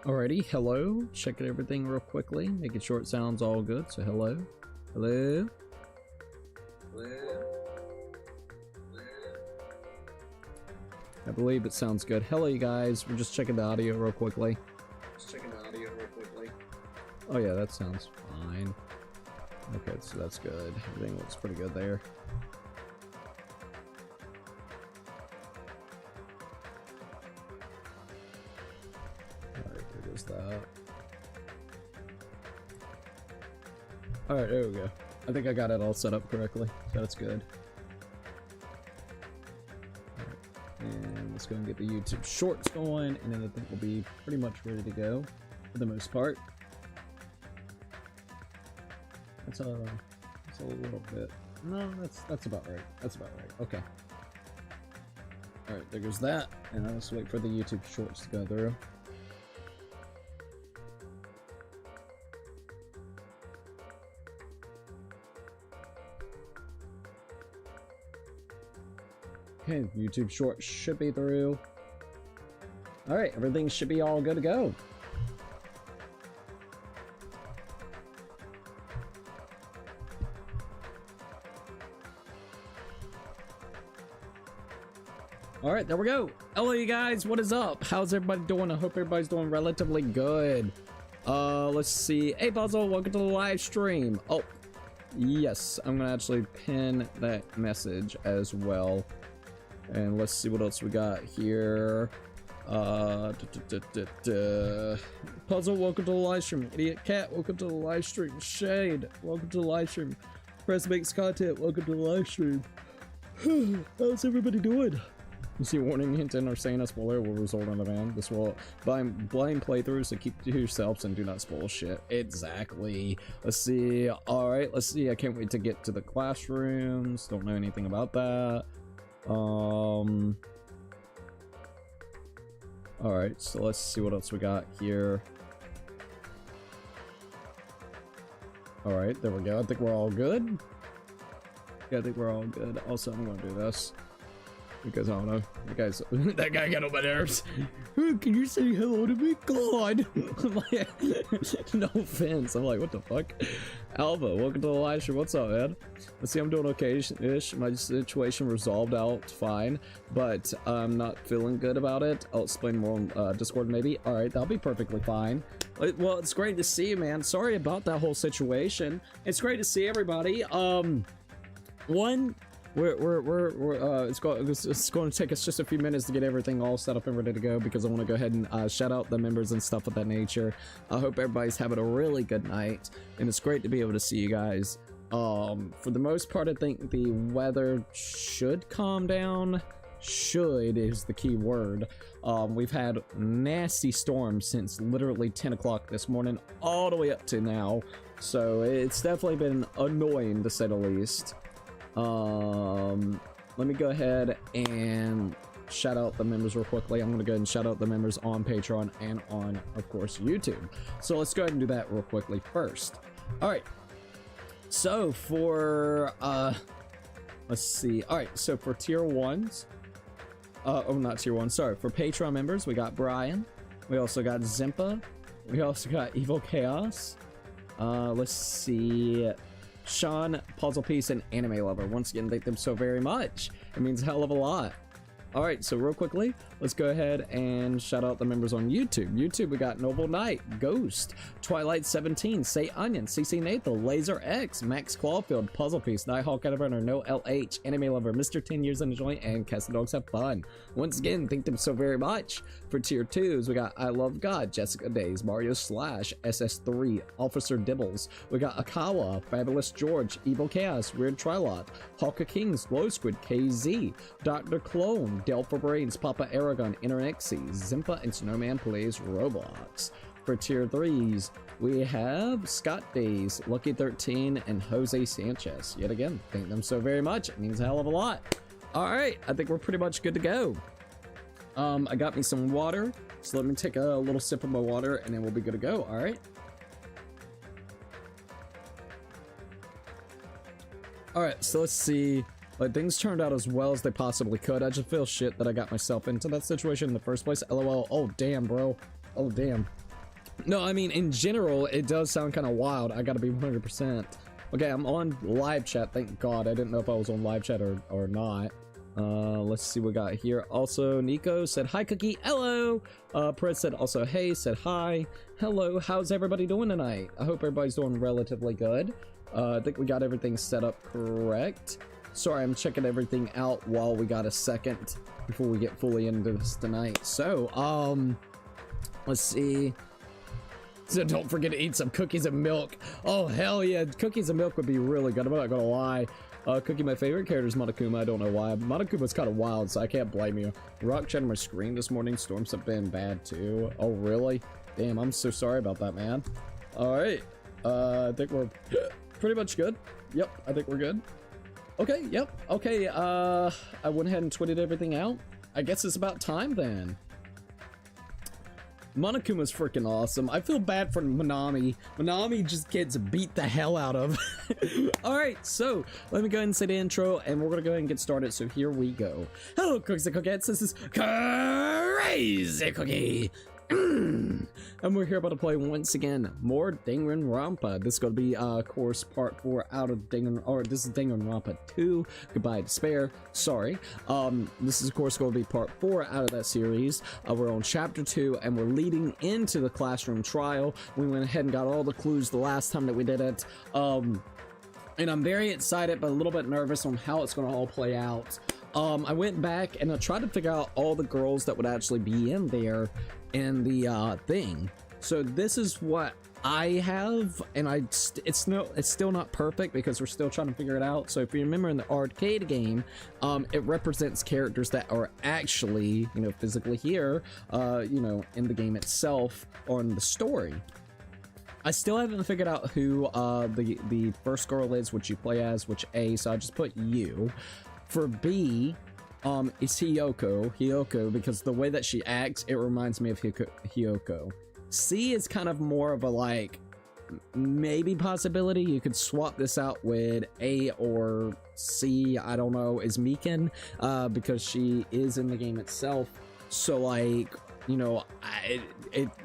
Alrighty, hello. Checking everything real quickly, making sure it sounds all good. So hello, hello, hello. I believe it sounds good. Hello, you guys. We're just checking the audio real quickly. Oh yeah, that sounds fine. Okay, so that's good. Everything looks pretty good there. Alright, there goes that. Alright, there we go. I think I got it all set up correctly, so that's good. And let's go and get the YouTube shorts going, and then I think we'll be pretty much ready to go for the most part. That's a little bit. No, that's about right. That's about right. Okay. All right, there goes that, and I'll just wait for the YouTube shorts to go through. Okay, YouTube short should be through. All right, everything should be all good to go. All right, there we go. Hello, you guys. What is up? How's everybody doing? I hope everybody's doing relatively good. Let's see. Hey, Puzzle, welcome to the live stream. Oh, yes, I'm gonna actually pin that message as well. And let's see what else we got here. Puzzle, welcome to the live stream. Idiot Cat, welcome to the live stream. Shade, welcome to the live stream. Press makes content, welcome to the live stream. How's everybody doing? You see warning hint in or saying a spoiler will result in a ban. This will blind playthroughs, so keep to yourselves and do not spoil shit. Exactly. Let's see. Alright, let's see. I can't wait to get to the classrooms. Don't know anything about that. Alright, so let's see what else we got here. Alright, there we go. I think we're all good. Yeah, I think we're all good. Also, I'm gonna do this. Because I don't know, that guy got on my nerves. Can you say hello to me? God. No offense. I'm like, what the fuck? Alva, welcome to the live stream. What's up, man? Let's see, I'm doing okay-ish. My situation resolved out fine, but I'm not feeling good about it. I'll explain more on Discord maybe. All right, that'll be perfectly fine. Well, it's great to see you, man. Sorry about that whole situation. It's great to see everybody. It's going to take us just a few minutes to get everything all set up and ready to go, because I want to go ahead and shout out the members and stuff of that nature. I hope everybody's having a really good night, and it's great to be able to see you guys. For the most part, I think the weather should calm down. Should is the key word. We've had nasty storms since literally 10 o'clock this morning all the way up to now, so it's definitely been annoying to say the least. Let me go ahead and shout out the members real quickly. I'm gonna go ahead and shout out the members on Patreon and on, of course, YouTube. So let's go ahead and do that real quickly first. All right. So for let's see. All right. So for tier ones, oh, not tier one. Sorry. For Patreon members, we got Brian. We also got Zimpa. We also got Evil Chaos. Let's see. Sean, Puzzle Piece, and Anime Lover. Once again, thank them so very much. It means a hell of a lot. Alright, so real quickly, let's go ahead and shout out the members on YouTube. YouTube, we got Noble Knight, Ghost, Twilight17, Say Onion, CC Nathan, Laser X, Max Clawfield, Puzzle Piece, Nighthawk Editor, No LH, Anime Lover, Mr. 10 Years in the Joint, and Cast the Dogs Have Fun. Once again, thank them so very much. For tier 2s, we got I Love God, Jessica Days, Mario Slash, SS3, Officer Dibbles. We got Akawa, Fabulous George, Evil Chaos, Weird Trilot, Hawka Kings, Glow Squid, KZ, Dr. Clone, Delpha Brains, Papa Aragon, Internexy, Zimpa, and Snowman Plays Roblox. For tier 3s, we have Scott Days, Lucky 13, and Jose Sanchez. Yet again, thank them so very much. It means a hell of a lot. Alright, I think we're pretty much good to go. I got me some water, so let me take a little sip of my water, and then we'll be good to go. Alright. Alright, so let's see. Like, things turned out as well as they possibly could. I just feel shit that I got myself into that situation in the first place. LOL. Oh, damn, bro. Oh, damn. No, I mean, in general, it does sound kind of wild. I gotta be 100%. Okay, I'm on live chat, thank God. I didn't know if I was on live chat or not. Let's see what we got here. Also, Nico said, hi, Cookie, hello! Pres said also, hey, said hi. Hello, how's everybody doing tonight? I hope everybody's doing relatively good. I think we got everything set up correct. Sorry, I'm checking everything out while we got a second before we get fully into this tonight. So, let's see. So don't forget to eat some cookies and milk. Oh, hell yeah. Cookies and milk would be really good. I'm not gonna lie. Cookie, my favorite character is Monokuma. I don't know why. Monokuma's kind of wild, so I can't blame you. Rock chatting my screen this morning. Storms have been bad too. Oh, really? Damn, I'm so sorry about that, man. All right. I think we're pretty much good. Yep, I think we're good. Okay, yep. Okay, I went ahead and tweeted everything out. I guess it's about time then. Monokuma's freaking awesome. I feel bad for Manami. Manami just gets beat the hell out of. Alright, so let me go ahead and say the intro and we're gonna go ahead and get started. So here we go. Hello, Cookies and Cookettes. This is Crazy Cookie. And we're here about to play once again more Danganronpa. This is going to be of course part 4 out of this is Danganronpa 2, Goodbye Despair. Sorry. This is of course going to be part 4 out of that series. We're on chapter 2 and we're leading into the classroom trial. We went ahead and got all the clues the last time that we did it. And I'm very excited but a little bit nervous on how it's going to all play out. I went back and I tried to figure out all the girls that would actually be in there in the thing. So this is what I have, and it's still not perfect because we're still trying to figure it out. So if you remember in the arcade game, it represents characters that are actually, you know, physically here, you know, in the game itself or in the story. I still haven't figured out who the first girl is, which you play as, which A, so I just put you. For B, it's Hiyoko, because the way that she acts, it reminds me of Hiyoko. C is kind of more of a like, maybe possibility. You could swap this out with A or C, I don't know, is Mikan, because she is in the game itself. So like, you know,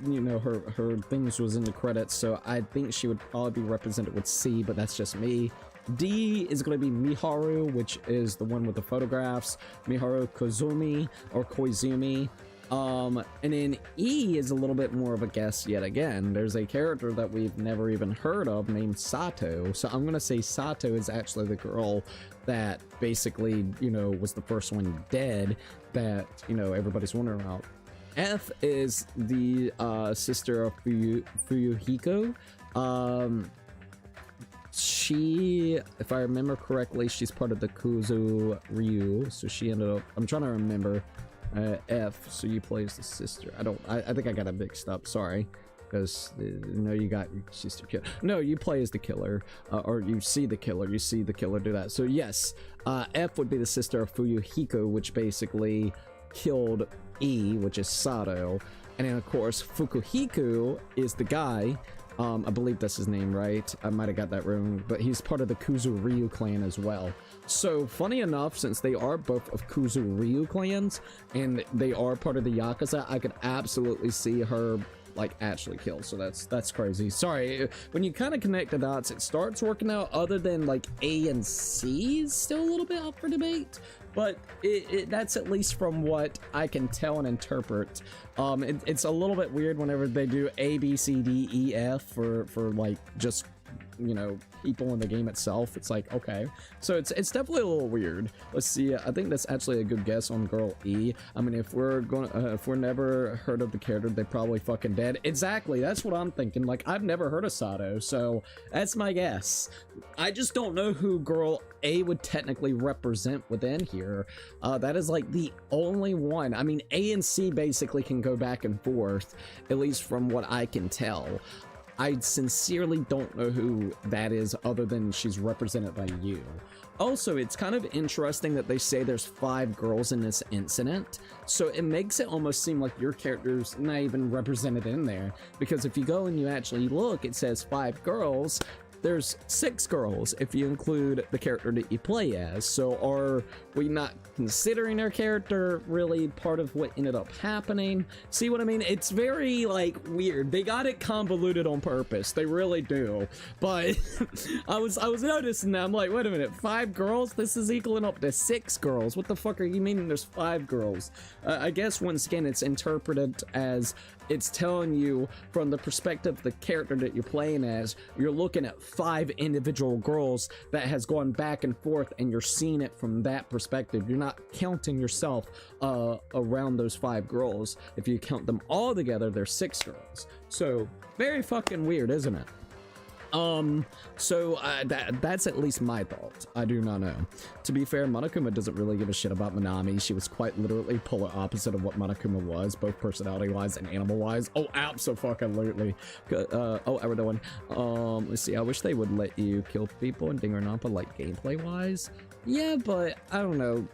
you know, her things was in the credits, so I think she would probably be represented with C, but that's just me. D is going to be Miharu, which is the one with the photographs. Miharu Koizumi or Koizumi. And then E is a little bit more of a guess yet again. There's a character that we've never even heard of named Sato. So I'm going to say Sato is actually the girl that basically, you know, was the first one dead that, you know, everybody's wondering about. F is the sister of Fuyuhiko. She, if I remember correctly, she's part of the Kuzu Ryu, so she ended up, I'm trying to remember, F, so you play as the sister. I think I got it mixed up, sorry, because, no, you got your sister killer. No, you play as the killer, or you see the killer do that. So yes, F would be the sister of Fuyuhiko, which basically killed E, which is Sato, and then of course, Fukuhiku is the guy. I believe that's his name, right? I might have got that wrong, but he's part of the Kuzu Ryu clan as well. So funny enough, since they are both of Kuzu Ryu clans and they are part of the Yakuza, I could absolutely see her like actually kill. So that's crazy. Sorry, when you kind of connect the dots, it starts working out. Other than like A and C is still a little bit up for debate. But that's at least from what I can tell and interpret. It's a little bit weird whenever they do A, B, C, D, E, F for like just, you know, people in the game itself. It's like, okay, so it's definitely a little weird. Let's see. I think that's actually a good guess on girl E. I mean, if we're never heard of the character, they're probably fucking dead. Exactly, that's what I'm thinking. Like, I've never heard of Sato, so that's my guess. I just don't know who girl A would technically represent within here. That is like the only one. I mean, A and C basically can go back and forth, at least from what I can tell. I sincerely don't know who that is other than she's represented by you. Also, it's kind of interesting that they say there's 5 girls in this incident, so it makes it almost seem like your character's not even represented in there, because if you go and you actually look, it says 5 girls, there's 6 girls if you include the character that you play as. So are we not considering our character really part of what ended up happening? See what I mean? It's very like weird. They got it convoluted on purpose. They really do. But I was noticing that. I'm like, wait a minute, 5 girls? This is equaling up to 6 girls. What the fuck are you meaning there's 5 girls? I guess once again it's interpreted as it's telling you from the perspective of the character that you're playing as, you're looking at 5 individual girls that has gone back and forth, and you're seeing it from that perspective. You're not counting yourself around those 5 girls. If you count them all together, there's 6 girls. So very fucking weird, isn't it? That's at least my thoughts. I do not know. To be fair, Monokuma doesn't really give a shit about Minami. She was quite literally polar opposite of what Monokuma was, both personality-wise and animal-wise. Oh, abso-fucking-lutely. Oh, how we're doing? Let's see. I wish they would let you kill people in Danganronpa, like, gameplay-wise. Yeah, but, I don't know.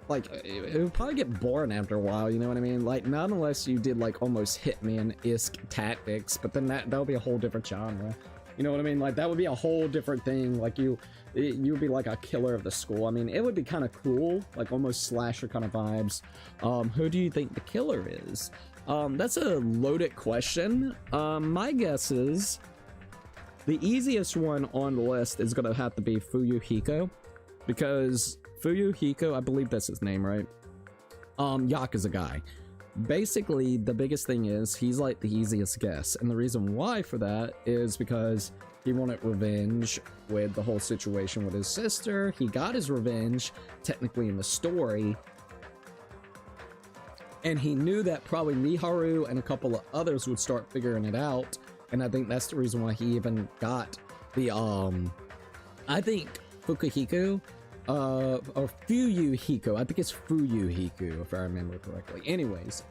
Like, it would probably get boring after a while, you know what I mean? Like, not unless you did, like, almost Hitman-esque tactics, but then that would be a whole different genre. You know what I mean? Like, that would be a whole different thing. Like, you would be like a killer of the school. I mean, it would be kind of cool, like almost slasher kind of vibes. Who do you think the killer is? That's a loaded question. My guess is the easiest one on the list is gonna have to be Fuyuhiko, because Fuyuhiko, I believe that's his name, right? Yakuza guy. Basically, the biggest thing is he's like the easiest guess, and the reason why for that is because he wanted revenge with the whole situation with his sister. He got his revenge technically in the story, and he knew that probably Miharu and a couple of others would start figuring it out, and I think that's the reason why he even got the I think Fukuhiko or Fuyuhiko. I think it's Fuyuhiko if I remember correctly. Anyways,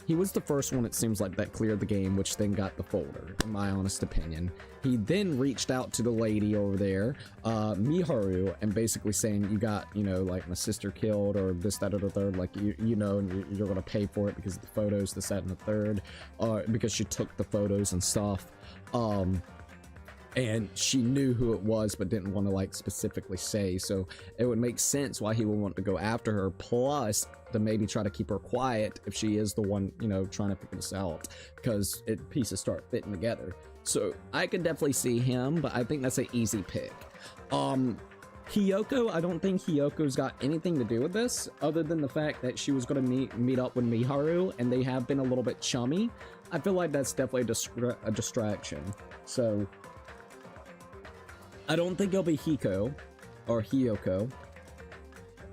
he was the first one, it seems like, that cleared the game, which then got the folder, in my honest opinion. He then reached out to the lady over there, Miharu, and basically saying, you got, you know, like, my sister killed, or this, that, or the third, like, you know, and you're gonna pay for it because of the photos, this, that, and the third, because she took the photos and stuff. And she knew who it was, but didn't want to, like, specifically say, so it would make sense why he would want to go after her, plus to maybe try to keep her quiet if she is the one, you know, trying to figure this out, because pieces start fitting together. So I could definitely see him, but I think that's an easy pick. Hiyoko, I don't think Hiyoko's got anything to do with this, other than the fact that she was going to meet up with Miharu, and they have been a little bit chummy. I feel like that's definitely a distraction, so I don't think it'll be Hiko or Hiyoko.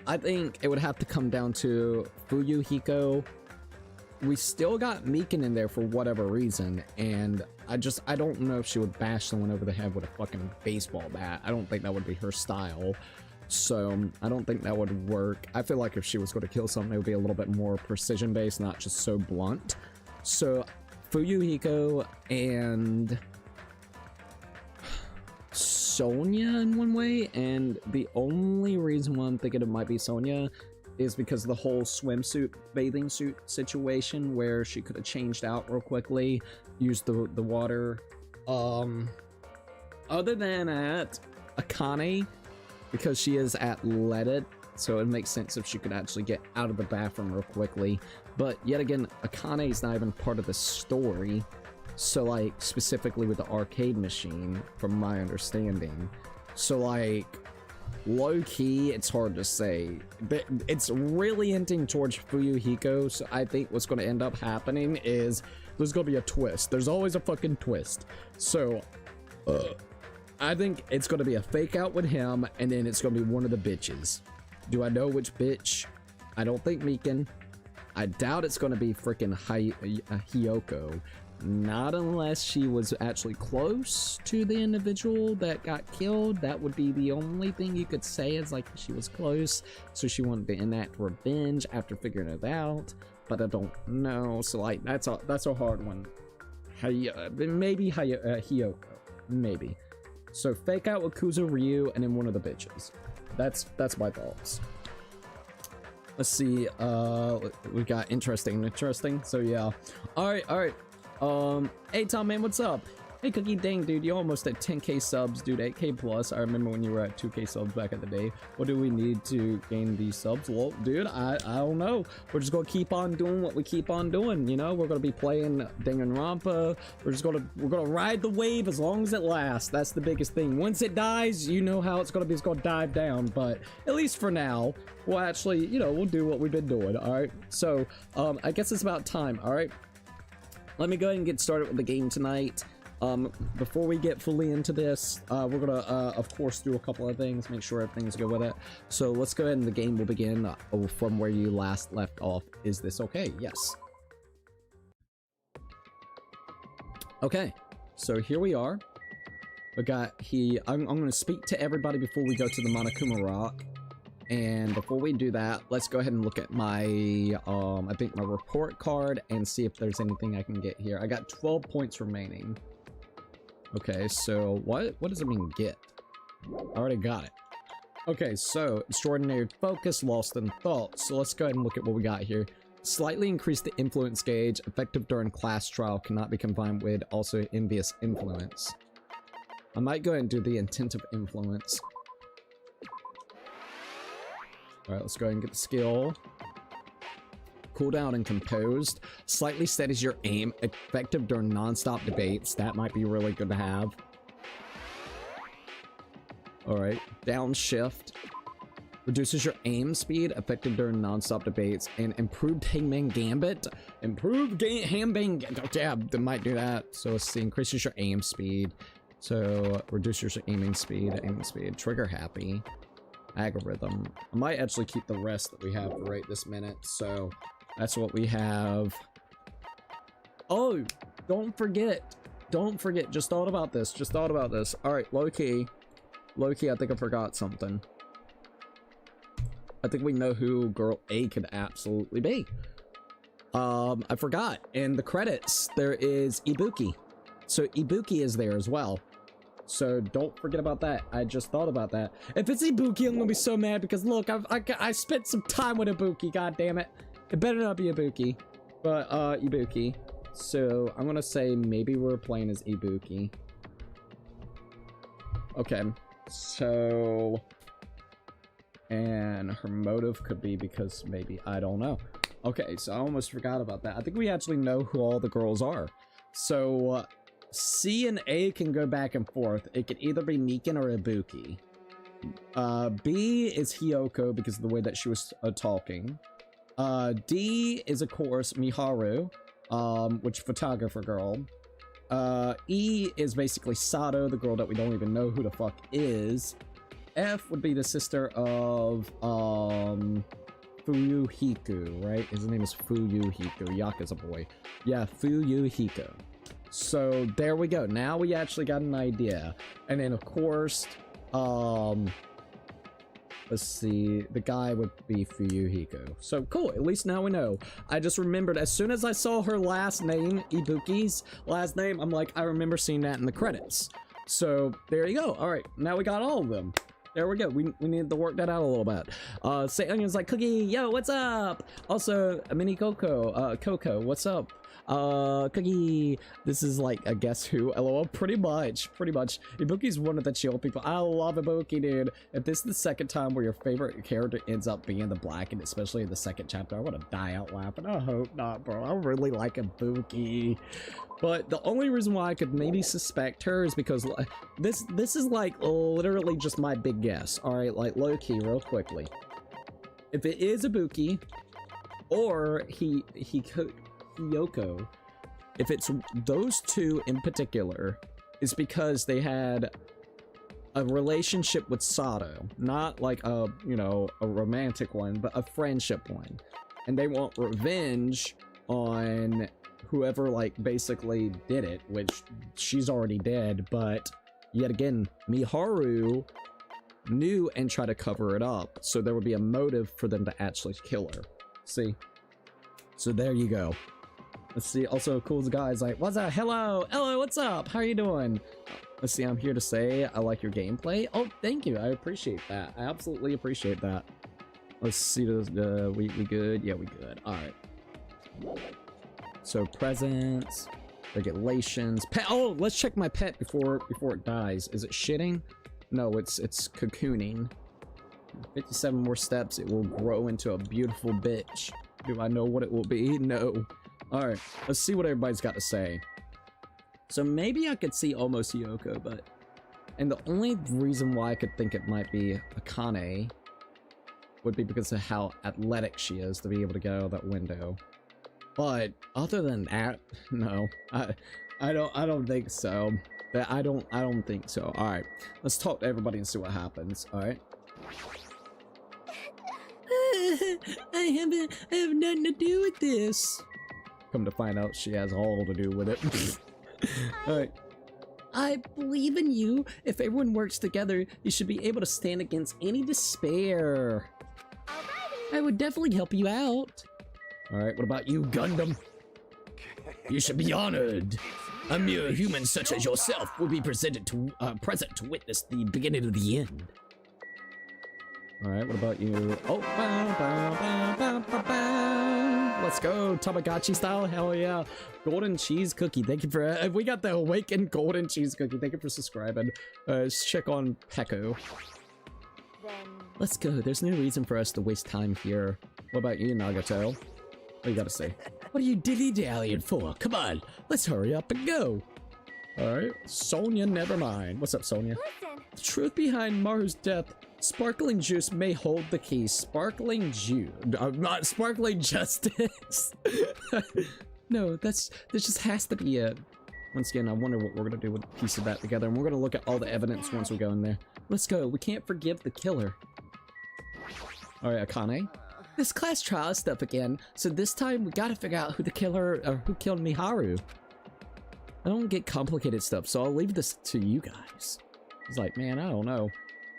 I think it would have to come down to Fuyuhiko. We still got Mikan in there for whatever reason, and I don't know if she would bash someone over the head with a fucking baseball bat. I don't think that would be her style, so I don't think that would work. I feel like if she was going to kill someone, it would be a little bit more precision based, not just so blunt. So Fuyuhiko and Sonya in one way, and the only reason why I'm thinking it might be Sonya is because of the whole swimsuit, bathing suit situation where she could have changed out real quickly, used the water. Other than that, Akane, because she is athletic, so it makes sense if she could actually get out of the bathroom real quickly. But yet again, Akane is not even part of the story. So, like, specifically with the arcade machine, from my understanding. So, like, low-key, it's hard to say. It's really hinting towards Fuyuhiko, so I think what's going to end up happening is there's going to be a twist. There's always a fucking twist. So, I think it's going to be a fake-out with him, and then it's going to be one of the bitches. Do I know which bitch? I don't think Mikan. I doubt it's going to be freaking Hiyoko. Not unless she was actually close to the individual that got killed. That would be the only thing you could say, is like she was close, so she wanted to enact revenge after figuring it out. But I don't know. So like that's a hard one. Maybe Hiyoko, maybe. So fake out with Kuzo Ryu and then one of the bitches. That's my thoughts. Let's see. We got interesting. So yeah. All right. Hey Tom, man, what's up? Hey Cookie, dang dude, you almost at 10k subs, dude. 8k plus. I remember when you were at 2k subs back in the day. What do we need to gain these subs? Well, dude, I don't know. We're just gonna keep on doing what we keep on doing, you know? We're gonna be playing Danganronpa. We're gonna ride the wave as long as it lasts. That's the biggest thing. Once it dies, you know how it's gonna be. It's gonna dive down, but at least for now, we'll actually, you know, we'll do what we've been doing. All right, so I guess it's about time. All right, let me go ahead and get started with the game tonight. Before we get fully into this, we're gonna of course do a couple of things, make sure everything's good with it. So let's go ahead and the game will begin from where you last left off. Is this okay? Yes. Okay, so here we are. We got I'm gonna speak to everybody before we go to the Monokuma Rock. And before we do that, let's go ahead and look at my I think my report card and see if there's anything I can get here. I got 12 points remaining. Okay, so what does it mean get? I already got it. Okay, so extraordinary focus, lost in thought. So let's go ahead and look at what we got here. Slightly increase the influence gauge, effective during class trial, cannot be combined with also envious influence. I might go ahead and do the intent of influence. Alright, let's go ahead and get the skill. Cooldown and composed. Slightly steadies your aim. Effective during non-stop debates. That might be really good to have. Alright. Downshift. Reduces your aim speed. Effective during non-stop debates. And improved Hangman Gambit. Improved Hangman Gambit. Yeah, they might do that. So let's see. Increases your aim speed. So reduces your aiming speed. Trigger happy. Algorithm. I might actually keep the rest that we have for right this minute. So that's what we have. Oh, don't forget. Just thought about this. All right, low-key, I think I forgot something. I think we know who girl A could absolutely be. I forgot. In the credits, there is Ibuki. So Ibuki is there as well. So don't forget about that. I just thought about that. If it's Ibuki, I'm gonna be so mad because look, I spent some time with Ibuki. God damn it! It better not be Ibuki, but Ibuki. So I'm gonna say maybe we're playing as Ibuki. Okay, so and her motive could be because maybe I don't know. Okay, so I almost forgot about that. I think we actually know who all the girls are. So. C and A can go back and forth. It could either be Mikan or Ibuki. B is Hiyoko because of the way that she was talking. D is, of course, Miharu, which photographer girl. E is basically Sato, the girl that we don't even know who the fuck is. F would be the sister of, Fuyuhiko, right? His name is Fuyuhiko. Yaka's a boy. Yeah, Fuyuhiko. So there we go. Now we actually got an idea. And then of course, let's see, the guy would be Fuyuhiko. So cool, at least now we know. I just remembered as soon as I saw her last name, Ibuki's last name, I'm like, I remember seeing that in the credits. So there you go. All right, now we got all of them. There we go. We need to work that out a little bit. Say Onion's like, Cookie, yo, what's up? Also, Mini Coco, what's up? Cookie, this is like a guess who, lol. Pretty much. Ibuki's one of the chill people. I love Ibuki, dude. If this is the second time where your favorite character ends up being the black, and especially in the second chapter, I want to die out laughing. I hope not, bro. I really like Ibuki. But the only reason why I could maybe suspect her is because this is like literally just my big guess. All right, like low-key, real quickly. If it is Ibuki or Hiyoko, if it's those two in particular, it's because they had a relationship with Sato, not like a, you know, a romantic one, but a friendship one, and they want revenge on whoever like basically did it, which she's already dead, but yet again Miharu knew and tried to cover it up, so there would be a motive for them to actually kill her. See, so there you go. Let's see. Also, cool guy's like, what's up? Hello, what's up? How are you doing? Let's see. I'm here to say I like your gameplay. Oh, thank you. I appreciate that. I absolutely appreciate that. Let's see. We good? Yeah, we good. All right. So presents. Regulations. Pet. Oh, let's check my pet before it dies. Is it shitting? No, it's cocooning. 57 more steps. It will grow into a beautiful bitch. Do I know what it will be? No. All right. Let's see what everybody's got to say. So maybe I could see almost Yoko, but and the only reason why I could think it might be Akane would be because of how athletic she is to be able to get out of that window. But other than that, no, I don't think so. I don't think so. All right, let's talk to everybody and see what happens. All right. I have nothing to do with this. Come to find out, she has all to do with it. All right. I believe in you. If everyone works together, you should be able to stand against any despair. I would definitely help you out. All right, what about you, Gundam? You should be honored. A mere human such as yourself will be present to witness the beginning of the end. All right, what about you? Oh, let's go, Tamagotchi style. Hell yeah. Golden cheese cookie. Thank you for, we got the awakened golden cheese cookie. Thank you for subscribing. Let's check on Peko. Let's go. There's no reason for us to waste time here. What about you, Nagato? What do you gotta say? What are you dilly-dallying for? Come on, let's hurry up and go. All right, Sonia, never mind. What's up, Sonia? Listen. The truth behind Maru's death. Sparkling juice may hold the key. Sparkling juice, not sparkling justice. No, there just has to be it. Once again, I wonder what we're gonna do with a piece of that together, and we're gonna look at all the evidence once we go in there. Let's go. We can't forgive the killer. All right, Akane. This class trial stuff again. So this time we gotta figure out who the killer or who killed Miharu. I don't get complicated stuff, so I'll leave this to you guys. He's like, man, I don't know.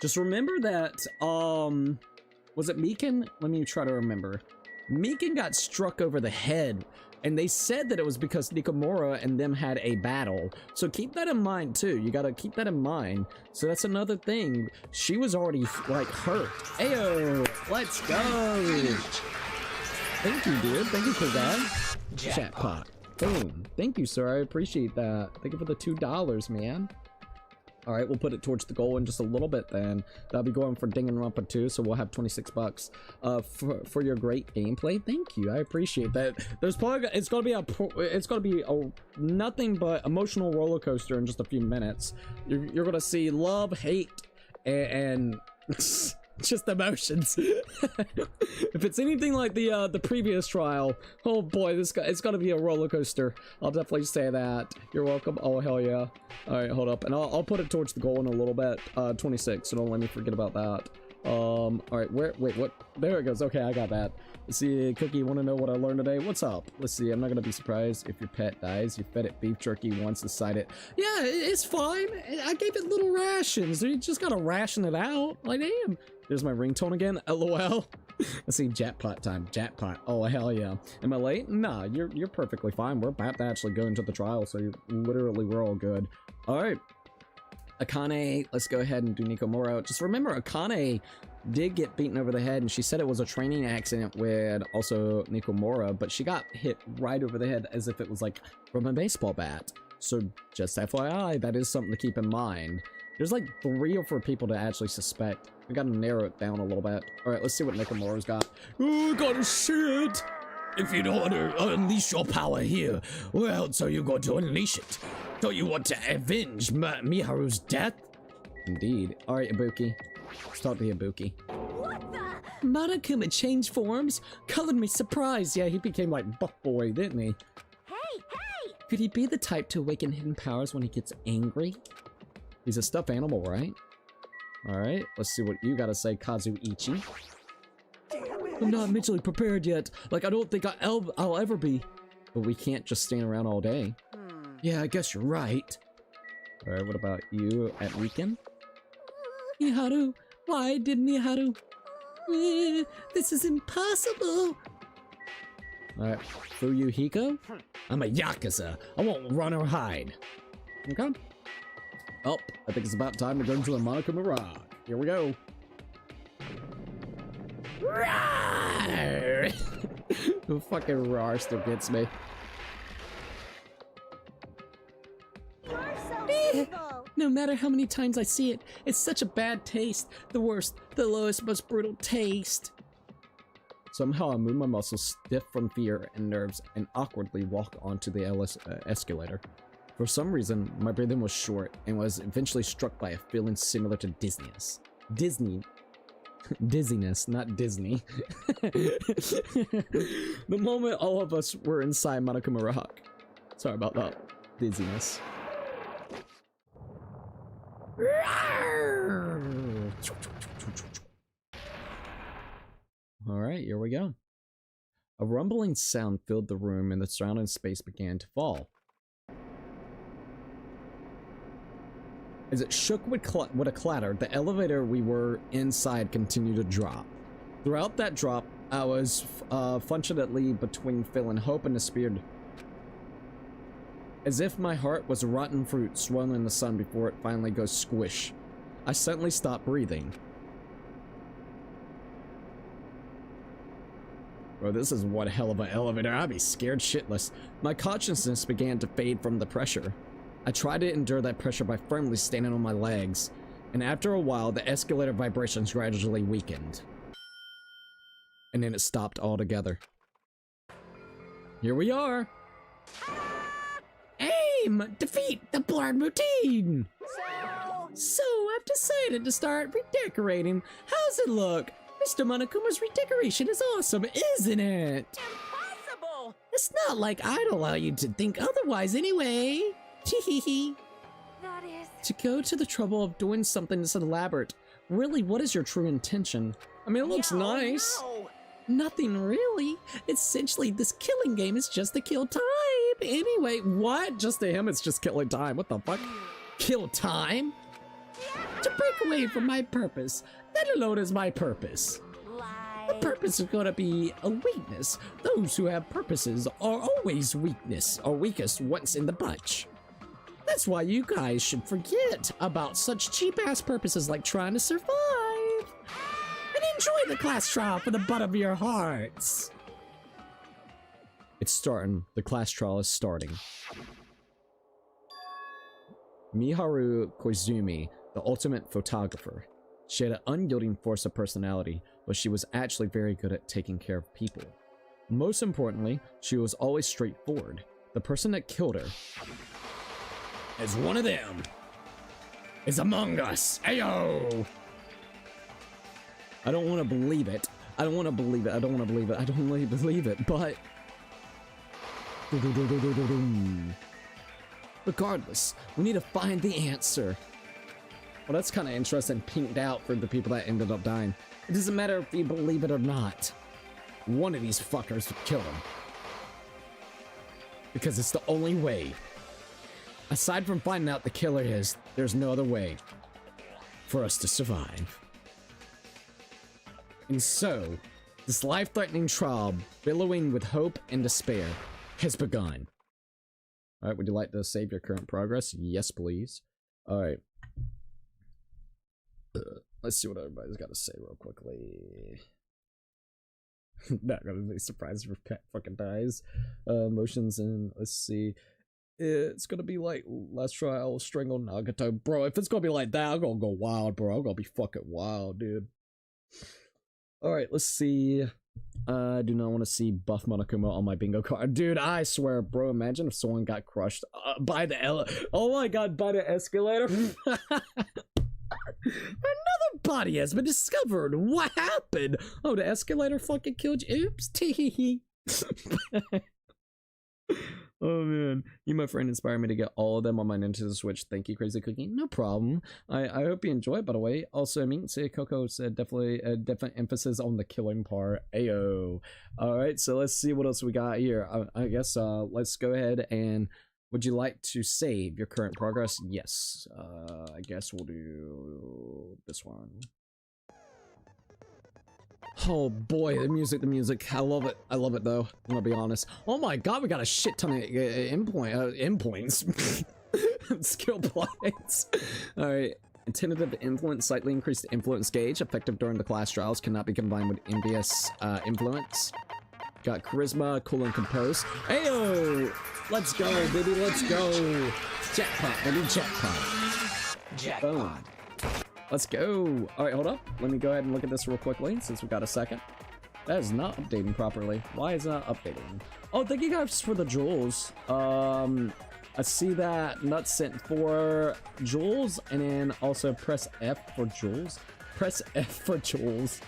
Just remember that, was it Mikan? Let me try to remember. Mikan got struck over the head, and they said that it was because Nikomura and them had a battle. So keep that in mind, too. You gotta keep that in mind. So that's another thing. She was already, like, hurt. Ayo! Let's go! Thank you, dude. Thank you for that. Chatbot. Boom. Thank you, sir. I appreciate that. Thank you for the $2, man. All right, we'll put it towards the goal in just a little bit then. That'll be going for Danganronpa 2, so we'll have 26 bucks for your great gameplay. Thank you, I appreciate that. There's probably it's gonna be a nothing but emotional roller coaster in just a few minutes. You're gonna see love, hate, and just emotions. If it's anything like the previous trial, oh boy, it's gonna be a roller coaster. I'll definitely say that. You're welcome. Oh hell yeah. All right, hold up, and I'll put it towards the goal in a little bit. 26, so don't let me forget about that. All right, wait, what? There it goes. Okay, I got that. Let's see, Cookie, you want to know what I learned today? What's up? Let's see, I'm not gonna be surprised if your pet dies. You fed it beef jerky once, decided, yeah, it's fine. I gave it little rations. You just gotta ration it out. Like, damn. There's my ringtone again. LOL. Let's see, jackpot time. Jackpot. Oh hell yeah. Am I late? Nah, you're perfectly fine. We're about to actually go into the trial, so we're all good. All right. Akane, let's go ahead and do Nikomura. Just remember, Akane did get beaten over the head, and she said it was a training accident with also Nikomura, but she got hit right over the head as if it was like from a baseball bat. So just FYI, that is something to keep in mind. There's like 3 or 4 people to actually suspect. We gotta narrow it down a little bit. All right, let's see what Nikomura's got. Oh, got a shit! If you don't want to unleash your power here, where else are you going to unleash it? Don't you want to avenge Miharu's death? Indeed. All right, Ibuki. Let's talk to Ibuki. What the? Monokuma changed forms? Colored me surprised. Yeah, he became like Buff Boy, didn't he? Hey, hey! Could he be the type to awaken hidden powers when he gets angry? He's a stuffed animal, right? All right, let's see what you gotta say, Kazuichi. I'm not mentally prepared yet. Like, I don't think I'll ever be. But we can't just stand around all day. Yeah, I guess you're right. All right, what about you at weekend? Miharu, why did Miharu? This is impossible. All right, Fuyuhiko? I'm a Yakuza. I won't run or hide. Okay. Oh, I think it's about time to go into the Monokuma Rock. Here we go. The fucking roar still gets me. Evil. No matter how many times I see it, it's such a bad taste. The worst, the lowest, most brutal taste. Somehow I move my muscles stiff from fear and nerves and awkwardly walk onto the escalator. For some reason, my breathing was short and was eventually struck by a feeling similar to dizziness. Dizziness, not Disney. The moment all of us were inside Monokuma Rock. Sorry about that. Dizziness. Alright, here we go. A rumbling sound filled the room and the surrounding space began to fall. As it shook with a clatter, the elevator we were inside continued to drop. Throughout that drop, I was functionally between feeling hope and despair. As if my heart was a rotten fruit swollen in the sun before it finally goes squish. I suddenly stopped breathing. Bro, this is one hell of an elevator. I'd be scared shitless. My consciousness began to fade from the pressure. I tried to endure that pressure by firmly standing on my legs, and after a while, the escalator vibrations gradually weakened. And then it stopped altogether. Here we are! Aim! Defeat the blurred routine! So I've decided to start redecorating. How's it look? Mr. Monokuma's redecoration is awesome, isn't it? Impossible! It's not like I'd allow you to think otherwise anyway. Teehee. That is... To go to the trouble of doing something this elaborate. Really, what is your true intention? I mean, it looks nice. No. Nothing really. Essentially, this killing game is just to kill time. Anyway, what? Just to him, it's just killing time. What the fuck? Kill time? To break away from my purpose. That alone is my purpose. The purpose is going to be a weakness. Those who have purposes are always weakest once in the bunch. That's why you guys should forget about such cheap-ass purposes like trying to survive. And enjoy the class trial for the butt of your hearts. It's starting. The class trial is starting. Miharu Koizumi, the ultimate photographer. She had an unyielding force of personality, but she was actually very good at taking care of people. Most importantly, she was always straightforward. The person that killed her is one of them. Is among us. Ayo! I don't want to believe it. I don't want to believe it. I don't want to believe it. I don't really believe it, but... Regardless, we need to find the answer. Well, that's kind of interesting, pinked out for the people that ended up dying. It doesn't matter if you believe it or not. One of these fuckers would kill him. Because it's the only way. Aside from finding out the killer is, there's no other way for us to survive. And so, this life-threatening trial, billowing with hope and despair, has begun. Alright, would you like to save your current progress? Yes, please. Alright. Let's see what everybody's got to say real quickly. Not gonna be surprised if Pet fucking dies. Emotions and let's see. It's gonna be like last trial strangle Nagato. Bro, if it's gonna be like that, I'm gonna go wild, bro. I'm gonna be fucking wild, dude. Alright, let's see. I do not want to see Buff Monokuma on my bingo card. Dude, I swear, bro, imagine if someone got crushed by the oh my god, by the escalator. Another body has been discovered. What happened? Oh, the escalator fucking killed you. Oops. Tee. Oh man, you my friend inspired me to get all of them on my Nintendo Switch. Thank you, Crazy Cookie. No problem. I hope you enjoy it, by the way. Also, I mean, say Coco said definitely a definite emphasis on the killing part. Ayo. All right, so let's see what else we got here. I guess let's go ahead and would you like to save your current progress? Yes. I guess we'll do this one. Oh boy, the music. I love it though. I'm gonna be honest. Oh my god, we got a shit ton of endpoints. Skill points. Alright. Tentative influence slightly increased the influence gauge, effective during the class trials, cannot be combined with envious influence. got charisma, cool and composed. Ayo! Let's go, baby, let's go. Jackpot, baby, jackpot. Jackpot. Boom. Let's go. All right, hold up. Let me go ahead and look at this real quickly since we've got a second. That is not updating properly. Why is it not updating? Oh, thank you guys for the jewels. I see that Nuts sent 4 jewels, and then also press F for jewels. Press F for jewels.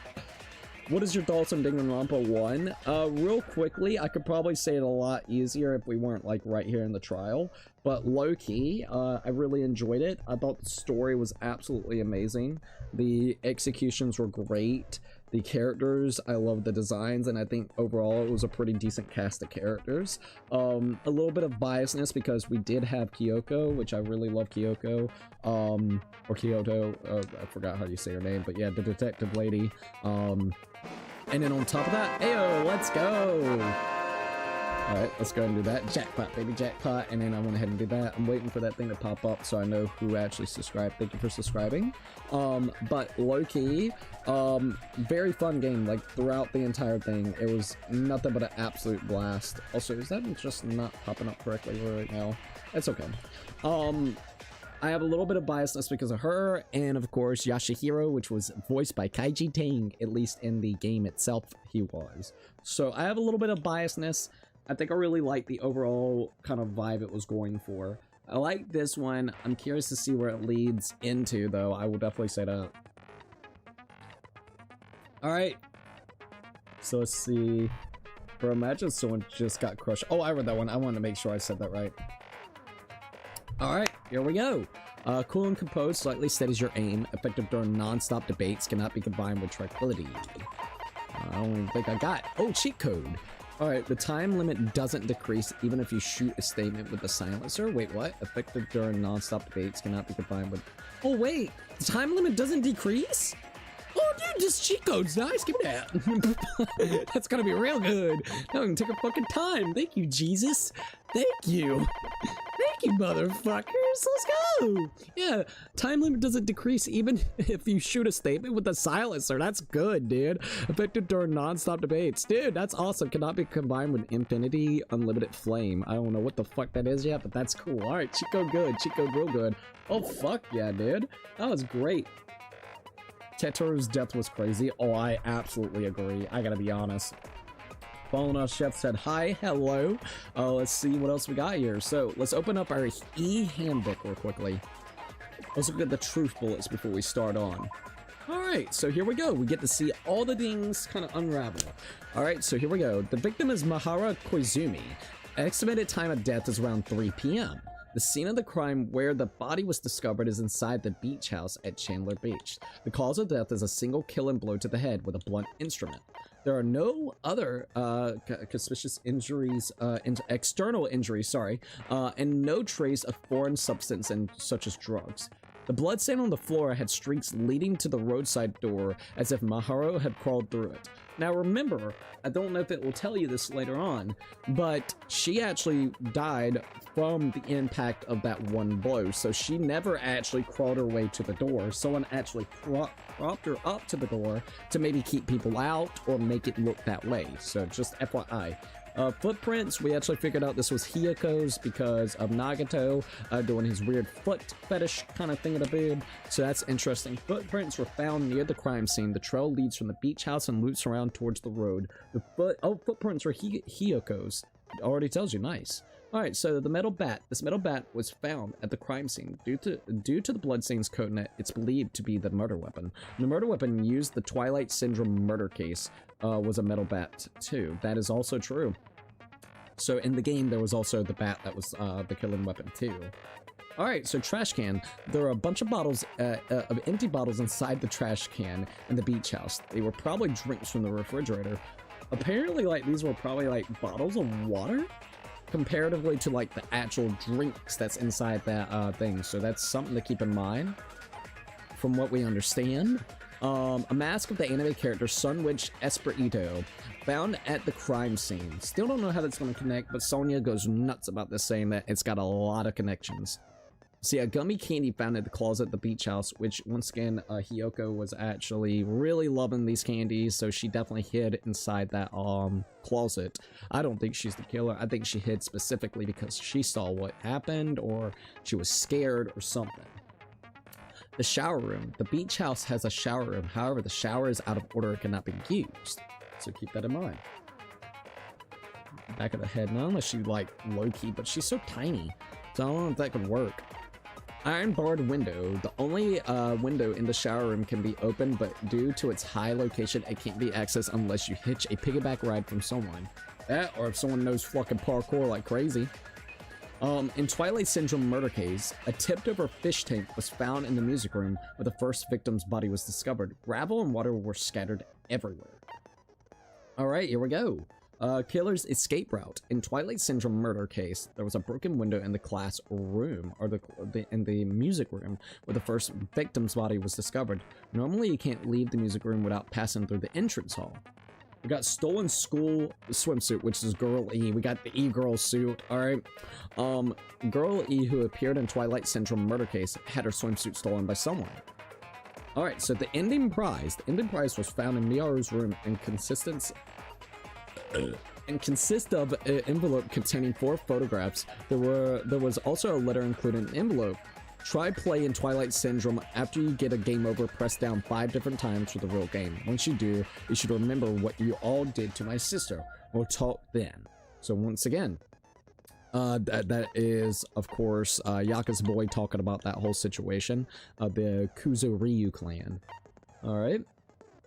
What is your thoughts on Danganronpa 1? Real quickly, I could probably say it a lot easier if we weren't like right here in the trial, but low-key, I really enjoyed it. I thought the story was absolutely amazing. The executions were great. The characters, I love the designs, and I think overall it was a pretty decent cast of characters. A little bit of biasness because we did have Kyoko, which I really love Kyoko, or Kyoto, I forgot how you say her name, but yeah, the detective lady. And then on top of that, ayo, let's go! Alright, let's go and do that. Jackpot, baby, jackpot. And then I went ahead and did that. I'm waiting for that thing to pop up so I know who actually subscribed. Thank you for subscribing. But low-key, very fun game. Like, throughout the entire thing, it was nothing but an absolute blast. Also, is that just not popping up correctly right now? It's okay. I have a little bit of biasness because of her, and of course Yashihiro, which was voiced by Kaiji Tang, at least in the game itself he was. So I have a little bit of biasness. I think I really like the overall kind of vibe it was going for. I like this one. I'm curious to see where it leads into, though. I will definitely say that. Alright. So let's see. Bro, imagine someone just got crushed. Oh, I read that one. I wanted to make sure I said that right. Alright, here we go. Cool and composed slightly steadies your aim. Effective during non-stop debates. Cannot be combined with tranquility. I don't even think I got. Oh, cheat code. Alright, the time limit doesn't decrease even if you shoot a statement with a silencer. Wait, what? Effective during non-stop debates cannot be combined with... Oh, wait! The time limit doesn't decrease? Oh, dude, this cheat code's nice. Give me that. That's gonna be real good. Now I can take a fucking time. Thank you, Jesus. Thank you. Thank you, motherfuckers. Let's go. Yeah, time limit doesn't decrease even if you shoot a statement with a silencer. That's good, dude. Effective during non-stop debates. Dude, that's awesome. Cannot be combined with infinity unlimited flame. I don't know what the fuck that is yet, but that's cool. All right, cheat code good. Cheat code real good. Oh, fuck yeah, dude. That was great. Tetoru's death was crazy. Oh, I absolutely agree. I gotta be honest. Following us, Chef said hi, hello. Let's see what else we got here. So let's open up our e-handbook real quickly. Let's look at the truth bullets before we start on. All right, so here we go. We get to see all the things kind of unravel. All right, so here we go. The victim is Mahara Koizumi. Estimated time of death is around 3 p.m. The scene of the crime where the body was discovered is inside the beach house at Chandler Beach. The cause of death is a single kill and blow to the head with a blunt instrument. There are no other suspicious injuries, external injuries, and no trace of foreign substance such as drugs. The bloodstain on the floor had streaks leading to the roadside door as if Maharo had crawled through it. Now remember, I don't know if it will tell you this later on, but she actually died from the impact of that one blow, so she never actually crawled her way to the door. Someone actually propped her up to the door to maybe keep people out or make it look that way, so just FYI. Footprints, we actually figured out this was Hiyoko's because of Nagato doing his weird foot fetish kind of thing at a boob, so that's interesting. Footprints were found near the crime scene. The trail leads from the beach house and loops around towards the road. Footprints were Hiyoko's. It already tells you, nice. Alright, so the metal bat. This metal bat was found at the crime scene. Due to the bloodstains coating it, it's believed to be the murder weapon. The murder weapon used the Twilight Syndrome murder case was a metal bat too. That is also true. So in the game, there was also the bat that was the killing weapon too. Alright, so trash can. There are a bunch of bottles, of empty bottles inside the trash can in the beach house. They were probably drinks from the refrigerator. Apparently, like, these were probably, like, bottles of water? Comparatively to, like, the actual drinks that's inside that thing. So that's something to keep in mind, from what we understand. A mask of the anime character Sun Witch Esperito found at the crime scene. Still don't know how that's going to connect, but Sonya goes nuts about this, saying that it's got a lot of connections. See, a gummy candy found at the closet at the beach house, which once again, Hiyoko was actually really loving these candies, so she definitely hid inside that closet. I don't think she's the killer. I think she hid specifically because she saw what happened, or she was scared or something. The shower room. The beach house has a shower room. However, the shower is out of order and cannot be used. So keep that in mind. Back of the head. Not unless she like low-key, but she's so tiny. So I don't know if that could work. Iron barred window. The only window in the shower room can be opened, but due to its high location, it can't be accessed unless you hitch a piggyback ride from someone. That, or if someone knows fucking parkour like crazy. In Twilight Syndrome murder case, a tipped-over fish tank was found in the music room where the first victim's body was discovered. Gravel and water were scattered everywhere. Alright, here we go. Killer's escape route. In Twilight Syndrome murder case, there was a broken window in the class room, or in the music room, where the first victim's body was discovered. Normally, you can't leave the music room without passing through the entrance hall. We got stolen school swimsuit, which is Girl E. We got the E-Girl suit, alright? Girl E, who appeared in Twilight Syndrome murder case, had her swimsuit stolen by someone. Alright, so the ending prize was found in Miharu's room and consists of an envelope containing 4 photographs. There was also a letter included in the envelope. Try play in Twilight Syndrome. After you get a game over, press down 5 different times for the real game. Once you do, you should remember what you all did to my sister. We'll talk then. So once again, that is, of course, Yaka's boy talking about that whole situation of the Kuzo Ryu clan. Alright.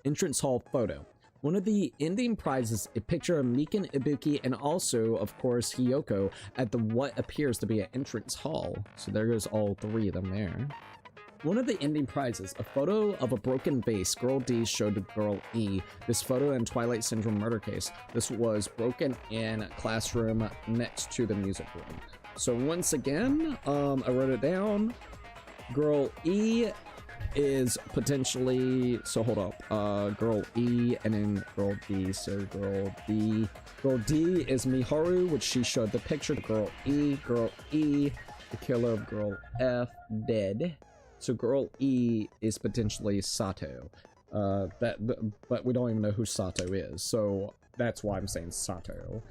Entrance hall photo. One of the ending prizes, a picture of Mikan, Ibuki, and also, of course, Hiyoko at the what appears to be an entrance hall. So there goes all 3 of them there. One of the ending prizes, a photo of a broken vase. Girl D showed to Girl E. This photo in Twilight Syndrome murder case. This was broken in classroom next to the music room. So once again, I wrote it down. Girl E is potentially, so hold up, Girl E and then Girl D. So Girl D is Miharu, which she showed the picture. Girl E, the killer of Girl F, dead. So Girl E is potentially Sato. But we don't even know who Sato is, so that's why I'm saying Sato.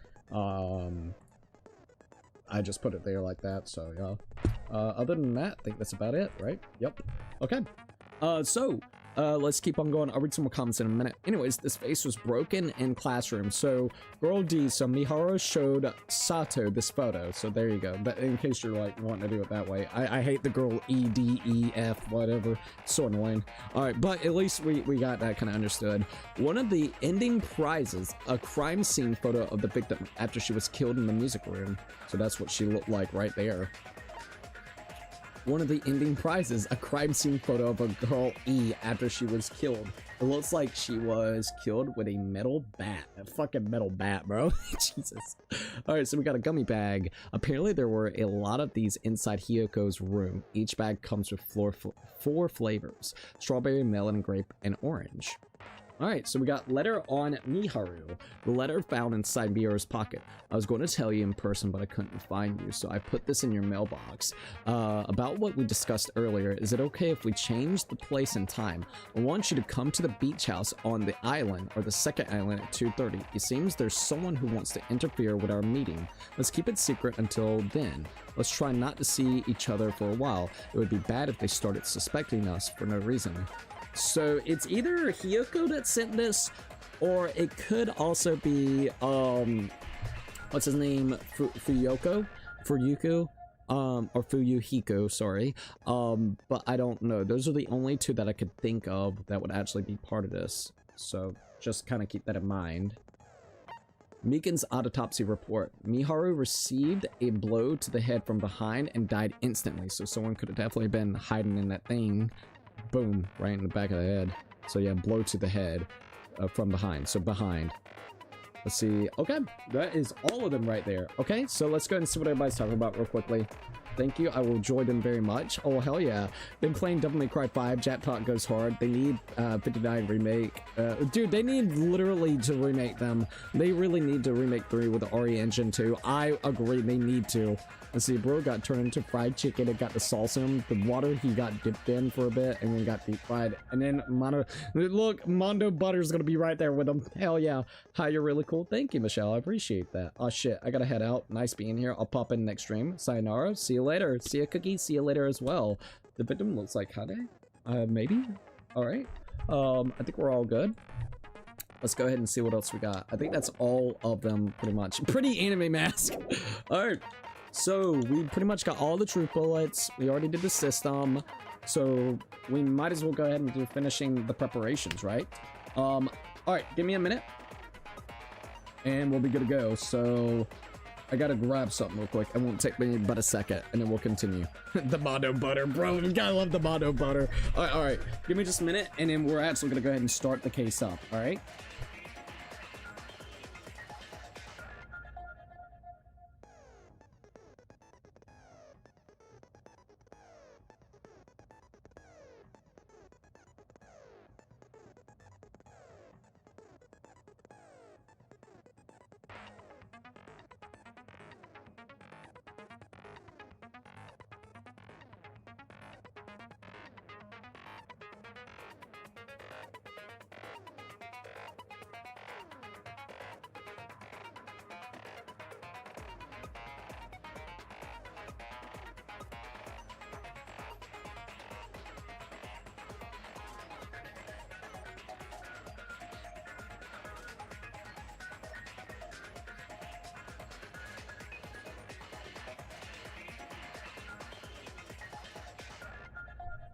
I just put it there like that, so yeah. Other than that, I think that's about it, right? Yep. Okay. Let's keep on going. I'll read some more comments in a minute. Anyways, this vase was broken in classroom. So, Girl D, so Miharu showed Sato this photo. So there you go. But in case you're like wanting to do it that way. I hate the Girl E, D, E, F, whatever. So annoying. Alright, but at least we got that kind of understood. One of the ending prizes, a crime scene photo of the victim after she was killed in the music room. So that's what she looked like right there. One of the ending prizes, a crime scene photo of a Girl E after she was killed. It looks like she was killed with a metal bat. A fucking metal bat, bro. Jesus. Alright, so we got a gummy bag. Apparently there were a lot of these inside Hiyoko's room. Each bag comes with 4 flavors. Strawberry, melon, grape, and orange. Alright, so we got letter on Miharu. The letter found inside Miharu's pocket. I was going to tell you in person, but I couldn't find you, so I put this in your mailbox. About what we discussed earlier, is it okay if we change the place and time? I want you to come to the beach house on the island, or the second island at 2:30. It seems there's someone who wants to interfere with our meeting. Let's keep it secret until then. Let's try not to see each other for a while. It would be bad if they started suspecting us for no reason. So it's either Hiyoko that sent this, or it could also be, what's his name? Fuyuhiko? Or Fuyuhiko, sorry. But I don't know. Those are the only 2 that I could think of that would actually be part of this. So just kind of keep that in mind. Mikan's autopsy report. Miharu received a blow to the head from behind and died instantly. So someone could have definitely been hiding in that thing. Boom, right in the back of the head. So yeah, blow to the head from behind. So behind. Let's see. Okay, that is all of them right there. Okay, so let's go ahead and see what everybody's talking about real quickly. Thank you. I will enjoy them very much. Oh, hell yeah. Been playing Devil May Cry 5. Jackpot goes hard. They need 59 remake. Dude, they need literally to remake them. They really need to remake 3 with the RE engine too. I agree. They need to. Let's see, bro got turned into fried chicken. It got the sauce in him. The water he got dipped in for a bit and then got deep fried. And then look, Mondo Butter's gonna be right there with him. Hell yeah. Hi, you're really cool. Thank you, Michelle. I appreciate that. Oh shit, I gotta head out. Nice being here. I'll pop in next stream. Sayonara. See you later. See ya, Cookie. See you later as well. The victim looks like Hade. Maybe. All right. I think we're all good. Let's go ahead and see what else we got. I think that's all of them pretty much. Pretty anime mask. All right. So we pretty much got all the truth bullets. We already did the system. So we might as well go ahead and do finishing the preparations, right? All right, give me a minute and we'll be good to go. So I gotta grab something real quick. It won't take me but a second and then we'll continue. The Mondo Butter, bro. You gotta love the Mondo Butter. All right. Give me just a minute and then we're actually gonna go ahead and start the case up. All right.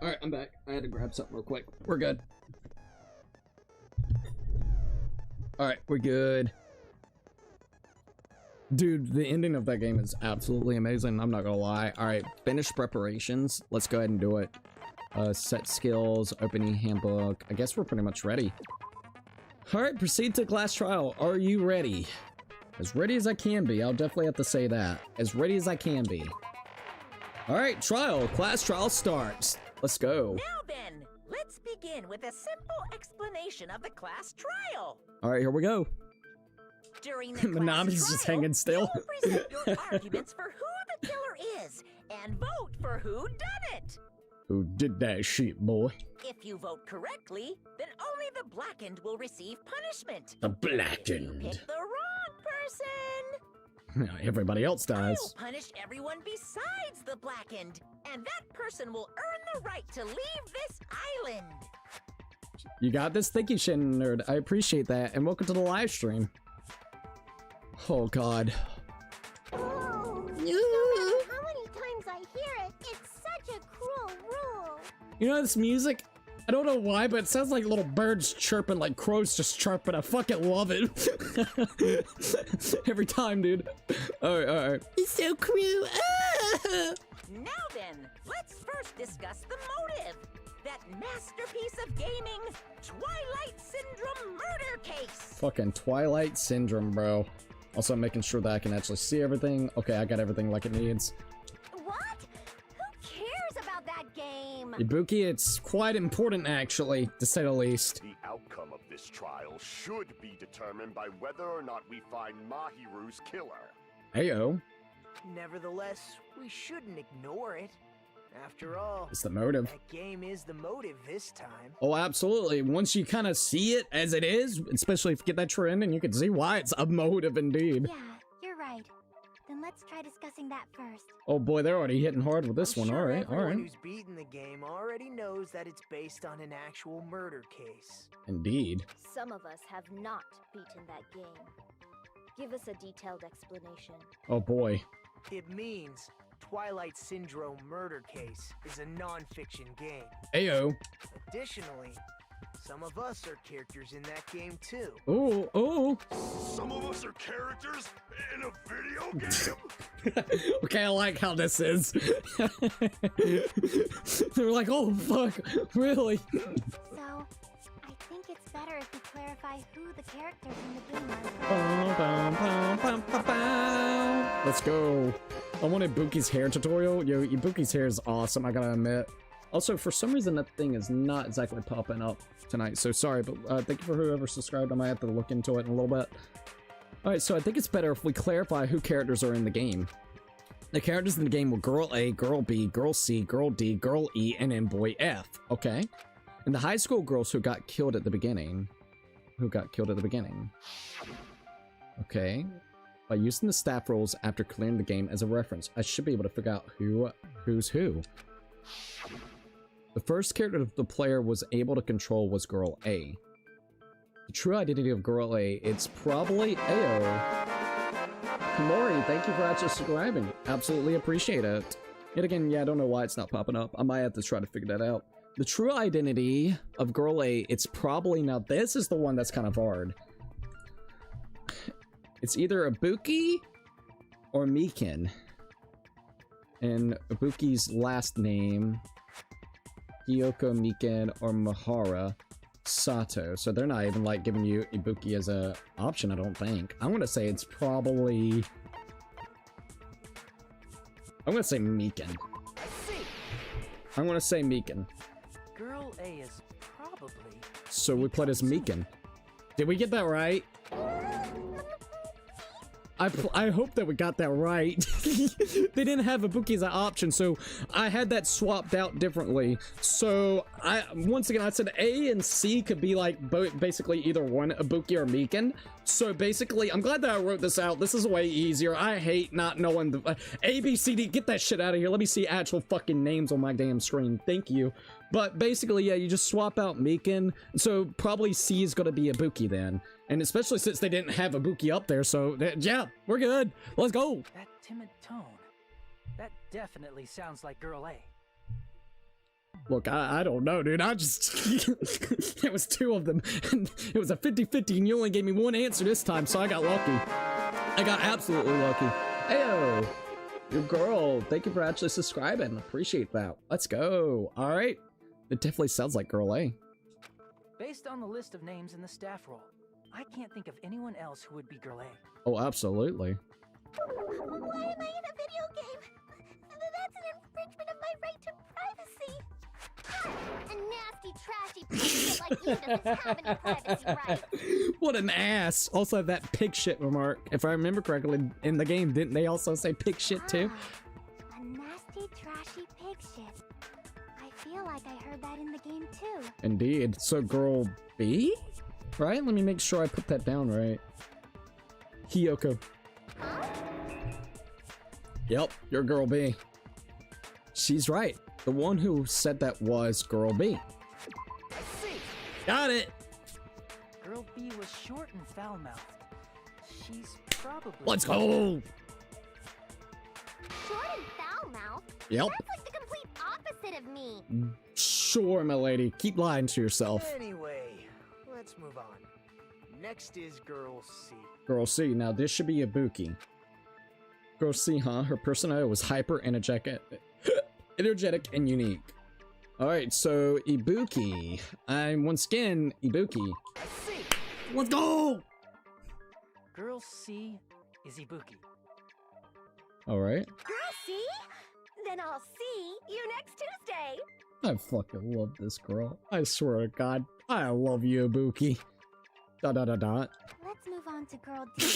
All right, I'm back. I had to grab something real quick. We're good. All right, we're good. Dude, the ending of that game is absolutely amazing. I'm not gonna lie. All right, finish preparations. Let's go ahead and do it. Set skills, opening handbook. I guess we're pretty much ready. All right, proceed to class trial. Are you ready? As ready as I can be. I'll definitely have to say that. As ready as I can be. All right, trial. Class trial starts. Let's go. Now then, let's begin with a simple explanation of the class trial. All right, here we go. During the class Manami's trial, just hanging still. you will present your arguments for who the killer is and vote for who done it. Who did that shit, boy? If you vote correctly, then only the blackened will receive punishment. The If you blackened. pick the wrong person, Everybody else I'll dies. punish everyone besides the blackened, and that person will earn the right to leave this island. You got this? Thank you, Shin Nerd. I appreciate that. And welcome to the live stream. Oh, God. Oh, no matter how many times I hear it, it's such a cruel rule. You know this music? I don't know why, but it sounds like little birds chirping, like crows just chirping. I fucking love it. Every time, dude. Alright. It's so cruel. Ah! Now then, let's first discuss the motive. That masterpiece of gaming, Twilight Syndrome murder case. Fucking Twilight Syndrome, bro. Also, I'm making sure that I can actually see everything. Okay, I got everything like it needs. What? Who cares about that game? Ibuki, it's quite important, actually, to say the least. The outcome of this trial should be determined by whether or not we find Mahiru's killer. Heyo. Nevertheless, we shouldn't ignore it. After all, It's the motive. that game is the motive this time. Oh, absolutely. Once you kind of see it as it is, especially if you get that trend, and you can see why it's a motive indeed. Yeah, you're right. Then let's try discussing that first. Oh boy, they're already hitting hard with this I'm one. sure All right, everyone who's beaten the game already knows that it's based on an actual murder case. Indeed. Some of us have not beaten that game. Give us a detailed explanation. Oh boy. It means Twilight Syndrome Murder Case is a non-fiction game. Ayo. Additionally, some of us are characters in that game too. Oh, oh. Some of us are characters in a video game? Okay, I like how this is. They're like, oh fuck, really? So, I think it's better if we clarify who the characters in the game are. Let's go. I wanted Buki's hair tutorial. Yo, Buki's hair is awesome, I gotta admit. Also, for some reason, that thing is not exactly popping up tonight, so sorry, but thank you for whoever subscribed. I might have to look into it in a little bit. Alright, so I think it's better if we clarify who characters are in the game. The characters in the game were Girl A, Girl B, Girl C, Girl D, Girl E, and then Boy F, okay? And the high school girls who got killed at the beginning. Okay. By using the staff roles after clearing the game as a reference, I should be able to figure out who's who. The first character the player was able to control was Girl A. The true identity of Girl A, it's probably Ayo. Kamori, thank you for actually subscribing. Absolutely appreciate it. Yet again, yeah, I don't know why it's not popping up. I might have to try to figure that out. The true identity of Girl A, it's probably, now this is the one that's kind of hard. It's either Ibuki or Mikan. And Ibuki's last name, Hiyoko Mikan or Mahara Sato. So they're not even like giving you Ibuki as a option, I don't think. I'm gonna say it's probably... I'm gonna say Mikan. I'm gonna say Mikan. Girl A is probably... So we played as Mikan. Did we get that right? I hope that we got that right. They didn't have Ibuki as an option, so I had that swapped out differently. So once again I said A and C could be like basically either one, Ibuki or Mikan. So basically, I'm glad that I wrote this out. This is way easier. I hate not knowing the A, B, C, D. Get that shit out of here. Let me see actual fucking names on my damn screen. Thank you. But basically, yeah, you just swap out Mikan. So probably C is gonna be Ibuki then. And especially since they didn't have Ibuki up there, so yeah, we're good. Let's go. That timid tone. That definitely sounds like Girl A. Look, I don't know, dude. I just... It was two of them. And it was a 50-50, and you only gave me one answer this time, so I got lucky. I got absolutely lucky. Heyo! Your girl. Thank you for actually subscribing. Appreciate that. Let's go. All right. It definitely sounds like Girl A. Based on the list of names in the staff roll, I can't think of anyone else who would be Girl A. Oh, absolutely. Why am I in a video game? That's an infringement of my right to privacy. A nasty, trashy pig like you doesn't have any privacy rights. What an ass. Also, that pig shit remark. If I remember correctly, in the game, didn't they also say pig shit too? A nasty, trashy pig shit. I feel like I heard that in the game too. Indeed. So, Girl B? Right? Let me make sure I put that down right. Hiyoko. Huh? Yep, you're Girl B. She's right. The one who said that was Girl B. Got it! Girl B was short and foul-mouthed. She's probably... Let's go! Short and foul-mouthed? Yep. That's like the complete opposite of me. Sure, my lady. Keep lying to yourself. Anyway, let's move on. Next is Girl C. Girl C. Now, this should be Ibuki. Girl C, huh? Her personality was hyper energetic and unique. Alright, so Ibuki. I'm once again Ibuki. C. Let's go! Girl C is Ibuki. Alright. Girl, see? Then I'll see you next Tuesday. I fucking love this girl. I swear to God. I love you, Ibuki. Dot dot dot dot. Let's move on to Girl D.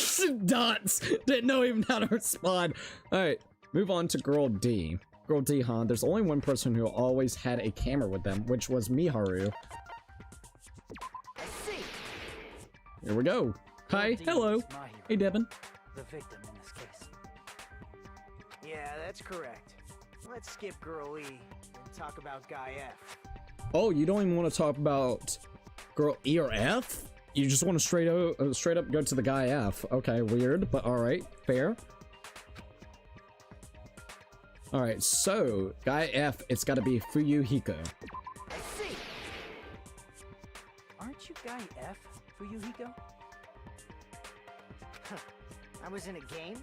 Dots! Didn't know even how to respond. Alright, move on to Girl D. Girl D, huh? There's only one person who always had a camera with them, which was Miharu. Here we go. Hi, hello. Hey, Devin. The victim in this case. Yeah, that's correct. Let's skip Girl E and talk about Guy F. Oh, you don't even want to talk about Girl E or F? You just want to straight up go to the Guy F. Okay, weird, but alright, fair. Alright, so, Guy F, it's gotta be Fuyuhiko. Aren't you Guy F, Fuyuhiko? I was in a game?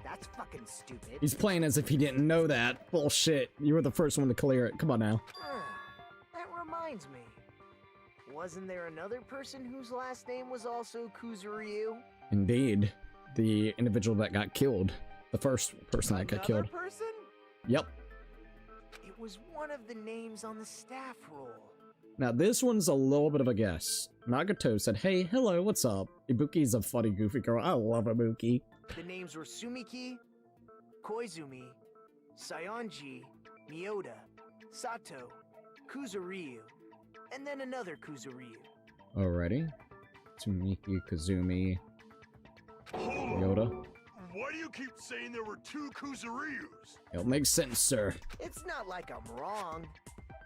That's fucking stupid. He's playing as if he didn't know that. Bullshit. You were the first one to clear it. Come on now. That reminds me. Wasn't there another person whose last name was also Kuzuryu? Indeed. The individual that got killed. The first person that got killed. Person? Yep. It was one of the names on the staff roll. Now this one's a little bit of a guess. Nagato said, "Hey, hello, what's up?" Ibuki's a funny, goofy girl. I love Ibuki. The names were Sumiki, Koizumi, Sayonji, Miyota, Sato, Kuzuryu, and then another Kuzuryu. Alrighty. Tsumiki, Kazumi, Yoda. Why do you keep saying there were 2 Kuzuryus? It makes sense, sir. It's not like I'm wrong.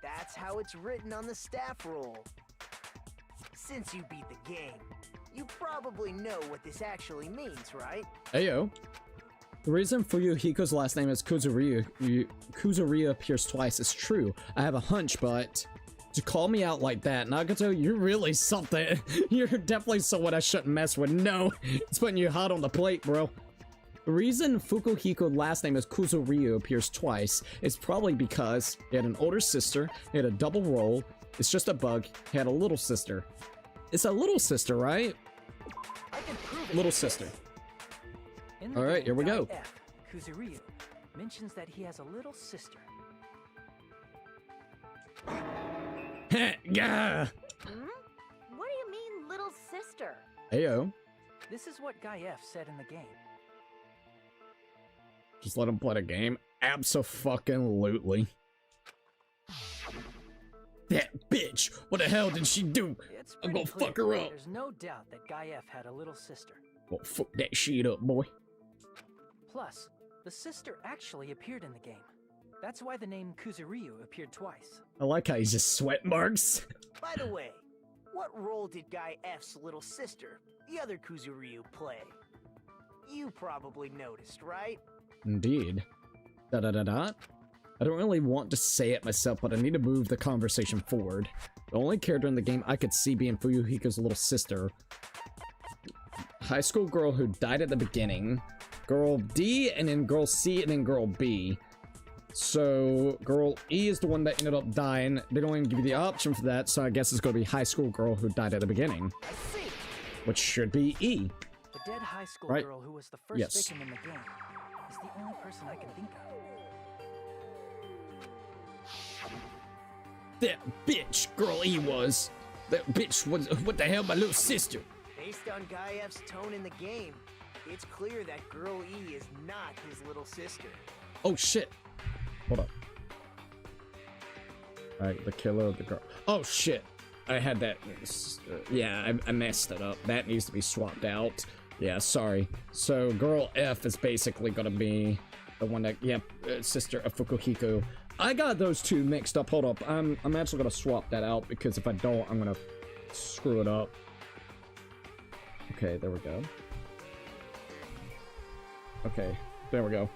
That's how it's written on the staff roll. Since you beat the game, you probably know what this actually means, right? Ayo. The reason Fuyuhiko's last name is Kuzuryu appears twice is true. I have a hunch, but to call me out like that, Nagato, you're really something. You're definitely someone I shouldn't mess with. No, it's putting you hot on the plate, bro. The reason Fukuhiko's last name is Kuzuryu appears twice is probably because he had an older sister, he had a double role, it's just a bug, he had a little sister. It's a little sister, right? I can prove it. Little sister. In the Alright, here we game, go. Guy F, Kuzuryu mentions that he has a little sister. Gah! What do you mean, little sister? Ayo. This is what Guy F said in the game. Just let him play the game? Abso-fucking-lutely. That bitch! What the hell did she do? It's I'm pretty gonna fuck clear. her up. There's no doubt that Guy F had a little sister. Well, fuck that shit up, boy. Plus, the sister actually appeared in the game. That's why the name Kuzuryu appeared twice. I like how he's just sweat marks. By the way, what role did Guy F's little sister, the other Kuzuryu, play? You probably noticed, right? Indeed. Da-da-da-da. I don't really want to say it myself, but I need to move the conversation forward. The only character in the game I could see being Fuyuhiko's little sister. High school girl who died at the beginning. Girl D, and then girl C, and then girl B. So, girl E is the one that ended up dying. They don't even give you the option for that, so I guess it's gonna be high school girl who died at the beginning. I see. Which should be E. The dead high school Right. girl who was the first Yes. victim in the game is the only person I can think of. That bitch girl E was. That bitch was, what the hell, my little sister? Based on Guy F's tone in the game, it's clear that Girl E is not his little sister. Oh shit. Hold up. Alright, the killer of the girl. Oh shit. I had that. Yeah, I messed it up. That needs to be swapped out. Yeah, sorry. So, girl F is basically gonna be the one that, yep, sister of Fukuhiko. I got those two mixed up. Hold up. I'm actually gonna swap that out because if I don't, I'm gonna screw it up. Okay, there we go. Okay, there we go.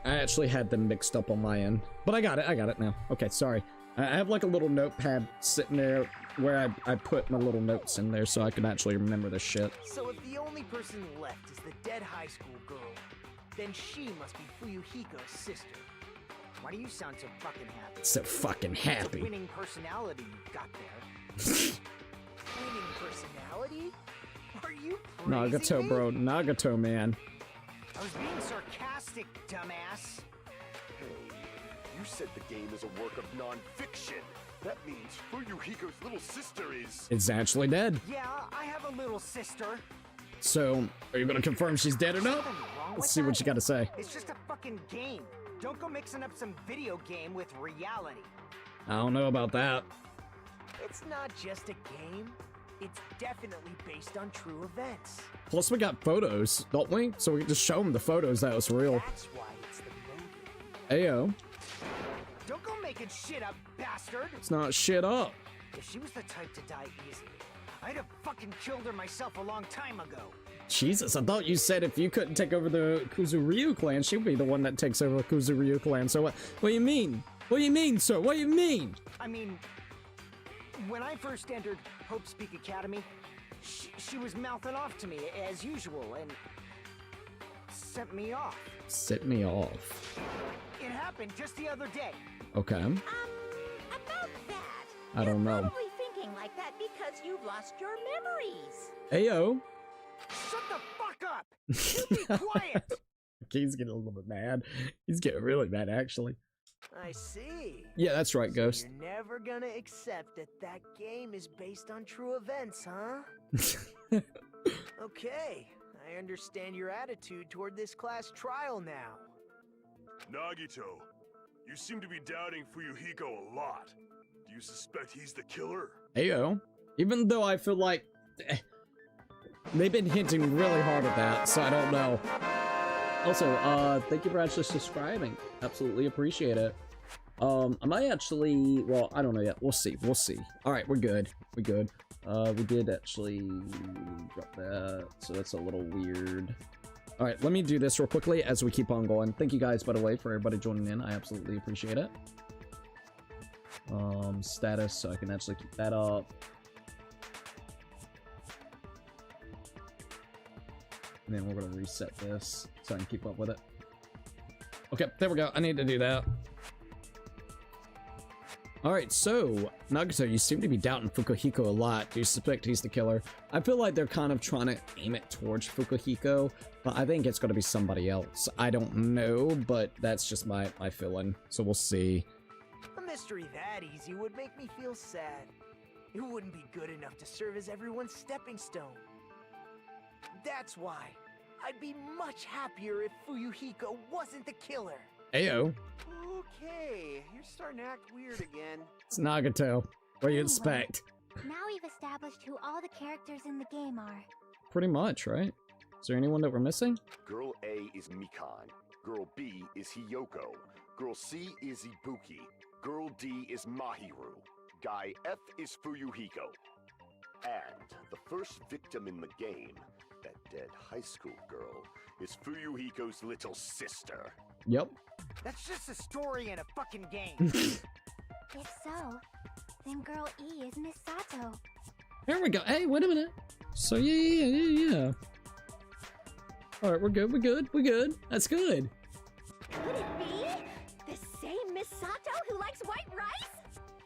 I actually had them mixed up on my end, but I got it now. Okay, sorry. I have like a little notepad sitting there where I put my little notes in there so I can actually remember this shit. So if the only person left is the dead high school girl, then she must be Fuyuhiko's sister. Why do you sound so fucking happy? So fucking It's a happy. winning personality you've got there. Winning personality? Are you crazy? Nagato, me? bro. Nagato, man. I was being sarcastic, dumbass. Hey, you said the game is a work of non-fiction. That means Fuyuhiko's little sister is... It's actually dead. Yeah, I have a little sister. So, are you gonna confirm she's dead or not? Something wrong Let's with see what that? you gotta say. It's just a fucking game. Don't go mixing up some video game with reality. I don't know about that. It's not just a game. It's definitely based on true events. Plus, we got photos, don't we? So we can just show them the photos that was real. That's why it's the movie. Ayo. Don't go making shit up, bastard! It's not shit up. If she was the type to die easily, I'd have fucking killed her myself a long time ago. Jesus, I thought you said if you couldn't take over the Kuzuryu clan, she'd be the one that takes over the Kuzuryu clan. So what do you mean? What do you mean, sir? What do you mean? I mean, when I first entered Hope Speak Academy, she was mouthing off to me as usual and sent me off. Set me off. It happened just the other day. Okay. About that. I don't know. You're probably thinking like that because you've lost your memories. Ayo. Shut the fuck up! You be quiet! He's getting a little bit mad. He's getting really mad, actually. I see. Yeah, that's right, So Ghost. you're never gonna accept that that game is based on true events, huh? Okay, I understand your attitude toward this class trial now. Nagito, you seem to be doubting Fuyuhiko a lot. Do you suspect he's the killer? Ayo. Even though I feel like they've been hinting really hard at that, so I don't know. Also, thank you for actually subscribing. Absolutely appreciate it. I might actually, well, I don't know yet. We'll see. We'll see. All right, we're good. We're good. We did actually drop that, so that's a little weird. All right, let me do this real quickly as we keep on going. Thank you guys, by the way, for everybody joining in. I absolutely appreciate it. Status, so I can actually keep that up. And then we're gonna reset this so I can keep up with it. Okay, there we go. I need to do that. Alright, so, Nagito, you seem to be doubting Fukuhiko a lot. Do you suspect he's the killer? I feel like they're kind of trying to aim it towards Fukuhiko, but I think it's gonna be somebody else. I don't know, but that's just my feeling. So we'll see. A mystery that easy would make me feel sad. It wouldn't be good enough to serve as everyone's stepping stone. That's why I'd be much happier if Fuyuhiko wasn't the killer. Ayo. Okay, you're starting to act weird again. It's Nagito. What do you expect? Now we've established who all the characters in the game are. Pretty much, right? Is there anyone that we're missing? Girl A is Mikan. Girl B is Hiyoko. Girl C is Ibuki. Girl D is Mahiru. Guy F is Fuyuhiko. And the first victim in the game, that dead high school girl, is Fuyuhiko's little sister. Yep. That's just a story in a fucking game. If so, then Girl E is Miss Sato. Here we go. Hey, wait a minute. So yeah. All right, we're good. We're good. We're good. That's good. Could it be the same Miss Sato who likes white rice?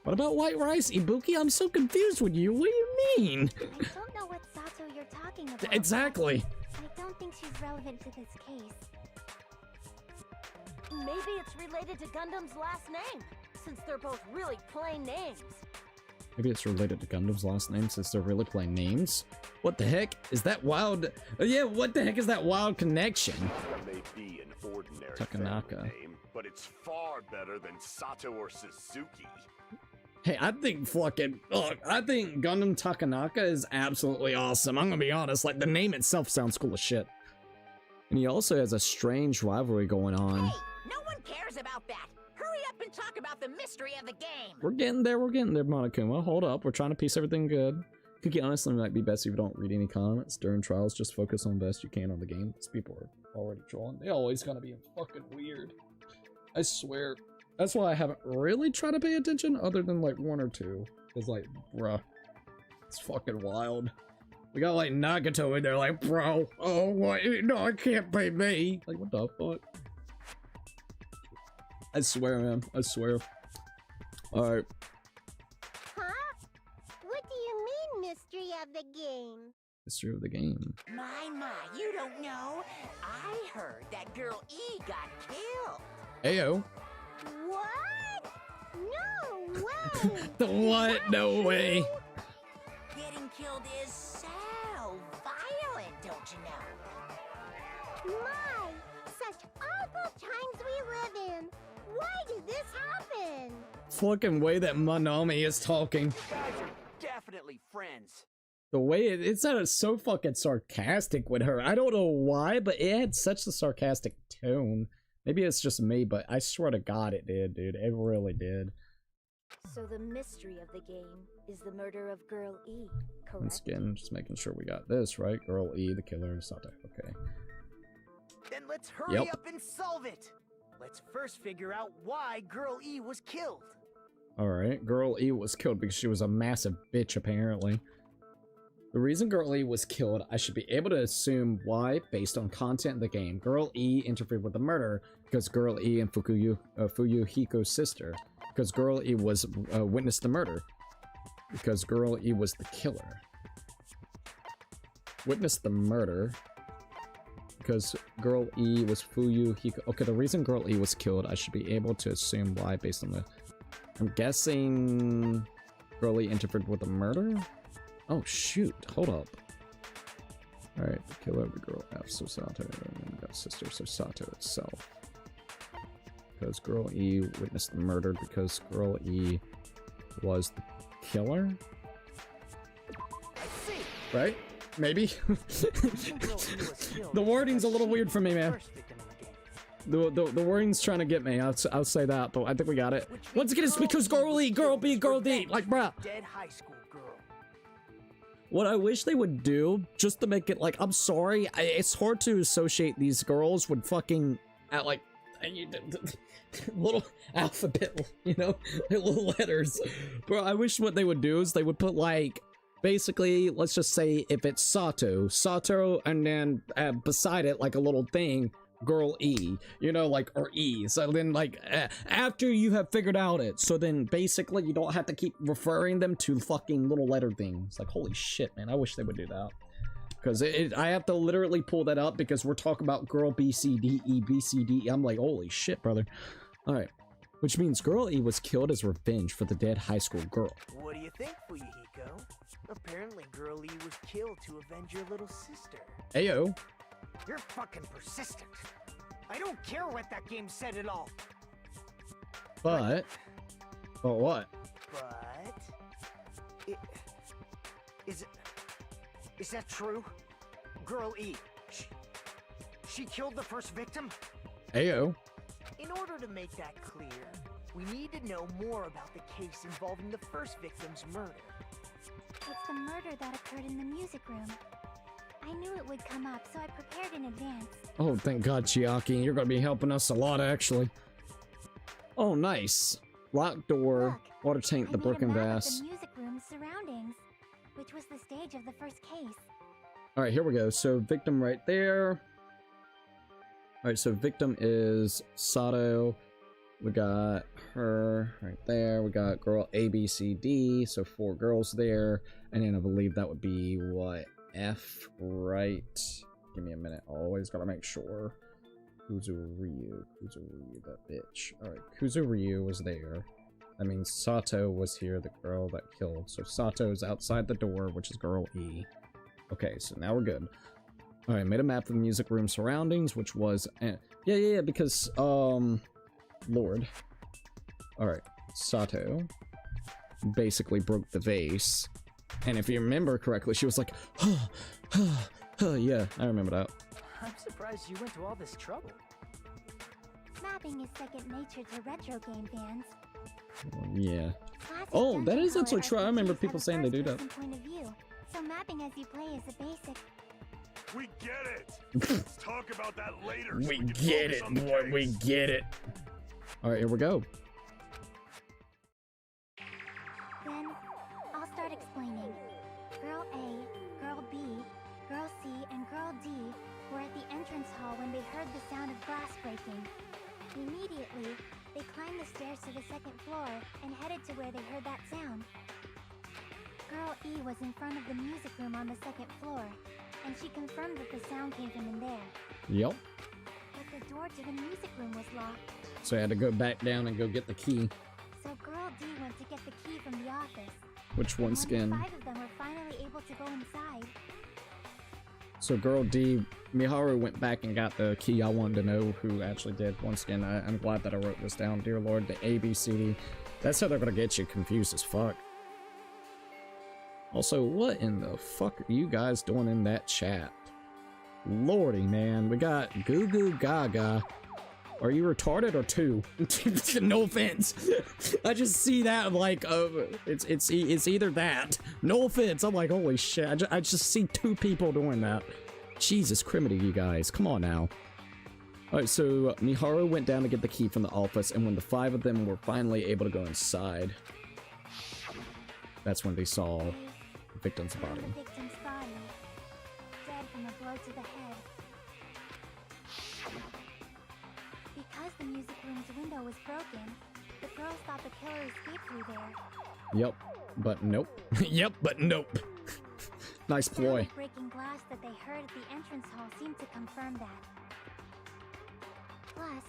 What about white rice, Ibuki? I'm so confused with you. What do you mean? I don't know what Sato you're talking about. Exactly. I don't think she's relevant to this case. Maybe it's related to Gundam's last name, since they're both really plain names. Maybe it's related to Gundam's last name since they're really playing names. What the heck? Is that wild? Yeah, what the heck is that wild connection? That may be an ordinary Takanaka. family name, but it's far better than Sato or Suzuki. Hey, I think Gundam Takanaka is absolutely awesome. I'm gonna be honest, like the name itself sounds cool as shit. And he also has a strange rivalry going on. Hey, no one cares about that. Hurry up and talk about the mystery of the game. We're getting there, Monokuma. Hold up, we're trying to piece everything good. Cookie, honestly, it might be best if you don't read any comments during trials. Just focus on best you can on the game. These people are already trolling. They always gonna be fucking weird. I swear. That's why I haven't really tried to pay attention other than like one or two. It's like, bruh, it's fucking wild. We got like Nagito in there like, bro, oh what? No, it can't be me. Like, what the fuck? I swear, man. I swear. Alright. Huh? What do you mean, mystery of the game? History of the game. My, you don't know. I heard that Girl E got killed. Ayo. What? No way! The what? No way. Getting killed is so violent, don't you know? My, such awful times we live in. Why did this happen? Fucking way that Manami is talking. You guys are definitely friends. The way it sounded so fucking sarcastic with her. I don't know why, but it had such a sarcastic tone. Maybe it's just me, but I swear to God it did, dude. It really did. So the mystery of the game is the murder of Girl E, correct? Once again, just making sure we got this right. Girl E, the killer, Sato. Okay. Then let's hurry up and solve it. Let's first figure out why Girl E was killed. Alright, Girl E was killed because she was a massive bitch, apparently. The reason Girl E was killed, I should be able to assume why based on content in the game. Girl E interfered with the murder because Girl E and Fuyuhiko's sister. Because Girl E was witnessed the murder. Because Girl E was the killer. Witnessed the murder. because girl E was Fuyu Hiko. Okay, the reason girl E was killed, I should be able to assume why based on the... I'm guessing girl E interfered with the murder? Oh shoot, hold up. Alright, the killer of the girl F, so Sato, and then we got sister, so Sato itself. Because girl E witnessed the murder because girl E was the killer? Right? Maybe? The wording's a little weird for me, man. The wording's trying to get me, I'll say that, but I think we got it. Once again, it's because girl E, girl B, girl D, like, bruh. Dead high school girl. What I wish they would do, just to make it, like, I'm sorry, it's hard to associate these girls with fucking, like, little alphabet, you know, little letters. Bro, I wish what they would do is they would put, like, basically, let's just say if it's Sato, and then beside it, like a little thing, girl E, you know, like, or E. So then, like, after you have figured out it, so then basically you don't have to keep referring them to fucking little letter things. Like, holy shit, man, I wish they would do that. Because I have to literally pull that up because we're talking about girl B, C, D, E, B, C, D, E. I'm like, holy shit, brother. Alright. Which means girl E was killed as revenge for the dead high school girl. What do you think, Fuyuhiko? Apparently, girl E was killed to avenge your little sister. Ayo. You're fucking persistent. I don't care what that game said at all. But what? But is that true? Girl E, she killed the first victim? Ayo. In order to make that clear, we need to know more about the case involving the first victim's murder. It's the murder that occurred in the music room. I knew it would come up, so I prepared in advance. Oh, thank God, Chiaki. You're gonna be helping us a lot, actually. Oh, nice. Locked door, Look, water tank, the broken I made a map vase. of the music room's surroundings, which was the stage of the first case. Alright, here we go. So, victim right there. Alright, so victim is Sato. We got her right there. We got girl A, B, C, D. So 4 girls there. And then I believe that would be, what, F, right? Give me a minute. Always gotta make sure. Kuzuryu, that bitch. Alright, Kuzuryu was there. That means Sato was here, the girl that killed. So Sato's outside the door, which is girl E. Okay, so now we're good. Alright, made a map of the music room surroundings, which was... yeah, because, Lord. Alright, Sato basically broke the vase. And if you remember correctly, she was like, yeah, I remember that. I'm surprised you went to all this trouble. Mapping is second nature to retro game fans. Yeah. Classic Oh, that is dungeon actually true. I crawler remember RPGs people have a saying they do that. first-person point of view, so mapping as you play is a basic. We get it. Let's talk about that later. so We can get focus it, on the boy. We case. get it. Alright, here we go. Then, I'll start explaining. Girl A, Girl B, Girl C, and Girl D were at the entrance hall when they heard the sound of glass breaking. Immediately, they climbed the stairs to the second floor and headed to where they heard that sound. Girl E was in front of the music room on the second floor, and she confirmed that the sound came from in there. Yep. But the door to the music room was locked, So I had to go back down and go get the key. so Girl D went to get the key from the office. Which And once when the again... 5 of them were finally able to go inside, So girl D, Miharu went back and got the key. I wanted to know who actually did. Once again, I'm glad that I wrote this down. Dear Lord, the A, B, C, D. That's how they're gonna get you confused as fuck. Also, what in the fuck are you guys doing in that chat? Lordy, man. We got Goo Goo Gaga. Are you retarded or 2? No offense. I just see that like it's either that. No offense. I'm like, holy shit. I just see 2 people doing that. Jesus criminy, you guys. Come on now. Alright, so Miharu went down to get the key from the office, and when the 5 of them were finally able to go inside, that's when they saw the victim's found body. the victim's body, dead from a blow to the head. Because the music room's window was broken, the girls thought the killer escaped through there. Yep, but nope. Yep, but nope. Nice ploy. Breaking glass that they heard at the entrance hall seemed to confirm that. Plus,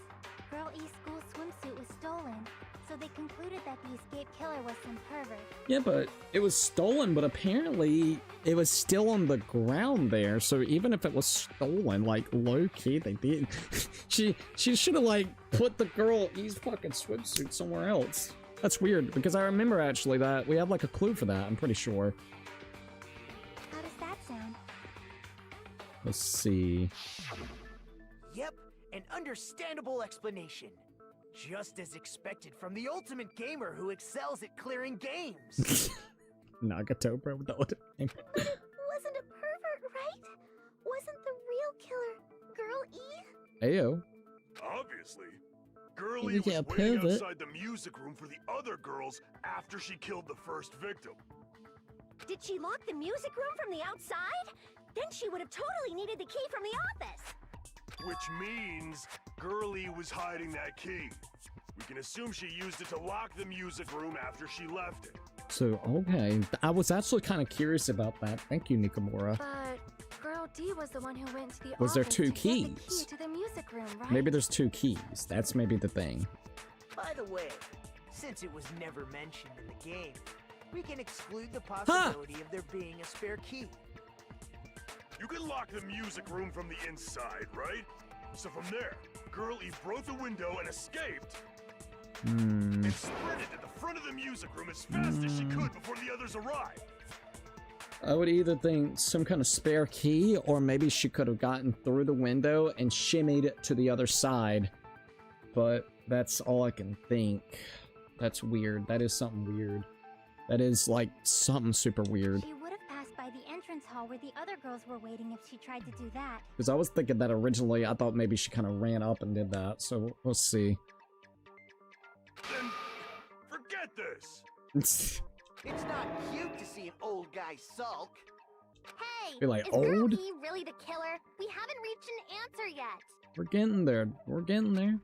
Girl E's school swimsuit was stolen, so they concluded that the escaped killer was some pervert. Yeah, but it was stolen, but apparently it was still on the ground there. So even if it was stolen, like low-key, they did. she should have like put the Girl E's fucking swimsuit somewhere else. That's weird, because I remember actually that we have like a clue for that, I'm pretty sure. How does that sound? Let's see. Yep, an understandable explanation. Just as expected from the ultimate gamer who excels at clearing games. Nagato, bro, with the ultimate game. But it wasn't a pervert, right? Wasn't the real killer Girl E? Ayo. Obviously. Girl You E was can't waiting prove it. outside the music room for the other girls after she killed the first victim. Did she lock the music room from the outside? Then she would have totally needed the key from the office. Which means Girl E was hiding that key. We can assume she used it to lock the music room after she left it. So, okay. I was actually kind of curious about that. Thank you, Nikamura. But Girl D was the one who went to the Was there office two to get the keys? key to the music room, right? Maybe there's two keys. That's maybe the thing. By the way, since it was never mentioned in the game, we can exclude the possibility of there being a spare key. You can lock the music room from the inside, right? So from there, Girl E broke the window and escaped. And sprinted to the front of the music room as fast as she could before the others arrived. I would either think some kind of spare key, or maybe she could have gotten through the window and shimmied it to the other side. But that's all I can think. That's weird. That is something weird. That is like something super weird. She would have passed by the entrance hall where the other girls were waiting if she tried to do that. Because I was thinking that originally, I thought maybe she kind of ran up and did that. So we'll see. Then forget this. It's not cute to see an old guy sulk. Hey, Be like, is Girl old? E really the killer? We haven't reached an answer yet. We're getting there. We're getting there.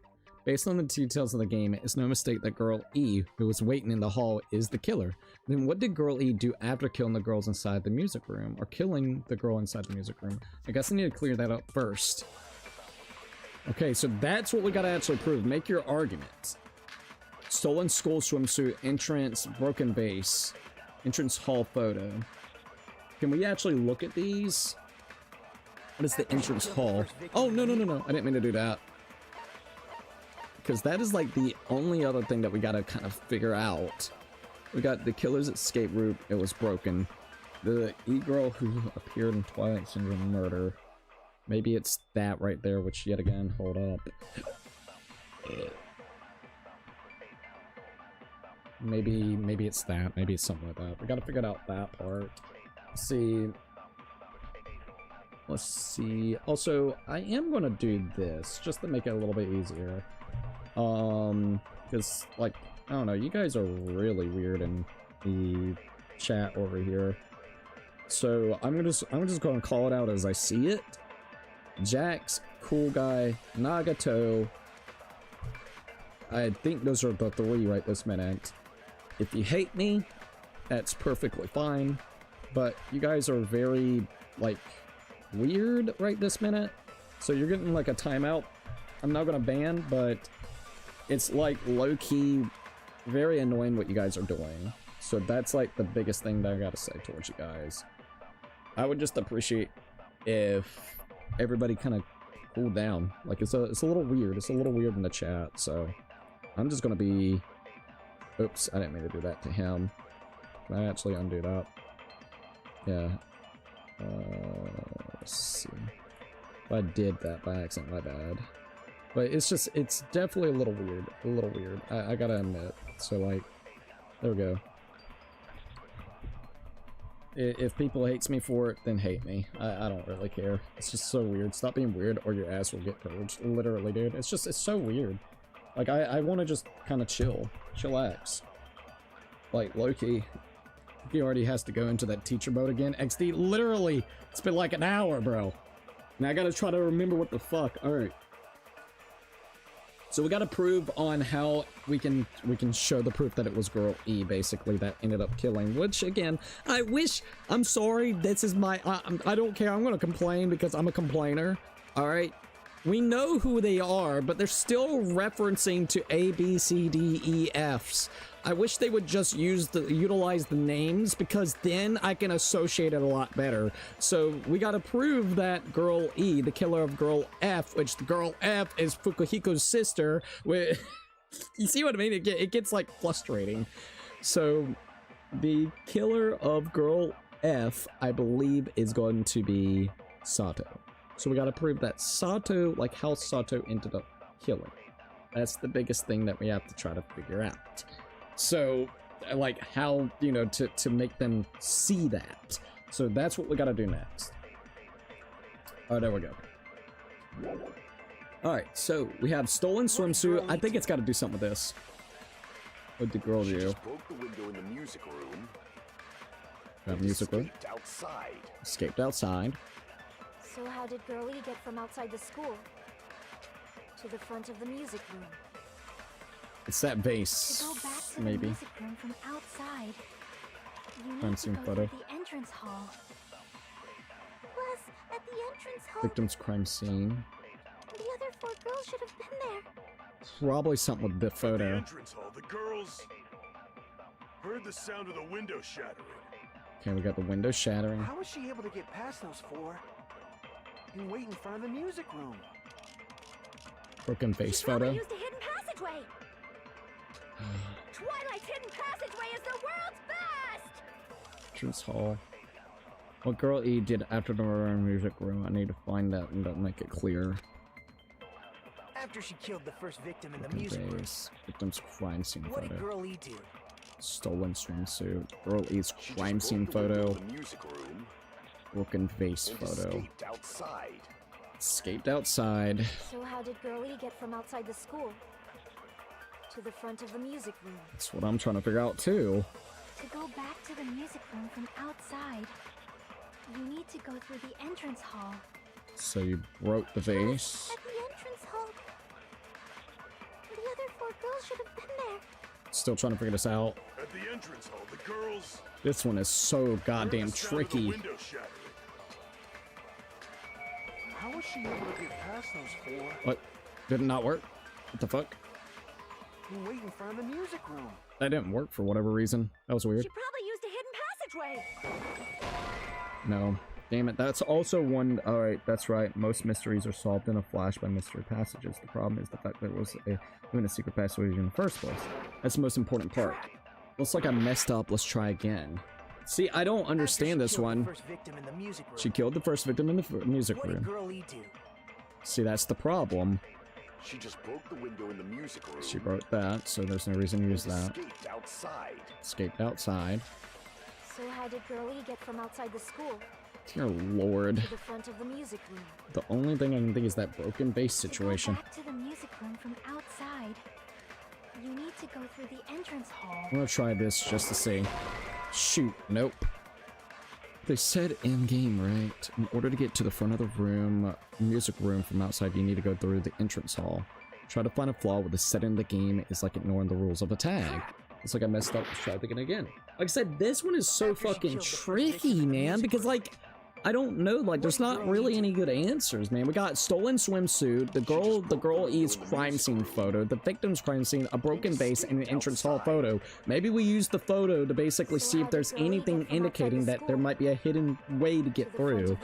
Based on the details of the game, it's no mistake that Girl E, who was waiting in the hall, is the killer. Then what did Girl E do after killing the girls inside the music room? Or killing the girl inside the music room? I guess I need to clear that up first. Okay, so that's what we gotta actually prove. Make your arguments. Stolen school swimsuit, entrance, broken vase, entrance hall photo. Can we actually look at these? What is the entrance hall? Oh, no, no, no, no. I didn't mean to do that. Because that is like the only other thing that we gotta kind of figure out. We got the killer's escape route. It was broken. The e-girl who appeared in Twilight Syndrome murder. Maybe it's that right there, which yet again, hold up. Maybe it's that. Maybe it's something like that. We gotta figure out that part. Let's see. Also, I am gonna do this just to make it a little bit easier. Because like, I don't know, you guys are really weird in the chat over here. So I'm just gonna call it out as I see it. Jax, cool guy, Nagato. I think those are the three right this minute. If you hate me, that's perfectly fine. But you guys are very, like, weird right this minute. So you're getting, like, a timeout. I'm not gonna ban, but it's, like, low-key very annoying what you guys are doing. So that's, like, the biggest thing that I gotta say towards you guys. I would just appreciate if everybody kind of cooled down. Like, it's a little weird. It's a little weird in the chat, so I'm just gonna be... Oops, I didn't mean to do that to him. Can I actually undo that? Yeah. Let's see. If I did that by accident, my bad. But it's just, it's definitely a little weird. A little weird. I gotta admit. So, like, there we go. If people hates me for it, then hate me. I don't really care. It's just so weird. Stop being weird or your ass will get purged. Literally, dude. It's just, it's so weird. Like, I want to just kind of chill. Chillax. Like, low-key. He already has to go into that teacher mode again. XD, literally, it's been like an hour, bro. Now I gotta try to remember what the fuck. Alright. So we got to prove on how we can show the proof that it was girl E basically that ended up killing, which again, I'm sorry, this is my, I don't care, I'm going to complain because I'm a complainer, all right? We know who they are, but they're still referencing to A, B, C, D, E, Fs. I wish they would just utilize the names, because then I can associate it a lot better. So we gotta prove that girl E, the killer of girl F, which the girl F is Fukuhiko's sister. You see what I mean? It gets like frustrating. So the killer of girl F, I believe, is going to be Sato. So we gotta prove that Sato, like how Sato ended up killing. That's the biggest thing that we have to try to figure out. So, like, how, you know, to make them see that. So that's what we gotta do next. Oh, there we go. Alright, so we have stolen swimsuit. I think it's gotta do something with this. What did the girl do? Just broke the window in the music room. Music room. Escaped outside. Escaped outside. So how did Girlie get from outside the school to the front of the music room? It's that To vase, go back to maybe. the music room from outside, you Crime need to scene go photo. through the entrance hall. Plus, at the entrance hall, Victim's crime scene. the other 4 girls should have been there. Probably something with the At the photo. entrance hall, the girls heard the sound of the window shattering. Okay, we got the window shattering. How was she able to get past those 4 and wait in front of the music room? Broken vase She probably photo. used a hidden passageway. Twilight's hidden passageway is the world's best. Entrance hall. What girl E did after the murder in the music room? I need to find that and make it clear. After she killed the first victim in the Broken music room, vase. Victim's crime scene what did photo. Girl E do? Stolen swimsuit. Girl E's She crime just scene broke the window photo. in the music room Broken vase and photo. escaped outside. Escaped outside. So how did Girlie get from outside the school to the front of the music room? That's what I'm trying to figure out too. To go back to the music room from outside, you need to go through the entrance hall. So you broke the vase. At the entrance hall, the other 4 girls should have been there. Still trying to figure this out. At the entrance hall, the girls This one is so heard goddamn the sound of the tricky. window shattering. How was she able to get past those 4 What? Did it not work? What the fuck? and wait in front of the music room? That didn't work for whatever reason. That was weird. She probably used a hidden passageway. No. Damn it. That's also one. Alright, that's right. Most mysteries are solved in a flash by mystery passages. The problem is the fact that it was even a secret passage in the first place. That's the most important part. Looks like I messed up. Let's try again. See, I don't understand this one. First victim in the music room, She killed the first victim in the music what did room. Girl E do? See, that's the problem. She just broke the window in the music room. She broke that, so there's no reason to use and that. escaped outside. Escaped outside. So how did Girlie get from outside the school Dear lord. to the front of the music room? The only thing I can think is that broken base situation. To go back to the music room from outside, you need to go through the entrance hall. I'm gonna try this just to see. Shoot, nope. They said in-game, right? In order to get to the front of the room, music room from outside, you need to go through the entrance hall. Try to find a flaw with the setting of the game is like ignoring the rules of a tag. It's like I messed up. Let's try it again. Like I said, this one is so fucking tricky, man, because like, I don't know, like there's not really any good answers, man. We got stolen swimsuit, the girl E's crime scene photo, the victim's crime scene, a broken vase, and an entrance hall photo. Maybe we use the photo to basically see if there's anything indicating that there might be a hidden way to get through.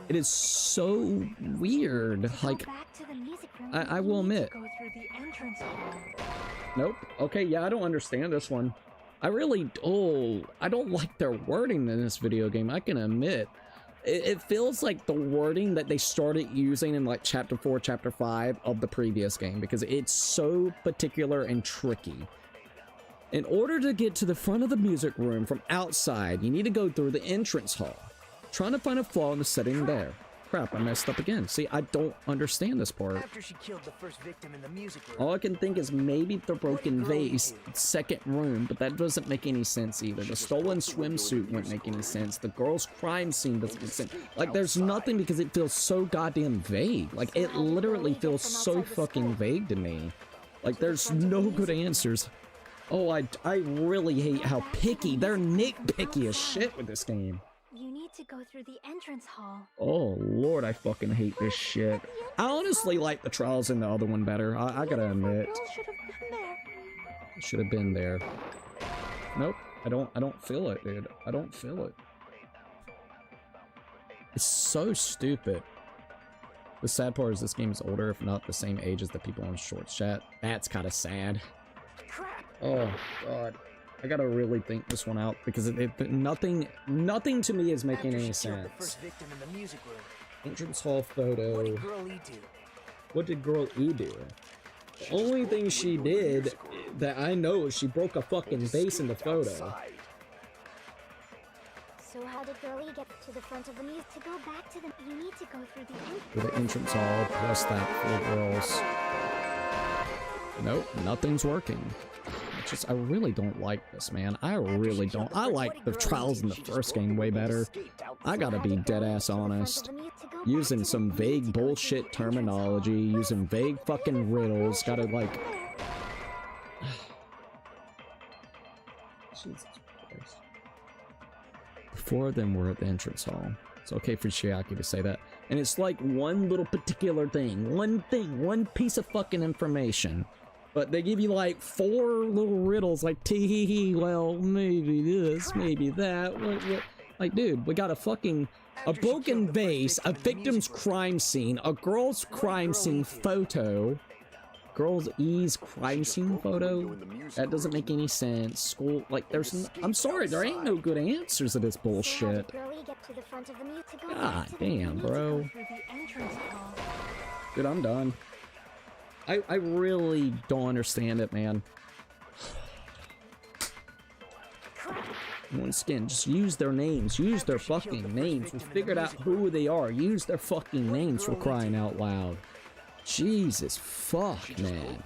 It is so weird. Like, I will admit. Go through the entrance hall. Nope. Okay, yeah, I don't understand this one. I really, I don't like their wording in this video game, I can admit. It feels like the wording that they started using in like chapter 4, chapter 5 of the previous game, because it's so particular and tricky. In order to get to the front of the music room from outside, you need to go through the entrance hall. Trying to find a flaw in the setting there. crap, I messed up again. See, I don't understand this part. After she killed the first victim in the music room. All I can think is maybe the broken vase, second room, but that doesn't make any sense either. The stolen swimsuit wouldn't make any sense. The girl's crime scene doesn't make sense. Like, there's nothing because it feels so goddamn vague. Like, it literally feels so fucking vague to me. Like, there's no good answers. Oh, I really hate how picky. They're nitpicky as shit with this game. You need to go through the entrance hall. Oh, Lord, I fucking hate this shit. I honestly like the trials in the other one better. I gotta admit. Should have been there. Nope, I don't feel it, dude. I don't feel it. It's so stupid. The sad part is this game is older, if not the same age as the people in Shorts chat. That's kind of sad. Oh, God. I gotta really think this one out because nothing to me is making any sense. Entrance hall photo. What did Girl E do? The only thing she did that I know is she broke a fucking vase in the photo. So how did Girlie get to the front of the music? To go back to the... You need to go through the entrance. To the entrance hall, plus that for girls. Nope, nothing's working. I really don't like this, man. I really don't. I like the trials in the first game way better. I gotta be dead-ass honest. Using some vague bullshit terminology, using vague fucking riddles, gotta like... Jesus Christ. Four of them were at the entrance hall. It's okay for Chiaki to say that. And it's like one little particular thing, one piece of fucking information. But they give you like 4 little riddles, like tee hee hee, well, maybe this, maybe that. What? Like, dude, we got a broken vase, a victim's crime scene, a girl's crime scene photo, girl's E's crime scene photo. That doesn't make any sense. School, like, I'm sorry, there ain't no good answers to this bullshit. God damn, bro. Dude, I'm done. I really don't understand it, man. Once again, just use their names. Use their fucking names. We figured out who they are. Use their fucking names for crying out loud. Jesus fuck, man.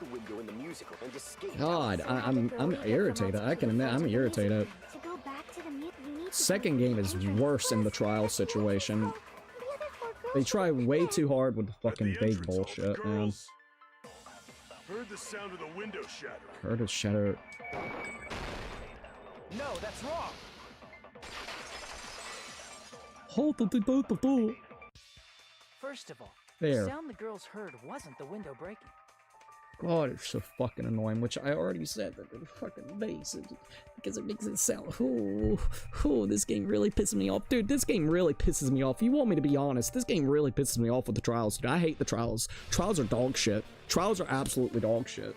God, I'm irritated. I can admit I'm irritated. Second game is worse in the trial situation. They try way too hard with the fucking vague bullshit, man. Heard the sound of the window shattering. Heard it shatter. No, that's wrong. First of all, there. The sound the girls heard wasn't the window breaking. God, it's so fucking annoying, which I already said that the fucking bass, because it makes it sound, this game really pisses me off. Dude, this game really pisses me off. You want me to be honest, this game really pisses me off with the trials, dude. I hate the trials. Trials are dog shit. Trials are absolutely dog shit.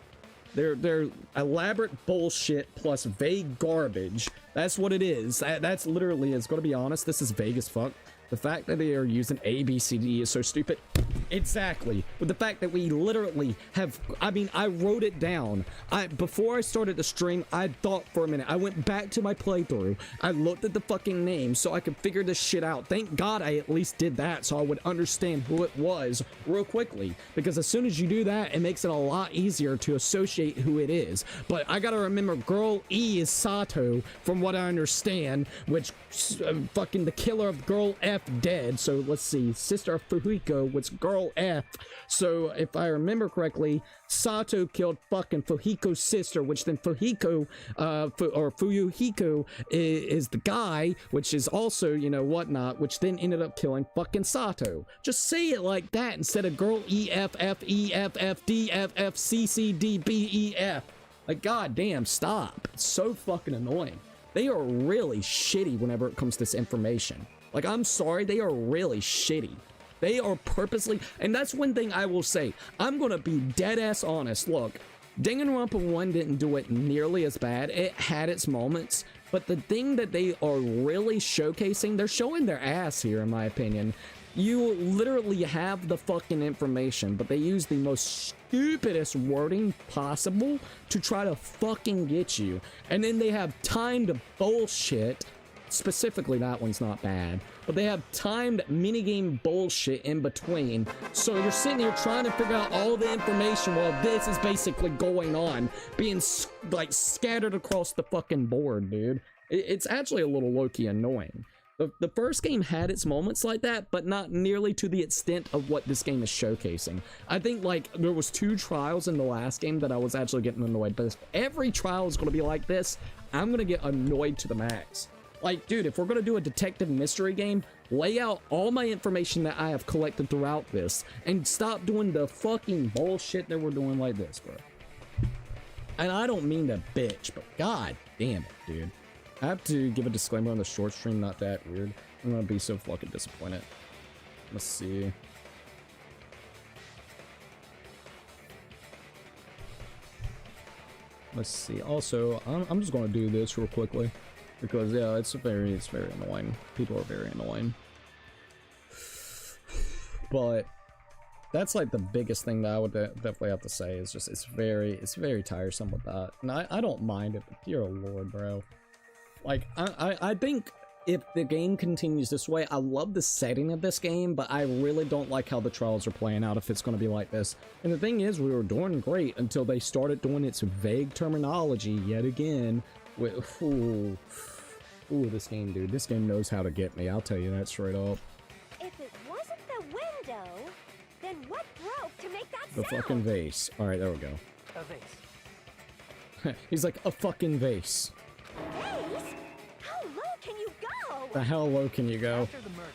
They're elaborate bullshit plus vague garbage. That's what it is. That's literally, it's gonna be honest, this is vague as fuck. The fact that they are using A, B, C, D is so stupid. Exactly. With the fact that we literally have, I mean, I wrote it down. Before I started the stream, I thought for a minute. I went back to my playthrough. I looked at the fucking name so I could figure this shit out. Thank God I at least did that so I would understand who it was real quickly. Because as soon as you do that, it makes it a lot easier to associate who it is. But I gotta remember, girl E is Sato, from what I understand, which fucking the killer of girl F dead. So let's see, sister of Fuhiko was girl F. So if I remember correctly, Sato killed fucking Fuhiko's sister, which then Fuhiko, or Fuyuhiko is the guy, which is also, you know, whatnot, which then ended up killing fucking Sato. Just say it like that instead of girl E F F E F F D F F C C D B E F. Like, goddamn, stop. It's so fucking annoying. They are really shitty whenever it comes to this information. Like, I'm sorry, they are really shitty. They are purposely, and that's one thing I will say. I'm gonna be dead-ass honest. Look, Danganronpa 1 didn't do it nearly as bad. It had its moments, but the thing that they are really showcasing, they're showing their ass here, in my opinion. You literally have the fucking information, but they use the most stupidest wording possible to try to fucking get you. And then they have timed bullshit specifically that one's not bad, but they have timed minigame bullshit in between. So you're sitting here trying to figure out all the information while this is basically going on, being like scattered across the fucking board, dude. It's actually a little low-key annoying. The first game had its moments like that, but not nearly to the extent of what this game is showcasing. I think, like, there was 2 trials in the last game that I was actually getting annoyed, but if every trial is going to be like this, I'm going to get annoyed to the max. Like, dude, if we're going to do a detective mystery game, lay out all my information that I have collected throughout this, and stop doing the fucking bullshit that we're doing like this, bro. And I don't mean to bitch, but god damn it, dude. I have to give a disclaimer on the short stream, not that weird. I'm gonna be so fucking disappointed. Let's see. Let's see. Also, I'm just gonna do this real quickly because yeah, it's very annoying. People are very annoying. But that's like the biggest thing that I would definitely have to say is just it's very tiresome with that. And I don't mind it, but dear lord, bro. Like, I think if the game continues this way, I love the setting of this game, but I really don't like how the trials are playing out if it's going to be like this. And the thing is, we were doing great until they started doing its vague terminology yet again. With, ooh, this game, dude. This game knows how to get me, I'll tell you that straight up. If it wasn't the window, then what broke to make that The sound? fucking vase. Alright, there we go. A vase. He's like, a fucking vase. Vase? How low can you go? The hell low can you go? After the murder,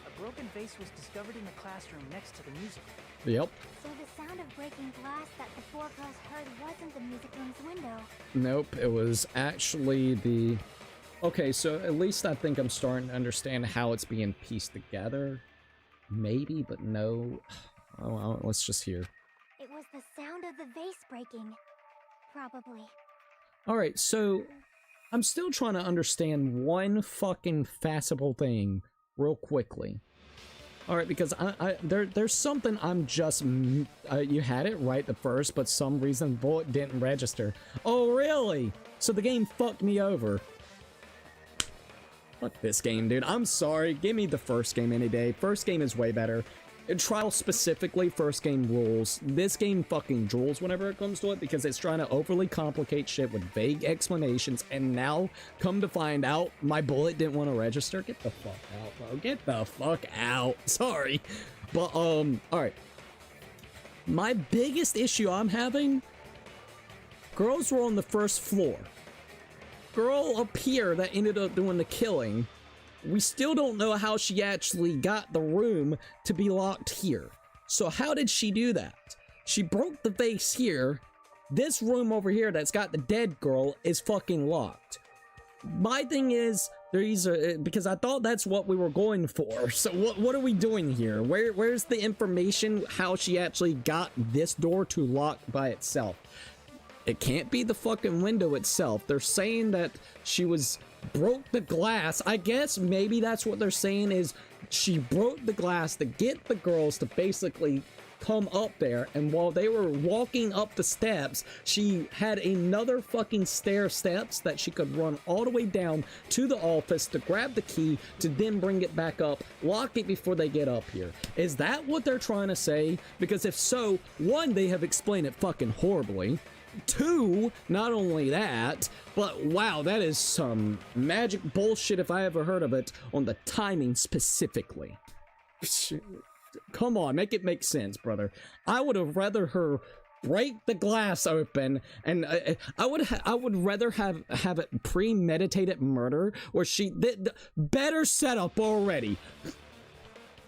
a broken vase was discovered in the classroom next to the music room. Yep. So the sound of breaking glass that the 4 girls heard wasn't the music room's window. Nope, it was actually the... Okay, so at least I think I'm starting to understand how it's being pieced together. Maybe, but no. Oh, let's just hear. It was the sound of the vase breaking. Probably. Alright, so I'm still trying to understand one fucking facetable thing real quickly. Alright, because there's something I'm just... you had it right the first, but some reason bullet didn't register. Oh, really? So the game fucked me over. Fuck this game, dude. I'm sorry. Give me the first game any day. First game is way better. In Trial specifically, first game rules. This game fucking drools whenever it comes to it because it's trying to overly complicate shit with vague explanations, and now, come to find out, my bullet didn't want to register. Get the fuck out, bro. Get the fuck out. Sorry. But, alright. My biggest issue I'm having, girls were on the first floor. Girl up here that ended up doing the killing, we still don't know how she actually got the room to be locked here. So how did she do that? She broke the vase here. This room over here that's got the dead girl is fucking locked. My thing is, because I thought that's what we were going for. So what are we doing here? Where's the information how she actually got this door to lock by itself? It can't be the fucking window itself. They're saying that she broke the glass. I guess maybe that's what they're saying is she broke the glass to get the girls to basically come up there, and while they were walking up the steps, she had another fucking steps that she could run all the way down to the office to grab the key to then bring it back up, lock it before they get up here. Is that what they're trying to say? Because if so, one, they have explained it fucking horribly. Two, not only that, but wow, that is some magic bullshit if I ever heard of it on the timing specifically. Come on, make it make sense, brother. I would have rather her break the glass open, and I would rather have it premeditated murder where she better setup already.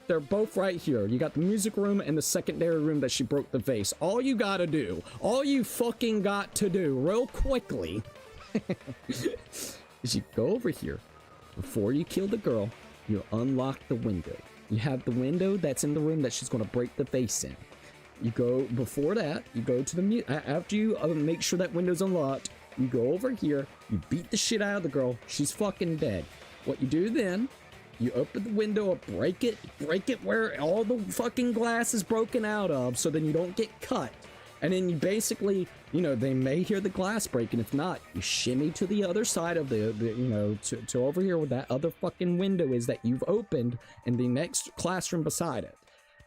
They're both right here. You got the music room and the secondary room that she broke the vase. All you gotta do, all you fucking got to do real quickly is you go over here. Before you kill the girl, you unlock the window. You have the window that's in the room that she's gonna break the vase in. You go, before that, you go to the after you make sure that window's unlocked, you go over here, you beat the shit out of the girl, she's fucking dead. What you do then, you open the window up, break it where all the fucking glass is broken out of, so then you don't get cut. And then you basically, you know, they may hear the glass break, and if not, you shimmy to the other side of the you know, to over here where that other fucking window is that you've opened in the next classroom beside it.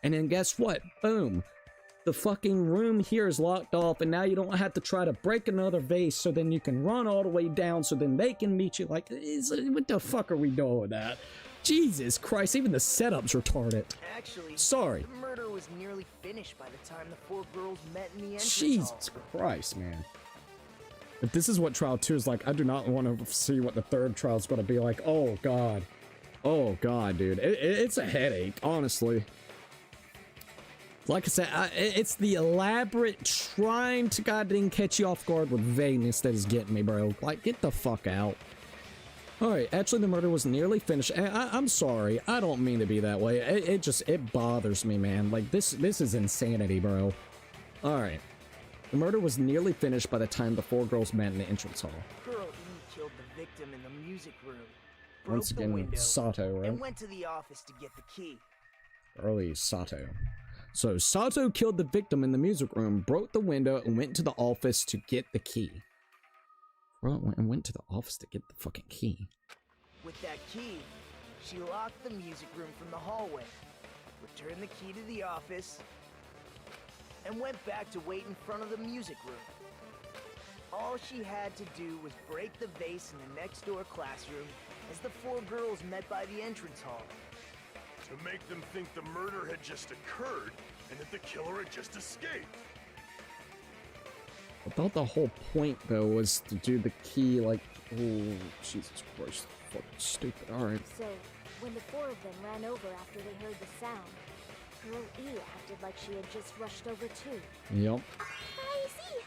And then guess what? Boom. The fucking room here is locked off, and now you don't have to try to break another vase, so then you can run all the way down, so then they can meet you. Like, what the fuck are we doing with that? Jesus Christ, even the setup's retarded. Actually, sorry. The murder was nearly finished by the time the 4 girls met in the entrance Jesus Christ, man. If this is what Trial 2 is like, I do not want to see what the third trial is going to be like. Oh, God. Oh, God, dude. It's a headache, honestly. Like I said, it's the elaborate trying to goddamn catch you off guard with vagueness that is getting me, bro. Like, get the fuck out. Alright, actually the murder was nearly finished. I'm sorry, I don't mean to be that way. It bothers me, man. Like, this is insanity, bro. Alright. The murder was nearly finished by the time the 4 girls met in the entrance hall. Girl E killed the victim in the music room. Once again, Sato, right? And went to the office to get the key. Early Sato. So Sato killed the victim in the music room, broke the window, and went to the office to get the key. And went to the office to get the fucking key. With that key, she locked the music room from the hallway, returned the key to the office, and went back to wait in front of the music room. All she had to do was break the vase in the next door classroom as the 4 girls met by the entrance hall. To make them think the murder had just occurred and that the killer had just escaped. I thought the whole point, though, was to do the key, like, oh, Jesus Christ, fucking stupid, alright. So, when the 4 of them ran over after they heard the sound, Girl E acted like she had just rushed over too. Yep. I see.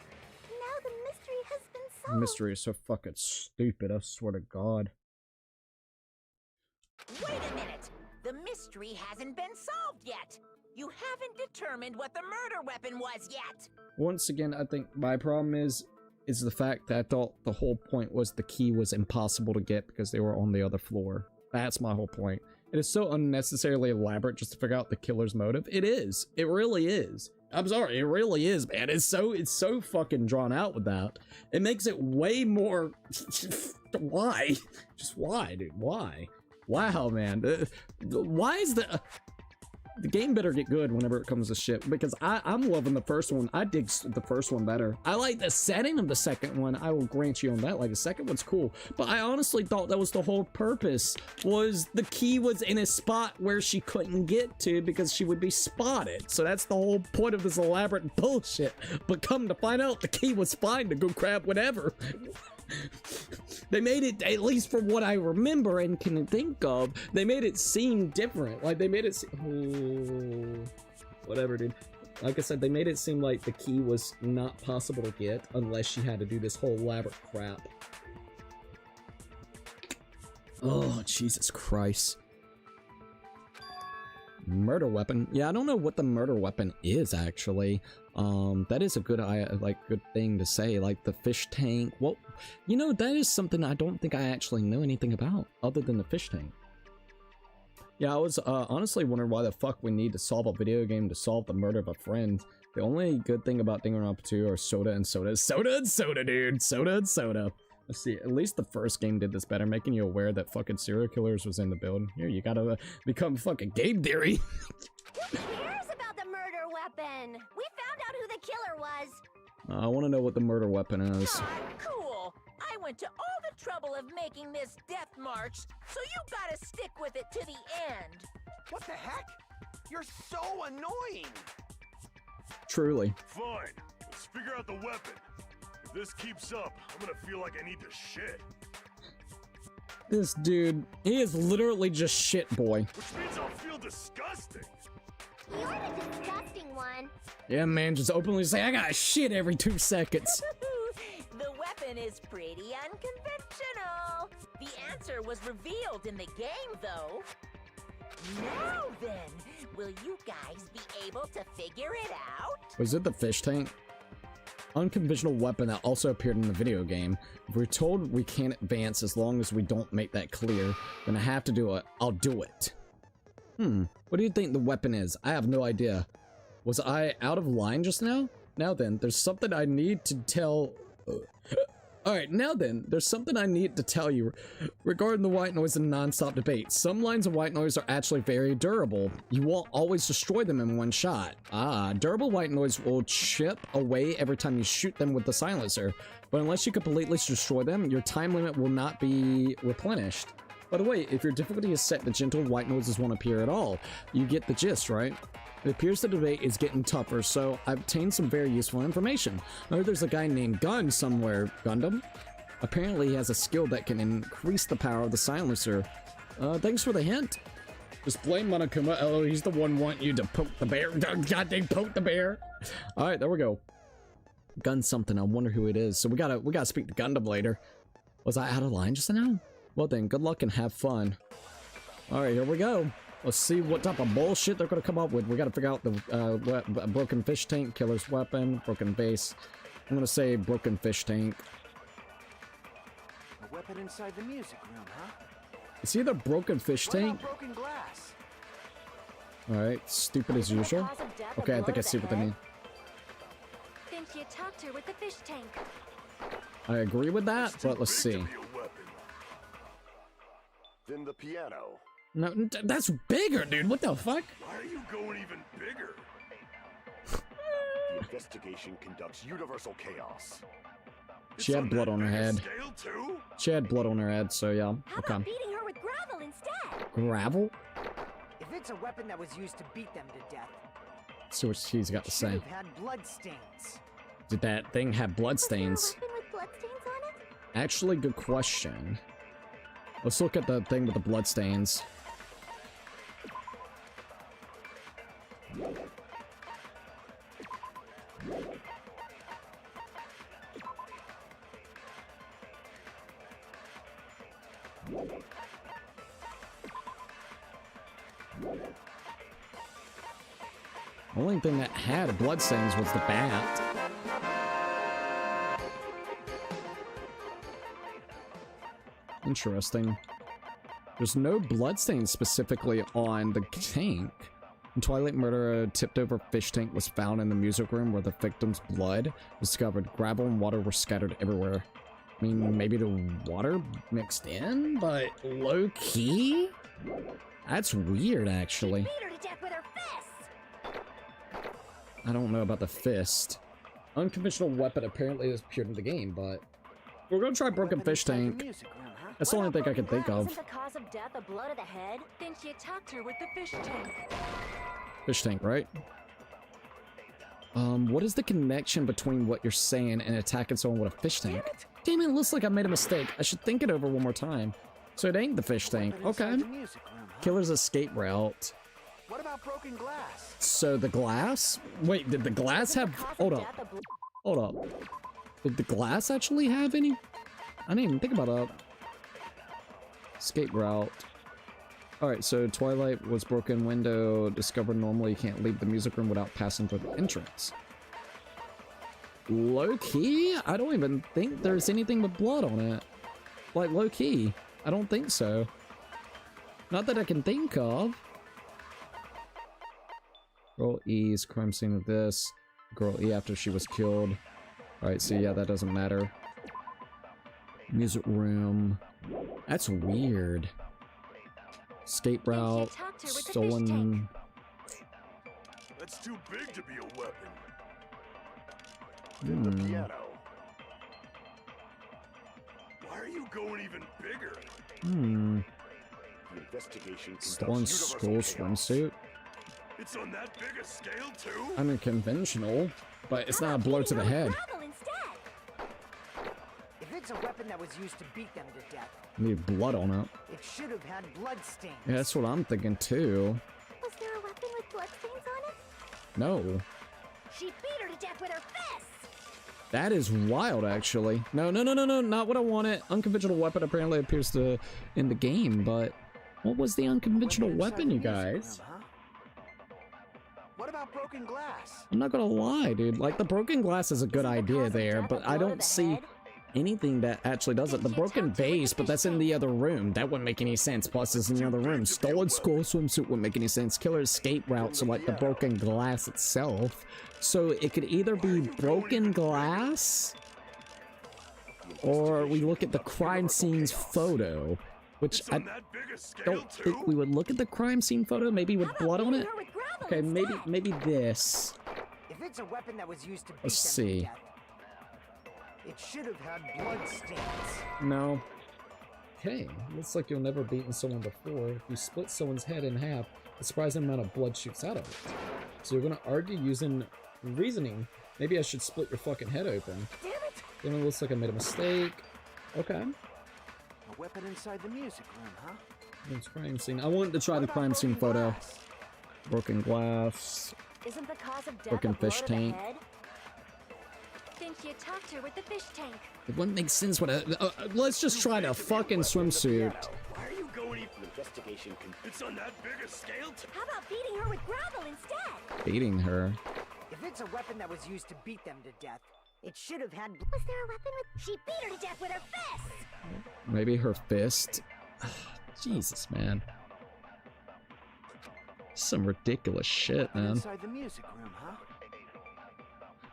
Now the mystery has been solved. The mystery is so fucking stupid, I swear to God. Wait a minute! The mystery hasn't been solved yet! You haven't determined what the murder weapon was yet! Once again, I think my problem is the fact that I thought the whole point was the key was impossible to get because they were on the other floor. That's my whole point. It is so unnecessarily elaborate just to figure out the killer's motive. It is. It really is. I'm sorry, it really is, man. It's so fucking drawn out with that. It makes it way more... Why? Just why, dude? Why? Wow, man. Why is the game better get good whenever it comes to shit, because I'm loving the first one. I dig the first one better. I like the setting of the second one. I will grant you on that. Like, the second one's cool, but I honestly thought that was the whole purpose, was the key was in a spot where she couldn't get to because she would be spotted. So that's the whole point of this elaborate bullshit. But come to find out, the key was fine to go grab whatever. They made it, at least from what I remember and can think of, they made it seem different. Like, they made it seem... whatever, dude. Like I said, they made it seem like the key was not possible to get unless she had to do this whole elaborate crap. Oh, Jesus Christ. Murder weapon. Yeah, I don't know what the murder weapon is, actually. That is a good, good thing to say. Like, the fish tank. Well, you know, that is something I don't think I actually know anything about, other than the fish tank. Yeah, I was, honestly wondering why the fuck we need to solve a video game to solve the murder of a friend. The only good thing about Danganronpa 2 are soda and soda. Soda and soda, dude! Soda and soda. Let's see, at least the first game did this better, making you aware that fucking serial killers was in the building. Here, you gotta become fucking game theory. Who cares about the murder weapon? We found out who the killer was. I want to know what the murder weapon is. Cool! I went to all the trouble of making this death march, so you gotta stick with it to the end. What the heck? You're so annoying! Truly. Fine. Let's figure out the weapon. If this keeps up, I'm gonna feel like I need to shit. This dude, he is literally just shit boy. Which means I'll feel disgusting. You're the disgusting one. Yeah, man, just openly say, I got shit every 2 seconds. The weapon is pretty unconventional. The answer was revealed in the game, though. Now then, will you guys be able to figure it out? Was it the fish tank? Unconventional weapon that also appeared in the video game. If we're told we can't advance as long as we don't make that clear, then I have to do it. I'll do it. What do you think the weapon is? I have no idea. Was I out of line just now? Now then, there's something I need to tell... Alright, now then, there's something I need to tell you regarding the white noise and non-stop debate. Some lines of white noise are actually very durable. You won't always destroy them in one shot. Durable white noise will chip away every time you shoot them with the silencer. But unless you completely destroy them, your time limit will not be replenished. By the way, if your difficulty is set to gentle, white noises won't appear at all. You get the gist, right? It appears the debate is getting tougher, so I obtained some very useful information. I heard there's a guy named Gun somewhere. Gundam? Apparently he has a skill that can increase the power of the silencer. Thanks for the hint. Just blame Monokuma. Oh, he's the one wanting you to poke the bear. Goddamn poke the bear. Alright, there we go. Gun something. I wonder who it is. So we gotta speak to Gundam later. Was I out of line just now? Well then, good luck and have fun. Alright, here we go. Let's see what type of bullshit they're gonna come up with. We gotta figure out the broken fish tank, killer's weapon, broken base. I'm gonna say broken fish tank. A weapon inside the music room, huh? It's either broken fish tank. Broken glass. Alright, stupid as usual. Okay, I think I see what they mean. Think you talked her with the fish tank. I agree with that, but let's see. Then the piano. No, that's bigger, dude. What the fuck? Why are you going even bigger? The investigation conducts universal chaos. She had blood on her head. Scale too? She had blood on her head, so yeah. How about beating her with gravel instead? Gravel? If it's a weapon that was used to beat them to death, Let's see what she's got to say. should have had blood stains. Did that thing have blood stains? Weapon with bloodstains on it? Actually, good question. Let's look at the thing with the blood stains. The only thing that had blood stains was the bat. Interesting. There's no bloodstains specifically on the tank. In Twilight Murder, a tipped over fish tank was found in the music room where the victim's blood was discovered. Gravel and water were scattered everywhere. I mean, maybe the water mixed in, but low key? That's weird, actually. Beat her to death with her fist! I don't know about the fist. Unconventional weapon apparently has appeared in the game, but we're gonna try broken fish tank. That's the only thing I can think of. Isn't the cause of death a blow to the head? Think you talked her with the fish tank. Fish tank, right? What is the connection between what you're saying and attacking someone with a fish tank? Damn it, looks like I made a mistake. I should think it over one more time. So it ain't the fish tank. Okay. Killer's escape route. What about broken glass? So the glass? Wait, did the glass have... Hold up. Hold up. Did the glass actually have any? I didn't even think about that. Escape route. Alright, so Twilight was broken window. Discovered normally you can't leave the music room without passing through the entrance. Low key? I don't even think there's anything with blood on it. Like, low key. I don't think so. Not that I can think of. Girl E's crime scene of this. Girl E after she was killed. Alright, so yeah, that doesn't matter. Music room. That's weird. Escape route. Stolen. That's too big to be a weapon. Then the piano. Why are you going even bigger? The investigation Stolen conducts school universal chaos. swimsuit. It's on that big a scale too? I mean, conventional, but it's not a blow to the head. Gravel instead! If it's a weapon that was used to beat them to death, Need blood on it. it should have had blood stains. Yeah, that's what I'm thinking too. Was there a weapon with bloodstains on it? No. She beat her to death with her fist! That is wild, actually. No, not what I wanted. Unconventional weapon apparently appears in the game, but what was the unconventional weapon, you guys? What about broken glass? I'm not gonna lie, dude. Like, the broken glass is a good idea there, but I don't see anything that actually does it. The broken vase, but that's in the other room. That wouldn't make any sense. Plus, it's in the other room. Stolen school swimsuit wouldn't make any sense. Killer escape route, so like the broken glass itself. So it could either be broken glass, or we look at the crime scene's photo, which I don't think we would look at the crime scene photo, maybe with blood on it. Okay, maybe this. If it's a weapon that was used to beat Let's them see. to death, it should have had blood stains. No. Okay, looks like you've never beaten someone before. If you split someone's head in half, a surprising amount of blood shoots out of it. So you're gonna argue using reasoning. Maybe I should split your fucking head open. Damn it! Then it looks like I made a mistake. Okay. A weapon inside the music room, huh? It's crime scene. I wanted to try the crime scene photo. Broken glass. Isn't the cause of death Broken a blow fish to the tank. head? Think you attacked her with the fish tank. It wouldn't make sense with a. Let's just try the fucking swimsuit. Why are you going even? Investigation It's on that big a scale. How about beating her with gravel instead? Beating her. If it's a weapon that was used to beat them to death, it should have had. Was there a weapon with? She beat her to death with her fists. Maybe her fist. Jesus, man. Some ridiculous shit, man. Inside the music room, huh?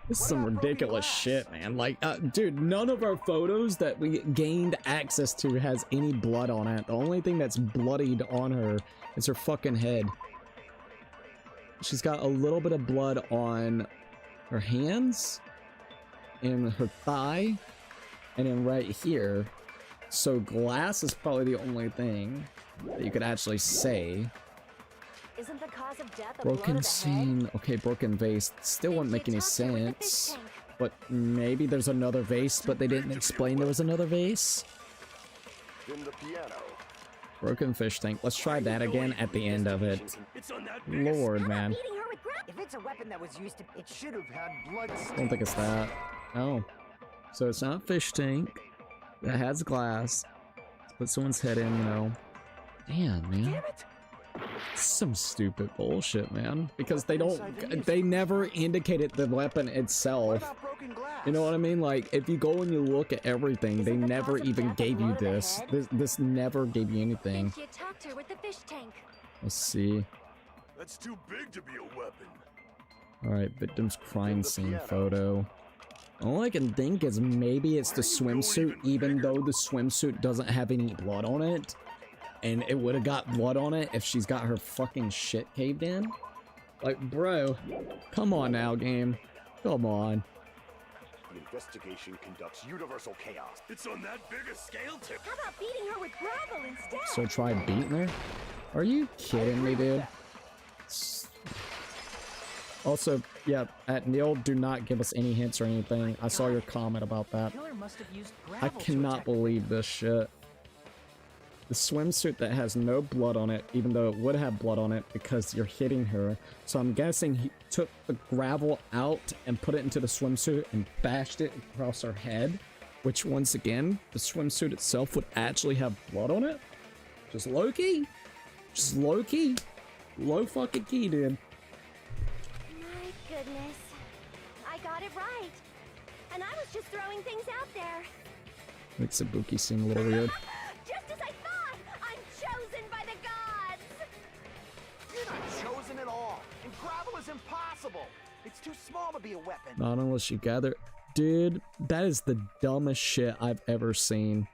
This is some ridiculous shit, man. Like, dude, none of our photos that we gained access to has any blood on it. The only thing that's bloodied on her is her fucking head. She's got a little bit of blood on her hands and her thigh and then right here. So glass is probably the only thing that you could actually say. Isn't the cause of death a blow to Broken the scene. head? Okay, broken vase. Still wouldn't make any sense. But maybe there's another vase, but they didn't explain there was another vase. Then the piano. Broken fish tank. Let's try that again at the end of it. It's on that big a Lord, man. Beating her with gravel. If it's a weapon that was used to, it should have had blood stains. I don't think it's that. Oh. So it's not fish tank. It has glass. Let's put someone's head in, you know. Damn, man. Damn it! Some stupid bullshit, man. Because they never indicated the weapon What itself. about broken glass? You know what I mean? Like, if you go and you look at everything, they Isn't the never cause of even death a gave you blow to the this. head? This never gave you anything. Think you attacked her with the fish tank. Let's see. That's too big to be a weapon. Alright, victim's crime scene photo. All I can think is maybe it's the swimsuit, even though the swimsuit doesn't have any blood on it. And it would have got blood on it if she's got her fucking shit caved in. Like, bro, come on now, game. Come on. The investigation conducts universal chaos. It's on that big a scale tip. How about beating her with gravel instead? So try beating her? Are you kidding me, dude? Also, yeah, at Neil, do not give us any hints or anything. I saw your comment about that. Killer must have used I gravel to cannot attack. believe this shit. The swimsuit that has no blood on it, even though it would have blood on it because you're hitting her. So I'm guessing he took the gravel out and put it into the swimsuit and bashed it across her head. Which, once again, the swimsuit itself would actually have blood on it. Just low-key. Just low-key. Low fucking key, dude. My goodness. I got it right. And I was just throwing things out there. Makes Ibuki seem a little weird. Just as I thought! I'm chosen by the gods! You're not chosen at all. And gravel is impossible. It's too small to be a weapon. Not unless you gather. Dude, that is the dumbest shit I've ever seen.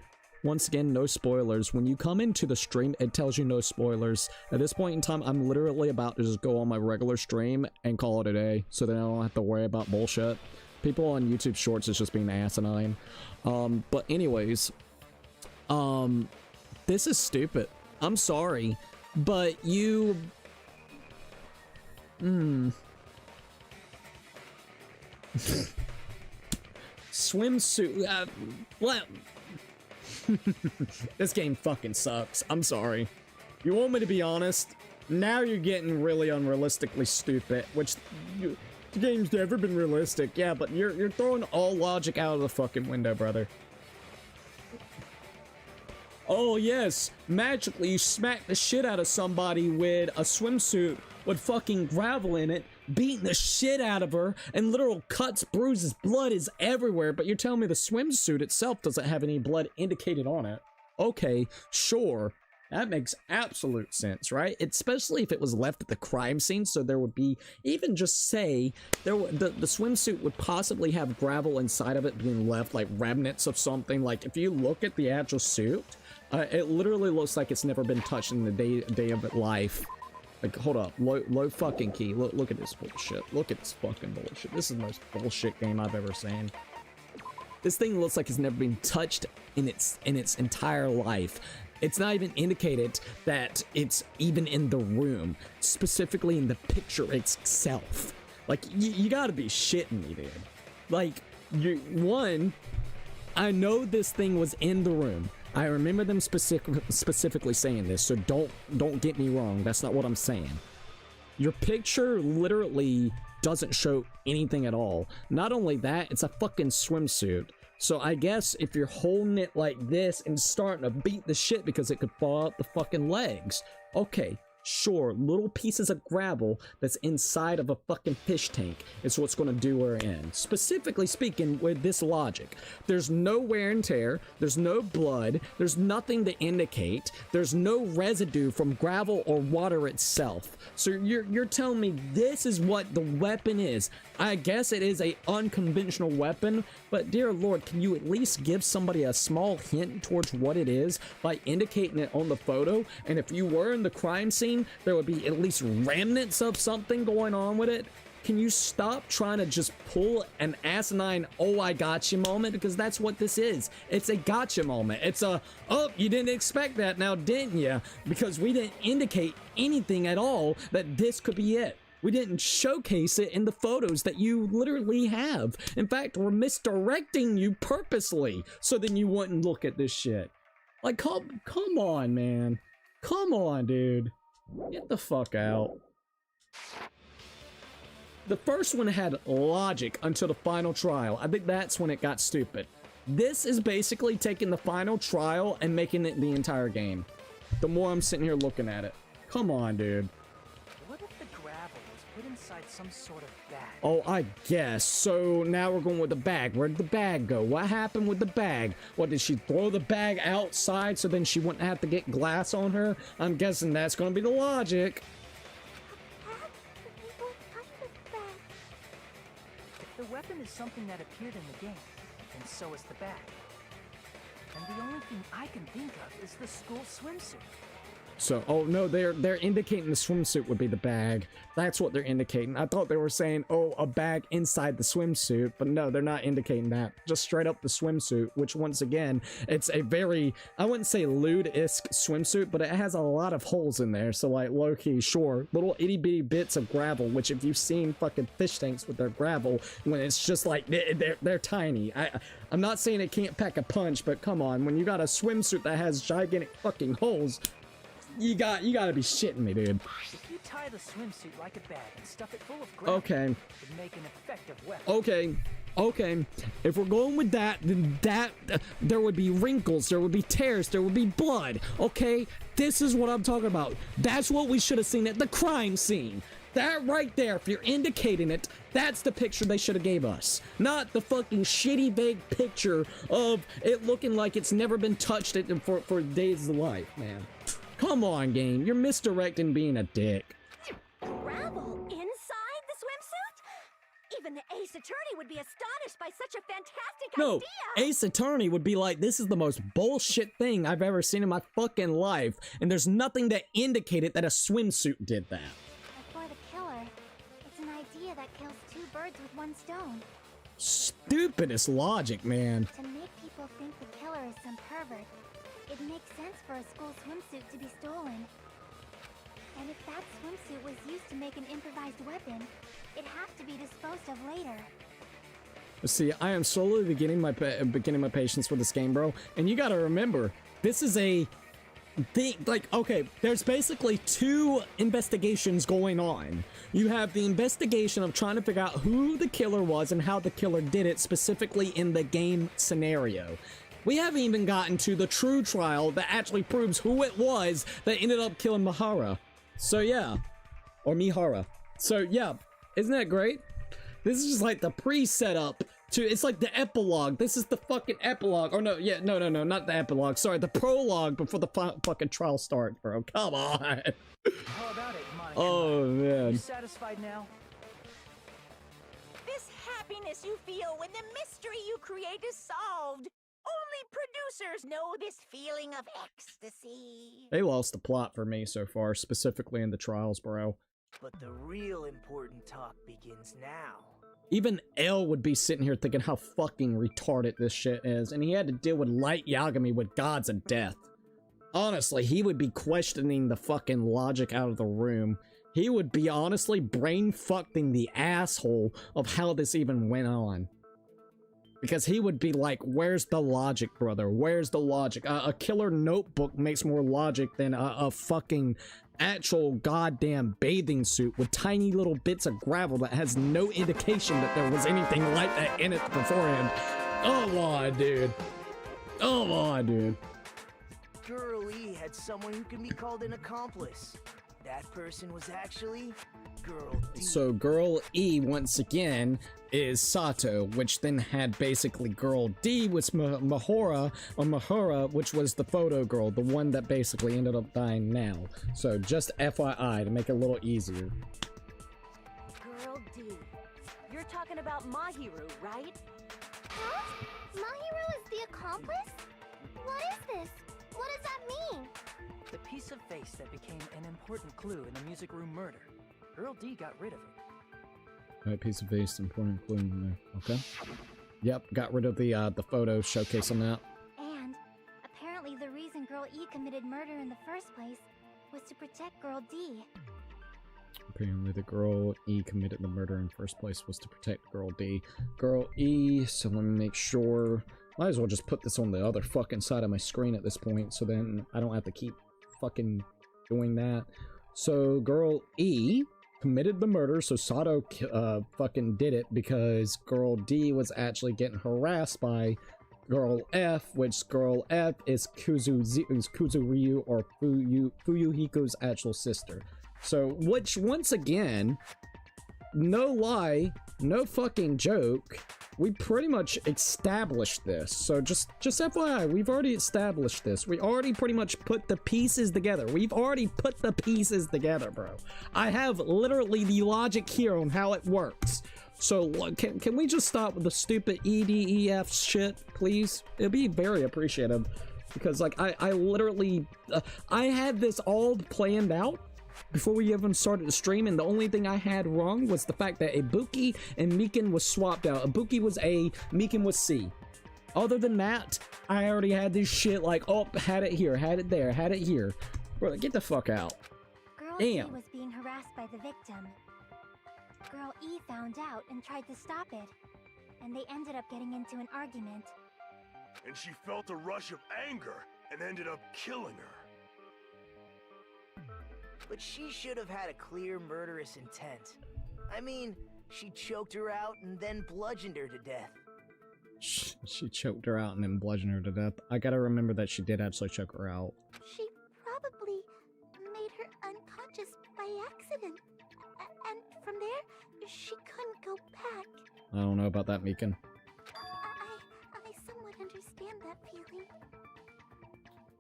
Once again, no spoilers. When you come into the stream, it tells you no spoilers. At this point in time, I'm literally about to just go on my regular stream and call it a day, so that I don't have to worry about bullshit. People on YouTube Shorts is just being asinine. But anyways, this is stupid. I'm sorry, but you... Swimsuit, what? This game fucking sucks. I'm sorry. You want me to be honest? Now you're getting really unrealistically stupid, which the game's never been realistic. Yeah, but you're throwing all logic out of the fucking window, brother. Oh yes, magically you smack the shit out of somebody with a swimsuit with fucking gravel in it. beating the shit out of her, and literal cuts, bruises, blood is everywhere, but you're telling me the swimsuit itself doesn't have any blood indicated on it. Okay, sure. That makes absolute sense, right? Especially if it was left at the crime scene, so there would be, even just say, the swimsuit would possibly have gravel inside of it being left, like remnants of something. Like, if you look at the actual suit, it literally looks like it's never been touched in the day of its life. Like, hold up, low fucking key. Look at this bullshit. Look at this fucking bullshit. This is the most bullshit game I've ever seen. This thing looks like it's never been touched in its entire life. It's not even indicated that it's even in the room, specifically in the picture itself. Like, you gotta be shitting me, dude. Like, I know this thing was in the room. I remember them specifically saying this, so don't get me wrong. That's not what I'm saying. Your picture literally doesn't show anything at all. Not only that, it's a fucking swimsuit. So I guess if you're holding it like this and starting to beat the shit because it could fall out the fucking legs. Okay, sure, little pieces of gravel that's inside of a fucking fish tank is what's going to do her in. Specifically speaking, with this logic, there's no wear and tear, there's no blood, there's nothing to indicate, there's no residue from gravel or water itself. So you're telling me this is what the weapon is. I guess it is a unconventional weapon, but dear Lord, can you at least give somebody a small hint towards what it is by indicating it on the photo? And if you were in the crime scene, there would be at least remnants of something going on with it. Can you stop trying to just pull an asinine, oh, I got you moment? Because that's what this is. It's a gotcha moment. It's a, oh, you didn't expect that now, didn't you? Because we didn't indicate anything at all that this could be it. We didn't showcase it in the photos that you literally have. In fact, we're misdirecting you purposely so then you wouldn't look at this shit. Like, come on, man. Come on, dude. Get the fuck out. The first one had logic until the final trial. I think that's when it got stupid. This is basically taking the final trial and making it the entire game. The more I'm sitting here looking at it. Come on, dude. What if the gravel was put inside some sort of bag? Oh, I guess. So now we're going with the bag. Where did the bag go? What happened with the bag? What, did she throw the bag outside so then she wouldn't have to get glass on her? I'm guessing that's going to be the logic. The weapon is something that appeared in the game, and so is the bag. And the only thing I can think of is the school swimsuit. So, oh no, they're indicating the swimsuit would be the bag. That's what they're indicating. I thought they were saying, oh, a bag inside the swimsuit, but no, they're not indicating that. Just straight up the swimsuit, which once again, it's a very, I wouldn't say lewd-esque swimsuit, but it has a lot of holes in there. So like, low-key, sure, little itty-bitty bits of gravel, which if you've seen fucking fish tanks with their gravel, when it's just like, they're tiny. I'm not saying it can't pack a punch, but come on, when you got a swimsuit that has gigantic fucking holes, you gotta be shitting me, dude. If you tie the swimsuit like a bag and stuff it full of gravel, okay, it would make an effective weapon. Okay. If we're going with that, then there would be wrinkles, there would be tears, there would be blood. Okay, this is what I'm talking about. That's what we should have seen at the crime scene. That right there, if you're indicating it, that's the picture they should have gave us. Not the fucking shitty vague picture of it looking like it's never been touched for days of life, man. Come on, game. You're misdirecting being a dick. Gravel inside the swimsuit? Even the Ace Attorney would be astonished by such a fantastic idea! No, Ace Attorney would be like, this is the most bullshit thing I've ever seen in my fucking life, and there's nothing that indicated that a swimsuit did that. But for the killer, it's an idea that kills two birds with one stone. Stupidest logic, man. To make people think the killer is some pervert, it makes sense for a school swimsuit to be stolen. And if that swimsuit was used to make an improvised weapon, it'd have to be disposed of later. See, I am slowly beginning my patience with this game, bro. And you gotta remember, this is a thing, like, okay, there's basically two investigations going on. You have the investigation of trying to figure out who the killer was and how the killer did it, specifically in the game scenario. We haven't even gotten to the true trial that actually proves who it was that ended up killing Mahara. So yeah, or Mihara. So yeah, Isn't that great? This is just like the pre-setup to, it's like the epilogue. This is the fucking epilogue. Or no, yeah, no, not the epilogue. Sorry, the prologue before the fucking trial starts, bro. Come on. How about it, Monica? Oh, man. You satisfied now? This happiness you feel when the mystery you create is solved. Only producers know this feeling of ecstasy. They lost the plot for me so far, specifically in the trials, bro. But the real important talk begins now. Even L would be sitting here thinking how fucking retarded this shit is, and he had to deal with Light Yagami with Gods of Death. Honestly, he would be questioning the fucking logic out of the room. He would be honestly brain-fucking the asshole of how this even went on. Because he would be like, where's the logic, brother? Where's the logic? A killer notebook makes more logic than a fucking actual goddamn bathing suit with tiny little bits of gravel that has no indication that there was anything like that in it beforehand. Come on, dude. Come on, dude. Girl E had someone who can be called an accomplice. That person was actually Girl D. So Girl E, once again, is Sato, which then had basically Girl D, was Mahora, which was the photo girl, the one that basically ended up dying now. So just FYI, to make it a little easier. Girl D. You're talking about Mahiru, right? Huh? Mahiru is the accomplice? What is this? What does that mean? The piece of face that became an important clue in the music room murder. Girl D got rid of it. Alright, piece of face, important clue in there. Okay. Yep, got rid of the photo showcasing that. And apparently the reason Girl E committed murder in the first place was to protect Girl D. Apparently the Girl E committed the murder in the first place was to protect Girl D. Girl E, so let me make sure. Might as well just put this on the other fucking side of my screen at this point, so then I don't have to keep fucking doing that. So Girl E committed the murder, so Sato fucking did it because Girl D was actually getting harassed by Girl F, which Girl F is Kuzuryu or Fuyuhiko's actual sister. So, which once again, no lie, no fucking joke, we pretty much established this. So just FYI, we've already established this. We already pretty much put the pieces together. We've already put the pieces together, bro. I have literally the logic here on how it works. So can we just stop with the stupid EDEF shit, please? It'd be very appreciative. Because like I literally, I had this all planned out before we even started the stream, and the only thing I had wrong was the fact that Ibuki and Mikan was swapped out. Ibuki was A, Mikan was C. Other than that, I already had this shit like, oh, had it here, had it there, had it here. Bro, get the fuck out. Girl Damn. E was being harassed by the victim. Girl E found out and tried to stop it, and they ended up getting into an argument. And she felt a rush of anger and ended up killing her. But she should have had a clear murderous intent. I mean, she choked her out and then bludgeoned her to death. She choked her out and then bludgeoned her to death. I gotta remember that she did actually choke her out. She probably made her unconscious by accident. And from there, she couldn't go back. I don't know about that, Mikan. I somewhat understand that feeling.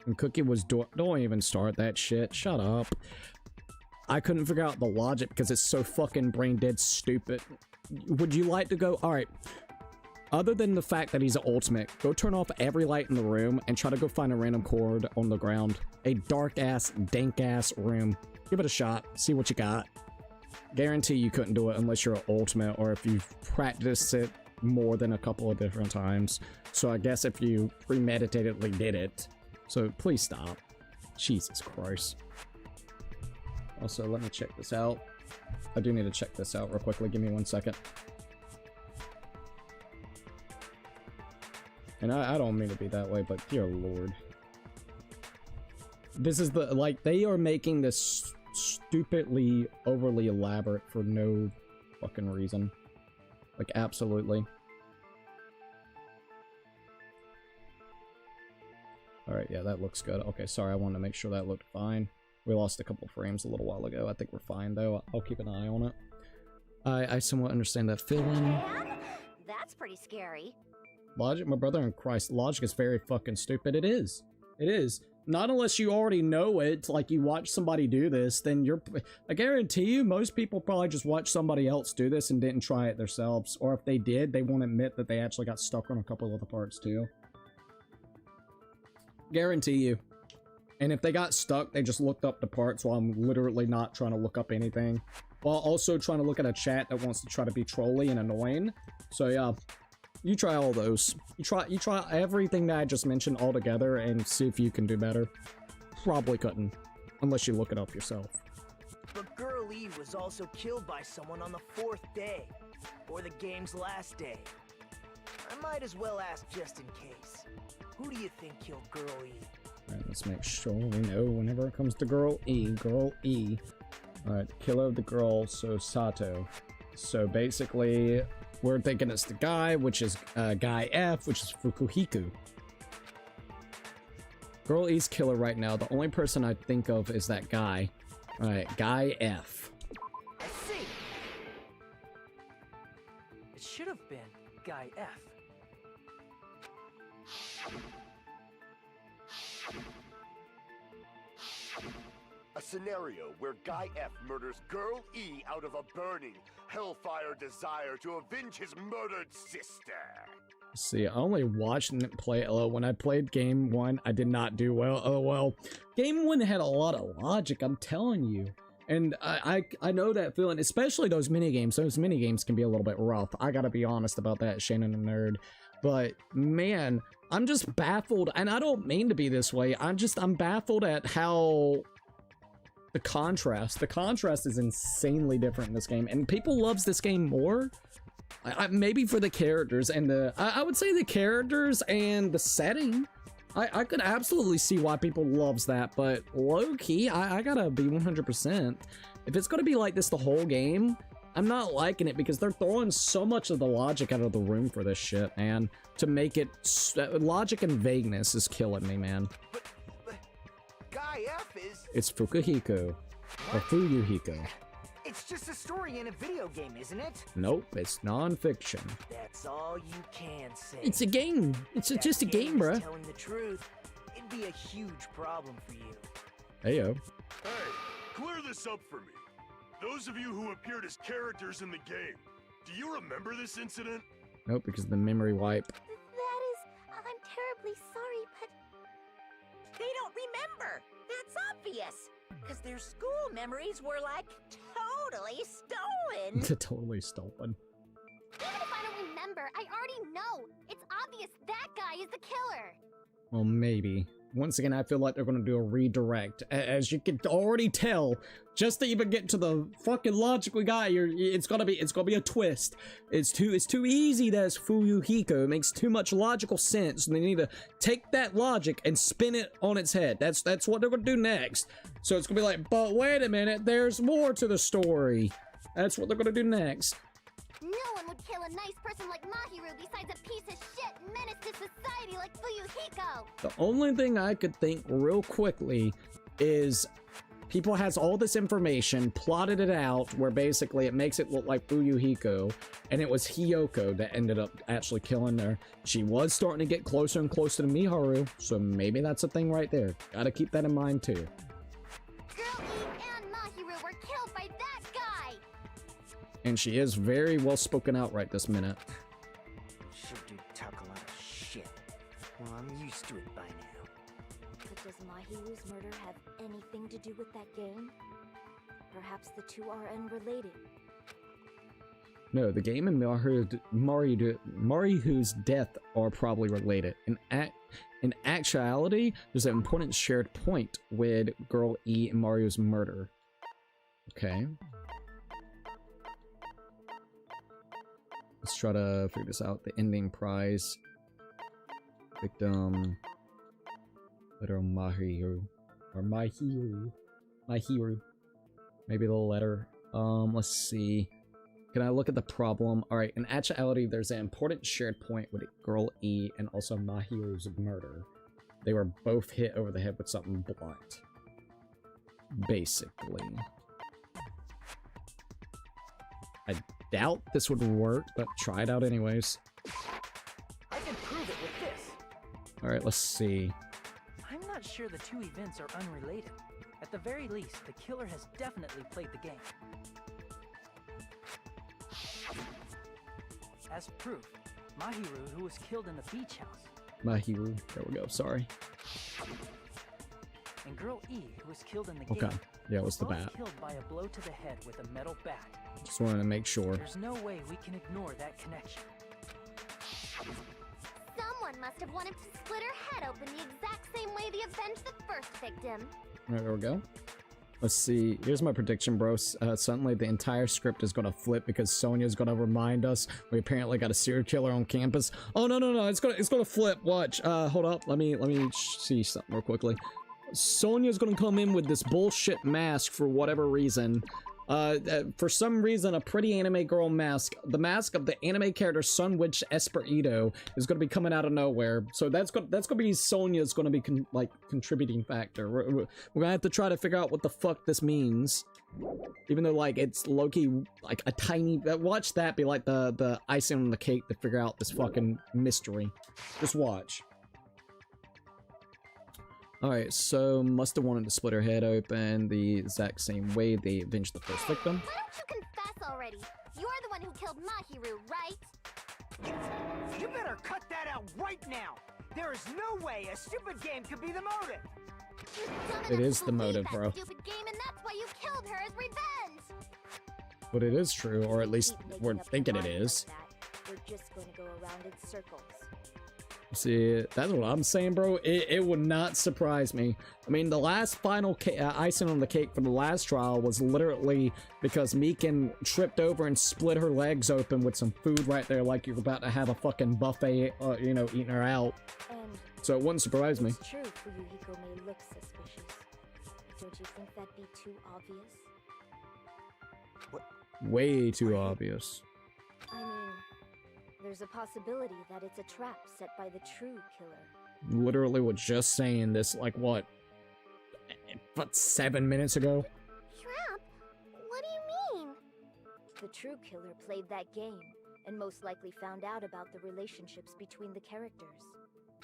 And Cookie was don't even start that shit. Shut up. I couldn't figure out the logic because it's so fucking brain dead stupid. Would you like to go? Alright. Other than the fact that he's an ultimate, go turn off every light in the room and try to go find a random cord on the ground. A dark ass, dank ass room. Give it a shot. See what you got. Guarantee you couldn't do it unless you're an ultimate or if you've practiced it more than a couple of different times. So I guess if you premeditatedly did it. So please stop. Jesus Christ. Also, let me check this out. I do need to check this out real quickly. Give me 1 second. And I don't mean to be that way, but dear lord. This is the, like, they are making this stupidly overly elaborate for no fucking reason. Like, absolutely. Alright, yeah, that looks good. Okay, sorry, I wanted to make sure that looked fine. We lost a couple frames a little while ago. I think we're fine, though. I'll keep an eye on it. I somewhat understand that feeling. Man, that's pretty scary. Logic, my brother in Christ, logic is very fucking stupid. It is. It is. Not unless you already know it, like you watch somebody do this, then I guarantee you, most people probably just watch somebody else do this and didn't try it themselves. Or if they did, they won't admit that they actually got stuck on a couple of the parts too. Guarantee you. And if they got stuck, they just looked up the parts while I'm literally not trying to look up anything. While also trying to look at a chat that wants to try to be trolly and annoying. So yeah, you try all those. You try everything that I just mentioned all together and see if you can do better. Probably couldn't. Unless you look it up yourself. But Girl E was also killed by someone on the 4th day, or the game's last day. I might as well ask just in case. Who do you think killed Girl E? Alright, let's make sure we know whenever it comes to Girl E. Alright, killer of the girl, so Sato. So basically, we're thinking it's the guy, which is guy F, which is Fukuhiku. Girl E's killer right now, the only person I think of is that guy. Alright, guy F. I see. It should have been Guy F. A scenario where Guy F murders Girl E out of a burning, hellfire desire to avenge his murdered sister. See, I only watched and play. When I played game 1, I did not do well. Oh well, game 1 had a lot of logic, I'm telling you. And I know that feeling, especially those minigames. Those minigames can be a little bit rough. I gotta be honest about that, Shannon the Nerd. But man, I'm just baffled, and I don't mean to be this way. I'm baffled at how the contrast is insanely different in this game, and people loves this game more. Maybe for the characters and I would say the characters and the setting. I could absolutely see why people loves that, but low-key, I gotta be 100%. If it's gonna be like this the whole game, I'm not liking it because they're throwing so much of the logic out of the room for this shit, man. To make it... logic and vagueness is killing me, man. But Guy F is... It's Fukuhiko. Or Fuyuhiko. It's just a story in a video game, isn't it? Nope, it's non-fiction. That's all you can say. It's a game. It's just a game, bruh. Telling the truth, it'd be a huge problem for you. Heyo. Hey, clear this up for me. Those of you who appeared as characters in the game, do you remember this incident? Nope, because of the memory wipe. That is... I'm terribly sorry, but... They don't remember. That's obvious. Because their school memories were like totally stolen. Totally stolen. Even if I don't remember, I already know. It's obvious that guy is the killer. Well, maybe. Once again, I feel like they're gonna do a redirect. As you can already tell, just to even get to the fucking logic we got here, it's gonna be a twist. It's too easy that it's Fuyuhiko. It makes too much logical sense, and they need to take that logic and spin it on its head. That's what they're gonna do next. So it's gonna be like, but wait a minute, there's more to the story. That's what they're gonna do next. No one would kill a nice person like Mahiru besides a piece of shit menace to society like Fuyuhiko. The only thing I could think real quickly is people has all this information, plotted it out, where basically it makes it look like Fuyuhiko, and it was Hiyoko that ended up actually killing her. She was starting to get closer and closer to Miharu, so maybe that's a thing right there. Gotta keep that in mind too. Girl E and Mahiru were killed by that guy. And she is very well spoken out right this minute. Sure do talk a lot of shit. Well, I'm used to it by now. But does Mahiru's murder have anything to do with that game? Perhaps the two are unrelated. No, the game and Marihu's death are probably related. In actuality, there's an important shared point with Girl E and Mario's murder. Okay. Let's try to figure this out. The ending prize. Victim. Letter Mahiru. Or Mahiru. Maybe the letter. Let's see. Can I look at the problem? Alright, in actuality, there's an important shared point with Girl E and also Mahiru's murder. They were both hit over the head with something blunt. Basically. I doubt this would work, but try it out anyways. I can prove it with this. All right, let's see. I'm not sure the two events are unrelated. At the very least, the killer has definitely played the game. As proof, Mahiru, who was killed in the beach house, Mahiru, there we go, sorry. and girl E, who was killed in the Okay, game, yeah, it was the both bat. killed by a blow to the head with a metal bat. Just wanted to make sure. There's no way we can ignore that connection. Someone must have wanted to split her head open the exact same way they avenged the first victim. All right, there we go. Let's see. Here's my prediction, bro. Suddenly the entire script is gonna flip because Sonia's gonna remind us we apparently got a serial killer on campus. Oh no no no! It's gonna flip. Watch. Hold up. Let me see something real quickly. Sonia's gonna come in with this bullshit mask for whatever reason. For some reason, a pretty anime girl mask. The mask of the anime character Sun Witch Esperito is gonna be coming out of nowhere. So that's gonna be Sonia's gonna be contributing factor. We're gonna have to try to figure out what the fuck this means. Even though like it's low-key like a tiny. Watch that be like the icing on the cake to figure out this fucking mystery. Just watch. Alright, so must have wanted to split her head open the exact same way they avenged the first victim. Why don't you confess already? You're the one who killed Mahiru, right? You better cut that out right now! There is no way a stupid game could be the motive! It is the motive, bro. Stupid game, and that's why you killed her as revenge! But it is true, or at least Keep we're making up thinking your it mind is. like that. We're just going to go around in circles. See, that's what I'm saying, bro. It would not surprise me. I mean, the last final icing on the cake for the last trial was literally because Meekin tripped over and split her legs open with some food right there, like you're about to have a fucking buffet, you know, eating her out. And So it wouldn't surprise me. it's true Fuyuhiko may look suspicious. Don't you think that'd be too obvious? Way too obvious. I mean, there's a possibility that it's a trap set by the true killer. Literally was just saying this, like, what 7 minutes ago? Trap? What do you mean? The true killer played that game, and most likely found out about the relationships between the characters.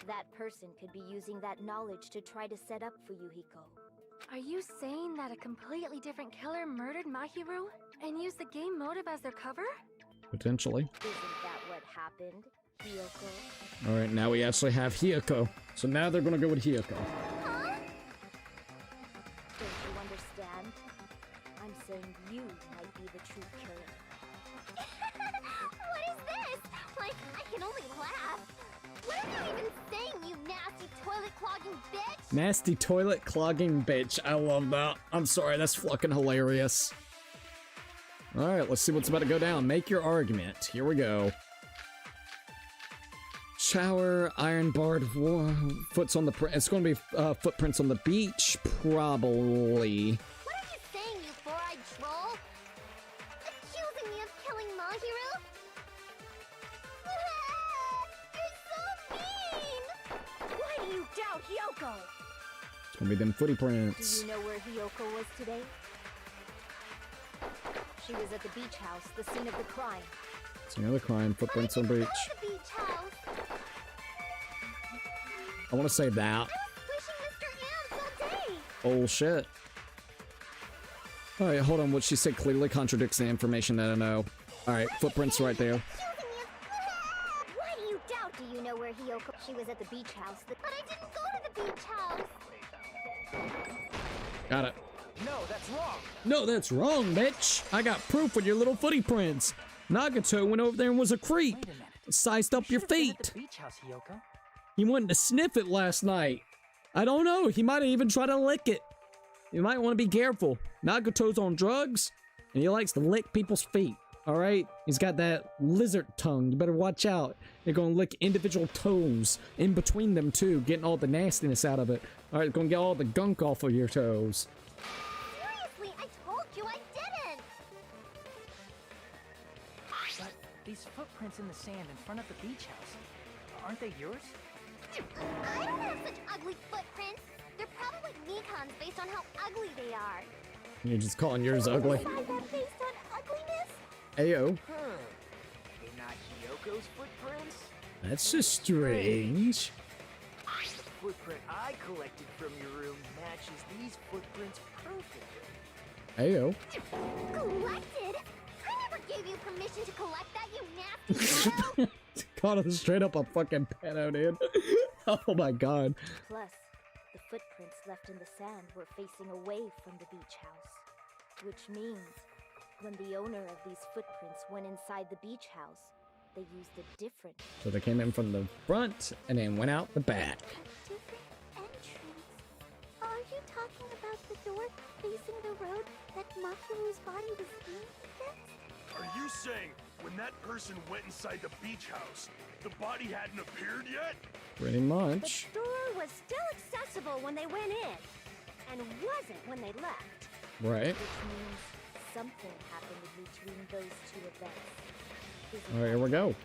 That person could be using that knowledge to try to set up Fuyuhiko. Are you saying that a completely different killer murdered Mahiru and used the game motive as their cover? Potentially. Isn't that what happened, Hiyoko? Alright, now we actually have Hiyoko. So now they're gonna go with Hiyoko. Huh? Don't you understand? I'm saying you might be the true killer. What is this? Like, I can only laugh. What are you even saying, you nasty toilet clogging bitch? Nasty toilet clogging bitch. I love that. I'm sorry, that's fucking hilarious. Alright, let's see what's about to go down. Make your argument. Here we go. Shower, iron barred foots on the it's going to be footprints on the beach, probably. What are you saying, you four-eyed troll? Accusing me of killing Mahiru? You're so mean! Why do you doubt Hiyoko? It's going to be them footy Do prints. you know where Hiyoko was today? She was at the beach house, the scene of the crime. It's another crime, footprints on the beach. Go to the beach house. I want to say that. I was wishing Mr. Ants all day. Oh shit. Alright, hold on. What she said clearly contradicts the information that I know. Alright, footprints right there. Accusing me of... Why do you doubt? Do you know where Hiyoko? She was at the beach house. But I didn't go to the beach house. Got it. No, that's wrong! No, that's wrong, bitch. I got proof with your little footy prints. Nagato went over there and was a creep. Wait a minute. Sized up your Should've been feet. at the beach house, Hiyoko. He wanted to sniff it last night. I don't know. He might have even tried to lick it. You might want to be careful. Nagato's on drugs, and he likes to lick people's feet. All right? He's got that lizard tongue. You better watch out. You're going to lick individual toes in between them, too, getting all the nastiness out of it. All right, going to get all the gunk off of your toes. Seriously, I told you I didn't. But these footprints in the sand in front of the beach house, aren't they yours? I don't have such ugly footprints. They're probably Mikan's based on how ugly they are. You're just calling yours ugly. Why that based on ugliness? Ayo. Yoko's footprints? That's just strange. The footprint I collected from your room matches these footprints perfectly. Heyo. Collected? I never gave you permission to collect that, you nasty pedo! Caught him straight up a fucking pedo, dude. Oh my god. Plus, the footprints left in the sand were facing away from the beach house. Which means, when the owner of these footprints went inside the beach house, they used a different... So they came in from the front and then went out the back. A different entrance. Are you talking about the door facing the road that Mahiru's body was being against? Are you saying when that person went inside the beach house, the body hadn't appeared yet? Pretty much. The door was still accessible when they went in, and wasn't when they left. Right. Which means something happened in between those two events. Alright, here we go.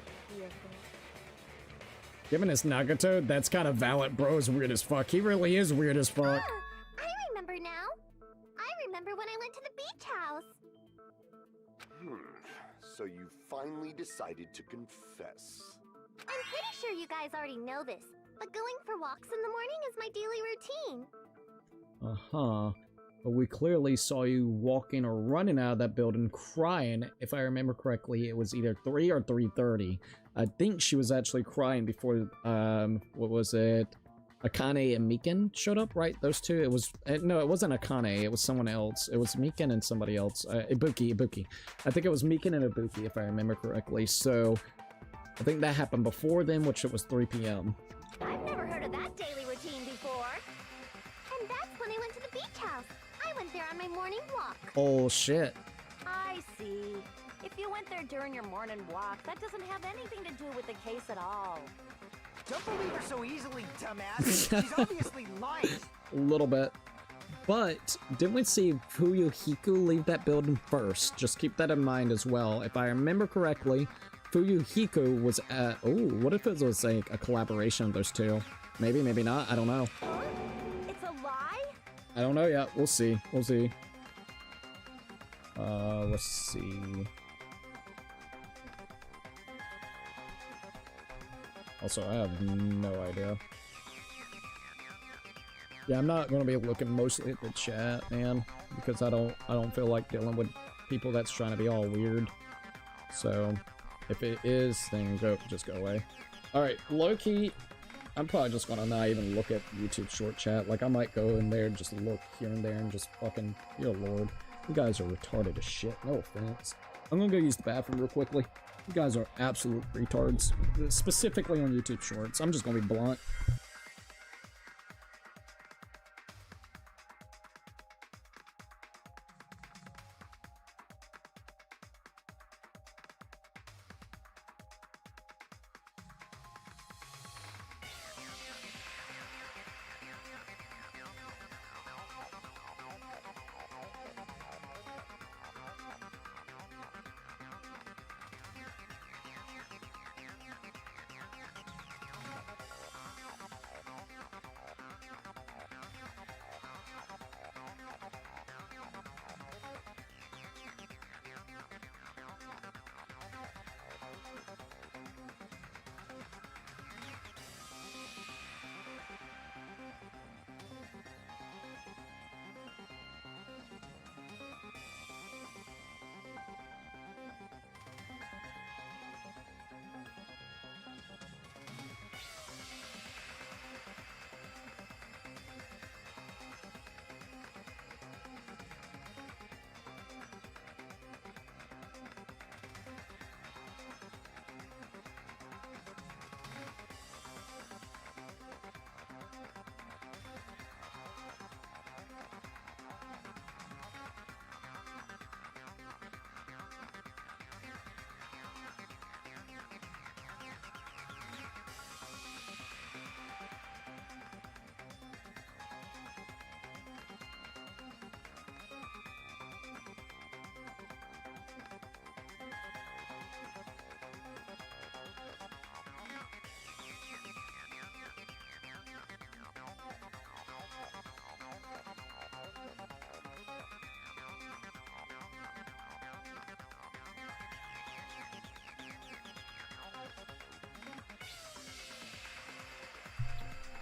Given his Nagato, that's kind of valid, bro. Is weird as fuck. He really is weird as fuck. I remember now. I remember when I went to the beach house. So you finally decided to confess. I'm pretty sure you guys already know this, but going for walks in the morning is my daily routine. Uh-huh. But we clearly saw you walking or running out of that building crying. If I remember correctly, it was either 3 or 3:30. I think she was actually crying before, what was it? Akane and Mikan showed up, right? Those two? It was, no, it wasn't Akane, it was someone else. It was Mikan and somebody else. Ibuki. I think it was Mikan and Ibuki, if I remember correctly. So, I think that happened before then, which it was 3 p.m. I've never heard of that daily routine before. And that's when I went to the beach house. I went there on my morning walk. Oh, shit. I see. If you went there during your morning walk, that doesn't have anything to do with the case at all. Don't believe her so easily, dumbass. She's obviously lying. A little bit. But, didn't we see Fuyuhiko leave that building first? Just keep that in mind as well. If I remember correctly, Fuyuhiko was at... Oh, what if it was like a collaboration of those two? Maybe, maybe not. I don't know. It's a lie? I don't know yet. We'll see. We'll see. Let's see. Also, I have no idea. Yeah, I'm not gonna be looking mostly at the chat, man, because I don't feel like dealing with people that's trying to be all weird. So, if it is, then just go away. All right, low-key, I'm probably just gonna not even look at YouTube short chat. Like, I might go in there and just look here and there and just fucking, dear lord, you guys are retarded as shit. No offense. I'm gonna go use the bathroom real quickly. You guys are absolute retards, specifically on YouTube Shorts. I'm just gonna be blunt.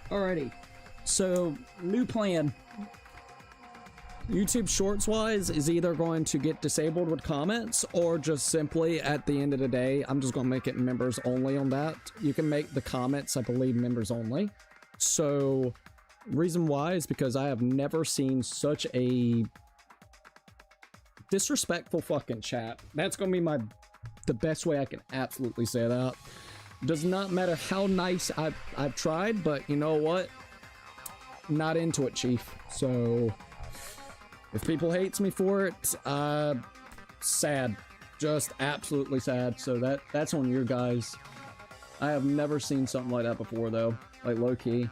Alrighty. So, new plan. YouTube Shorts wise is either going to get disabled with comments or just simply at the end of the day, I'm just going to make it members only on that. You can make the comments, I believe, members only. So, reason why is because I have never seen such a disrespectful fucking chat. That's going to be the best way I can absolutely say that. Does not matter how nice I've tried, but you know what? Not into it, Chief. So if people hates me for it, sad. Just absolutely sad. So that's on you guys. I have never seen something like that before though. Like low-key.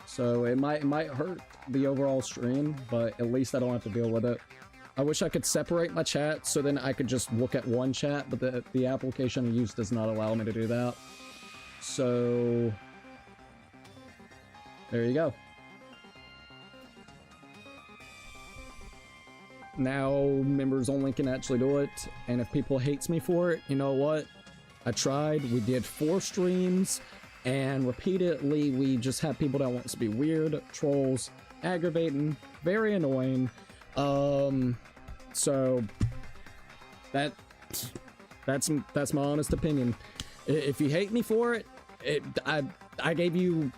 So it might hurt the overall stream, but at least I don't have to deal with it. I wish I could separate my chat so then I could just look at one chat, but the application I use does not allow me to do that. So there you go. Now members only can actually do it, and if people hates me for it, you know what? I tried. We did 4 streams, and repeatedly we just have people that wants to be weird, trolls, aggravating, very annoying. So that's my honest opinion. If you hate me for it, I gave you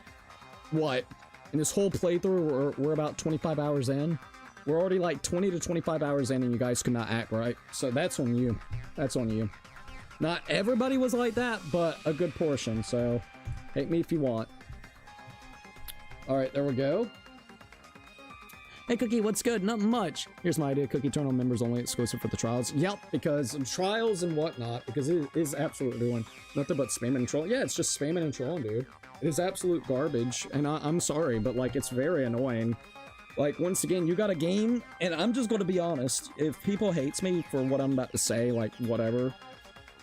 what? In this whole playthrough, we're about 25 hours in. We're already like 20 to 25 hours in and you guys could not act right. So that's on you. That's on you. Not everybody was like that, but a good portion. So hate me if you want. All right, there we go. Hey Cookie, what's good? Nothing much. Here's my idea. Cookie, turn on members only, exclusive for the trials. Yep, because trials and whatnot, because it is absolutely doing nothing but spamming and trolling. Yeah, it's just spamming and trolling, dude. It is absolute garbage, and I'm sorry, but like, it's very annoying. Like, once again, you got a game, and I'm just going to be honest, if people hates me for what I'm about to say, like, whatever,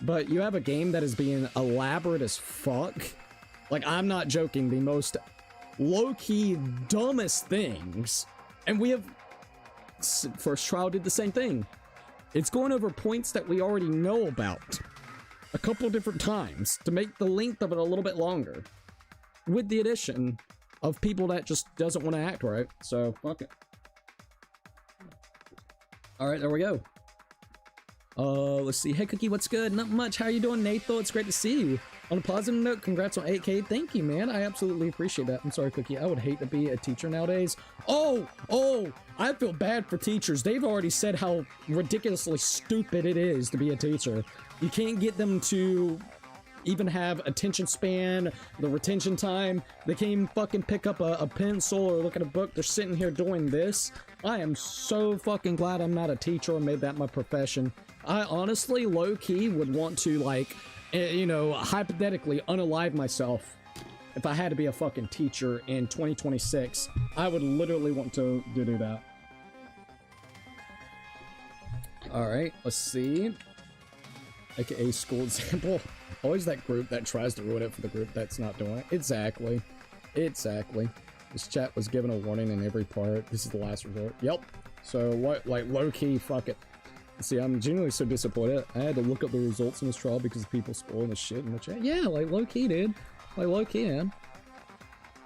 but you have a game that is being elaborate as fuck. Like, I'm not joking, the most low-key, dumbest things. And we have, first trial did the same thing. It's going over points that we already know about a couple different times to make the length of it a little bit longer, with the addition of people that just doesn't want to act right. So, fuck it. All right, there we go. Let's see. Hey, Cookie, what's good? Not much. How are you doing, Nathan? It's great to see you. On a positive note, congrats on 8K. Thank you, man. I absolutely appreciate that. I'm sorry, Cookie. I would hate to be a teacher nowadays. Oh, I feel bad for teachers. They've already said how ridiculously stupid it is to be a teacher. You can't get them to even have attention span, the retention time. They can't even fucking pick up a pencil or look at a book. They're sitting here doing this. I am so fucking glad I'm not a teacher or made that my profession. I honestly, low-key, would want to, like, you know, hypothetically unalive myself if I had to be a fucking teacher in 2026. I would literally want to do that. Alright, let's see. AKA school example. Always that group that tries to ruin it for the group that's not doing it. Exactly. Exactly. This chat was given a warning in every part. This is the last resort. Yep. So what, like, low-key, fuck it. See, I'm genuinely so disappointed. I had to look up the results in this trial because of people spoiling the shit in the chat. Yeah, like, low-key, dude. Like, low-key, man.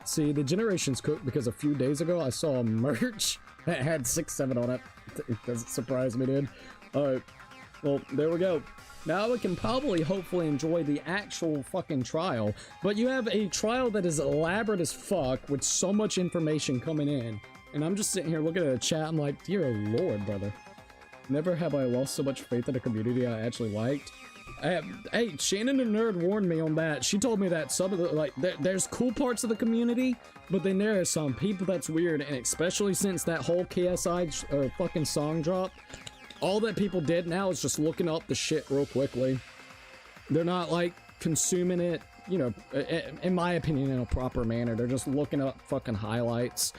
See, the generation's cooked because a few days ago I saw a merch that had 6-7 on it. It doesn't surprise me, dude. Alright. Well, there we go. Now we can probably, hopefully, enjoy the actual fucking trial. But you have a trial that is elaborate as fuck with so much information coming in. And I'm just sitting here looking at the chat. I'm like, dear lord, brother. Never have I lost so much faith in a community I actually liked. Hey, Shannon the Nerd warned me on that. She told me that some of the, like, there's cool parts of the community, but then there are some people that's weird, and especially since that whole KSI fucking song drop, all that people did now is just looking up the shit real quickly. They're not, like, consuming it, you know, in my opinion, in a proper manner. They're just looking up fucking highlights.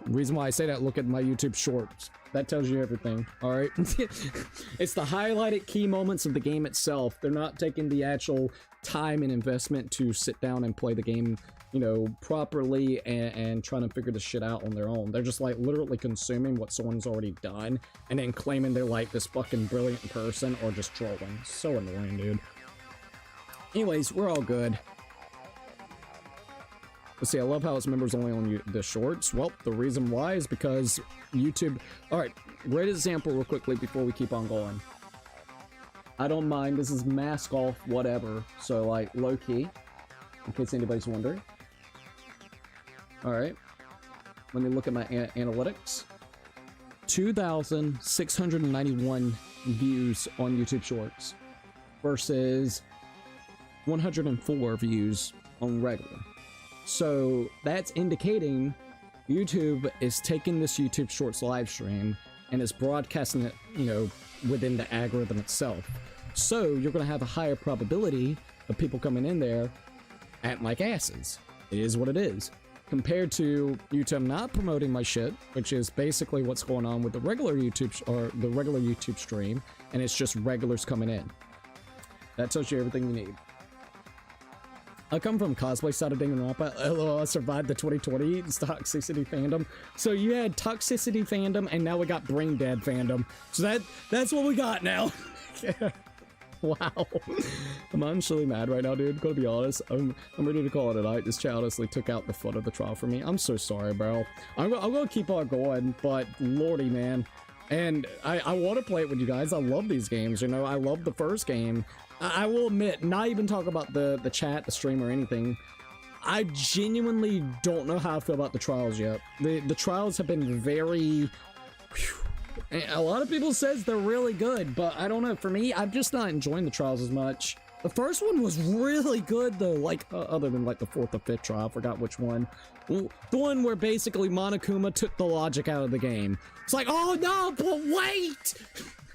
Reason why I say that, look at my YouTube shorts. That tells you everything, alright? It's the highlighted key moments of the game itself. They're not taking the actual time and investment to sit down and play the game, you know, properly and trying to figure the shit out on their own. They're just, like, literally consuming what someone's already done and then claiming they're, like, this fucking brilliant person or just trolling. So annoying, dude. Anyways, we're all good. Let's see, I love how its members only on the shorts. Well, the reason why is because YouTube... Alright, great example real quickly before we keep on going. I don't mind, this is mask off, whatever. So, like, low-key, in case anybody's wondering. Alright, let me look at my analytics. 2,691 views on YouTube Shorts versus 104 views on regular. So that's indicating YouTube is taking this YouTube Shorts live stream and is broadcasting it, you know, within the algorithm itself. So you're going to have a higher probability of people coming in there acting like asses. It is what it is. Compared to YouTube not promoting my shit, which is basically what's going on with the regular YouTube or the regular YouTube stream, and it's just regulars coming in. That tells you everything you need. I come from cosplay side of Danganronpa. LOL, I survived the 2020 toxicity fandom. So you had toxicity fandom, and now we got brain dead fandom. So that's what we got now. Wow. I'm honestly mad right now, dude. Gotta be honest. I'm ready to call it a night. This chat honestly took out the fun of the trial for me. I'm so sorry, bro. I'm gonna keep on going, but lordy, man. And I want to play it with you guys. I love these games, you know. I love the first game. I will admit, not even talk about the chat, the stream, or anything. I genuinely don't know how I feel about the trials yet. The trials have been very... A lot of people says they're really good, but I don't know. For me, I'm just not enjoying the trials as much. The first one was really good, though, like, other than, like, the 4th or 5th trial. I forgot which one. The one where basically Monokuma took the logic out of the game. It's like, oh, no, but wait!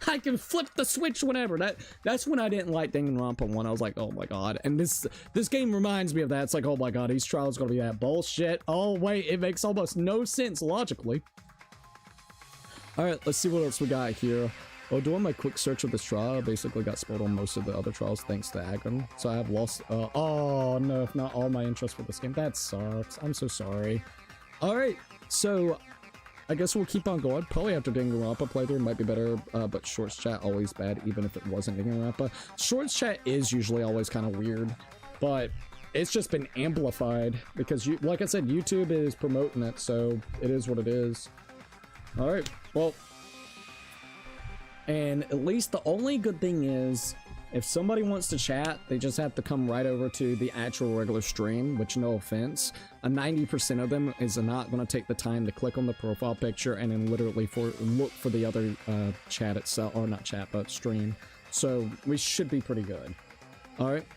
I can flip the switch whenever. That's when I didn't like Danganronpa 1. I was like, oh, my God. And this game reminds me of that. It's like, oh, my God, these trials are gonna be that bullshit. Oh, wait, it makes almost no sense logically. Alright, let's see what else we got here. Oh, doing my quick search of this trial, I basically got spoiled on most of the other trials thanks to Agon. So I have lost, oh no, if not all my interest for this game. That sucks. I'm so sorry. Alright, so I guess we'll keep on going. Probably after Danganronpa playthrough might be better, but Shorts chat always bad, even if it wasn't Danganronpa. Shorts chat is usually always kind of weird, but it's just been amplified because, like I said, YouTube is promoting it, so it is what it is. Alright, well, and at least the only good thing is, if somebody wants to chat, they just have to come right over to the actual regular stream, which, no offense, 90% of them is not going to take the time to click on the profile picture and then literally look for the other chat itself, or not chat, but stream. So, we should be pretty good. Alright,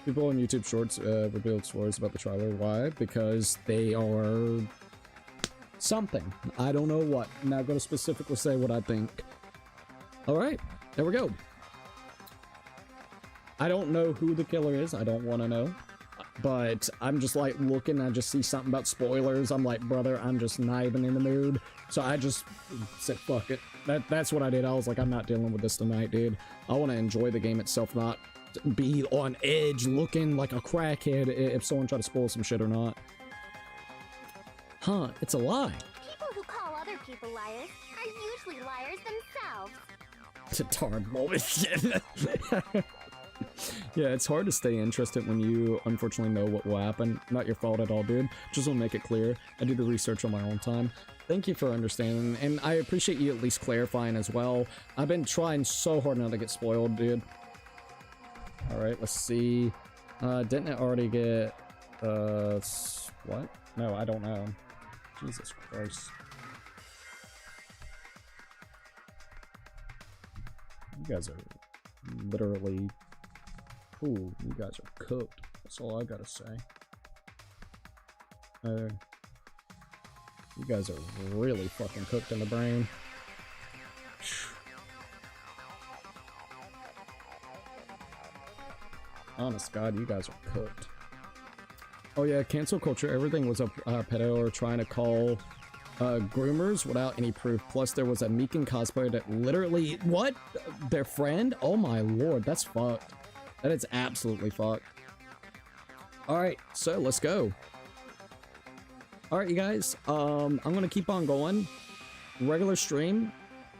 people on YouTube Shorts revealed stories about the trailer. Why? Because they are... something. I don't know what. I'm not going to specifically say what I think. Alright, there we go. I don't know who the killer is. I don't want to know. But I'm just like looking, I just see something about spoilers. I'm like, brother, I'm just not even in the mood. So I just said, fuck it. That's what I did. I was like, I'm not dealing with this tonight, dude. I want to enjoy the game itself, not be on edge looking like a crackhead if someone tried to spoil some shit or not. Huh, it's a lie. People who call other people liars are usually liars themselves. It's a darn moment. Yeah, it's hard to stay interested when you unfortunately know what will happen. Not your fault at all, dude. Just want to make it clear. I do the research on my own time. Thank you for understanding, and I appreciate you at least clarifying as well. I've been trying so hard not to get spoiled, dude. Alright, let's see. Didn't it already get... what? No, I don't know. Jesus Christ. You guys are literally... Ooh, you guys are cooked. That's all I gotta say. You guys are really fucking cooked in the brain. Honest God, you guys are cooked. Oh yeah, cancel culture. Everything was a pedo or trying to call groomers without any proof. Plus, there was a Mikan cosplayer that literally... What? Their friend? Oh my lord, that's fucked. That is absolutely fucked. Alright, so let's go. Alright, you guys. I'm gonna keep on going. Regular stream.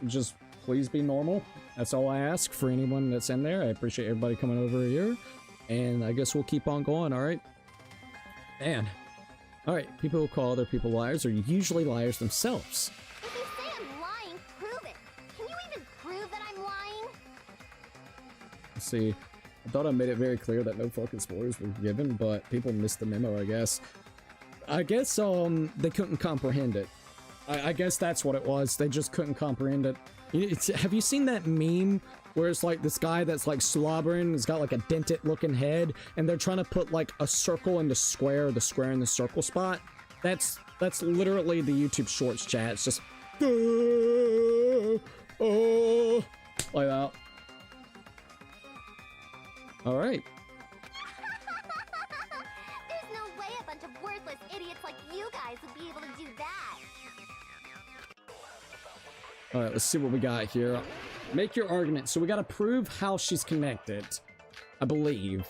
Just please be normal. That's all I ask for anyone that's in there. I appreciate everybody coming over here. And I guess we'll keep on going, alright? Man, Alright, people who call other people liars are usually liars themselves. If you say I'm lying, prove it. Can you even prove that I'm lying? Let's see. I thought I made it very clear that no fucking spoilers were given, but people missed the memo, I guess. I guess, they couldn't comprehend it. I guess that's what it was. They just couldn't comprehend it. Have you seen that meme where it's like this guy that's like slobbering, he's got like a dented looking head, and they're trying to put like a circle in the square in the circle spot? That's literally the YouTube Shorts chat. It's just oh, like that. All right. There's no way a bunch of worthless idiots like you guys would be able to do that. All right, let's see what we got here. Make your argument. So we got to prove how she's connected, I believe.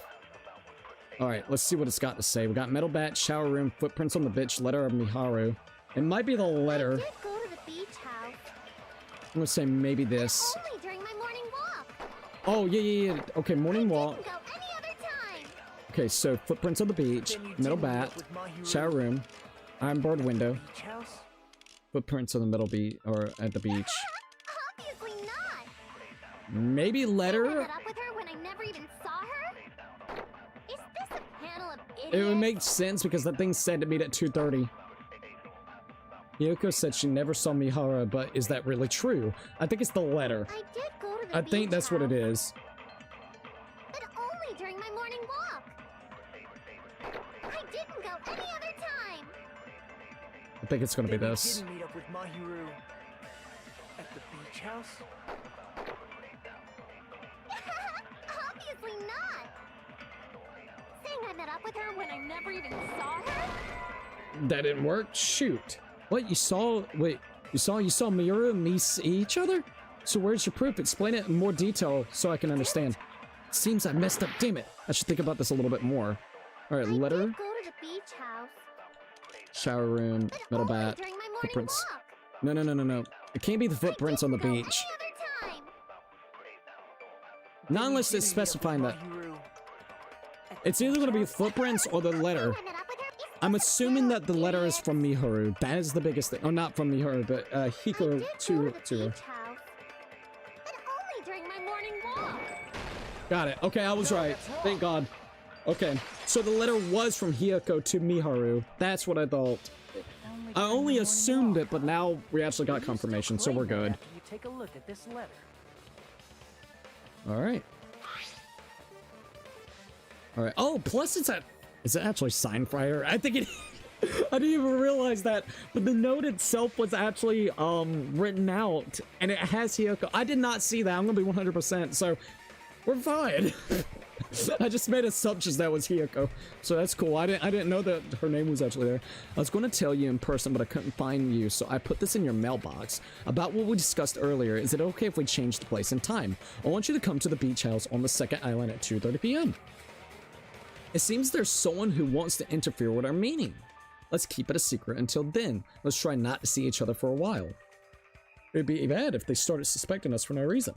All right, let's see what it's got to say. We got metal bat, shower room, footprints on the bitch, letter of Miharu. It might be the letter. I did go to the beach house. I'm gonna say maybe this. Only during my morning walk. Oh, yeah. Okay, morning walk. Didn't go any other time. Okay, so footprints on the beach, metal bat, shower room, ironboard window, Beach house? footprints on the middle beach, or at the beach. Obviously not. Maybe I letter? met up with her when I never even saw her. Is this a panel of idiots? It would make sense because that thing said to meet at 2:30. Yoko said she never saw Mihara, but is that really true? I think it's the letter. I did go to the I think beach that's what it house, is. but only during my morning walk. I didn't go any other time. I think it's gonna be Then you this. didn't meet up with Mahiru at the beach house? Obviously not. Saying I met up with her when I never even saw her? That didn't work? Shoot. What, you saw, wait, you saw Miura and me see each other? So where's your proof? Explain it in more detail so I can understand. Seems I messed up, damn it. I should think about this a little bit more. Alright, I letter, did go to the beach house, shower room, but metal only bat, during my morning footprints. walk. No. It can't be the footprints on the Didn't go beach. any other time. Not Then unless you it's didn't meet up with specifying that. Mahiru at the It's either beach gonna be house? footprints or the letter. I met up with her. Is I'm this a assuming panel that the of letter is idiots? from Miharu. That is the biggest thing. Oh, not from Miharu, but I Hiko did go to the Tsuru. beach house, but only during my morning walk. Got it. Okay, I was right. Thank God. Okay, so the letter was from Hiko to Miharu. That's what I thought. I only assumed it, but now we actually got confirmation, so we're good. After you take a look at this letter. All right. All right. Oh, plus is it actually signed by her? I think it. I didn't even realize that, but the note itself was actually written out, and it has Hiko. I did not see that. I'm gonna be 100%, so we're fine. I just made assumptions that was Hiko, so that's cool. I didn't know that her name was actually there. I was going to tell you in person, but I couldn't find you, so I put this in your mailbox. About what we discussed earlier, is it okay if we change the place and time? I want you to come to the beach house on the second island at 2:30 p.m. It seems there's someone who wants to interfere with our meeting. Let's keep it a secret until then. Let's try not to see each other for a while. It'd be bad if they started suspecting us for no reason.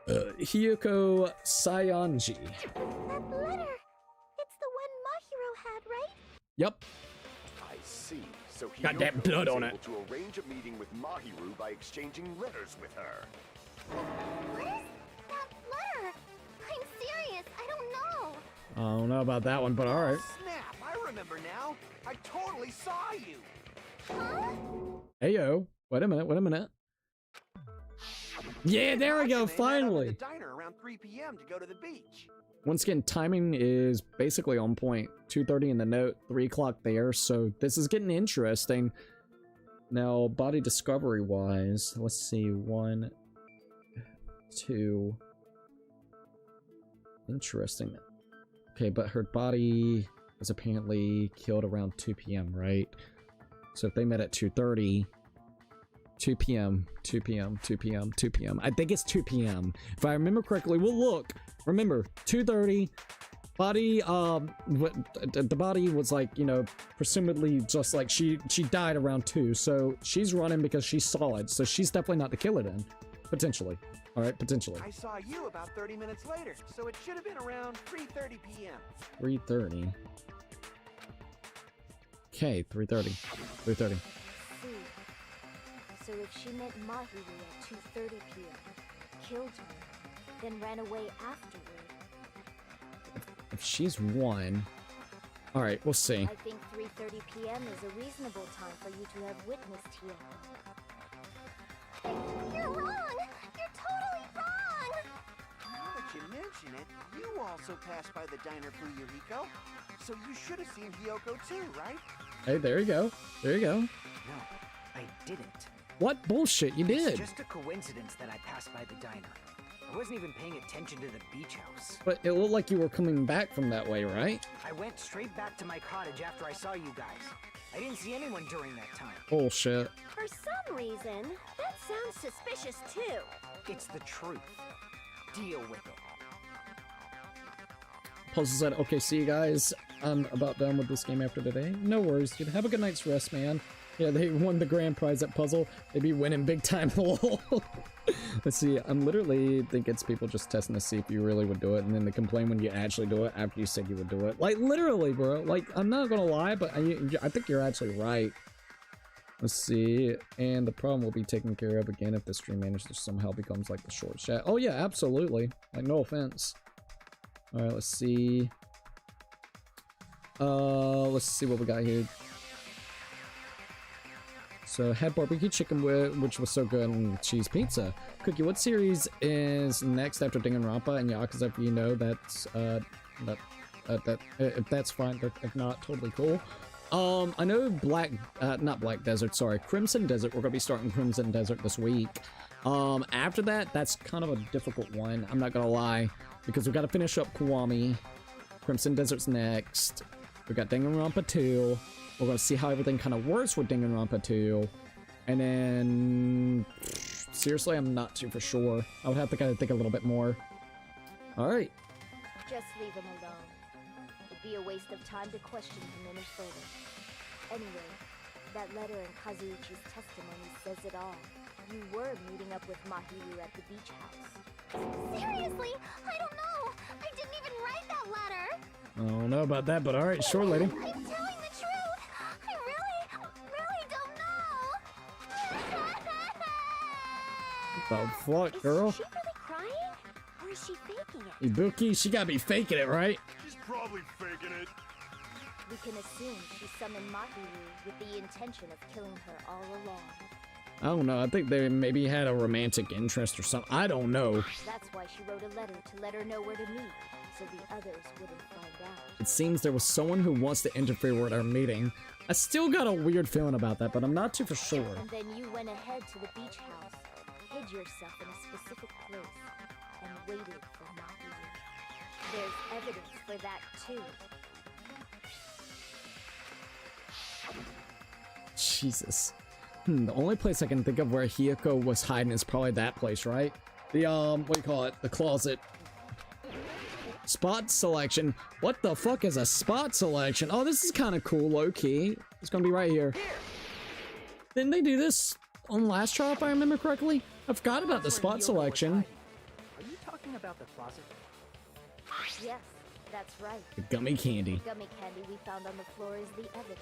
Hiyoko Sayanji. That letter. It's the one Mahiro had, right? Yep. I see. So he Got that blood on it. able to arrange a meeting with Mahiru by exchanging letters with her. What is that letter? I'm serious. I don't know. I don't know about that one, but alright. Snap! I remember now. I totally saw you. Huh? Heyo. Wait a minute. Yeah, there we go, They met up at finally. the diner around 3 p.m. to go to the beach. Once again, timing is basically on point. 2:30 in the note, 3 o'clock there, so this is getting interesting. Now, body discovery wise, let's see, 1, 2. Interesting. Okay, but her body was apparently killed around 2 p.m., right? So if they met at 2:30, 2 p.m., 2 p.m., 2 p.m., 2 p.m. I think it's 2 p.m. If I remember correctly, we'll look. Remember, 2:30, body, the body was like, you know, presumably just like she died around 2, so she's running because she saw it, so she's definitely not the killer then. Potentially. Alright, potentially. I saw you about 30 minutes later, so it should have been around 3:30 p.m. 3:30. Okay, 3:30. 3:30. See. So if she met Mahiru at 2:30 p.m., killed her, then ran away afterward. If she's one... Alright, we'll see. I think 3:30 p.m. is a reasonable time for you to have witnessed Hiyoko. You're wrong! You're totally wrong! Now that you mention it, you also passed by the diner Fuyuhiko. So you should have seen Hiyoko too, right? Hey, there you go. There you go. No, I didn't. What bullshit you did? It's just a coincidence that I passed by the diner. I wasn't even paying attention to the beach house. But it looked like you were coming back from that way, right? I went straight back to my cottage after I saw you guys. I didn't see anyone during that time. Bullshit. For some reason, that sounds suspicious too. It's the truth. Deal with it. Puzzle said, okay, see you guys. I'm about done with this game after today. No worries, dude. Have a good night's rest, man. Yeah, they won the grand prize at Puzzle. They be winning big time. Let's see, I'm literally think it's people just testing to see if you really would do it, and then they complain when you actually do it after you said you would do it. Like, literally, bro. Like, I'm not gonna lie, but I think you're actually right. Let's see, and the problem will be taken care of again if the stream manager somehow becomes like the short chat. Oh yeah, absolutely. Like, no offense. Alright, let's see. Let's see what we got here. So, had barbecue chicken, which was so good, and cheese pizza. Cookie, what series is next after Danganronpa and Yakuza? If you know, that's, if that's fine, but if not, totally cool. I know not Black Desert, sorry, Crimson Desert. We're gonna be starting Crimson Desert this week. After that, that's kind of a difficult one, I'm not gonna lie, because we gotta finish up Kiwami. Crimson Desert's next. We got Danganronpa 2. We're gonna see how everything kind of works with Danganronpa 2. And then... seriously, I'm not too for sure. I would have to kind of think a little bit more. Alright. Just leave him alone. It'd be a waste of time to question him any further. Anyway, that letter in Kazuichi's testimony says it all. You were meeting up with Mahiru at the beach house. Seriously, I don't know. I didn't even write that letter. I don't know about that, but alright, sure, lady. I'm telling the truth. I really don't know. The fuck, girl? Is she really crying? Or is she faking it? Ibuki, she gotta be faking it, right? She's probably faking it. We can assume she summoned Mahiru with the intention of killing her all along. I don't know, I think they maybe had a romantic interest or something. I don't know. That's why she wrote a letter to let her know where to meet, so the others wouldn't find out. It seems there was someone who wants to interfere with our meeting. I still got a weird feeling about that, but I'm not too for sure. And then you went ahead to the beach house, hid yourself in a specific place, and waited for Mahiru. There's evidence for that too. Jesus. The only place I can think of where Hiyoko was hiding is probably that place, right? The, what do you call it? The closet. Spot selection. What the fuck is a spot selection? Oh, this is kind of cool, low-key. It's gonna be right here. Didn't they do this on last trial, if I remember correctly? I forgot about the spot selection. Are you talking about the closet? Yes, that's right. The gummy candy. The gummy candy we found on the floor is the evidence.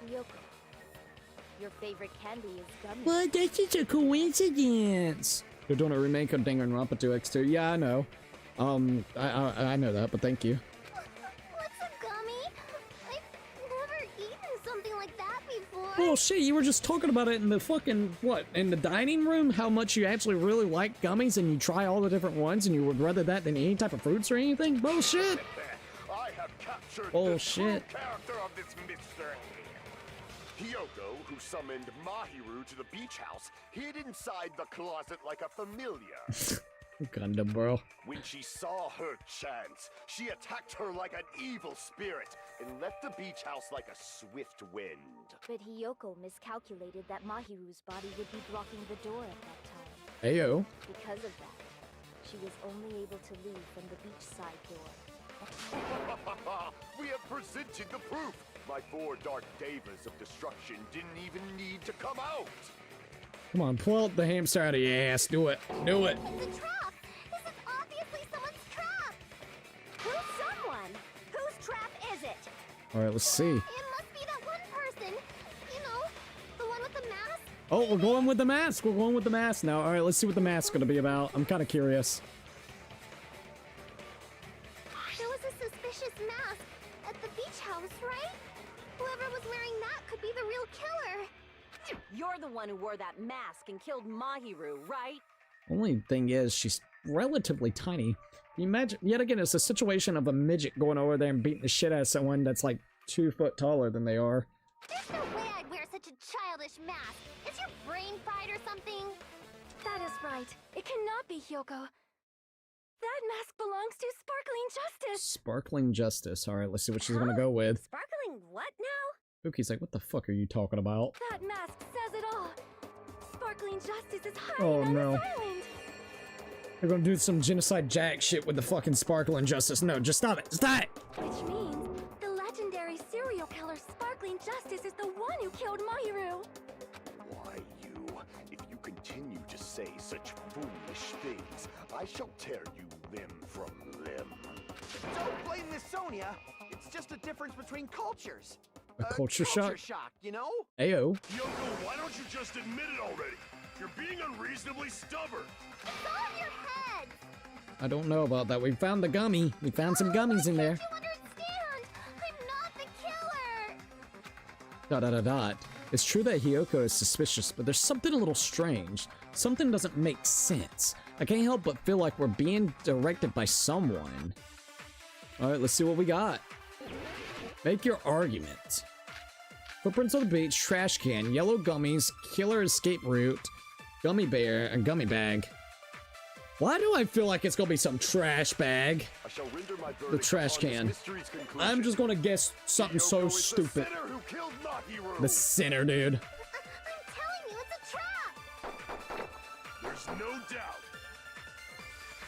Hiyoko, your favorite candy is gummy. What? That's just a coincidence. They're doing a remake of Danganronpa 2X2. Yeah, I know. I know that, but thank you. What's a gummy? I've never eaten something like that before. Well, shit, you were just talking about it in the fucking, what, in the dining room? How much you actually really like gummies and you try all the different ones and you would rather that than any type of fruits or anything? Bullshit. I have captured Oh, the shit. true character of this mystery. Hiyoko, who summoned Mahiru to the beach house, hid inside the closet like a familiar. Gundam, bro. When she saw her chance, she attacked her like an evil spirit and left the beach house like a swift wind. But Hiyoko miscalculated that Mahiru's body would be blocking the door at that time. Ayo. Because of that, she was only able to leave from the beachside door. We have presented the proof. My 4 dark devas of destruction didn't even need to come out. Come on, pull out the hamster out of your ass. Do it. Do it. It's a trap. This is obviously someone's trap. Who's someone? Whose trap is it? All right, let's see. It must be that one Oh, we're going with the mask. We're going with the mask now. All right, let's see what the mask's gonna be about. I'm kind of curious. There was a suspicious mask at the beach house, right? Whoever was wearing that could be the real killer. You're the one who wore that mask and killed Mahiru, right? Only thing is, she's relatively tiny. Can you imagine? Yet again, it's a situation of a midget going over there and beating the shit out of someone that's like 2 foot taller than they are. There's no way I'd wear such a childish mask. Is your brain fried or something? That is right. It cannot be Hyoko. That mask belongs to Sparkling Justice. Sparkling Justice. All right, let's see what she's gonna go with. Sparkling what now? Pookie's like, what the fuck are you talking about? That mask says it all. Sparkling Justice is hiding Oh, on no. this island. They're gonna do some genocide jack shit with the fucking Sparkling Justice. No, just stop it. Stop it! Which means the legendary serial killer Sparkling Justice is the one who killed Mahiru. Why, you? If you continue to say such foolish things, I shall tear you limb from limb. Don't blame this Sonia. It's just a difference between cultures. A culture shock? You know? Ayo. Yoko, why don't you just admit it already? You're being unreasonably stubborn. It's all in your head. I don't know about that. We found the gummy. We found some gummies in there. You understand? I'm not the killer. Dot dot dot dot. It's true that Hyoko is suspicious, but there's something a little strange. Something doesn't make sense. I can't help but feel like we're being directed by someone. Alright, let's see what we got. Make your argument. Footprints on the beach, trash can, yellow gummies, killer escape route, gummy bear, and gummy bag. Why do I feel like it's gonna be some trash bag? I shall render my verdict The trash upon this can. mystery's conclusion. I'm just gonna guess something so Hyoko is stupid. The sinner who killed Mahiru. The sinner, dude. I'm telling you, it's a trap. There's no doubt.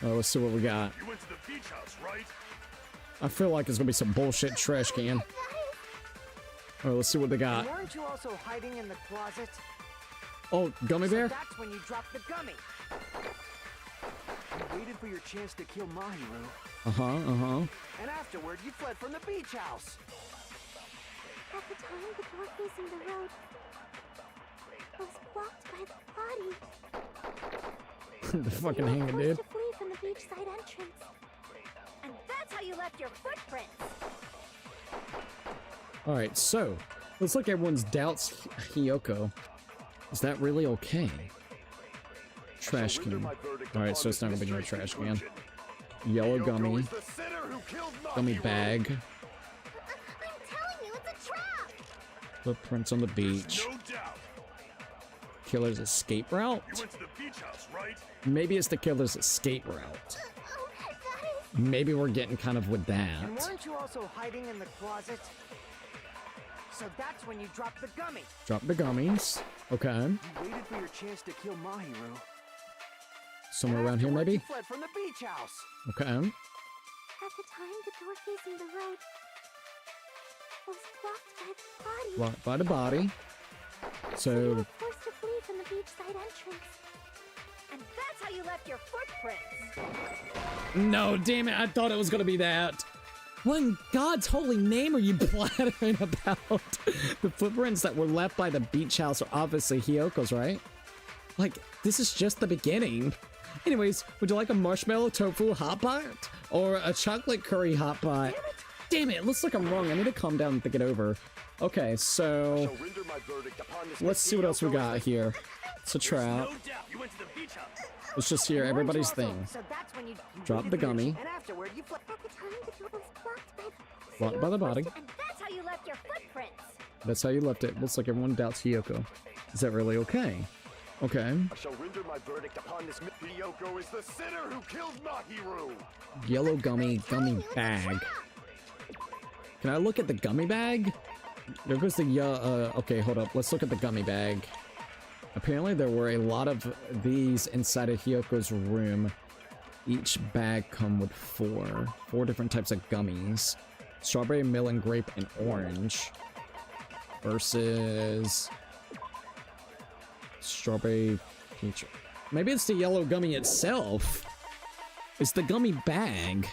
Oh, let's see what we got. You went to the beach house, right? I feel like it's gonna be some bullshit trash can. Alright, let's see what they got. Weren't you also hiding in the closet? Oh, gummy So bear? that's when you dropped the gummy. You waited for your chance to kill Mahiru, and afterward you fled from the beach house. At the time, the door facing the road was blocked by the body. The fucking You were hanger, forced dude. to flee from the beachside entrance. And that's how you left your footprints. Alright, so looks like everyone's doubts Hyoko. Is that really okay? Trash can. Alright, so it's not gonna be no trash can. Yellow Hyoko gummy. is the sinner who killed Gummy Mahiru. bag. I'm telling you, it's a trap. Footprints on the beach. No doubt. Killer's escape route? You went to the beach house, right? Maybe it's the killer's escape route. Oh, that is. Maybe we're getting kind of with And that. weren't you also hiding in the closet? So that's when you dropped the gummy. Drop the gummies. Okay. You waited for your chance to kill Mahiru. Somewhere around here, Afterward, maybe? You fled from the beach house. Okay. At the time, the door facing the road was blocked by the body. Blocked by the body. You So, were forced to flee from the beachside entrance. And that's how you left your footprints. no, damn it. I thought it was going to be that. What in God's holy name are you blathering about? The footprints that were left by the beach house are obviously Hyoko's, right? Like, this is just the beginning. Anyways, would you like a marshmallow tofu hot pot? Or a chocolate curry hot pot? Damn it, it looks like I'm wrong. I need to calm down and think it over. Okay, I so shall render my verdict upon this let's see what else we Hyoko got is the here. It's a trap. No doubt. You went to the beach house. Let's just hear everybody's thing. So that's when you Drop waited the for your gummy. ch- And afterward, you fled. At the time, the door was blocked by the... Blocked by the body. And that's how you left your footprints. That's how you left it. Looks like everyone doubts Hyoko. Is that really okay? Okay. I shall render my verdict upon this. Hyoko is the sinner who killed Mahiru. Yellow gummy bag. Can I look at the gummy bag? There goes the okay, hold up. Let's look at the gummy bag. Apparently there were a lot of these inside of Hyoko's room. Each bag come with four different types of gummies. Strawberry, melon, grape, and orange. Versus strawberry, peach. Maybe it's the yellow gummy itself. It's the gummy bag.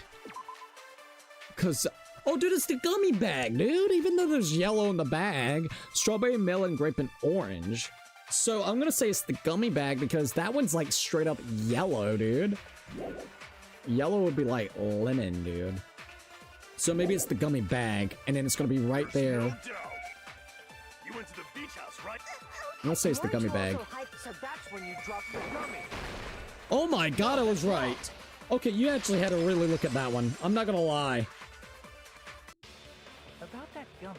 Cause oh dude, it's the gummy bag, dude. Even though there's yellow in the bag, strawberry, melon, grape, and orange. So I'm gonna say it's the gummy bag because that one's like straight up yellow, dude. Yellow would be like lemon, dude. So maybe it's the gummy bag, and then it's gonna be right there. No doubt. You went to the beach house, right? I'm gonna say it's the gummy bag. So that's when you dropped the gummy. Oh my god, I was right. Okay, you actually had to really look at that one. I'm not gonna lie. About that gummy,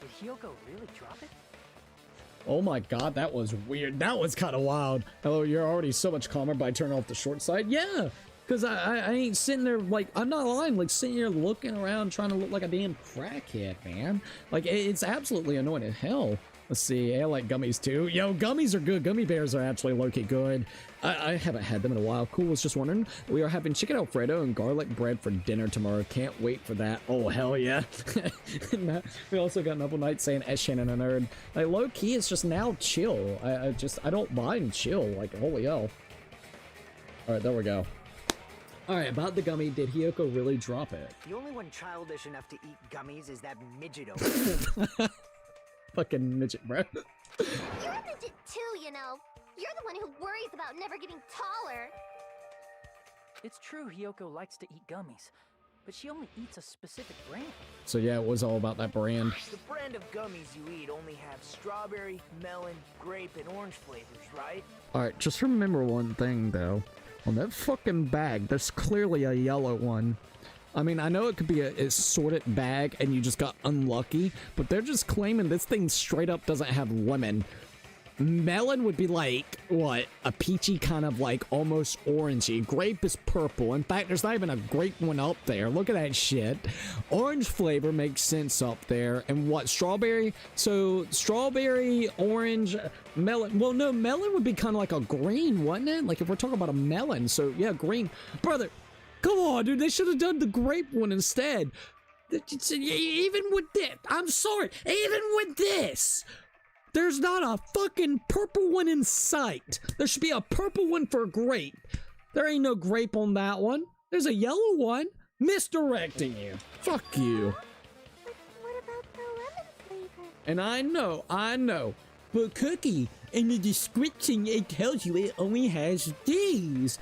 did Hyoko really drop it? Oh my god, that was weird. That was kind of wild. Hello, you're already so much calmer by turning off the short side. Yeah, because I ain't sitting there like, I'm not lying, like sitting here looking around trying to look like a damn crackhead, man. Like, it's absolutely annoying as hell. Let's see, I like gummies too. Yo, gummies are good. Gummy bears are actually low-key good. I haven't had them in a while. Cool, was just wondering. We are having chicken Alfredo and garlic bread for dinner tomorrow. Can't wait for that. Oh, hell yeah. We also got Noble Knight saying, S. Shannon a nerd. Like, low-key, it's just now chill. I don't mind chill. Like, holy hell. Alright, there we go. Alright, about the gummy, did Hyoko really drop it? The only one childish enough to eat gummies is that midget over there. Fucking midget, bro. You're a midget too, you know. You're the one who worries about never getting taller. It's true Hyoko likes to eat gummies, but she only eats a specific brand. So yeah, it was all about that brand. The brand of gummies you eat only have strawberry, melon, grape, and orange flavors, right? Alright, just remember one thing though. On that fucking bag, there's clearly a yellow one. I mean, I know it could be a sorted bag and you just got unlucky, but they're just claiming this thing straight up doesn't have lemon. Melon would be like, what, a peachy kind of like almost orangey. Grape is purple. In fact, there's not even a grape one up there. Look at that shit. Orange flavor makes sense up there. And what, strawberry? So strawberry, orange, melon. Well, no, melon would be kind of like a green, wouldn't it? Like if we're talking about a melon. So yeah, green. Brother, come on, dude. They should have done the grape one instead. Even with this, I'm sorry. Even with this. There's not a fucking purple one in sight. There should be a purple one for grape. There ain't no grape on that one. There's a yellow one. Misdirecting you. Fuck you. But what about the lemon flavor? And I know. But Cookie, in the description it tells you it only has these.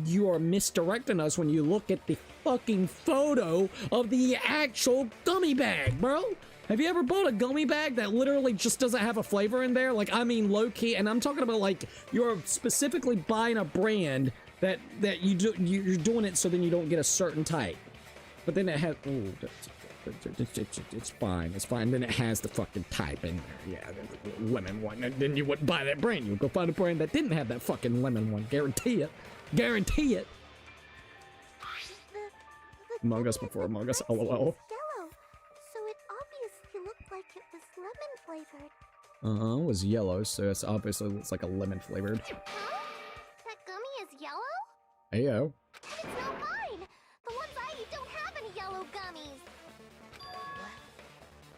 You are misdirecting us when you look at the fucking photo of the actual gummy bag, bro. Have you ever bought a gummy bag that literally just doesn't have a flavor in there? Like, I mean, low-key, and I'm talking about, like, you're specifically buying a brand that you're doing it so then you don't get a certain type. But then it has, ooh, it's fine, it's fine. Then it has the fucking type in there. Yeah, the lemon one. And then you wouldn't buy that brand. You would go find a brand that didn't have that fucking lemon one. Guarantee it. Guarantee it. Among Us before Among Us, lol. Yellow, so it obviously looked like it was lemon flavored. It was yellow, so it's obviously looks like a lemon flavored. Huh? That gummy is yellow? Heyo. And it's not mine! The ones I eat don't have any yellow gummies!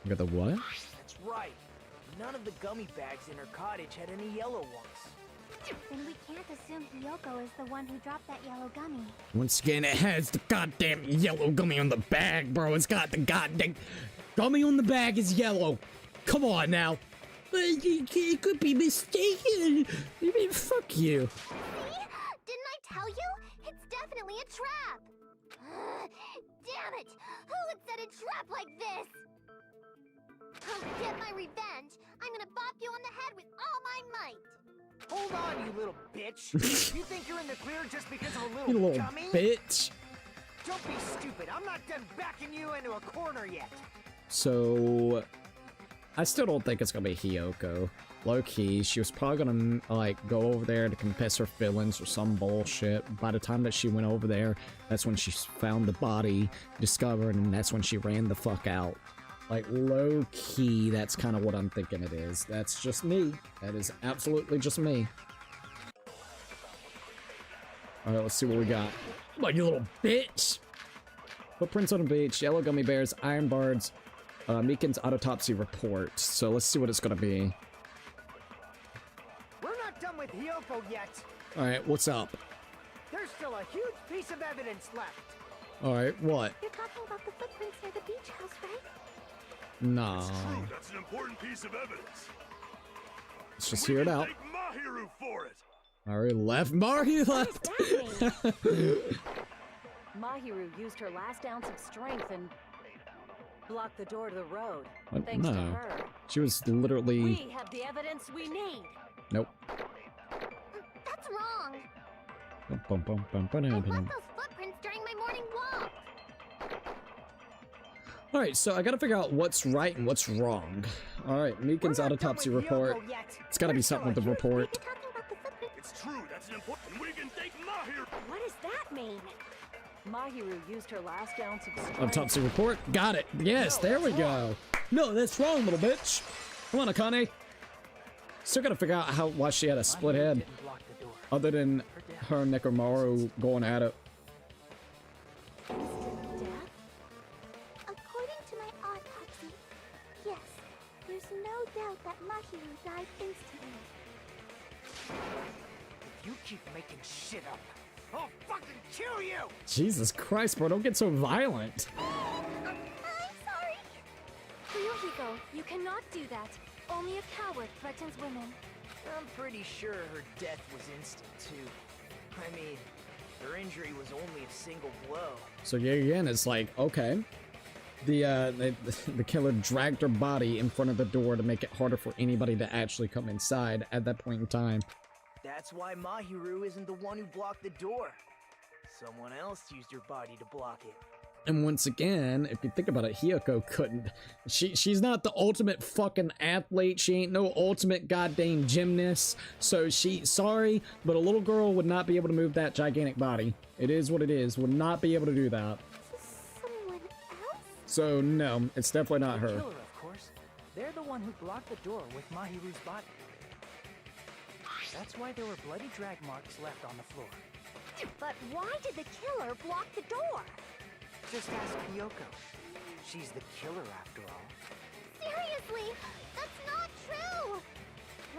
You got the what? That's right. None of the gummy bags in her cottage had any yellow ones. Then we can't assume Hyoko is the one who dropped that yellow gummy. Once again, it has the goddamn yellow gummy on the bag, bro. It's got the goddamn gummy on the bag is yellow. Come on now. It could be mistaken. I mean, fuck you. See? Didn't I tell you? It's definitely a trap! Damn it! Who would set a trap like this? I'll get my revenge! I'm gonna bop you on the head with all my might! Hold on, you little bitch! You think you're in the clear just because of a You little little gummy? bitch. Don't be stupid. I'm not done backing you into a corner yet. So, I still don't think it's gonna be Hyoko. Low-key, she was probably gonna, like, go over there to confess her feelings or some bullshit. By the time that she went over there, that's when she found the body, discovered, and that's when she ran the fuck out. Like, low-key, that's kind of what I'm thinking it is. That's just me. That is absolutely just me. Alright, let's see what we got. Come on, you little bitch! Footprints on the beach, yellow gummy bears, iron bards, Mikan's autopsy report. So let's see what it's gonna be. We're not done with Hyoko yet. Alright, what's up? There's still a huge piece of evidence left. Alright, what? You're talking about the footprints near the beach house, right? Nah. It's true, that's an important piece of evidence. Let's just hear it out. Thank Mahiru for it. Mario left. Mario left. Mahiru used her last ounce of strength and blocked the door to the road. What? Thanks to No. her. She was literally. We have the evidence we need. Nope. That's wrong. Bum, bum, bum, bum, I bum, left bum. those footprints during my morning walk. All right, so I gotta figure out what's right and what's wrong. All right, Mikan's autopsy report. It's gotta be something with the report. You're talking about the footprints. It's true. That's an important. We can thank Mahiru. What does that mean? Mahiru used her last ounce of strength. Autopsy report. Got it. Yes, there we go. No, that's wrong, little bitch. Come on, Akane. Still gotta figure out why she had a split head. Didn't block the door. Other than her and Nekomaru going at it. Death? According to my autopsy, yes, there's no doubt that Mahiru died instantly. If you keep making shit up, I'll fucking kill you! Jesus Christ, bro, don't get so violent. I'm sorry. Fuyuhiko, you cannot do that. Only a coward threatens women. I'm pretty sure her death was instant, too. I mean, her injury was only a single blow. So yeah, again, it's like, okay. The killer dragged her body in front of the door to make it harder for anybody to actually come inside at that point in time. That's why Mahiru isn't the one who blocked the door. Someone else used her body to block it. And once again, if you think about it, Hiyoko couldn't. She's not the ultimate fucking athlete. She ain't no ultimate goddamn gymnast. So sorry, but a little girl would not be able to move that gigantic body. It is what it is. Would not be able to do that. Someone else? So no, it's definitely not The her. killer, of course. They're the one who blocked the door with Mahiru's body. That's why there were bloody drag marks left on the floor. But why did the killer block the door? Just ask Kyoko. She's the killer after all. Seriously, that's not true.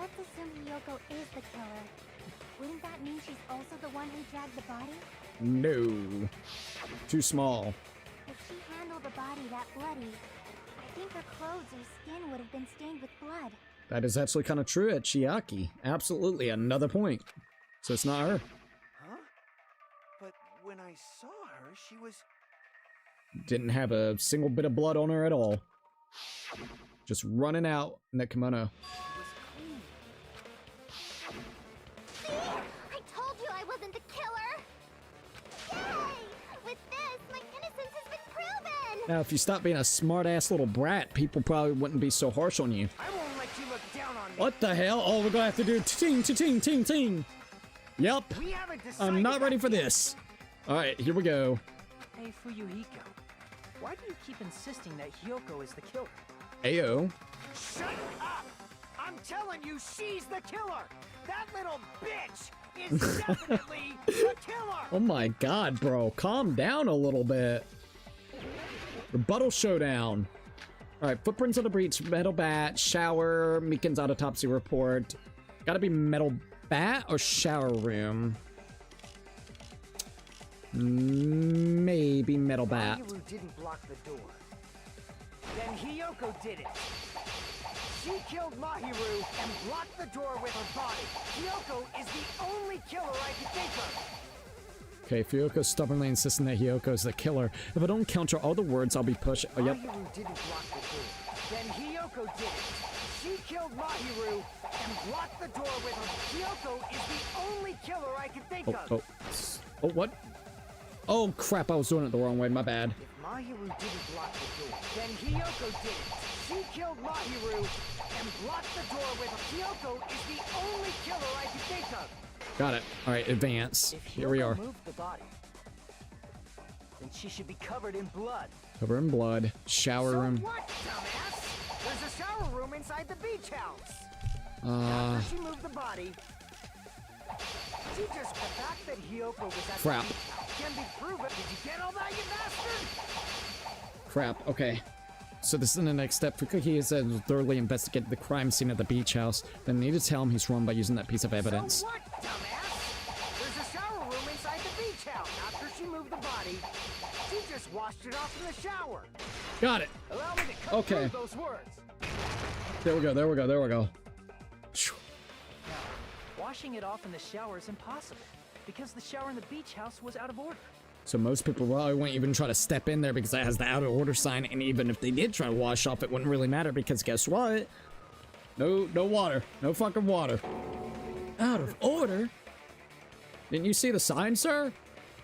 Let's assume Hiyoko is the killer. Wouldn't that mean she's also the one who dragged the body? No. Too small. If she handled the body that bloody, I think her clothes or skin would have been stained with blood. That is actually kind of true at Chiaki. Absolutely, another point. So it's not her. Huh? But when I saw her, she was... Didn't have a single bit of blood on her at all. Just running out in that kimono. See? I told you I wasn't the killer! Yay! With this, my innocence has been proven! Now, if you stop being a smart-ass little brat, people probably wouldn't be so harsh on you. I won't let you look down on me. What the hell? Oh, we're gonna have to do ting, ting, ting, ting. Yep. We haven't decided. I'm not ready for this. All right, here we go. Hey, Fuyuhiko. Why do you keep insisting that Hiyoko is the killer? Ayo. Shut up! I'm telling you, she's the killer! That little bitch is definitely the killer! Oh my god, bro. Calm down a little bit. Rebuttal showdown. All right, footprints on the breach, metal bat, shower, Mikan's autopsy report. Gotta be metal bat or shower room. Maybe metal bat. Mahiru didn't block the door. Then Hiyoko did it. She killed Mahiru and blocked the door with her body. Hiyoko is the only killer I can think of. Okay, Fuyuko's stubbornly insisting that Hiyoko is the killer. If I don't counter all the words, I'll be pushing. Oh, yep. Mahiru didn't block the door. Then Hiyoko did it. She killed Mahiru and blocked the door with her. Hiyoko is the only killer I can think of. Oh, what? Oh, crap, I was doing it the wrong way. My bad. If Mahiru didn't block the door, then Hiyoko did it. She killed Mahiru and blocked the door with her. Hiyoko is the only killer I can think of. Got it. All right, advance. If Here we Hiyoko are. moved the body, then she should be covered in blood. Cover in blood. Shower So room. what, dumbass? There's a shower room inside the beach house. After she moved the body, she just the fact that Hiyoko was at Crap. the beach house can be proven. Did you get all that, you bastard? Crap. Okay. So this is the next step. Fukuki has thoroughly investigated the crime scene at the beach house. Then need to tell him he's wrong by using that piece of evidence. So what, dumbass? There's a shower room inside the beach house. After she moved the body, she just washed it off in the shower. Got it. Allow me to cut Okay. through those words. There we go. There we go. There we go. Now, washing it off in the shower is impossible, because the shower in the beach house was out of order. So most people probably won't even try to step in there because it has the out of order sign, and even if they did try to wash off, it wouldn't really matter because guess what? No water. No fucking water. Out of order? Didn't you see the sign, sir?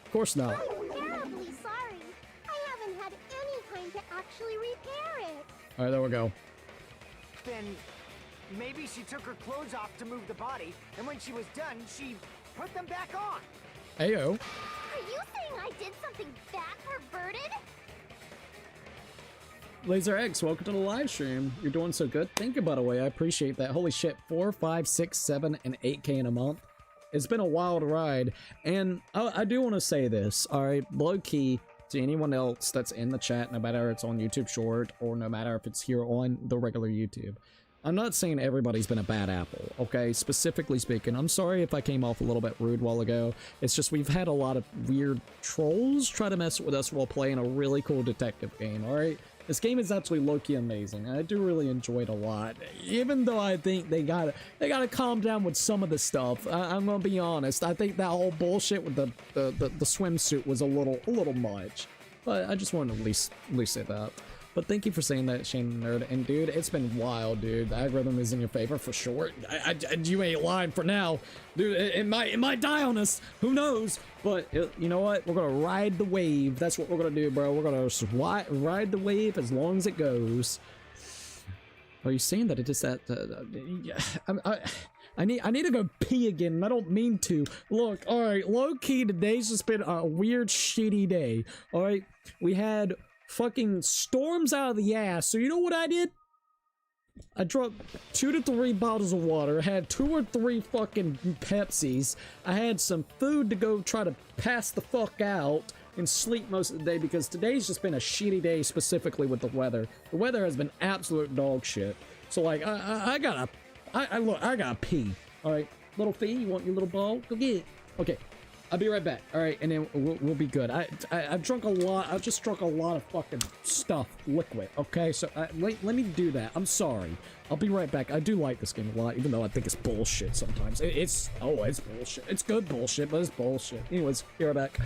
Of course not. I'm terribly sorry. I haven't had any time to actually repair it. All right, there we go. Then maybe she took her clothes off to move the body, and when she was done, she put them back on. Ayo. Are you saying I did something that perverted? Laser X, welcome to the live stream. You're doing so good. Thank you, by the way. I appreciate that. Holy shit, 4, 5, 6, 7, and 8K in a month. It's been a wild ride, and I do want to say this, all right, low key to anyone else that's in the chat, no matter if it's on YouTube Short or no matter if it's here on the regular YouTube. I'm not saying everybody's been a bad apple, okay? Specifically speaking, I'm sorry if I came off a little bit rude while ago. It's just we've had a lot of weird trolls try to mess with us while playing a really cool detective game, all right? This game is actually low-key amazing. I do really enjoy it a lot, even though I think they gotta calm down with some of the stuff. I'm gonna be honest. I think that whole bullshit with the swimsuit was a little much. But I just wanted to at least say that. But thank you for saying that, Shane the Nerd. And dude, it's been wild, dude. The algorithm is in your favor for sure. You ain't lying for now, dude. It might die on us. Who knows? But you know what? We're gonna ride the wave. That's what we're gonna do, bro. We're gonna ride the wave as long as it goes. Are you saying that it is that? I need to go pee again, and I don't mean to. Look, all right, low key, today's just been a weird, shitty day. All right, we had fucking storms out of the ass. So you know what I did? I drank 2 to 3 bottles of water, had 2 or 3 fucking Pepsis. I had some food to go try to pass the fuck out and sleep most of the day because today's just been a shitty day, specifically with the weather. The weather has been absolute dog shit. So like, I gotta pee. All right, little Fee, you want your little ball? Go get it. Okay. I'll be right back. All right, and then we'll be good. I've drunk a lot. I've just drunk a lot of fucking stuff, liquid. Okay, so let me do that. I'm sorry. I'll be right back. I do like this game a lot, even though I think it's bullshit sometimes. It's bullshit. It's good bullshit, but it's bullshit. Anyways, be right back.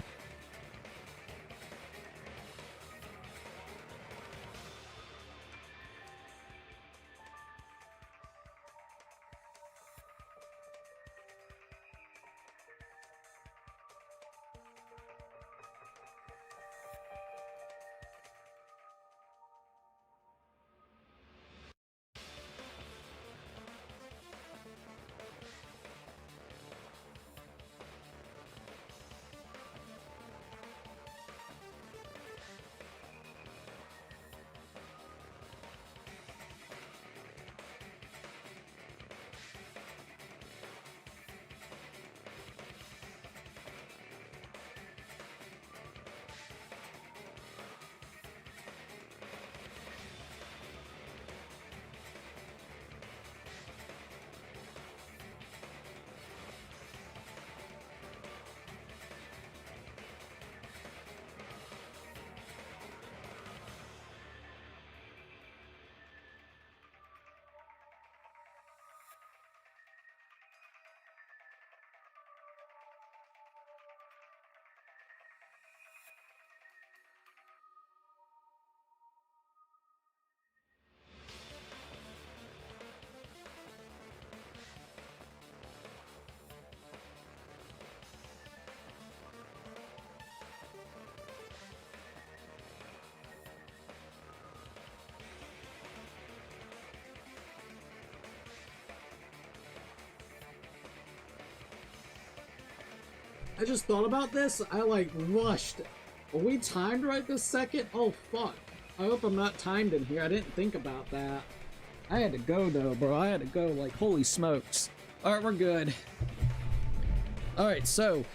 I just thought about this. I like rushed. Are we timed right this second? Oh fuck. I hope I'm not timed in here. I didn't think about that. I had to go though, bro. I had to go, like, holy smokes. Alright, we're good. Alright, so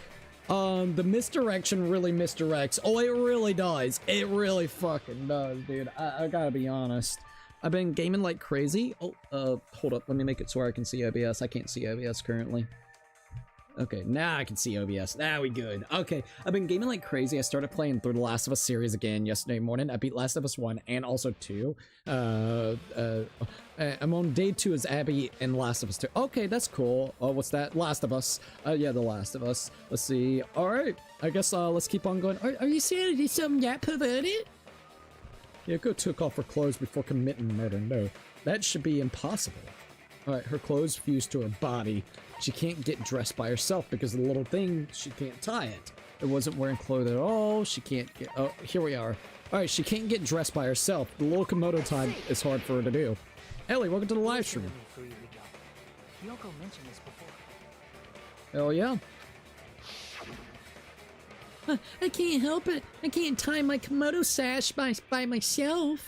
the misdirection really misdirects. Oh, it really does. It really fucking does, dude. I gotta be honest. I've been gaming like crazy. Oh, hold up. Let me make it so I can see OBS. I can't see OBS currently. Okay, now I can see OBS. Now we good. Okay, I've been gaming like crazy. I started playing through the Last of Us series again yesterday morning. I beat Last of Us 1 and also 2. I'm on day 2 as Abby in Last of Us 2. Okay, that's cool. Oh, what's that? Last of Us. Yeah, The Last of Us. Let's see. All right, I guess let's keep on going. Are you saying it's something that perverted? Yeah, go took off her clothes before committing murder. No, that should be impossible. All right, her clothes fused to her body. She can't get dressed by herself because of the little thing. She can't tie it. It wasn't wearing clothes at all. She can't get... Oh, here we are. All right, she can't get dressed by herself. The little Komodo time is hard for her to do. Ellie, welcome to the live stream. Kyoko mentioned this before. Hell yeah. I can't help it. I can't tie my Komodo sash by myself.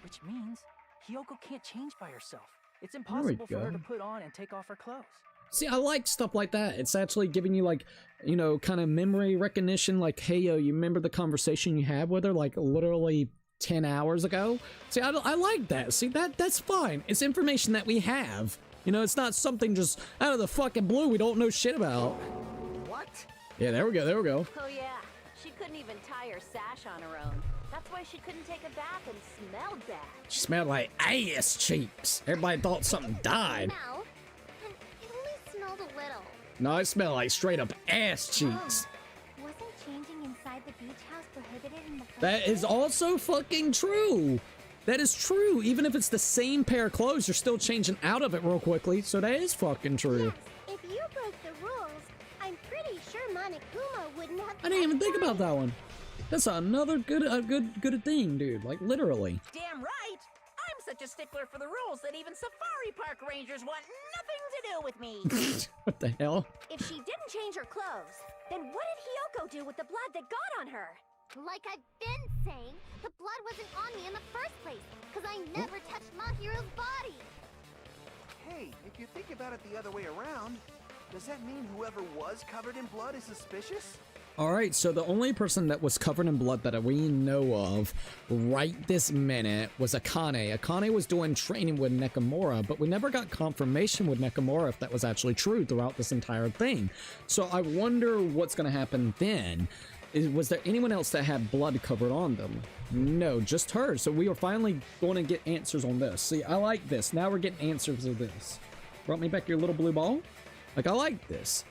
Which means Kyoko can't change by herself. It's impossible for her to put on and take off her clothes. See, I like stuff like that. It's actually giving you, like, you know, kind of memory recognition. Like, hey, yo, you remember the conversation you had with her, like, literally 10 hours ago? See, I like that. See, that's fine. It's information that we have. You know, it's not something just out of the fucking blue we don't know shit about. What? Yeah, there we go, there we go. Oh yeah, she couldn't even tie her sash on her own. That's why she couldn't take a bath and smelled bad. She smelled like ass cheeks. Everybody thought something died. Smell, and it only smelled a little. No, it smelled like straight up ass cheeks. Wasn't changing inside the beach house prohibited in the first That is also fucking true. That is true. Even if it's the same pair of clothes, you're still changing out of it real quickly. So that is fucking true. Yes, if you broke the rules, I'm pretty sure Monokuma wouldn't have... I didn't even think about that one. That's another good thing, dude. Like, literally. Damn right! I'm such a stickler for the rules that even safari park rangers want nothing to do with me. What the hell? If she didn't change her clothes, then what did Hiyoko do with the blood that got on her? Like I've been saying, the blood wasn't on me in the first place, because I never touched Mahiru's body. Hey, if you think about it the other way around, does that mean whoever was covered in blood is suspicious? All right, so the only person that was covered in blood that we know of right this minute was Akane. Akane was doing training with Nakamura, but we never got confirmation with Nakamura if that was actually true throughout this entire thing. So I wonder what's going to happen then. Was there anyone else that had blood covered on them? No, just her. So we are finally going to get answers on this. See, I like this. Now we're getting answers of this. Brought me back your little blue ball? Like, I like this.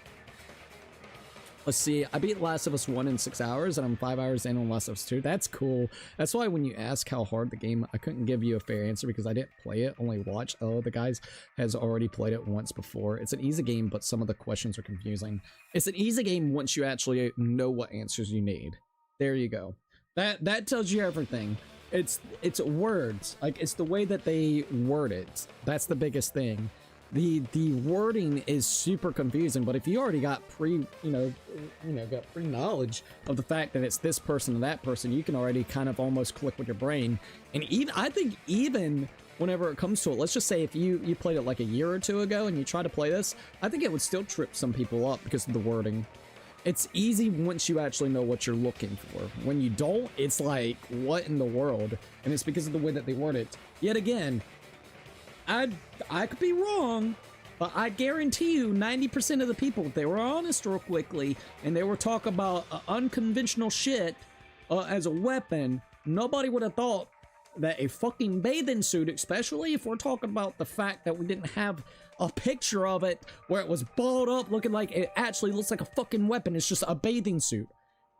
Let's see, I beat Last of Us 1 in 6 hours, and I'm 5 hours in on Last of Us 2. That's cool. That's why when you ask how hard the game, I couldn't give you a fair answer because I didn't play it, only watch. Oh, the guys has already played it once before. It's an easy game, but some of the questions are confusing. It's an easy game once you actually know what answers you need. There you go. That tells you everything. It's words. Like, it's the way that they word it. That's the biggest thing. The wording is super confusing, but if you already got got pre-knowledge of the fact that it's this person and that person, you can already kind of almost click with your brain. And even I think even whenever it comes to it, let's just say if you played it like a year or two ago and you try to play this, I think it would still trip some people up because of the wording. It's easy once you actually know what you're looking for. When you don't, it's like, what in the world? And it's because of the way that they word it. Yet again, I could be wrong, but I guarantee you 90% of the people, if they were honest real quickly, and they were talking about unconventional shit as a weapon, nobody would have thought that a fucking bathing suit, especially if we're talking about the fact that we didn't have a picture of it where it was balled up looking like it actually looks like a fucking weapon, it's just a bathing suit.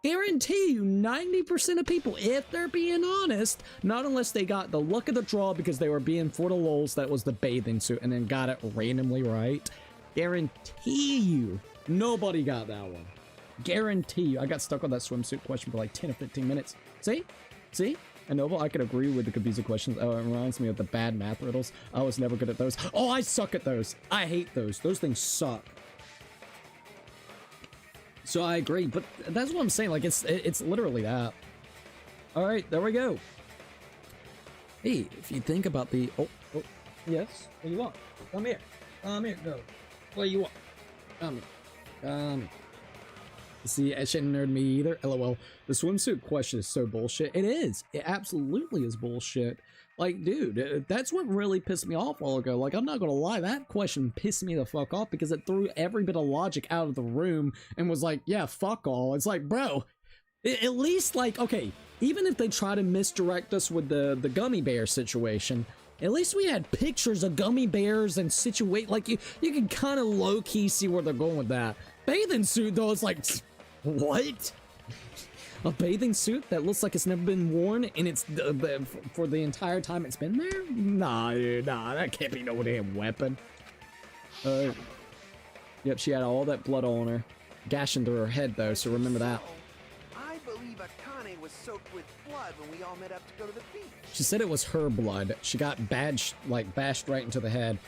Guarantee you 90% of people, if they're being honest, not unless they got the luck of the draw because they were being for the lulz, that was the bathing suit and then got it randomly right. Guarantee you nobody got that one. Guarantee you. I got stuck on that swimsuit question for like 10 or 15 minutes. See? And Noble, I could agree with the confusing questions. Oh, it reminds me of the bad math riddles. I was never good at those. Oh, I suck at those. I hate those. Those things suck. So I agree, but that's what I'm saying. Like, it's literally that. All right, there we go. Hey, if you think about the... Oh, yes? What do you want? Come here. Come here, go. What do you want? Come here. Come here. See, it shouldn't nerd me either. LOL. The swimsuit question is so bullshit. It is. It absolutely is bullshit. Like, dude, that's what really pissed me off a while ago. Like, I'm not gonna lie, that question pissed me the fuck off because it threw every bit of logic out of the room and was like, yeah, fuck all. It's like, bro, at least, like, okay, even if they try to misdirect us with the gummy bear situation, at least we had pictures of gummy bears and like, you can kind of low-key see where they're going with that. Bathing suit, though, it's like, what? A bathing suit that looks like it's never been worn and it's for the entire time it's been there? Nah, dude, nah, that can't be no damn weapon. Yep, she had all that blood on her. Gashing through her head, though, so remember that. I believe Akane was soaked with blood when we all met up to go to the beach. She said it was her blood. She got bashed right into the head.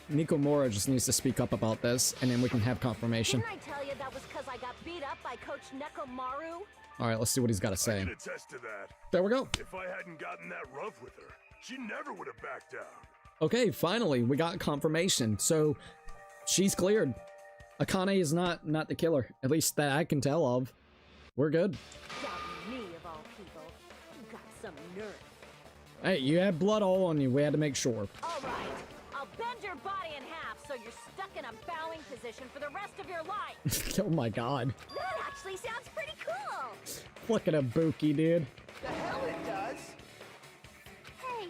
Nikomura just needs to speak up about this, and then we can have confirmation. Didn't I tell you that was because I got beat up by Coach Nekomaru? Alright, let's see what he's got to say. I can attest to that. There we go. If I hadn't gotten that rough with her, she never would have backed down. Okay, finally, we got confirmation. So, she's cleared. Akane is not the killer. At least that I can tell of. We're good. Doubting me of all people. You got some nerve. Hey, you had blood all on you. We had to make sure. All right. I'll bend your body in half so you're stuck in a bowing position for the rest of your life. Oh my god. That actually sounds pretty cool. Look at a Buki, dude. The hell it does! Hey,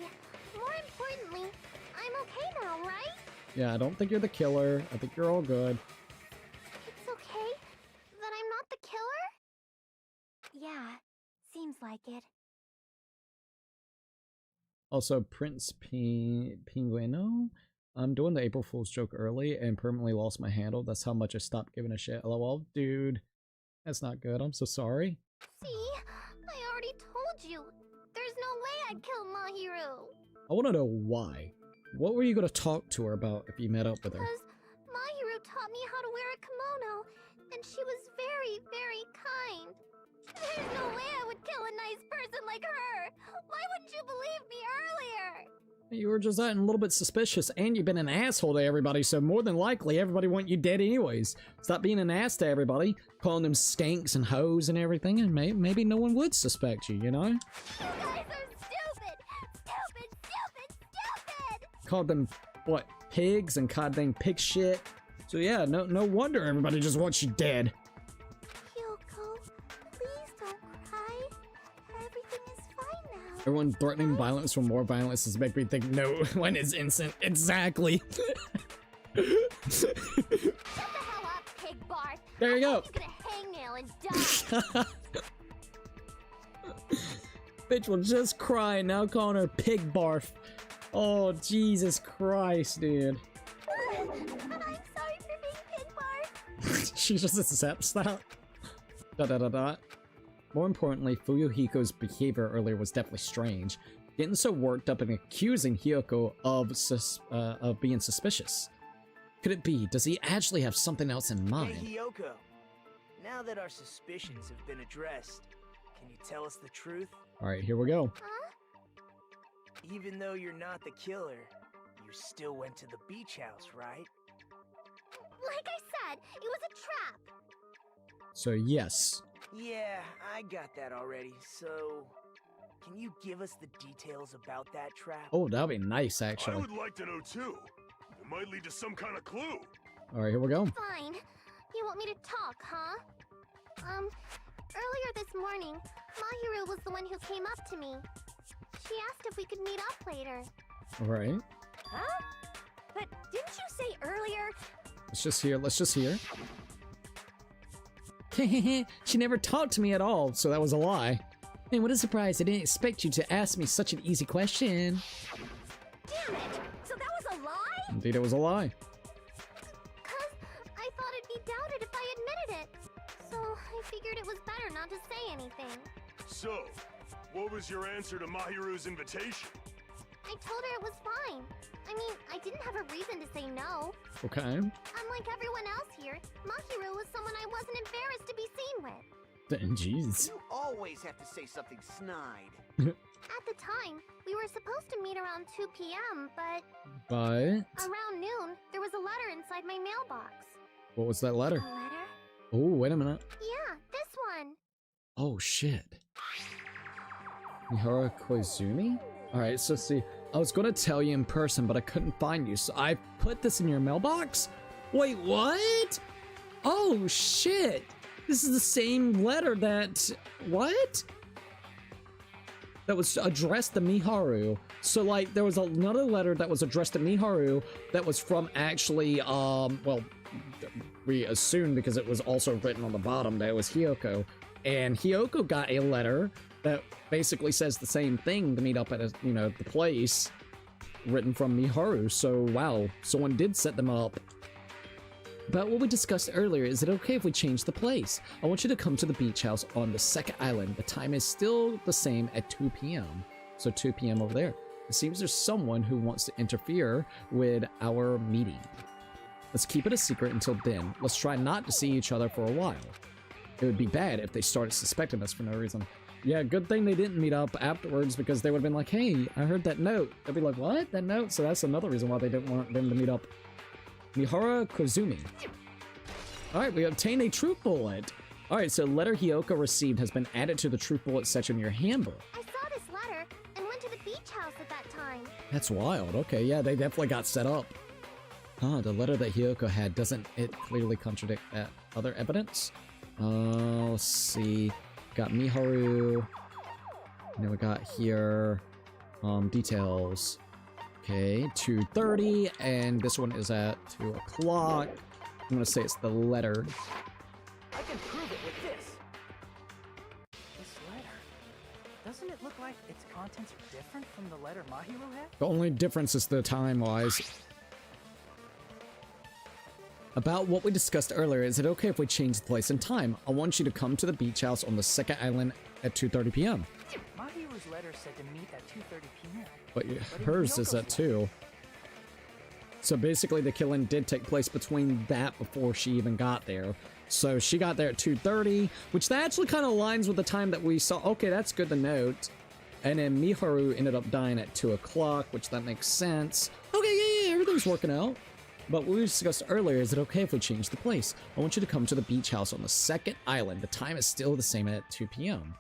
more importantly, I'm okay now, right? Yeah, I don't think you're the killer. I think you're all good. It's okay that I'm not the killer? Yeah, seems like it. Also, Prince Pinguino. I'm doing the April Fool's joke early and permanently lost my handle. That's how much I stopped giving a shit. LOL, dude. That's not good. I'm so sorry. See? I already told you. There's no way I'd kill Mahiru. I want to know why. What were you going to talk to her about if you met up with her? Because Mahiru taught me how to wear a kimono, and she was very, very kind. There's no way I would kill a nice person like her. Why wouldn't you believe me earlier? You were just acting a little bit suspicious, and you've been an asshole to everybody, so more than likely everybody want you dead anyways. Stop being an ass to everybody, calling them skanks and hoes and everything, and maybe no one would suspect you, you know? You guys are stupid! Stupid, stupid, stupid! Called them, what, pigs and goddamn pig shit? So yeah, no wonder everybody just wants you dead. Kyoko, please don't cry. Everything is fine now. Everyone threatening violence for more violence is make me think no one is innocent. Exactly. Shut the hell up, pig barf. There you go. I'm gonna hangnail and die. Bitch will just cry now calling her pig barf. Oh, Jesus Christ, dude. I'm sorry for being pig barf. She just accepts that. More importantly, Fuyuhiko's behavior earlier was definitely strange. Getting so worked up and accusing Hiyoko of being suspicious. Could it be? Does he actually have something else in mind? Hey, Hiyoko. Now that our suspicions have been addressed, can you tell us the truth? Alright, here we go. Huh? Even though you're not the killer, you still went to the beach house, right? Like I said, it was a trap. So yes. Yeah, I got that already, so... Can you give us the details about that trap? Oh, that'd be nice, I actually. would like to know too. It might lead to some kind of clue. Alright, here we go. Fine. You want me to talk, huh? Earlier this morning, Mahiru was the one who came up to me. She asked if we could meet up later. Alright. Huh? But didn't you say earlier? Let's just hear. She never talked to me at all, so that was a lie. Man, what a surprise. I didn't expect you to ask me such an easy question. Damn it! So that was a lie? Indeed, it was a lie. Cause I thought it'd be doubted if I admitted it. So I figured it was better not to say anything. So, what was your answer to Mahiru's invitation? I told her it was fine. I mean, I didn't have a reason to say no. Okay. Unlike everyone else here, Mahiru was someone I wasn't embarrassed to be seen with. Jeez. You always have to say something snide. At the time, we were supposed to meet around 2 p.m., but But around noon, there was a letter inside my mailbox. what was that letter? A letter? Oh, wait a minute. Yeah, this one. Oh, shit. Mihara Koizumi? Alright, so see, I was gonna tell you in person, but I couldn't find you, so I put this in your mailbox? Wait, what? Oh, shit! This is the same letter that... What? That was addressed to Miharu. So, like, there was another letter that was addressed to Miharu that was from actually, well, we assumed because it was also written on the bottom that it was Hiyoko. And Hiyoko got a letter that basically says the same thing to meet up at, you know, the place, written from Miharu. So, wow, someone did set them up. But what we discussed earlier, is it okay if we change the place? I want you to come to the beach house on the second island. The time is still the same at 2 p.m. So 2 p.m. over there. It seems there's someone who wants to interfere with our meeting. Let's keep it a secret until then. Let's try not to see each other for a while. It would be bad if they started suspecting us for no reason. Yeah, good thing they didn't meet up afterwards, because they would have been like, hey, I heard that note. They'd be like, what? That note? So that's another reason why they didn't want them to meet up. Mihara Kozumi. Alright, we obtained a truth bullet. Alright, so letter Hiyoko received has been added to the truth bullet section in your handbook. I saw this letter and went to the beach house at that time. That's wild. Okay, yeah, they definitely got set up. Huh, the letter that Hiyoko had, doesn't it clearly contradict that other evidence? Let's see. Got Miharu. And then we got here, details. Okay, 2:30, and this one is at 2 o'clock. I'm gonna say it's the letter. I can prove it with this. This letter. Doesn't it look like its contents are different from the letter Mahiru had? The only difference is the time-wise. About what we discussed earlier, is it okay if we change the place and time? I want you to come to the beach house on the second island at 2:30 p.m. Mahiru's letter said to meet at 2:30 p.m. But hers is at 2. So basically the killing did take place between that before she even got there. So she got there at 2:30, which that actually kind of aligns with the time that we saw. Okay, that's good to note. And then Miharu ended up dying at 2 o'clock, which that makes sense. Okay, yeah, everything's working out. But what we discussed earlier, is it okay if we change the place? I want you to come to the beach house on the second island. The time is still the same at 2 p.m.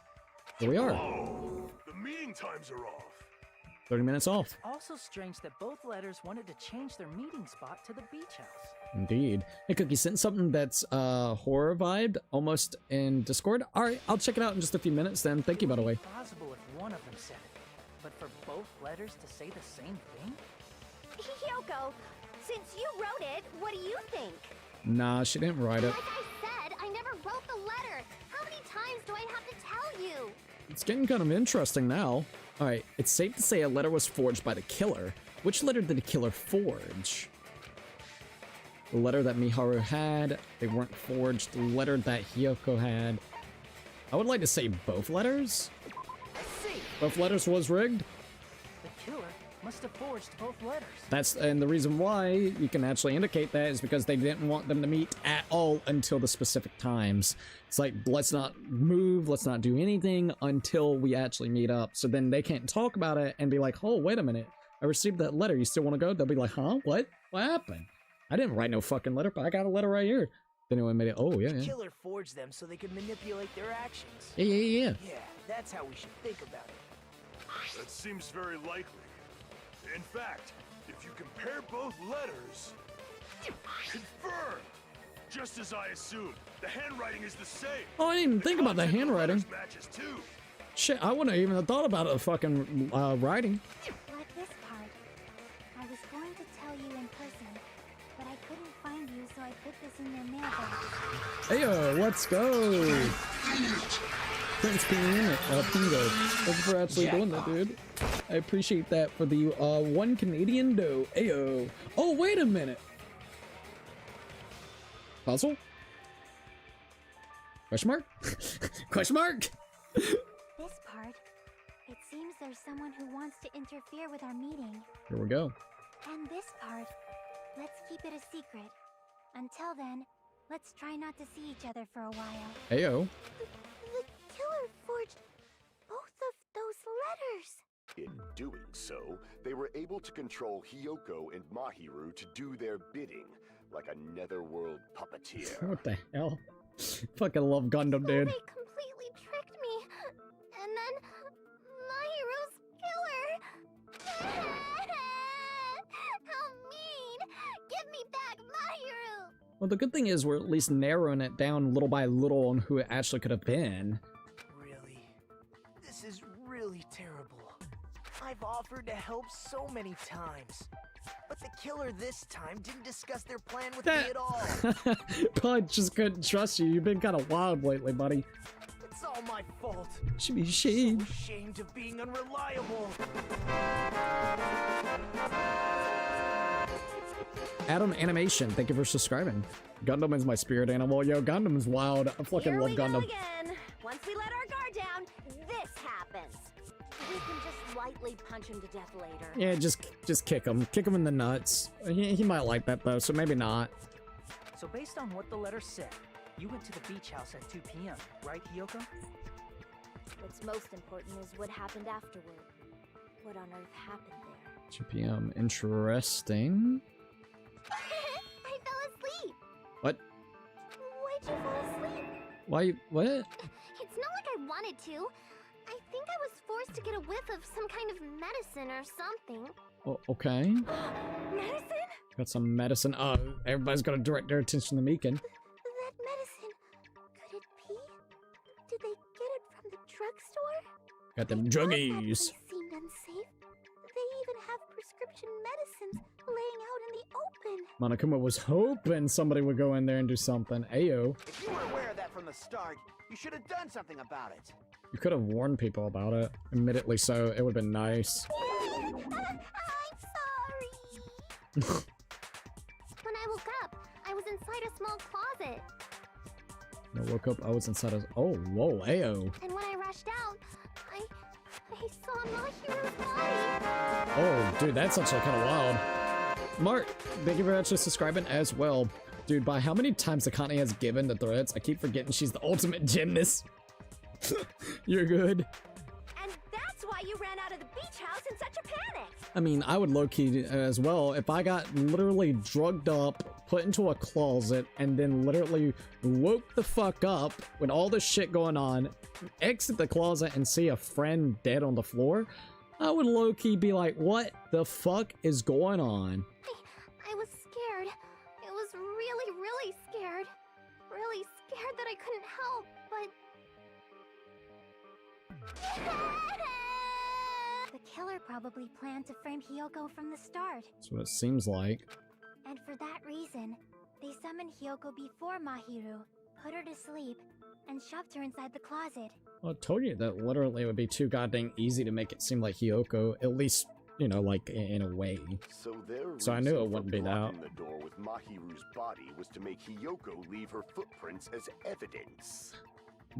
Here we are. Oh, the meeting times are off. 30 minutes off. It's also strange that both letters wanted to change their meeting spot to the beach house. Indeed. Hey, Cookie, sent something that's horror vibed, almost in Discord. Alright, I'll check it out in just a few minutes then. Thank you, by the way. It's possible if one of them said it, but for both letters to say the same thing? Hiyoko, since you wrote it, what do you think? Nah, she didn't write it. Like I said, I never wrote the letter. How many times do I have to tell you? It's getting kind of interesting now. Alright, it's safe to say a letter was forged by the killer. Which letter did the killer forge? The letter that Miharu had, they weren't forged. The letter that Hiyoko had. I would like to say both letters. I see. Both letters was rigged. The killer must have forged both letters. And the reason why you can actually indicate that is because they didn't want them to meet at all until the specific times. It's like, let's not move, let's not do anything until we actually meet up. So then they can't talk about it and be like, oh, wait a minute, I received that letter, you still want to go? They'll be like, huh, what happened? I didn't write no fucking letter, but I got a letter right here. Then it made it, oh, yeah, The yeah. killer forged them so they could manipulate their actions. Yeah. Yeah, that's how we should think about it. That seems very likely. In fact, if you compare both letters... Confirmed! Just as I assumed, the handwriting is the same. Oh, I didn't even think about the content of handwriting. letters matches too. Shit, I wouldn't have even thought about the fucking writing. Like this part. I was going to tell you in person, but I couldn't find you, so I put this in your mailbox. Heyo, let's go! Prince Pingo. Thanks for actually doing that, dude. I appreciate that for the 1 Canadian dough. Ayo. Oh, wait a minute. Puzzle? Question mark? Question mark? This part. It seems there's someone who wants to interfere with our meeting. Here we go. And this part. Let's keep it a secret. Until then, let's try not to see each other for a while. Ayo. The killer forged both of those letters. In doing so, they were able to control Hiyoko and Mahiru to do their bidding, like a netherworld puppeteer. What the hell? Fucking love Gundam, dude. They completely tricked me. And then Mahiru's killer. How mean! Give me back Mahiru! Well, the good thing is we're at least narrowing it down little by little on who it actually could have been. Really? This is really terrible. I've offered to help so many times. But the killer this time didn't discuss their plan with me at all. Probably just couldn't trust you. You've been kind of wild lately, buddy. It's all my fault. Should be ashamed. So ashamed of being unreliable. Adam Animation, thank you for subscribing. Gundam is my spirit animal. Yo, Gundam is wild. I fucking love Gundam. Again. Once we let our guard down, this happens. We can just lightly punch him to death later. Yeah, just kick him. Kick him in the nuts. He might like that though, so maybe not. So based on what the letter said, you went to the beach house at 2 p.m., right, Hiyoko? What's most important is what happened afterward. What on earth happened there? 2 p.m. Interesting. I fell asleep. What? Why'd you fall asleep? Why? What? It's not like I wanted to. I think I was forced to get a whiff of some kind of medicine or something. Oh, okay. Medicine? Got some medicine. Everybody's gonna direct their attention to Meekin. That medicine. Could it be? Did they get it from the drugstore? Got them That druggies. place seemed unsafe. They even have prescription medicines laying out in the open. Monokuma was hoping somebody would go in there and do something. Ayo. If you were aware of that from the start, you should have done something about it. You could have warned people about it. Admittedly so. It would have been nice. I'm sorry. When I woke up, I was inside a small closet. When I woke up, I was inside of. Oh, whoa, ayo. And when I rushed out, I saw Mahiru's body. Oh, dude, that's actually kind of wild. Mark, thank you for actually subscribing as well. Dude, by how many times Akane has given the threats, I keep forgetting she's the ultimate gymnast. You're good. And that's why you ran out of the beach house in such a panic. I mean, I would low-key as well if I got literally drugged up, put into a closet, and then literally woke the fuck up with all this shit going on, exit the closet and see a friend dead on the floor. I would low-key be like, what the fuck is going on? I was scared. It was really, really scared. Really scared that I couldn't help, but... The killer probably planned to frame Hiyoko from the start. That's what it seems like. And for that reason, they summoned Hiyoko before Mahiru, put her to sleep, and shoved her inside the closet. Well, I told you that literally it would be too goddamn easy to make it seem like Hiyoko, at least, you know, like in a way. So I knew it wouldn't be that. The door with Mahiru's body was to make Hiyoko leave her footprints as evidence.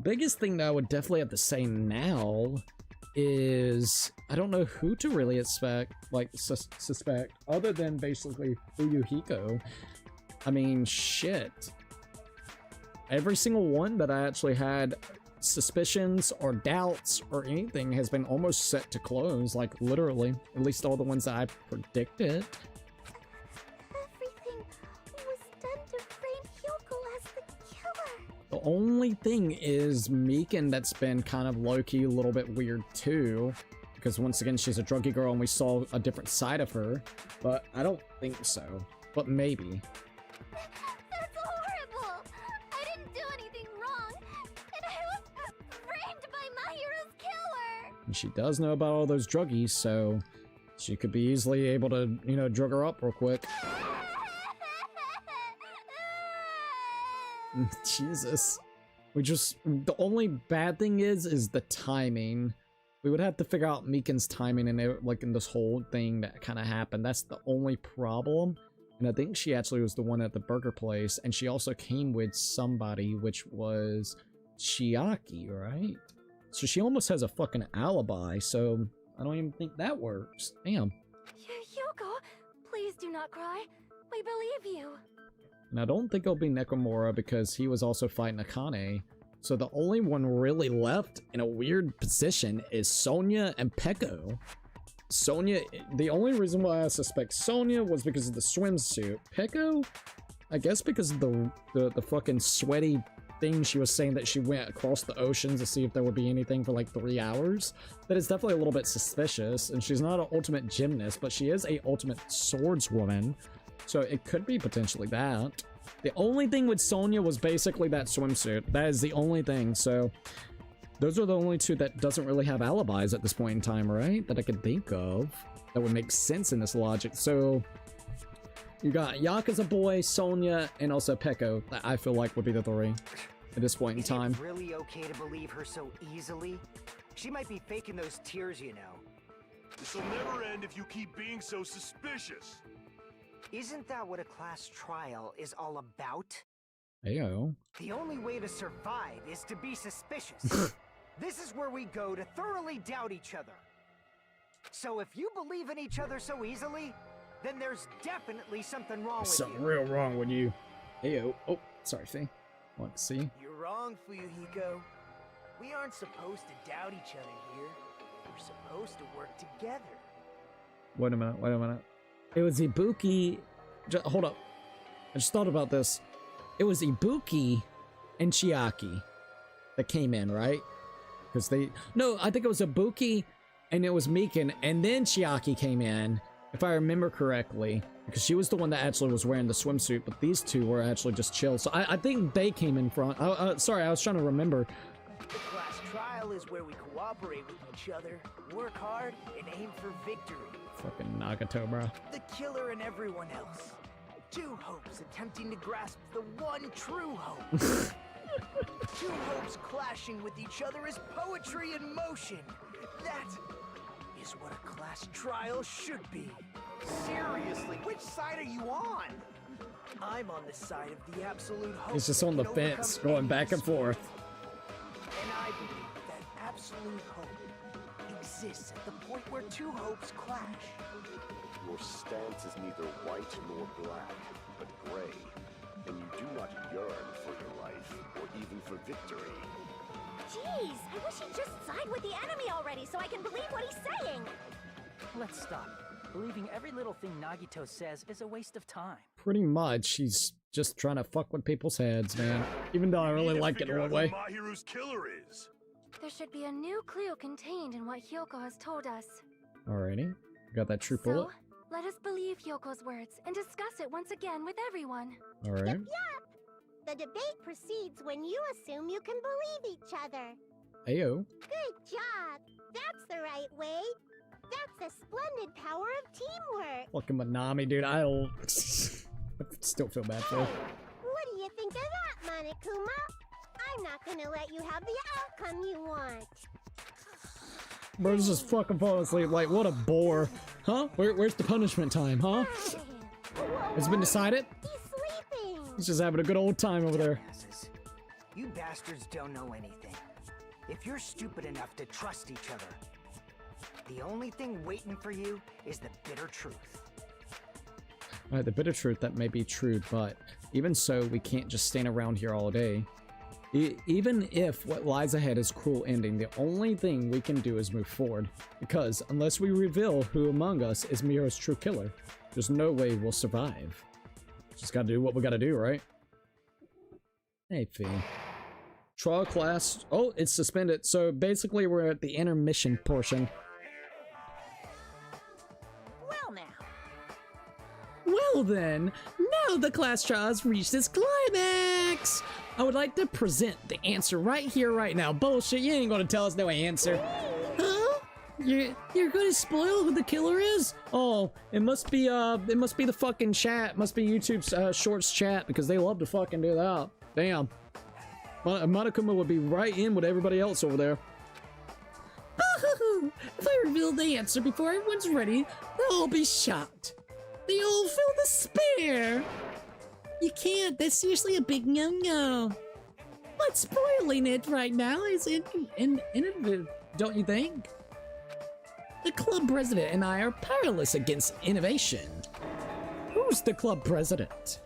Biggest thing that I would definitely have to say now is I don't know who to really suspect other than basically Fuyuhiko. I mean, shit. Every single one that I actually had suspicions or doubts or anything has been almost set to close, like literally, at least all the ones that I predicted. Everything was done to frame Hiyoko as the killer. The only thing is Meekin that's been kind of low-key a little bit weird too, because once again she's a druggy girl and we saw a different side of her, but I don't think so, but maybe. That's horrible! I didn't do anything wrong, and I was framed by Mahiru's killer! And she does know about all those druggies, so she could be easily able to, you know, drug her up real quick. Jesus. The only bad thing is the timing. We would have to figure out Meekin's timing and like in this whole thing that kind of happened. That's the only problem. And I think she actually was the one at the burger place, and she also came with somebody, which was Chiaki, right? So she almost has a fucking alibi, so I don't even think that works. Damn. Hiyoko, please do not cry. We believe you. And I don't think it'll be Nekomura because he was also fighting Akane. So the only one really left in a weird position is Sonya and Peko. Sonya, the only reason why I suspect Sonya was because of the swimsuit. Peko, I guess because of the fucking sweaty thing she was saying that she went across the ocean to see if there would be anything for like 3 hours. That is definitely a little bit suspicious. And she's not an ultimate gymnast, but she is a ultimate swordswoman. So it could be potentially that. The only thing with Sonya was basically that swimsuit. That is the only thing. So those are the only two that doesn't really have alibis at this point in time, right? That I could think of. That would make sense in this logic. So you got Yakuza Boy, Sonya, and also Peko. That I feel like would be the three at this point in time. Is it really okay to believe her so easily? She might be faking those tears, you know. This'll never end if you keep being so suspicious. Isn't that what a class trial is all about? Ayo. The only way to survive is to be suspicious. This is where we go to thoroughly doubt each other. So if you believe in each other so easily, then there's definitely something wrong with you. Something real wrong with you. Ayo. Oh, sorry, Faye. Want to see? You're wrong, Fuyuhiko. We aren't supposed to doubt each other here. We're supposed to work together. Wait a minute, wait a minute. It was Ibuki. Hold up. I just thought about this. It was Ibuki and Chiaki that came in, right? Because they... No, I think it was Ibuki and it was Mikan, and then Chiaki came in, if I remember correctly. Because she was the one that actually was wearing the swimsuit, but these two were actually just chill. So I think they came in front. Sorry, I was trying to remember. The class trial is where we cooperate with each other, work hard, and aim for victory. Fucking Nagato, bro. The killer and everyone else. Two hopes attempting to grasp the one true hope. Two hopes clashing with each other is poetry in motion. That is what a class trial should be. Seriously, which side are you on? I'm on the side of the absolute hope. He's just that on the can fence, overcome going back and any forth. And I believe that absolute hope exists at the point where two hopes clash. Your stance is neither white nor black, but gray. And you do not yearn for your life, or even for victory. Jeez, I wish he'd just side with the enemy already so I can believe what he's saying. Let's stop. Believing every little thing Nagito says is a waste of time. Pretty much, he's just trying to fuck with people's heads, man. Even though I really like it in a way. Mahiru's killer is. There should be a new clue contained in what Hyoko has told us. Alrighty. Got that true So, bullet. let us believe Hyoko's words and discuss it once again with everyone. Alright. Yep. The debate proceeds when you assume you can believe each other. Ayo. Good job. That's the right way. That's the splendid power of teamwork. Fucking Manami, dude. I still feel bad for her. What do you think of that, Monokuma? I'm not gonna let you have the outcome you want. Bro's just fucking falling asleep. Like, what a bore. Huh? Where's the punishment time, huh? Has it been decided? He's sleeping. He's just having a good old time over there. You bastards don't know anything. If you're stupid enough to trust each other, the only thing waiting for you is the bitter truth. Alright, the bitter truth, that may be true, but even so, we can't just stand around here all day. Even if what lies ahead is cruel ending, the only thing we can do is move forward. Because unless we reveal who among us is Miro's true killer, there's no way we'll survive. Just gotta do what we gotta do, right? Hey, Fee. Trial class. Oh, it's suspended. So basically, we're at the intermission portion. Well now. Well then, now the class trial has reached its climax! I would like to present the answer right here, right now. Bullshit, you ain't gonna tell us no answer. Huh? You're gonna spoil who the killer is? Oh, it must be the fucking chat. Must be YouTube's shorts chat, because they love to fucking do that. Damn. Monokuma would be right in with everybody else over there. If I reveal the answer before everyone's ready, they'll all be shocked. They all feel despair. You can't. That's seriously a big no-no. But spoiling it right now is innovative, don't you think? The club president and I are powerless against innovation. Who's the club president?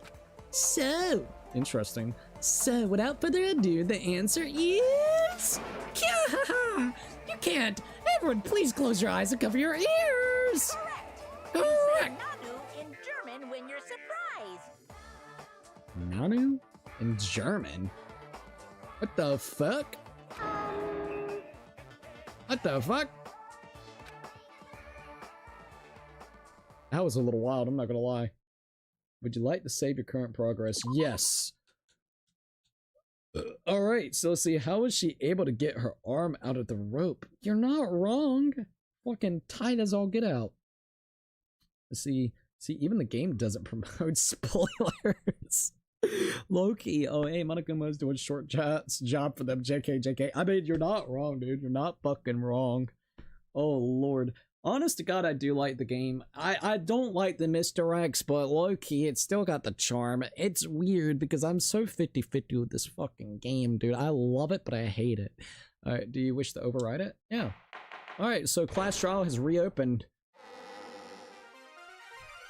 So, interesting. So, without further ado, the answer is... You can't! Everyone, please close your eyes and cover your ears! Correct! Nanu in German when you're surprised. Nanu? In German? What the fuck? What the fuck? That was a little wild, I'm not gonna lie. Would you like to save your current progress? Yes. Alright, so let's see. How was she able to get her arm out of the rope? You're not wrong. Fucking tight as all get out. Let's see. See, even the game doesn't promote spoilers. Loki. Oh, hey, Monokuma's doing short job for them. JK. I mean, you're not wrong, dude. You're not fucking wrong. Oh, Lord. Honest to God, I do like the game. I don't like the misdirects, but low-key, it's still got the charm. It's weird because I'm so 50-50 with this fucking game, dude. I love it, but I hate it. Alright, do you wish to override it? Yeah. Alright, so class trial has reopened.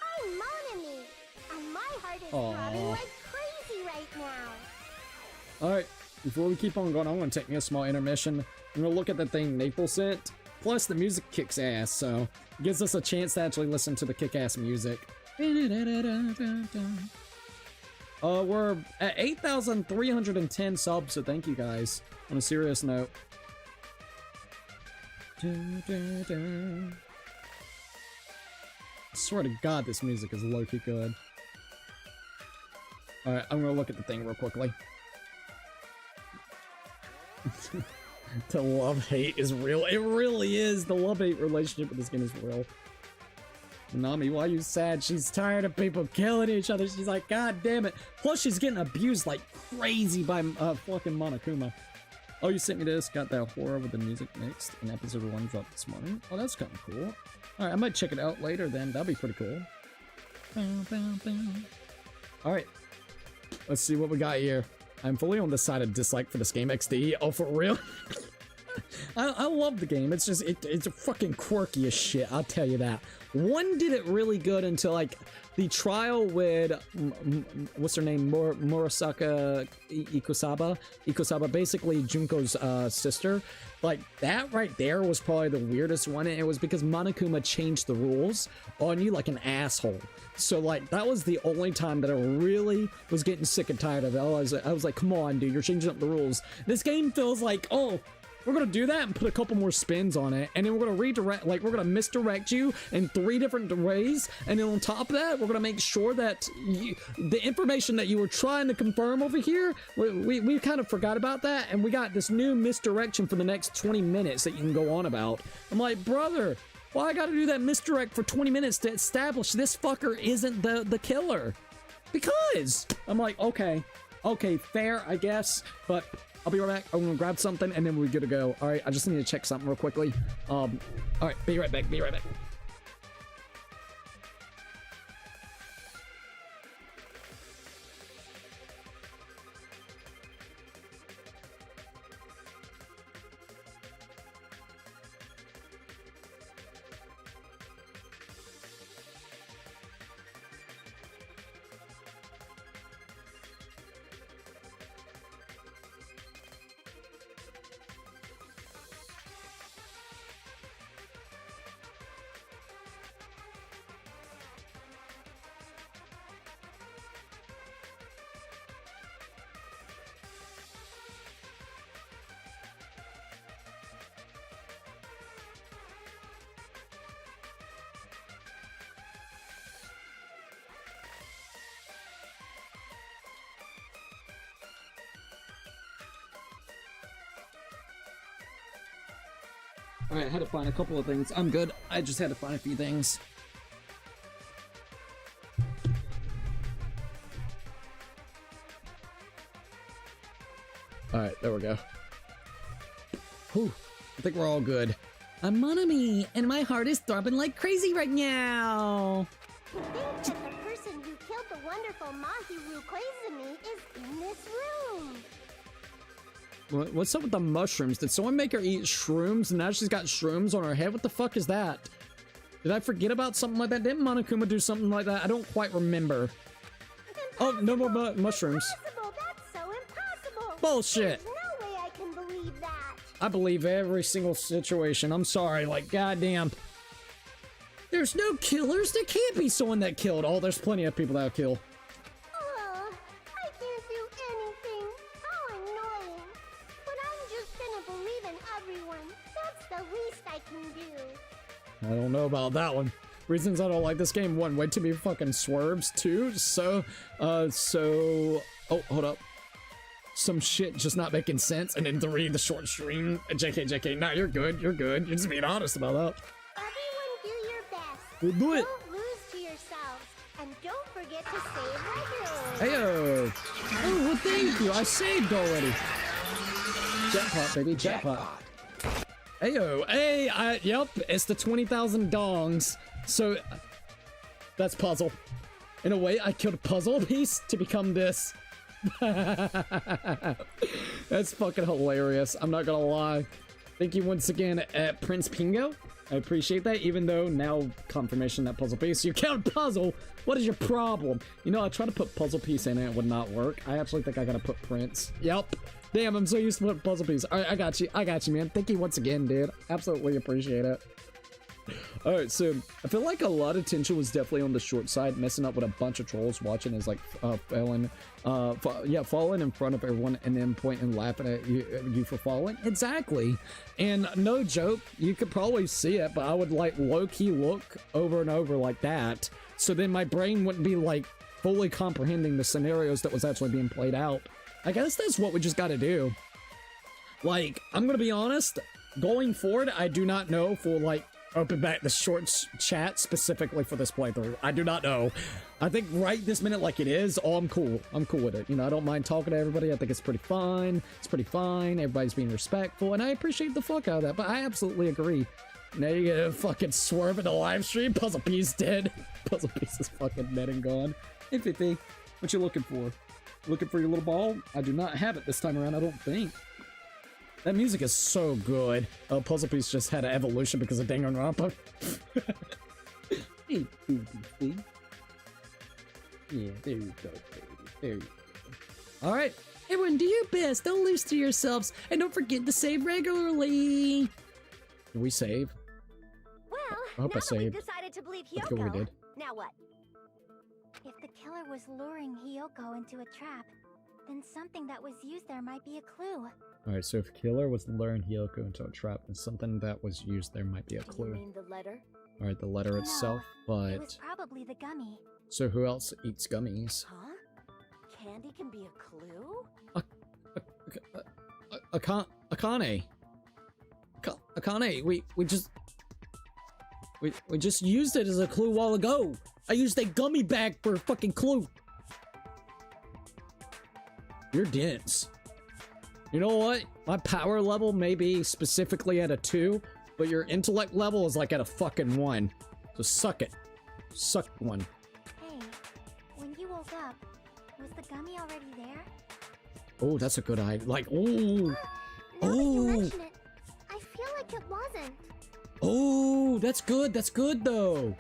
I'm Monami, and my heart is throbbing like crazy right now. Alright, before we keep on going, I'm gonna take me a small intermission. I'm gonna look at the thing Naples sent. Plus, the music kicks ass, so it gives us a chance to actually listen to the kick-ass music. We're at 8,310 subs, so thank you guys. On a serious note. I swear to God, this music is low-key good. Alright, I'm gonna look at the thing real quickly. The love-hate is real. It really is. The love-hate relationship with this game is real. Nami, why are you sad? She's tired of people killing each other. She's like, God damn it. Plus, she's getting abused like crazy by fucking Monokuma. Oh, you sent me this. Got that horror with the music mixed. And episode 1 dropped this morning. Oh, that's kind of cool. Alright, I might check it out later then. That'd be pretty cool. Alright. Let's see what we got here. I'm fully on the side of dislike for this game XD. Oh, for real? I love the game. It's just, it's fucking quirky as shit. I'll tell you that. One did it really good until, like, the trial with, what's her name? Murasaka Ikusaba? Ikusaba, basically Junko's sister. Like, that right there was probably the weirdest one. And it was because Monokuma changed the rules on you like an asshole. So, like, that was the only time that I really was getting sick and tired of it. I was like, come on, dude, you're changing up the rules. This game feels like, oh, we're gonna do that and put a couple more spins on it, and then we're gonna redirect, like, we're gonna misdirect you in 3 different ways, and then on top of that, we're gonna make sure that the information that you were trying to confirm over here, we kind of forgot about that, and we got this new misdirection for the next 20 minutes that you can go on about. I'm like, brother, why I gotta do that misdirect for 20 minutes to establish this fucker isn't the killer? Because I'm like, okay, fair, I guess, but I'll be right back. I'm gonna grab something and then we're good to go. All right, I just need to check something real quickly. All right, be right back. Alright, I had to find a couple of things. I'm good. I just had to find a few things. Alright, there we go. Whew. I think we're all good. I'm Monami, and my heart is throbbing like crazy right now. I think that the person who killed the wonderful Mahiru Koizumi is in this room. What's up with the mushrooms? Did someone make her eat shrooms and now she's got shrooms on her head? What the fuck is that? Did I forget about something like that? Didn't Monokuma do something like that? I don't quite remember. Impossible. Oh, no more mushrooms. Impossible. That's so impossible. Bullshit. There's no way I can believe that. I believe every single situation. I'm sorry, like, goddamn. There's no killers. There can't be someone that killed. Oh, there's plenty of people that'll kill. I can't do anything. How annoying. I can do. I don't know about that one. Reasons I don't like this game: 1, way too many fucking swerves. 2, oh, hold up. Some shit just not making sense. And then 3, the short stream. JK. Nah, you're good. You're just being honest about that. Everyone do your best. We'll do it. Don't lose to yourselves. And don't forget to save regularly. Heyo. Oh, well, thank you. I saved already. Jackpot, baby. Jackpot. Heyo. Hey, yep. It's the 20,000 dongs. So, that's puzzle. In a way, I killed a puzzle piece to become this. That's fucking hilarious. I'm not gonna lie. Thank you once again at Prince Pingo. I appreciate that, even though now confirmation that puzzle piece. You count puzzle? What is your problem? You know, I tried to put puzzle piece in and it would not work. I actually think I gotta put Prince. Yep. Damn, I'm so used to put puzzle piece. Alright, I got you, man. Thank you once again, dude. Absolutely appreciate it. Alright, so I feel like a lot of tension was definitely on the short side, messing up with a bunch of trolls watching as like falling in front of everyone and then pointing and laughing at you for falling. Exactly. And no joke, you could probably see it, but I would like low-key look over and over like that, so then my brain wouldn't be like fully comprehending the scenarios that was actually being played out. I guess that's what we just gotta do. Like, I'm gonna be honest, going forward, I do not know for like open back the short chat specifically for this playthrough. I do not know. I think right this minute, like it is, oh, I'm cool. I'm cool with it. You know, I don't mind talking to everybody. I think it's pretty fun. It's pretty fine. Everybody's being respectful, and I appreciate the fuck out of that, but I absolutely agree. Now you get a fucking swerve in the live stream. Puzzle piece dead. Puzzle piece is fucking dead and gone. Hey, Fifi, what you looking for? Looking for your little ball? I do not have it this time around, I don't think. That music is so good. Oh, Puzzle Piece just had an evolution because of Danganronpa. Hey, Fifi. Yeah, there you go, baby. There you go. Alright, everyone do your best. Don't lose to yourselves. And don't forget to save regularly. Did we save? Well, I hope now I saved. that we've decided to believe I think we Hyoko, did. now what? If the killer was luring Hyoko into a trap, then something that was used there might be a clue. Alright, so if killer was luring Hyoko into a trap, then something that was used there might be a Do you clue. mean the letter? Alright, the letter itself, It was but... probably the gummy. So who else eats gummies? Huh? Candy can be a clue? Akane. Akane, we just used it as a clue a while ago. I used a gummy bag for a fucking clue. You're dense. You know what? My power level may be specifically at a 2, but your intellect level is like at a fucking 1. So suck it. Suck 1. Hey, when you woke up, was the gummy already there? Oh, that's a good idea. Like, ooh. Now that you Oh. mention it, I feel like it wasn't. Oh, that's good. That's good, though.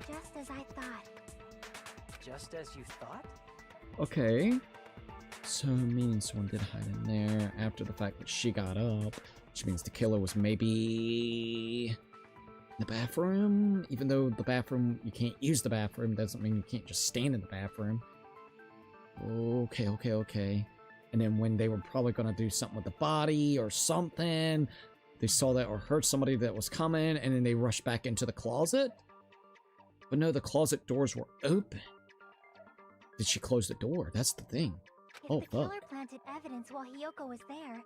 Just as I thought. Just as you thought? Okay. So, meaning someone did hide in there after the fact that she got up, which means the killer was maybe in the bathroom. Even though the bathroom, you can't use the bathroom, doesn't mean you can't just stand in the bathroom. Okay. And then when they were probably gonna do something with the body or something, they saw that or heard somebody that was coming, and then they rushed back into the closet. But no, the closet doors were open. Did she close the door? That's the thing. If Oh, the fuck. killer planted evidence while Hyoko was there,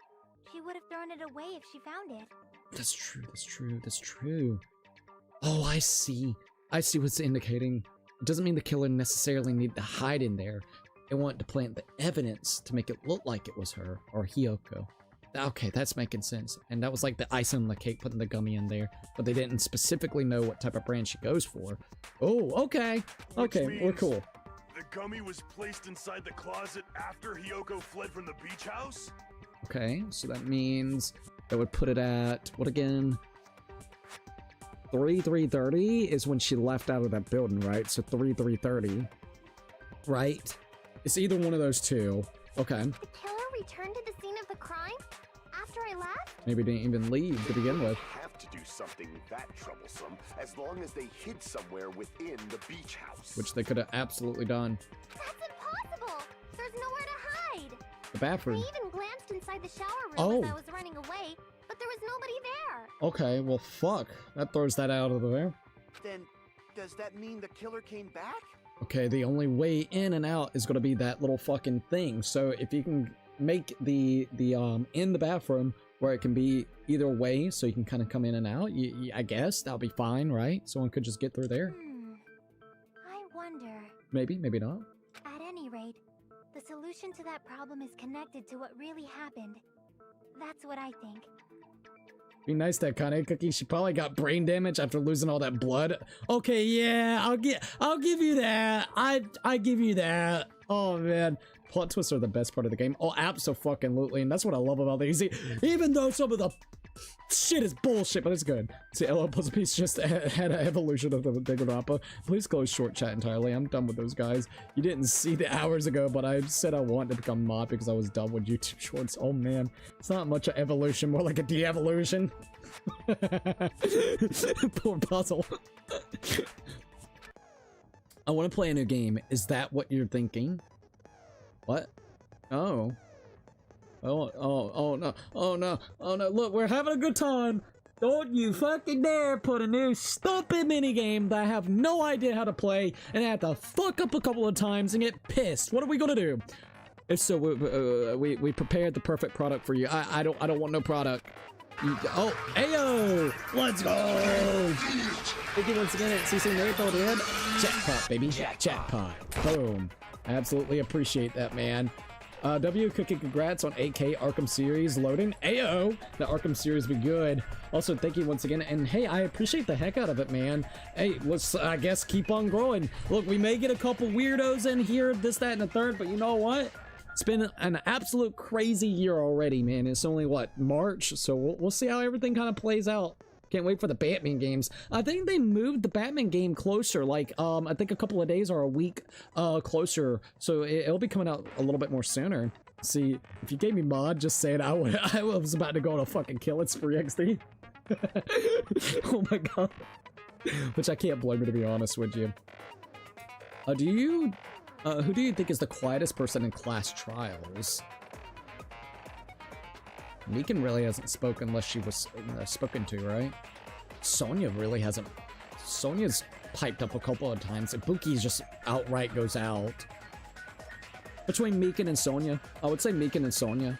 she would have thrown it away if she found it. That's true. Oh, I see what's indicating. It doesn't mean the killer necessarily needed to hide in there. They wanted to plant the evidence to make it look like it was her, or Hyoko. Okay, that's making sense. And that was like the icing on the cake, putting the gummy in there. But they didn't specifically know what type of brand she goes for. Oh, okay. Okay, we're means cool. The gummy was placed inside the closet after Hyoko fled from the beach house? Okay, so that means that would put it at, what again? 3:30 is when she left out of that building, right? So 3:30, right? It's either one of those two. Okay. The killer returned to the scene of the crime after I left? Maybe didn't even leave to begin with. Have to do something that troublesome as long as they hid somewhere within the beach house. Which they could have absolutely done. That's impossible! There's nowhere to hide! The I bathroom. even glanced inside the shower room Oh. as I was running away, but there was nobody there. Okay, well, fuck. That throws that out of the way. Then, does that mean the killer came back? Okay, the only way in and out is gonna be that little fucking thing. So if you can make the in the bathroom where it can be either way, so you can kind of come in and out, I guess that'll be fine, right? Someone could just get through there. I wonder. Maybe, maybe not. At any rate, the solution to that problem is connected to what really happened. That's what I think. Be nice to Kane Cookie. She probably got brain damage after losing all that blood. Okay, yeah, I'll give you that. I give you that. Oh man, plot twists are the best part of the game. Oh, abso-fucking-lutely, and that's what I love about these. Even though some of the shit is bullshit, but it's good. See, LL Puzzle Piece just had an evolution of the Danganronpa. Please close short chat entirely. I'm done with those guys. You didn't see the hours ago, but I said I wanted to become mod because I was done with YouTube shorts. Oh man, it's not much of evolution, more like a de-evolution. Poor puzzle. I want to play a new game. Is that what you're thinking? What? Oh. Oh no, oh no, oh no, look, we're having a good time. Don't you fucking dare put a new stupid minigame that I have no idea how to play and I have to fuck up a couple of times and get pissed. What are we gonna do? If so, we prepared the perfect product for you. I don't want no product. Oh, ayo! Let's go! Thank you once again at CC Nato, dude. Jackpot, baby. Jackpot. Boom. Absolutely appreciate that, man. W Cookie, congrats on 8K Arkham series loading. Ayo! The Arkham series be good. Also, thank you once again. And hey, I appreciate the heck out of it, man. Hey, let's, I guess, keep on growing. Look, we may get a couple weirdos in here, this, that, and the third, but you know what? It's been an absolute crazy year already, man. It's only, what, March? So we'll see how everything kind of plays out. Can't wait for the Batman games. I think they moved the Batman game closer, like, I think a couple of days or a week closer. So it'll be coming out a little bit more sooner. See, if you gave me mod, just saying I was about to go on a fucking killing spree XD. Oh my god. Which I can't blame you, to be honest with you. Who do you think is the quietest person in class trials? Meekin really hasn't spoken unless she was spoken to, right? Sonya really hasn't. Sonya's piped up a couple of times. And Buki's just outright goes out. Between Meekin and Sonya, I would say Meekin and Sonya.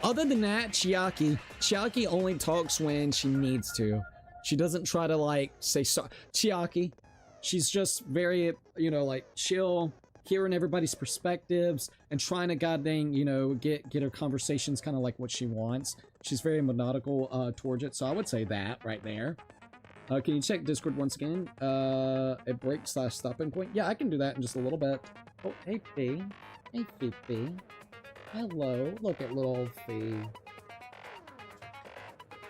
Other than that, Chiaki. Chiaki only talks when she needs to. She doesn't try to, like, say sorry. Chiaki. She's just very, you know, like, chill, hearing everybody's perspectives and trying to goddamn, you know, get her conversations kind of like what she wants. She's very methodical towards it, so I would say that right there. Can you check Discord once again? A break / stopping point? Yeah, I can do that in just a little bit. Oh, hey Fee. Hey Fee. Hello. Look at little Fee.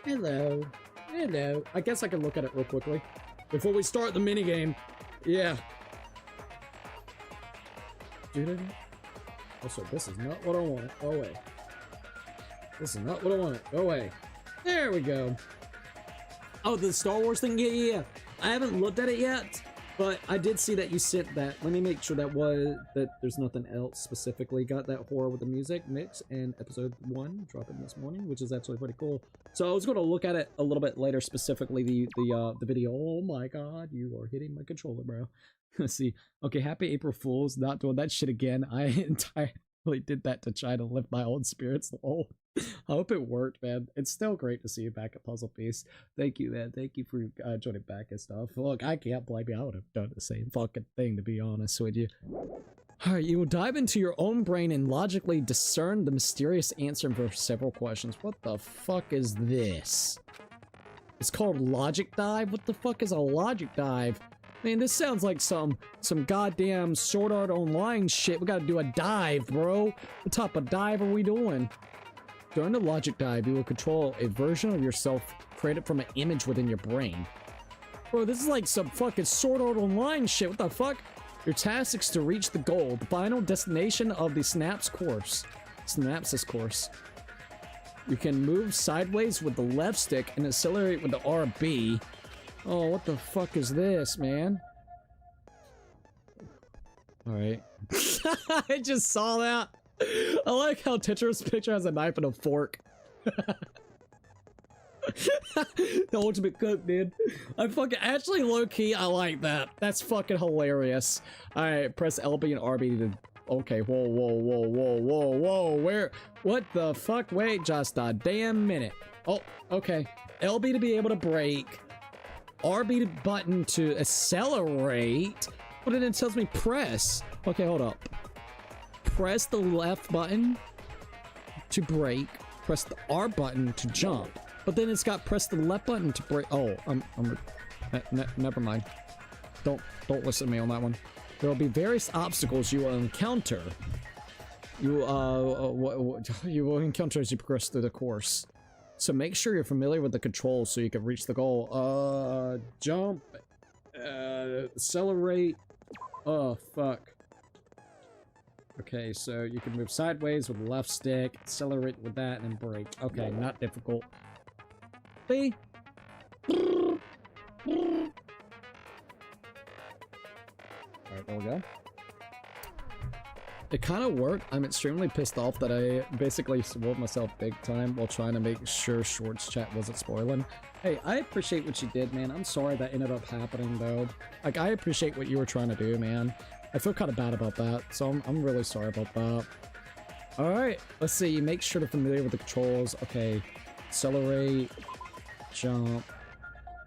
Hello. Hello. I guess I can look at it real quickly before we start the minigame. Yeah. Also, this is not what I wanted. Go away. This is not what I wanted. Go away. There we go. Oh, the Star Wars thing? Yeah. I haven't looked at it yet, but I did see that you sent that. Let me make sure that there's nothing else specifically. Got that horror with the music mix and episode 1 dropping this morning, which is actually pretty cool. So I was going to look at it a little bit later, specifically the video. Oh my god, you are hitting my controller, bro. Let's see. Okay, happy April Fools. Not doing that shit again. I entirely did that to try to lift my own spirits. Oh, I hope it worked, man. It's still great to see you back at Puzzle Piece. Thank you, man. Thank you for joining back and stuff. Look, I can't blame you. I would have done the same fucking thing, to be honest with you. Alright, you will dive into your own brain and logically discern the mysterious answer for several questions. What the fuck is this? It's called Logic Dive? What the fuck is a Logic Dive? Man, this sounds like some goddamn Sword Art Online shit. We gotta do a dive, bro. What type of dive are we doing? During the Logic Dive, you will control a version of yourself created from an image within your brain. Bro, this is like some fucking Sword Art Online shit. What the fuck? Your task is to reach the goal, the final destination of the Synapses course. You can move sideways with the left stick and accelerate with the RB. Oh, what the fuck is this, man? Alright. I just saw that. I like how Tetra's picture has a knife and a fork. The ultimate cook, dude. I fucking actually low-key I like that. That's fucking hilarious. Alright, press LB and RB to okay, whoa, where what the fuck? Wait just a damn minute. Oh, okay. LB to be able to brake. RB button to accelerate. But then it tells me press. Okay, hold up. Press the left button to brake. Press the R button to jump. But then it's got press the left button to brake. Oh, never mind. Don't listen to me on that one. There will be various obstacles you will encounter. You will encounter as you progress through the course. So make sure you're familiar with the controls so you can reach the goal. Jump, accelerate. Oh fuck. Okay, so you can move sideways with the left stick, accelerate with that, and then brake. Okay, not difficult. B. Alright, there we go. It kind of worked. I'm extremely pissed off that I basically spoiled myself big time while trying to make sure Shorts chat wasn't spoiling. Hey, I appreciate what you did, man. I'm sorry that ended up happening, though. Like, I appreciate what you were trying to do, man. I feel kind of bad about that, so I'm really sorry about that. Alright, let's see. Make sure to familiar with the controls. Okay, accelerate, jump,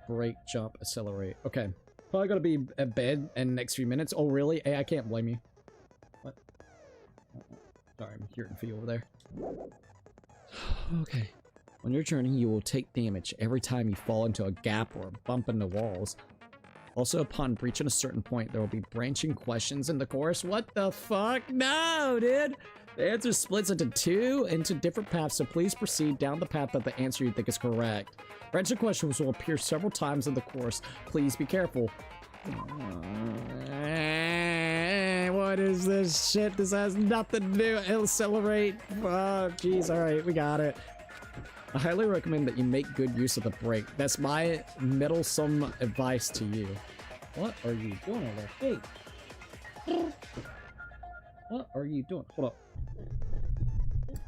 brake, jump, accelerate. Okay, probably gonna be at bed in the next few minutes. Oh, really? Hey, I can't blame you. What? Sorry, I'm hearing for you over there. Okay. On your journey, you will take damage every time you fall into a gap or bump into walls. Also, upon reaching a certain point, there will be branching questions in the course. What the fuck? No, dude! The answer splits into different paths, so please proceed down the path of the answer you think is correct. Branching questions will appear several times in the course. Please be careful. What is this shit? This has nothing to do. Accelerate. Oh, jeez. Alright, we got it. I highly recommend that you make good use of the brake. That's my meddlesome advice to you. What are you doing over there? Hey! What are you doing? Hold up.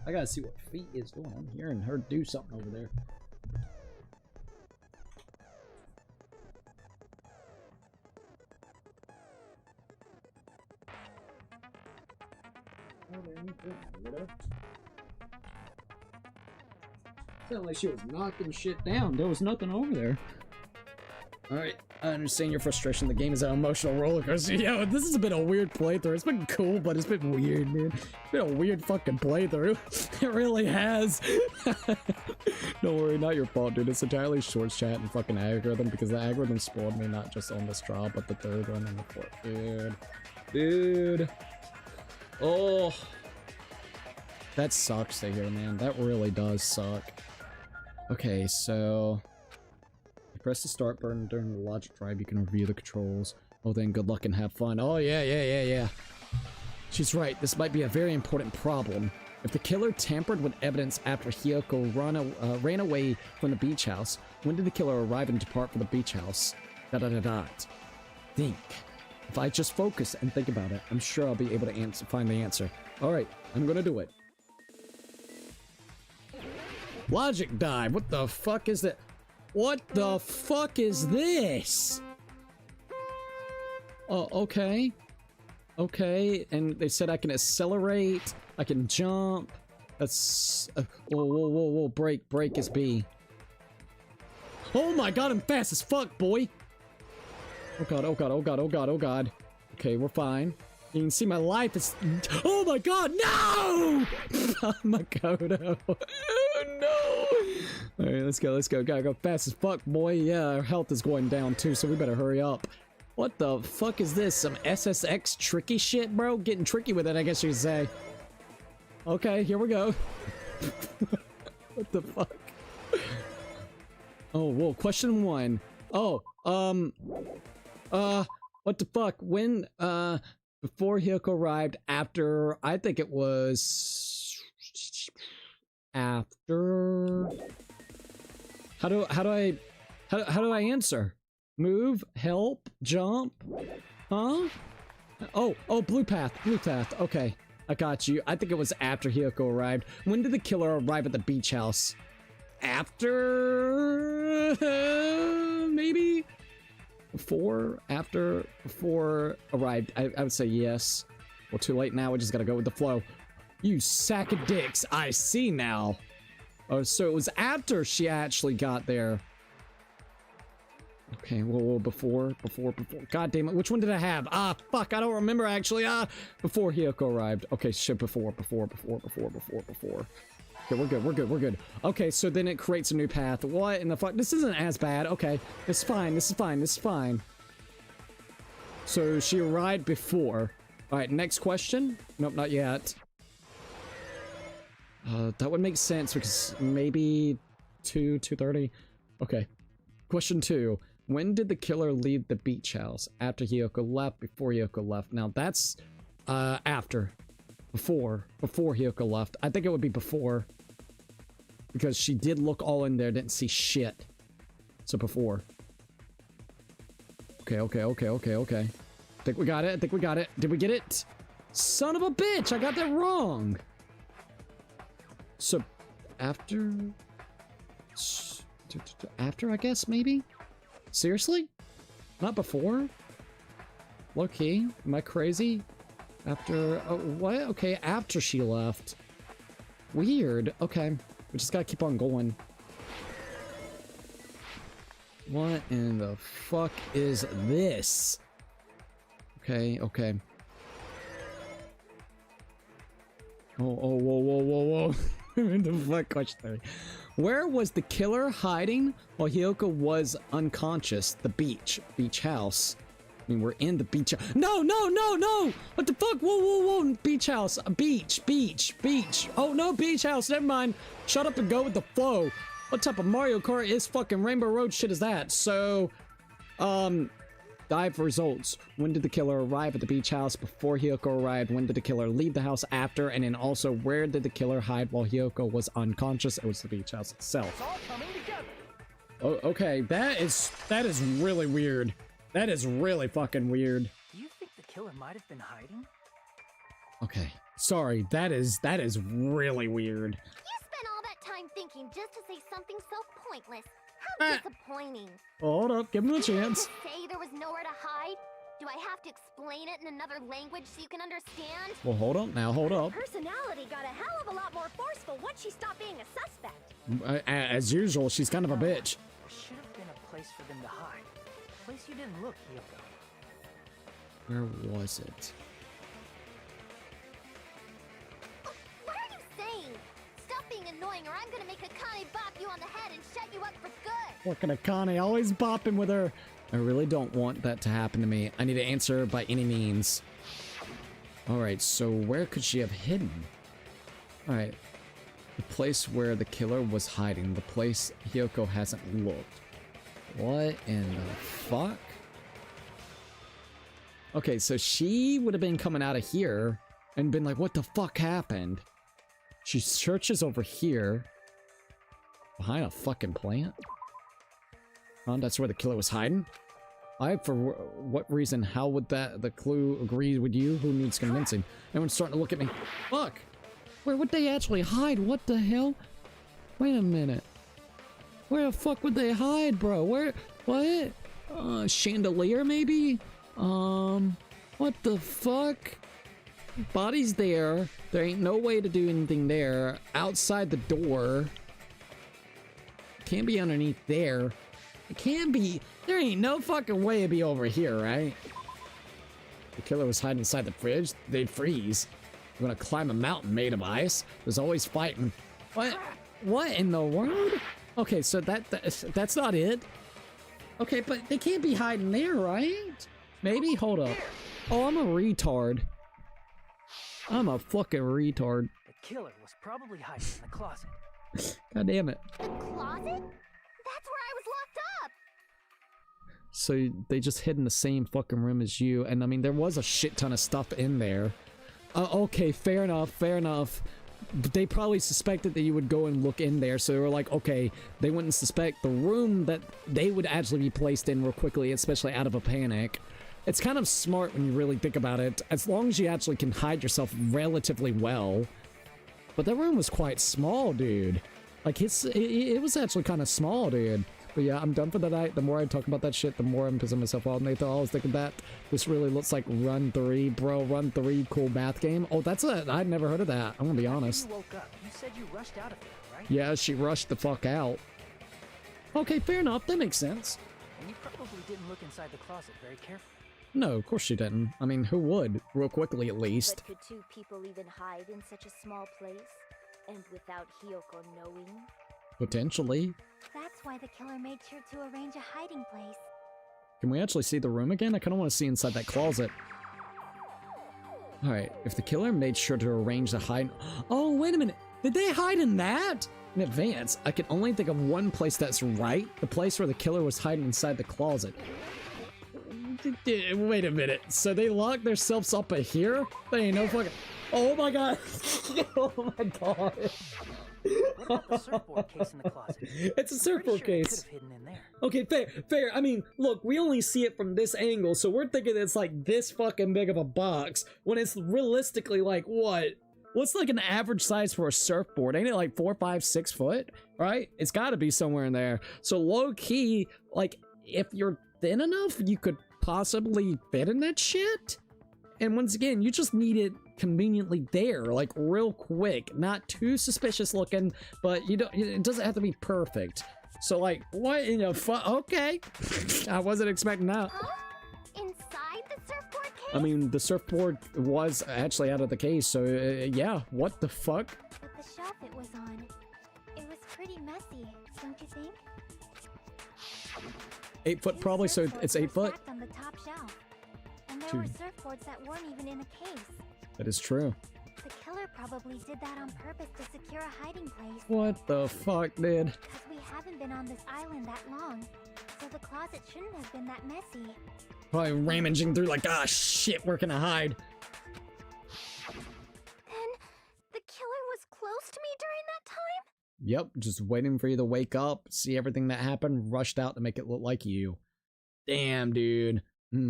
I gotta see what Feet is doing. I'm hearing her do something over there. Sounded like she was knocking shit down. There was nothing over there. Alright, I understand your frustration. The game is an emotional roller coaster. Yo, this has been a weird playthrough. It's been cool, but it's been weird, man. It's been a weird fucking playthrough. It really has. Don't worry, not your fault, dude. It's entirely Shorts chat and fucking algorithm, because the algorithm spoiled me not just on this trial, but the third one and the fourth. Dude. Oh. That sucks to hear, man. That really does suck. Okay, so you press the start button during the logic drive, you can review the controls. Oh, then good luck and have fun. Oh, yeah. She's right. This might be a very important problem. If the killer tampered with evidence after Hiyoko ran away from the beach house, when did the killer arrive and depart from the beach house? Think. If I just focus and think about it, I'm sure I'll be able to find the answer. Alright, I'm gonna do it. Logic dive. What the fuck is that? What the fuck is this? Oh, okay. Okay, and they said I can accelerate, I can jump. That's... whoa, brake is B. Oh my god, I'm fast as fuck, boy! Oh god. Okay, we're fine. You can see my life is... Oh my god, no! Makoto. No! Alright, let's go. Gotta go fast as fuck, boy. Yeah, our health is going down too, so we better hurry up. What the fuck is this? Some SSX tricky shit, bro? Getting tricky with it, I guess you could say. Okay, here we go. What the fuck? Oh, whoa, question 1. Oh, what the fuck? When, before Hiyoko arrived, after, I think it was... After... How do I answer? Move, help, jump, huh? Oh, blue path. Okay, I got you. I think it was after Hiyoko arrived. When did the killer arrive at the beach house? after, maybe? Before arrived. I would say yes. Well, too late now. We just gotta go with the flow. You sack of dicks. I see now. Oh, so it was after she actually got there. Okay, whoa, before. God damn it, which one did I have? Ah, fuck, I don't remember actually. Before Hiyoko arrived. Okay, shit, before. Okay, we're good. Okay, so then it creates a new path. What in the fuck? This isn't as bad. Okay, this is fine. So she arrived before. Alright, next question. Nope, not yet. That would make sense because maybe 2:30. Okay. Question 2. When did the killer leave the beach house? After Hiyoko left, before Hiyoko left? Now that's after. Before Hiyoko left. I think it would be before. Because she did look all in there, didn't see shit. So before. Okay. I think we got it. Did we get it? Son of a bitch, I got that wrong. So after, I guess, maybe? Seriously? Not before? Low key? Am I crazy? After, oh, what? Okay, after she left. Weird. Okay, we just gotta keep on going. What in the fuck is this? Okay. Oh, whoa. The fuck, question 3. Where was the killer hiding while Hiyoko was unconscious? The beach house. I mean, we're in the beach. No! What the fuck? Whoa. Beach house. Beach. Oh, no, beach house. Never mind. Shut up and go with the flow. What type of Mario Kart is fucking Rainbow Road shit is that? So, dive results. When did the killer arrive at the beach house? Before Hiyoko arrived. When did the killer leave the house? After. And then also, where did the killer hide while Hiyoko was unconscious? It was the beach house itself. It's all coming together. Oh, okay, that is really weird. That is really fucking weird. Do you think the killer might have been hiding? Okay, sorry, that is really weird. You spent all that time thinking just to say something so pointless. How disappointing. Hold up, give him a chance. To say there was nowhere to hide? Do I have to explain it in another language so you can understand? Well, hold up. Personality got a hell of a lot more forceful once she stopped being a suspect. As usual, she's kind of a bitch. There should have been a place for them to hide. A place you didn't look, Hiyoko. Where was it? What are you saying? Stop being annoying or I'm gonna make Akane bop you on the head and shut you up for good. Look at Akane, always bopping with her. I really don't want that to happen to me. I need to answer by any means. Alright, so where could she have hidden? Alright. The place where the killer was hiding. The place Hiyoko hasn't looked. What in the fuck? Okay, so she would have been coming out of here and been like, what the fuck happened? She searches over here. Behind a fucking plant? Oh, that's where the killer was hiding? For what reason? How would the clue agree with you? Who needs convincing? Everyone's starting to look at me. Fuck! Where would they actually hide? What the hell? Wait a minute. Where the fuck would they hide, bro? Where? What? Chandelier, maybe? What the fuck? Body's there. There ain't no way to do anything there. Outside the door. Can't be underneath there. It can be. There ain't no fucking way to be over here, right? The killer was hiding inside the fridge. They'd freeze. You're gonna climb a mountain made of ice. There's always fighting. What? What in the world? Okay, so that's not it. Okay, but they can't be hiding there, right? Maybe? Hold up. Oh, I'm a retard. I'm a fucking retard. The killer was probably hiding in the closet. God damn it. The closet? That's where I was locked up. So they just hid in the same fucking room as you, and I mean, there was a shit ton of stuff in there. Okay, fair enough. But they probably suspected that you would go and look in there, so they were like, okay, they wouldn't suspect the room that they would actually be placed in real quickly, especially out of a panic. It's kind of smart when you really think about it, as long as you actually can hide yourself relatively well. But that room was quite small, dude. Like it was actually kind of small, dude. But yeah, I'm done for the night. The more I talk about that shit, the more I'm pissing myself off. Nathan, I was thinking that this really looks like Run 3, bro. Run 3, cool math game. Oh, that's I'd never heard of that. I'm gonna be honest. You woke up. You said you rushed out of there, right? Yeah, she rushed the fuck out. Okay, fair enough. That makes sense. And you probably didn't look inside the closet very carefully. No, of course she didn't. I mean, who would? Real quickly, at least. But could two people even hide in such a small place? And without Hiyoko knowing? Potentially. That's why the killer made sure to arrange a hiding place. Can we actually see the room again? I kind of want to see inside that closet. Alright, if the killer made sure to arrange the hide... Oh, wait a minute! Did they hide in that? In advance, I can only think of one place that's right. The place where the killer was hiding inside the closet. Wait a minute. So they locked themselves up at here? They ain't no fucking... Oh my god! Oh my god! What about the surfboard case in the closet? It's a surfboard case. Could have hidden in there. Okay, fair. I mean, look, we only see it from this angle, so we're thinking it's like this fucking big of a box, when it's realistically like, what? What's like an average size for a surfboard? Ain't it like 4, 5, 6 foot? Right? It's gotta be somewhere in there. So low key, like, if you're thin enough, you could possibly fit in that shit? And once again, you just need it conveniently there, like real quick, not too suspicious looking, but you don't, it doesn't have to be perfect. So like, what in the okay. I wasn't expecting that. Huh? Inside the surfboard case? I mean, the surfboard was actually out of the case, so yeah, what the fuck? But the shelf it was on, it was pretty messy, don't you think? 8 foot probably, so it's 8 foot. On the top shelf. And there Two. were surfboards that weren't even in a case. That is true. The killer probably did that on purpose to secure a hiding place. What the fuck, dude? Because we haven't been on this island that long, so the closet shouldn't have been that messy. Probably rummaging through like, ah, shit, where can I hide? Then, the killer was close to me during that time? Yep, just waiting for you to wake up, see everything that happened, rushed out to make it look like you. Damn, dude.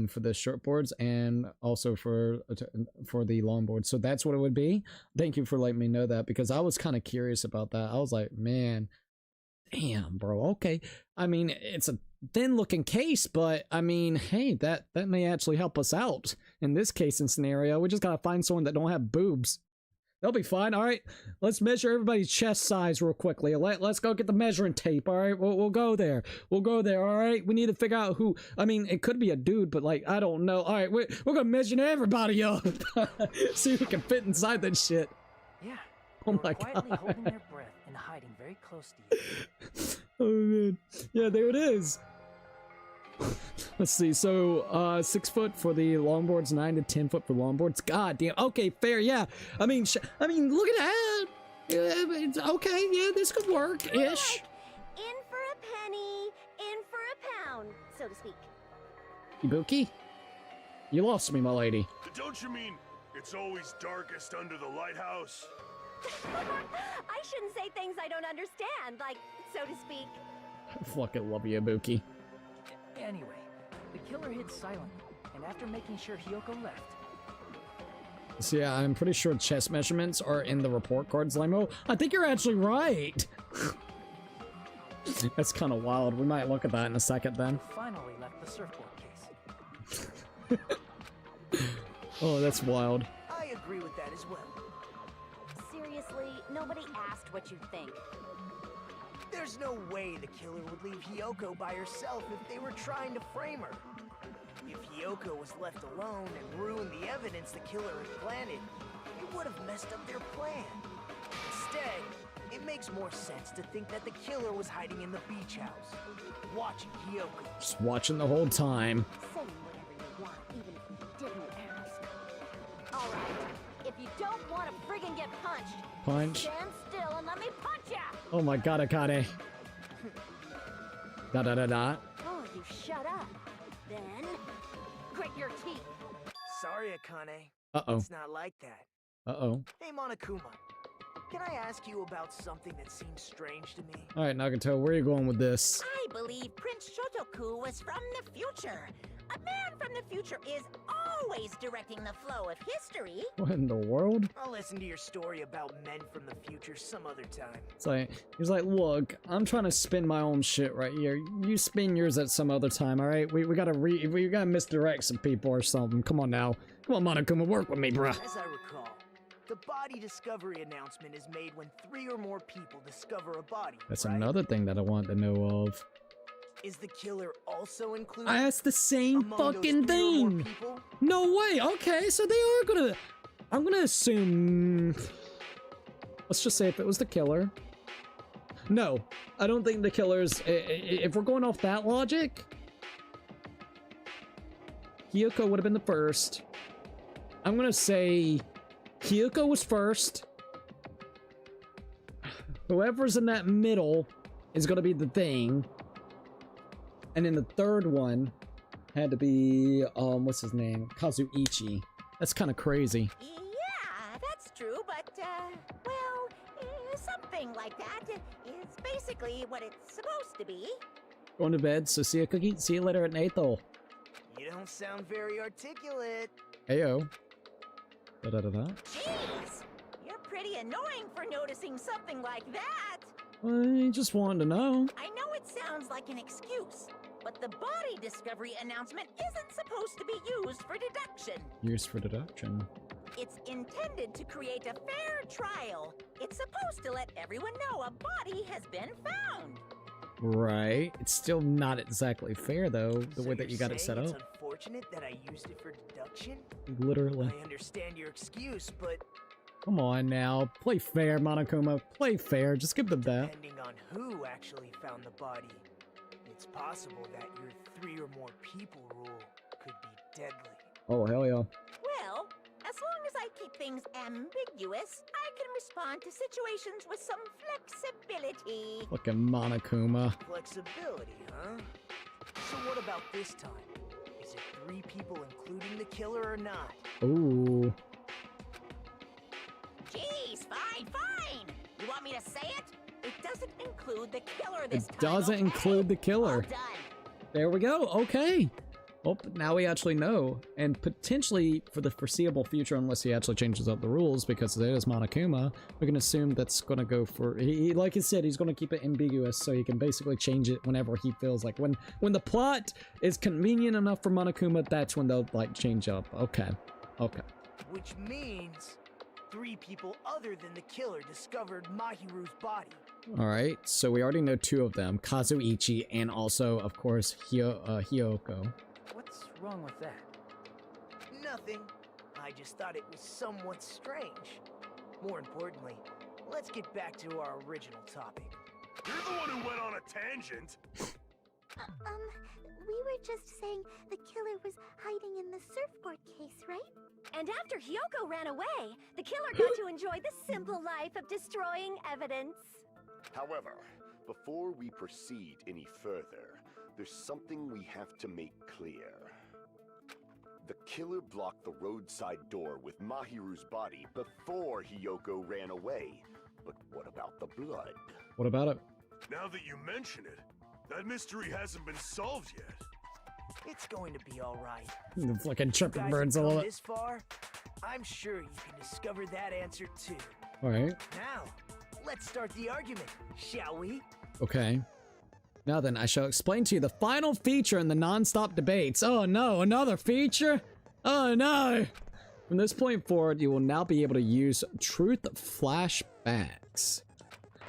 For the shortboards and also for the longboard. So that's what it would be. Thank you for letting me know that, because I was kind of curious about that. I was like, man, damn, bro. Okay. I mean, it's a thin looking case, but I mean, hey, that may actually help us out in this case and scenario. We just gotta find someone that don't have boobs. They'll be fine. All right, let's measure everybody's chest size real quickly. Let's go get the measuring tape. All right, we'll go there. We'll go there. All right, we need to figure out who. I mean, it could be a dude, but like, I don't know. All right, we're gonna measure everybody up. See who can fit inside that shit. Yeah. Oh my quietly god. holding their breath and hiding very close to you. Oh man. Yeah, there it is. Let's see, so 6 foot for the longboards, 9 to 10 foot for longboards. God damn. Okay, fair. Yeah. I mean, look at that. It's okay. Yeah, this could work ish. In for a penny, in for a pound, so to speak. Ibuki, you lost me, my lady. Don't you mean it's always darkest under the lighthouse? I shouldn't say things I don't understand, like, so to speak. I fucking love you, Ibuki. Anyway, the killer hid silently, and after making sure Hiyoko left... So yeah, I'm pretty sure chest measurements are in the report cards, Limo. I think you're actually right. That's kind of wild. We might look at that in a second then. Finally left the surfboard case. Oh, that's wild. I agree with that as well. Seriously, nobody asked what you think. There's no way the killer would leave Hiyoko by herself if they were trying to frame her. If Hiyoko was left alone and ruined the evidence the killer had planted, it would have messed up their plan. Instead, it makes more sense to think that the killer was hiding in the beach house, watching Hiyoko. Just watching the whole time. Say whatever you want, even if you didn't ask. Alright, if you don't want to friggin' get punched, Punch. stand still and let me punch ya! Oh my god, Akane. Da da da da. Oh, you shut up. Then, grit your teeth. Sorry, Akane. Uh-oh. It's not like that. Uh-oh. Hey, Monokuma. can I ask you about something that seems strange to me? Alright, Nagato, where are you going with this? I believe Prince Shotoku was from the future. A man from the future is always directing the flow of history. What in the world? I'll listen to your story about men from the future some other time. It's like, he's like, look, I'm trying to spin my own shit right here. You spin yours at some other time, alright? We gotta misdirect some people or something. Come on now. Come on, Monokuma, work with me, bruh. As I recall, the body discovery announcement is made when 3 or more people discover a body. That's right? another thing that I want to know of. Is the killer also included? I asked the same among fucking those 3 or more thing. people? No way. Okay, so they are gonna. I'm gonna assume. Let's just say if it was the killer. No, I don't think the killer's. If we're going off that logic, Hiyoko would have been the first. I'm gonna say Hiyoko was first. Whoever's in that middle is gonna be the thing. And then the third one had to be, what's his name? Kazuichi. That's kind of crazy. Yeah, that's true, but, well, something like that is basically what it's supposed to be. Going to bed, so see you later at Natho. You don't sound very articulate. Heyo. Da-da-da-da. Jeez, you're pretty annoying for noticing something like that. I just wanted to know. I know it sounds like an excuse, but the body discovery announcement isn't supposed to be used for deduction. Used for deduction. It's intended to create a fair trial. It's supposed to let everyone know a body has been found. Right. It's still not exactly fair, though, the So way that you got it set it's up. unfortunate that I used it for deduction? Literally. I understand your excuse, but Come on now. Play fair, Monokuma. Play fair. Just give them that. depending on who actually found the body, it's possible that your 3 or more people rule could be deadly. Oh, hell yeah. Well, as long as I keep things ambiguous, I can respond to situations with some flexibility. Fucking Monokuma. Flexibility, huh? So what about this time? Is it 3 people including the killer or not? Ooh. Jeez, fine. You want me to say it? It doesn't include the killer this time. It doesn't include the killer. All done. There we go. Okay. Well, now we actually know. And potentially for the foreseeable future, unless he actually changes up the rules, because it is Monokuma, we can assume that's going to go for... like he said, he's going to keep it ambiguous, so he can basically change it whenever he feels like... When the plot is convenient enough for Monokuma, that's when they'll, like, change up. Okay. Which means 3 people other than the killer discovered Mahiru's body. Alright, so we already know 2 of them. Kazuichi and also, of course, Hiyoko. What's wrong with that? Nothing. I just thought it was somewhat strange. More importantly, let's get back to our original topic. You're the one who went on a tangent. We were just saying the killer was hiding in the surfboard case, right? And after Hiyoko ran away, the killer got to enjoy the simple life of destroying evidence. However, before we proceed any further, there's something we have to make clear. The killer blocked the roadside door with Mahiru's body before Hiyoko ran away. But what about the blood? What about it? Now that you mention it, that mystery hasn't been solved yet. It's going to be all right. The fucking chirping Guys birds have all come of it. this far, I'm sure you can discover that answer too. Alright. Now, let's start the argument, shall we? Okay. Now then, I shall explain to you the final feature in the non-stop debates. Oh no, another feature? Oh no! From this point forward, you will now be able to use truth flashbacks.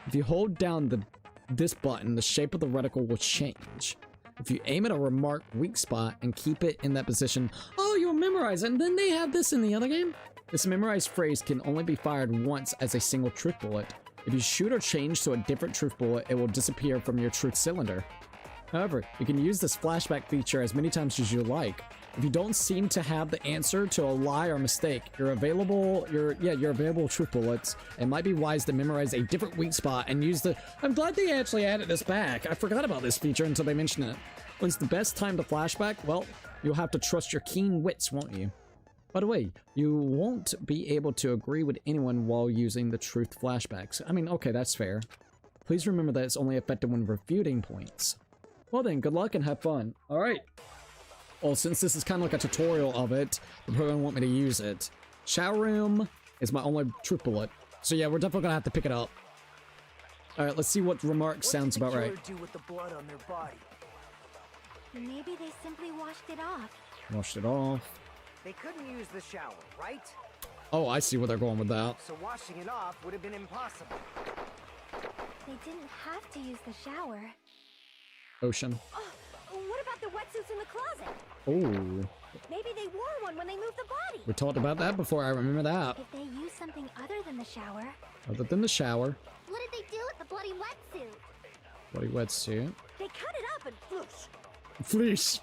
If you hold down this button, the shape of the reticle will change. If you aim at a remarked weak spot and keep it in that position, oh, you'll memorize it, and then they have this in the other game? This memorized phrase can only be fired once as a single truth bullet. If you shoot or change to a different truth bullet, it will disappear from your truth cylinder. However, you can use this flashback feature as many times as you like. If you don't seem to have the answer to a lie or mistake, your available truth bullets, it might be wise to memorize a different weak spot and use the... I'm glad they actually added this back. I forgot about this feature until they mentioned it. When's the best time to flashback? Well, you'll have to trust your keen wits, won't you? By the way, you won't be able to agree with anyone while using the truth flashbacks. I mean, okay, that's fair. Please remember that it's only effective when refuting points. Well then, good luck and have fun. Alright. Well, since this is kind of like a tutorial of it, they probably don't want me to use it. Shower room is my only truth bullet. So yeah, we're definitely gonna have to pick it up. Alright, let's see what remark sounds about right. What did the killer do with the blood on their body? Maybe they simply washed it off. Washed it off. They couldn't use the shower, right? Oh, I see where they're going with that. So washing it off would have been impossible. They didn't have to use the shower. Ocean. Oh, what about the wetsuits in the closet? Oh. Maybe they wore one when they moved the body. We talked about that before, I remember that. If they used something other than the shower. Other than the shower. What did they do with the bloody wetsuit? Bloody wetsuit. They cut it up and flush. Fleece.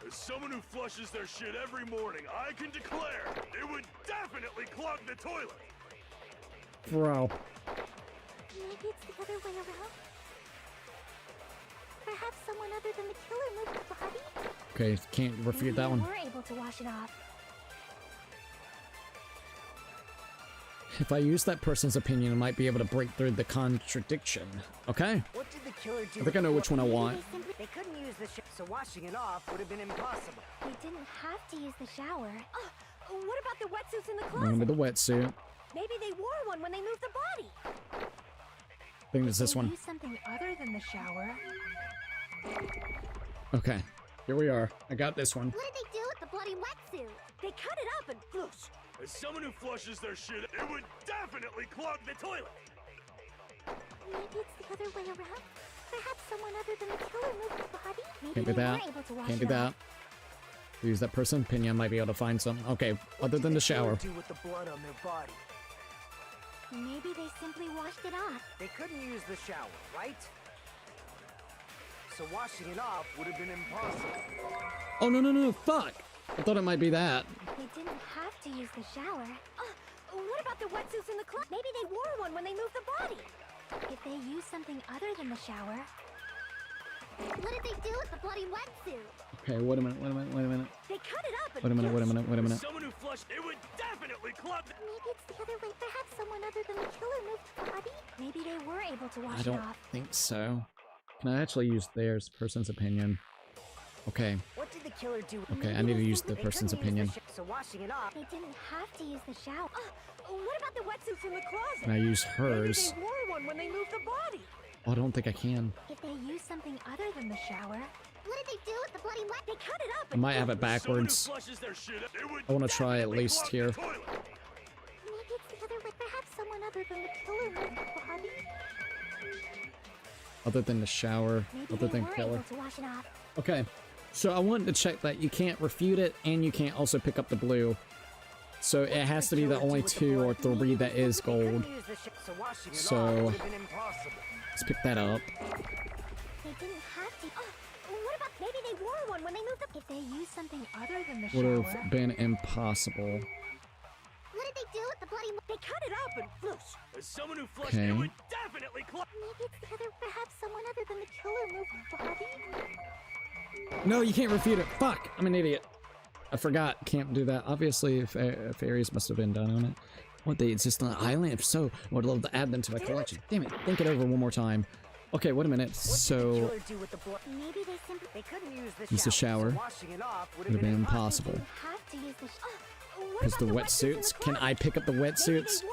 As someone who flushes their shit every morning, I can declare it would definitely clog the toilet. Bro. Maybe it's the other way around. Perhaps someone other than the killer moved the body? Okay, can't refute that one. Maybe they were able to wash it off. If I use that person's opinion, I might be able to break through the contradiction. Okay? What did the killer do? I think I know which one I want. They couldn't use the shower, so washing it off would have been impossible. They didn't have to use the shower. Oh, what about the wetsuits in the Going closet? with the wetsuit. Maybe they wore one when they moved the body. I think it's this They one. used something other than the shower. Okay. Here we are. I got this one. What did they do with the bloody wetsuit? They cut it up and flush. As someone who flushes their shit, it would definitely clog the toilet. Maybe it's the other way around. Perhaps someone other than the killer moved the body? Maybe Can't do they that. were able to wash Can't it do that. off. Use that person's opinion, I might be able to find some. Okay, other than the shower. What did the killer do with the blood on their body? Maybe they simply washed it off. They couldn't use the shower, right? So washing it off would have been impossible. Oh, no, no, no, fuck! I thought it might be that. They didn't have to use the shower. What about the wetsuits in the closet? Maybe they wore one when they moved the body. If they used something other than the shower. What did they do with the bloody wetsuit? Okay, wait a minute, wait a minute, wait a minute. They cut it up and Wait a minute, wait a minute, wait a minute. As someone who flushed, it would definitely clog the... Maybe it's the other way. Perhaps someone other than the killer moved the body? Maybe they were able to wash I it don't off. think so. Can I actually use theirs person's opinion? Okay, What did the killer do? okay, I need to use the They person's couldn't use opinion. the so washing it off. They didn't have to use the shower. What about the wetsuits in the closet? Can I use Maybe hers? they wore one when they moved the body. Oh, I don't think I can. If they used something other than the shower. What did they do with the bloody wet? They cut it up I and might have it Someone who backwards. flushes their shit, it would I want to try at definitely least clog here. the toilet. Maybe it's the other way. Perhaps someone other than the killer moved the body? Other than the shower, Maybe other they than were killer. able to wash it off. Okay, so I wanted to check that you can't refute it and you can't also pick up the blue. So it has to be the only 2 or 3 that is They gold. couldn't use the so washing it So- off would have been impossible. Let's pick that up. They didn't have to. what about maybe they wore one when they moved the... If they used something other than the Would shower. have been impossible. What did they do with the bloody wet? They cut it up and flush. As someone who flushed, Okay. it would definitely clog... Maybe it's the other. Perhaps someone other than the killer moved the body? No, you can't refute it. Fuck, I'm an idiot. I forgot. Can't do that. Obviously, fairies must have been done on it. What, they exist on the island? If so, I would love to add them to my collection. Damn it. Think it over one more time. Okay, wait a minute. What did the So, killer do with the blood? Maybe they simply They couldn't use Use the shower. So washing it off would would have been impossible. didn't have to use the shower. Because the wetsuits, can I pick up the wetsuits?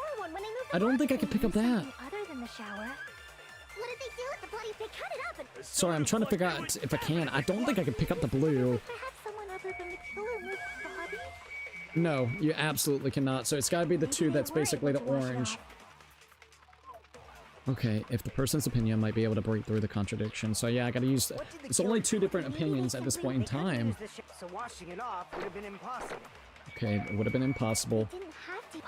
I don't think I can pick up that. Other than the shower. What did they do with the bloody? They cut it up and... Sorry, I'm trying to figure out if I can. I don't think I can pick up the blue. Perhaps someone other than the killer moved the body? No, you absolutely cannot. So it's gotta be the 2 that's basically the orange. Okay, if the person's opinion might be able to break through the contradiction. So yeah, I gotta use... It's only 2 different opinions at this point in time. So washing it off would have been impossible. Okay, it would have been impossible. Didn't have to.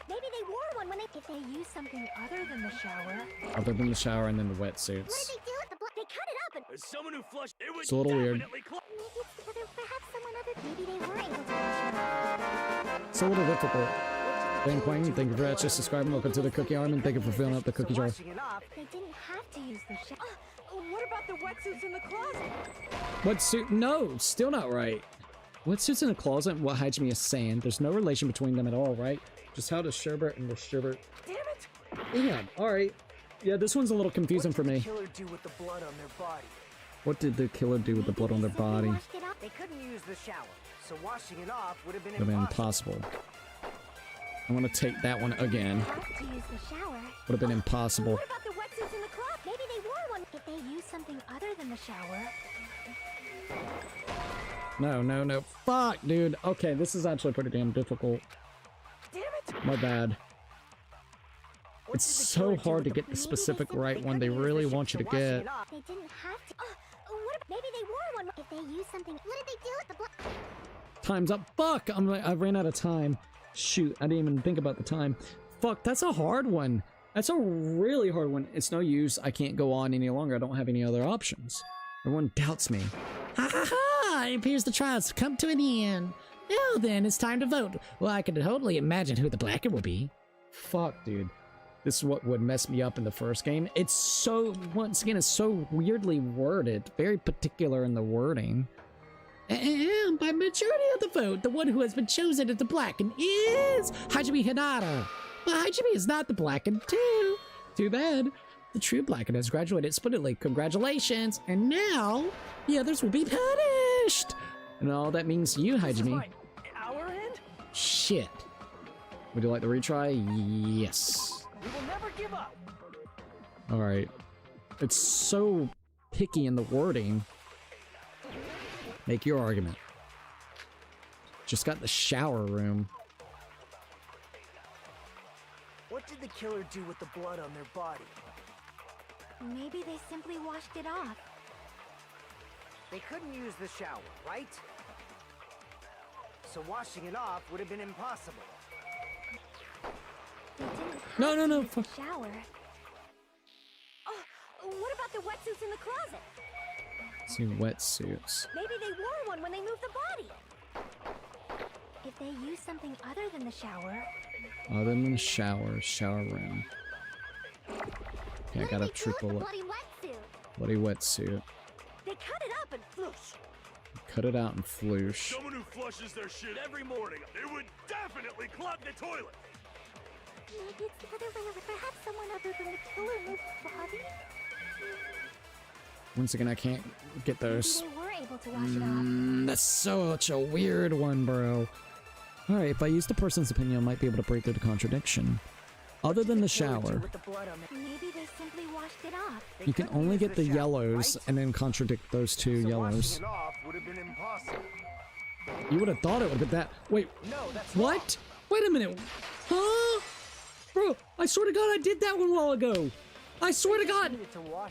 Maybe they wore one when they... If they used something other than the shower. Other than the shower and then the What wetsuits. did they do with the blood? They cut it up and... As someone who flushed, it would It's a little weird. definitely clog... Maybe it's the other. Perhaps someone other. Maybe they were able to wash it off. It's a little difficult. Ben Quang, thank you for actually subscribing. Welcome to the Cookie Arm, and thank you for filling up the cookie jar. Washing it off, They didn't have to use the shower. What about the wetsuits in the closet? Wetsuit? No, still not right. Wetsuits in the closet and what Hajime is saying. There's no relation between them at all, right? Just how does Sherbert and the Sherbert... Damn it! Damn, alright. Yeah, this one's a little confusing for me. What did the killer do with the blood on their body? What did the killer do with the blood on their body? They couldn't use the shower, so washing it off would have been Would have been impossible. impossible. I'm gonna take that one again. Have to use the shower. Would have been impossible. What about the wetsuits in the closet? Maybe they wore one. If they use something other than the shower. No, no, no. Fuck, dude. Okay, this is actually pretty damn difficult. Damn it! My bad. It's so hard to get the specific right one they really want you to get. They didn't have to. Maybe they wore one. If they use something, what did they do with the blood? Time's up. Fuck! I ran out of time. Shoot, I didn't even think about the time. Fuck, that's a hard one. That's a really hard one. It's no use. I can't go on any longer. I don't have any other options. Everyone doubts me. Ha ha ha! It appears the trials have come to an end. Now then, it's time to vote. Well, I can totally imagine who the blacker will be. Fuck, dude. This is what would mess me up in the first game. It's so, once again, it's so weirdly worded. Very particular in the wording. And by majority of the vote, the one who has been chosen as the Blacken is Hajime Hinata. But Hajime is not the Blacken too. Too bad. The true Blacken has graduated splendidly. Congratulations. And now, the others will be punished. And all that means to you, Hajime. Our end? Shit. Would you like the retry? Yes. We will never give up. Alright. It's so picky in the wording. Make your argument. Just got the shower room. What did the killer do with the blood on their body? Maybe they simply washed it off. They couldn't use the shower, right? So washing it off would have been impossible. They didn't have No, no, to no. use the shower. Oh, what about the wetsuits in the closet? See, wetsuits. Maybe they wore one when they moved the body. If they use something other than the shower. Other than the shower room. Okay, I got a triple bloody wetsuit. bloody wetsuit. They cut it up and floosh. Cut it out and floosh. Someone who flushes their shit every morning, it would definitely clog the toilet. Maybe it's the other way around. Perhaps someone other than the killer moved the body. Once again, I can't get those. Maybe they were able to wash it off. That's such a weird one, bro. Alright, if I use the person's opinion, I might be able to break through the contradiction. Other than the shower, Maybe they simply washed it off. you can only get the yellows and then contradict those two yellows. Washing it off would have been impossible. You would have thought it would have been that. Wait, No, that's what? Wait a minute. Huh? Bro, I swear to God I did that one a while ago. I swear to God.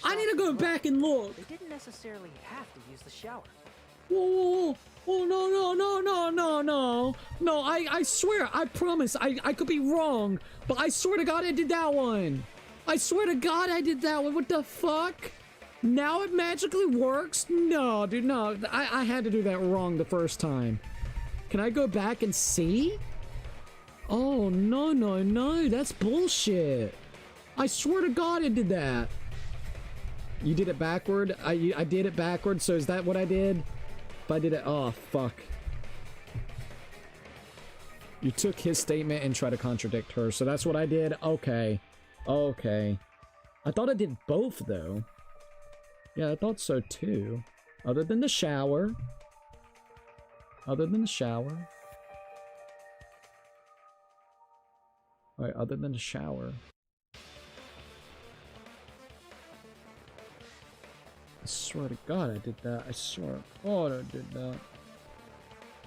I need to go back and look. They didn't necessarily have to use the shower. Whoa, whoa, whoa. Oh, no, no, no, no, no, no. No, I swear, I promise, I could be wrong, but I swear to God I did that one. I swear to God I did that one. What the fuck? Now it magically works? No, dude, no. I had to do that wrong the first time. Can I go back and see? Oh, no, no, no. That's bullshit. I swear to God I did that. You did it backward? I did it backward, so is that what I did? If I did it, oh, fuck. You took his statement and tried to contradict her, so that's what I did? Okay. Okay. I thought I did both, though. Yeah, I thought so, too. Other than the shower. Other than the shower. Alright, other than the shower. I swear to God I did that. I swear to God I did that.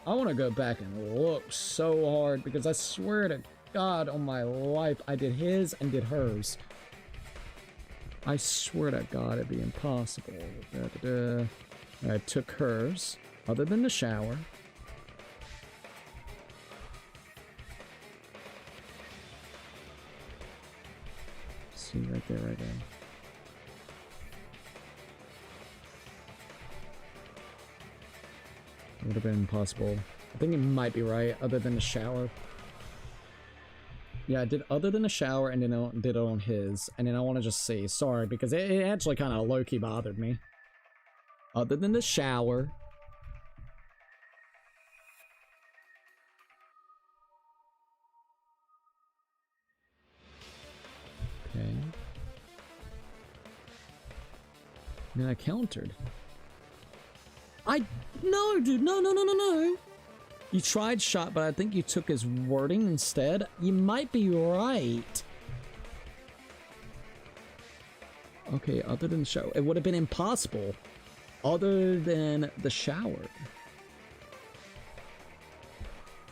I want to go back and look so hard because I swear to God on my life I did his and did hers. I swear to God it'd be impossible. I took hers. Other than the shower. See right there, right there. Would have been impossible. I think it might be right, other than the shower. Yeah, I did other than the shower and then I did it on his. And then I want to just see, sorry, because it actually kind of low-key bothered me. Other than the shower. And I countered. No, dude, no. You tried shot, but I think you took his wording instead. You might be right. Okay, other than the shower. It would have been impossible. Other than the shower.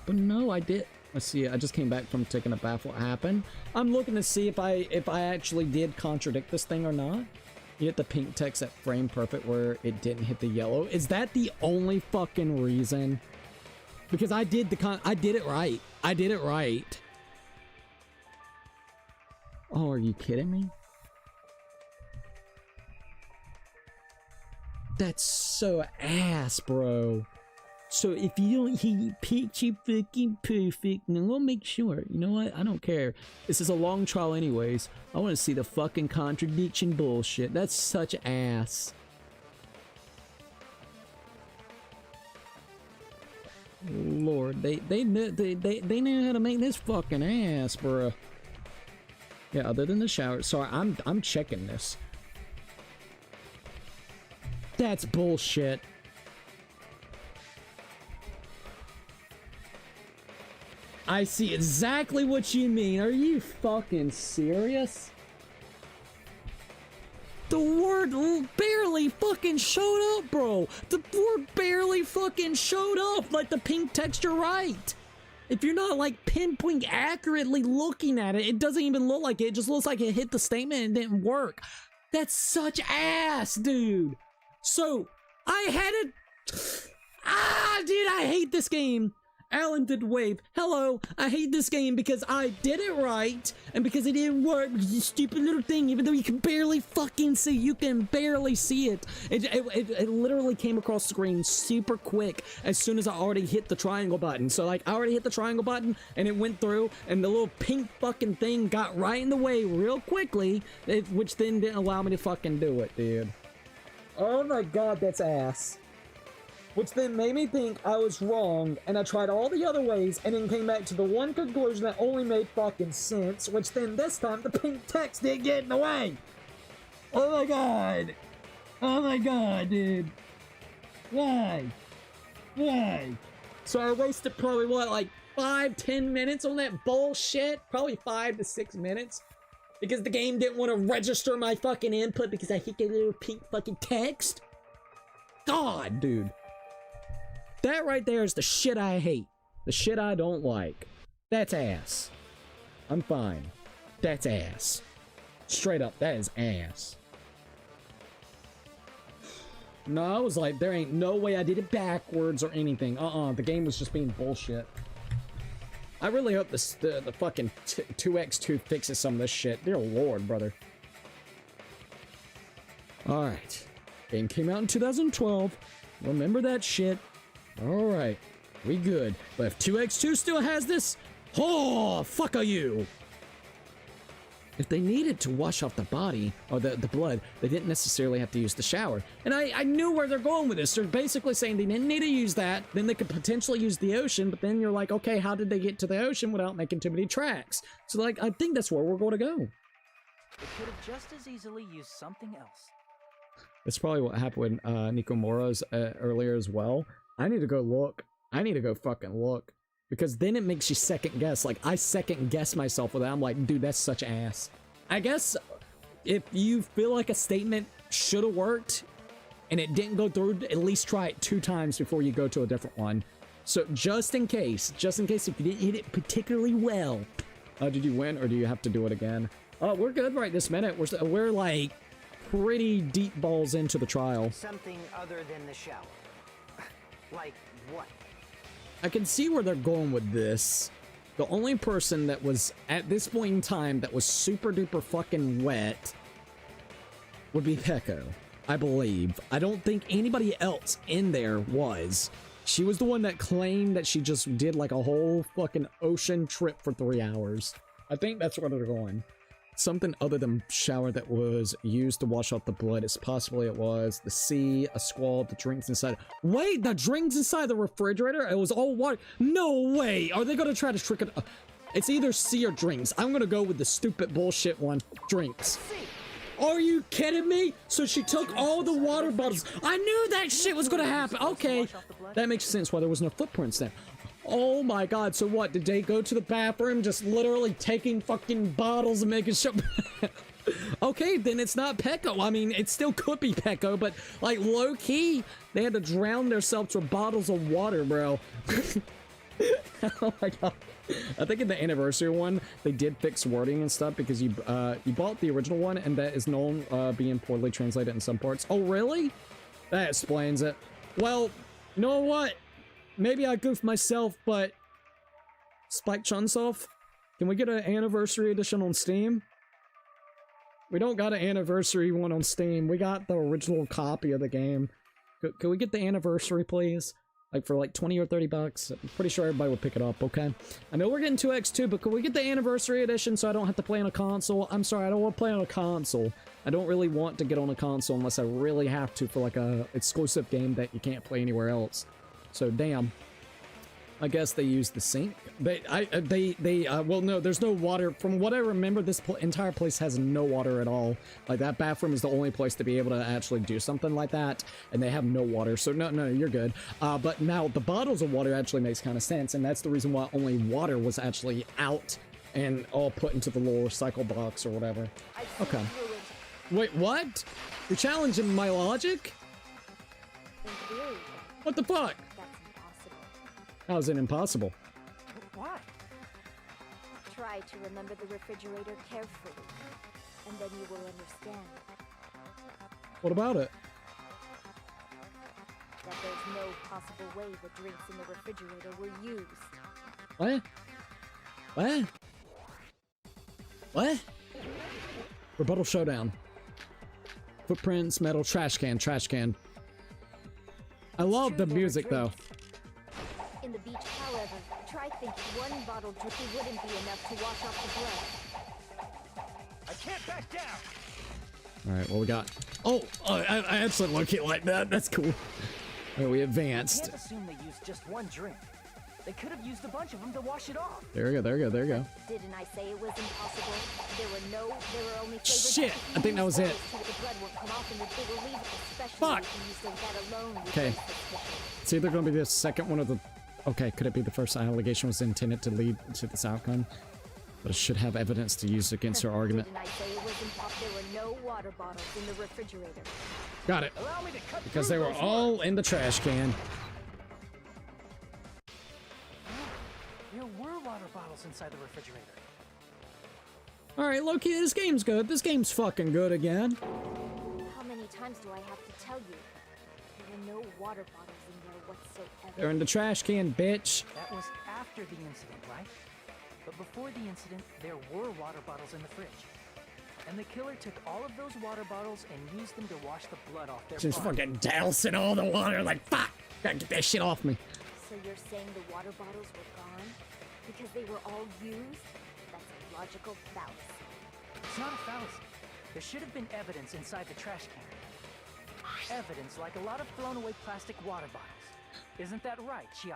But no, I did. Let's see, I just came back from taking a bath. What happened? I'm looking to see if I actually did contradict this thing or not. You hit the pink text at frame perfect where it didn't hit the yellow. Is that the only fucking reason? Because I did I did it right. I did it right. Oh, are you kidding me? That's so ass, bro. So if you don't hit picture fucking perfect, then we'll make sure. You know what? I don't care. This is a long trial anyways. I want to see the fucking contradiction bullshit. That's such ass. Lord, they knew how to make this fucking ass, bro. Yeah, other than the shower. Sorry, I'm checking this. That's bullshit. I see exactly what you mean. Are you fucking serious? The word barely fucking showed up, bro. The word barely fucking showed up. Like the pink texture, right? If you're not like pinpoint accurately looking at it, it doesn't even look like it. It just looks like it hit the statement and didn't work. That's such ass, dude. So I had it. Dude, I hate this game. Alan did wave. Hello, I hate this game because I did it right and because it didn't work. You stupid little thing, even though you can barely fucking see. You can barely see it. It literally came across the screen super quick as soon as I already hit the triangle button. So like I already hit the triangle button and it went through and the little pink fucking thing got right in the way real quickly, which then didn't allow me to fucking do it, dude. Oh my god, that's ass. Which then made me think I was wrong, and I tried all the other ways, and then came back to the one conclusion that only made fucking sense, which then this time the pink text didn't get in the way. Oh my god. Oh my god, dude. Why? Why? So I wasted probably, what, like 5-10 minutes on that bullshit? Probably 5 to 6 minutes. Because the game didn't want to register my fucking input because I hit the little pink fucking text? God, dude. That right there is the shit I hate. The shit I don't like. That's ass. I'm fine. That's ass. Straight up, that is ass. No, I was like, there ain't no way I did it backwards or anything. The game was just being bullshit. I really hope the fucking 2x2 fixes some of this shit. Dear lord, brother. Alright. Game came out in 2012. Remember that shit. Alright. We good. But if 2x2 still has this, oh, fuck are you. If they needed to wash off the body, or the blood, they didn't necessarily have to use the shower. And I knew where they're going with this. They're basically saying they didn't need to use that, then they could potentially use the ocean, but then you're like, okay, how did they get to the ocean without making too many tracks? So like, I think that's where we're going to go. It could have just as easily used something else. That's probably what happened with Nikomura's earlier as well. I need to go look. I need to go fucking look. Because then it makes you second guess. Like, I second guess myself with that. I'm like, dude, that's such ass. I guess if you feel like a statement should have worked and it didn't go through, at least try it 2 times before you go to a different one. So just in case if you didn't hit it particularly well. Did you win or do you have to do it again? Oh, we're good right this minute. We're like pretty deep balls into the trial. Something other than the shower. Like what? I can see where they're going with this. The only person that was, at this point in time, that was super duper fucking wet would be Peko, I believe. I don't think anybody else in there was. She was the one that claimed that she just did like a whole fucking ocean trip for 3 hours. I think that's where they're going. Something other than shower that was used to wash off the blood. It's possibly it was the sea, a squall, the drinks inside. Wait, the drinks inside the refrigerator? It was all water. No way. Are they going to try to trick it? It's either sea or drinks. I'm going to go with the stupid bullshit one. Drinks. Are you kidding me? So she took all the water bottles. I knew that shit was gonna happen. Okay, that makes sense why there was no footprints there. Oh my god, so what? Did they go to the bathroom just literally taking fucking bottles and making sure... Okay, then it's not Pecco. I mean, it still could be Pecco, but like low-key, they had to drown themselves with bottles of water, bro. Oh my god. I think in the anniversary one, they did fix wording and stuff because you bought the original one and that is known being poorly translated in some parts. Oh, really? That explains it. Well, you know what? Maybe I goofed myself, but Spike Chunsoft, can we get an anniversary edition on Steam? We don't got an anniversary one on Steam. We got the original copy of the game. Could we get the anniversary, please? Like for like 20 or 30 bucks. I'm pretty sure everybody would pick it up, okay? I know we're getting 2x2, but could we get the anniversary edition so I don't have to play on a console? I'm sorry, I don't want to play on a console. I don't really want to get on a console unless I really have to for like a exclusive game that you can't play anywhere else. So damn. I guess they use the sink. Well, no, there's no water. From what I remember, this entire place has no water at all. Like, that bathroom is the only place to be able to actually do something like that, and they have no water, so no, you're good. But now, the bottles of water actually makes kind of sense, and that's the reason why only water was actually out and all put into the little recycle box or whatever. Okay. Wait, what? You're challenging my logic? What the fuck? How is it impossible? Why? Try to remember the refrigerator carefully, and then you will understand. What about it? That there's no possible way the drinks in the refrigerator were used. What? What? What? Rebuttal showdown. Footprints, metal, trash can, trash can. I love the music though. In the beach, however, try thinking one bottle drippy wouldn't be enough to wash off the blood. I can't back down. All right, what we got? Oh, I absolutely like it like that. That's cool. All right, we advanced. I can't assume they used just one drink. They could have used a bunch of them to wash it off. There we go, there we go, there we go. Didn't I say it was impossible? There were only Shit, I think that was it. Fuck. Okay. It's either going to be the second one or the... Okay, could it be the first allegation was intended to lead to this outcome? But it should have evidence to use against her argument. Didn't I say it was impossible? There were no water bottles in the refrigerator. Got it. Because they were all in the trash can. There were water bottles inside the refrigerator. Alright, Loki, this game's good. This game's fucking good again. How many times do I have to tell you? There were no water bottles in there whatsoever. They're in the trash can, bitch. That was after the incident, right? But before the incident, there were water bottles in the fridge. And the killer took all of those water bottles and used them to wash the blood off their Just fucking dousing all the water like, fuck! Gotta get that shit off me. So you're saying the water bottles were gone? Because they were all used? That's a logical fallacy. It's not a fallacy. There should have been evidence inside the trash can. Evidence like a lot of thrown away plastic water bottles. Isn't that right, Chiaki?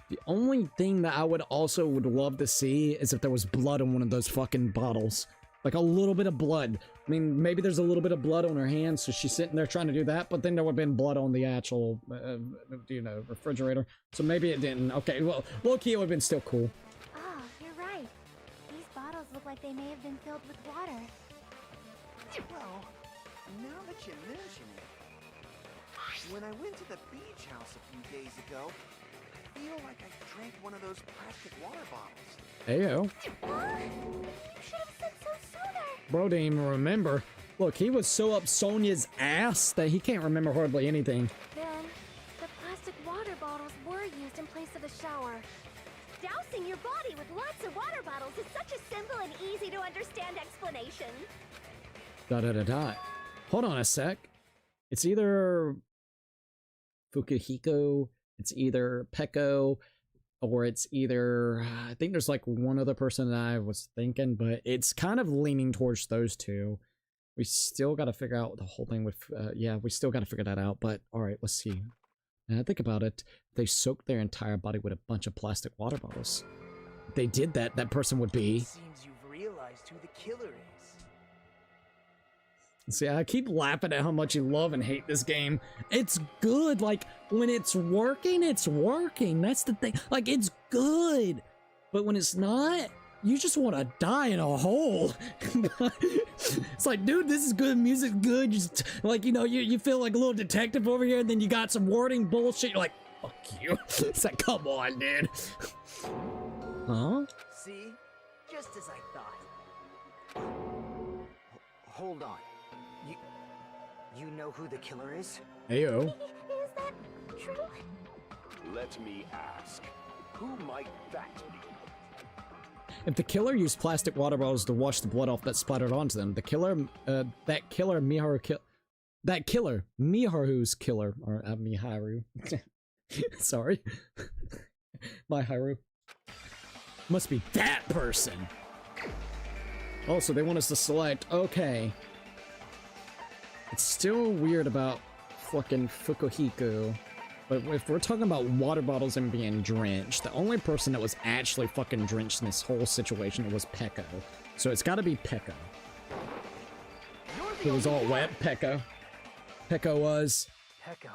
The only thing that I would love to see is if there was blood on one of those fucking bottles. Like a little bit of blood. I mean, maybe there's a little bit of blood on her hands, so she's sitting there trying to do that, but then there would have been blood on the actual, refrigerator. So maybe it didn't. Okay, well, low-key, it would have been still cool. Ah, you're right. These bottles look like they may have been filled with water. Well, now that you mention it, when I went to the beach house a few days ago, I feel like I drank one of those plastic water bottles. Ayo. You should have said so sooner. Bro didn't even remember. Look, he was so up Sonia's ass that he can't remember hardly anything. Then, the plastic water bottles were used in place of a shower. Dousing your body with lots of water bottles is such a simple and easy to understand explanation. Da-da-da-da. Hold on a sec. It's either Fukuhiko, it's either Pecco, or it's either... I think there's like one other person that I was thinking, but it's kind of leaning towards those two. We still got to figure out the whole thing with... yeah, we still got to figure that out, but alright, let's see. Now think about it. They soaked their entire body with a bunch of plastic water bottles. If they did that, that person would be... It seems you've realized who the killer is. See, I keep laughing at how much you love and hate this game. It's good. Like, when it's working, it's working. That's the thing. Like, it's good. But when it's not, you just want to die in a hole. It's like, dude, this is good. Music's good. Just, like, you know, you feel like a little detective over here, and then you got some wording bullshit. You're like, fuck you. It's like, come on, dude. Huh? See? Just as I thought. Hold on. You know who the killer is? Ayo. Is that true? Let me ask. Who might that be? If the killer used plastic water bottles to wash the blood off that splattered onto them, the killer, that killer Miharu's killer, or Miharu. Sorry. Miharu. Must be that person. Also, they want us to select, okay. It's still weird about fucking Fukuhiko. But if we're talking about water bottles and being drenched, the only person that was actually fucking drenched in this whole situation was Pekko. So it's gotta be Pekko. It was all wet, Pekko. Pekko was. Pekko.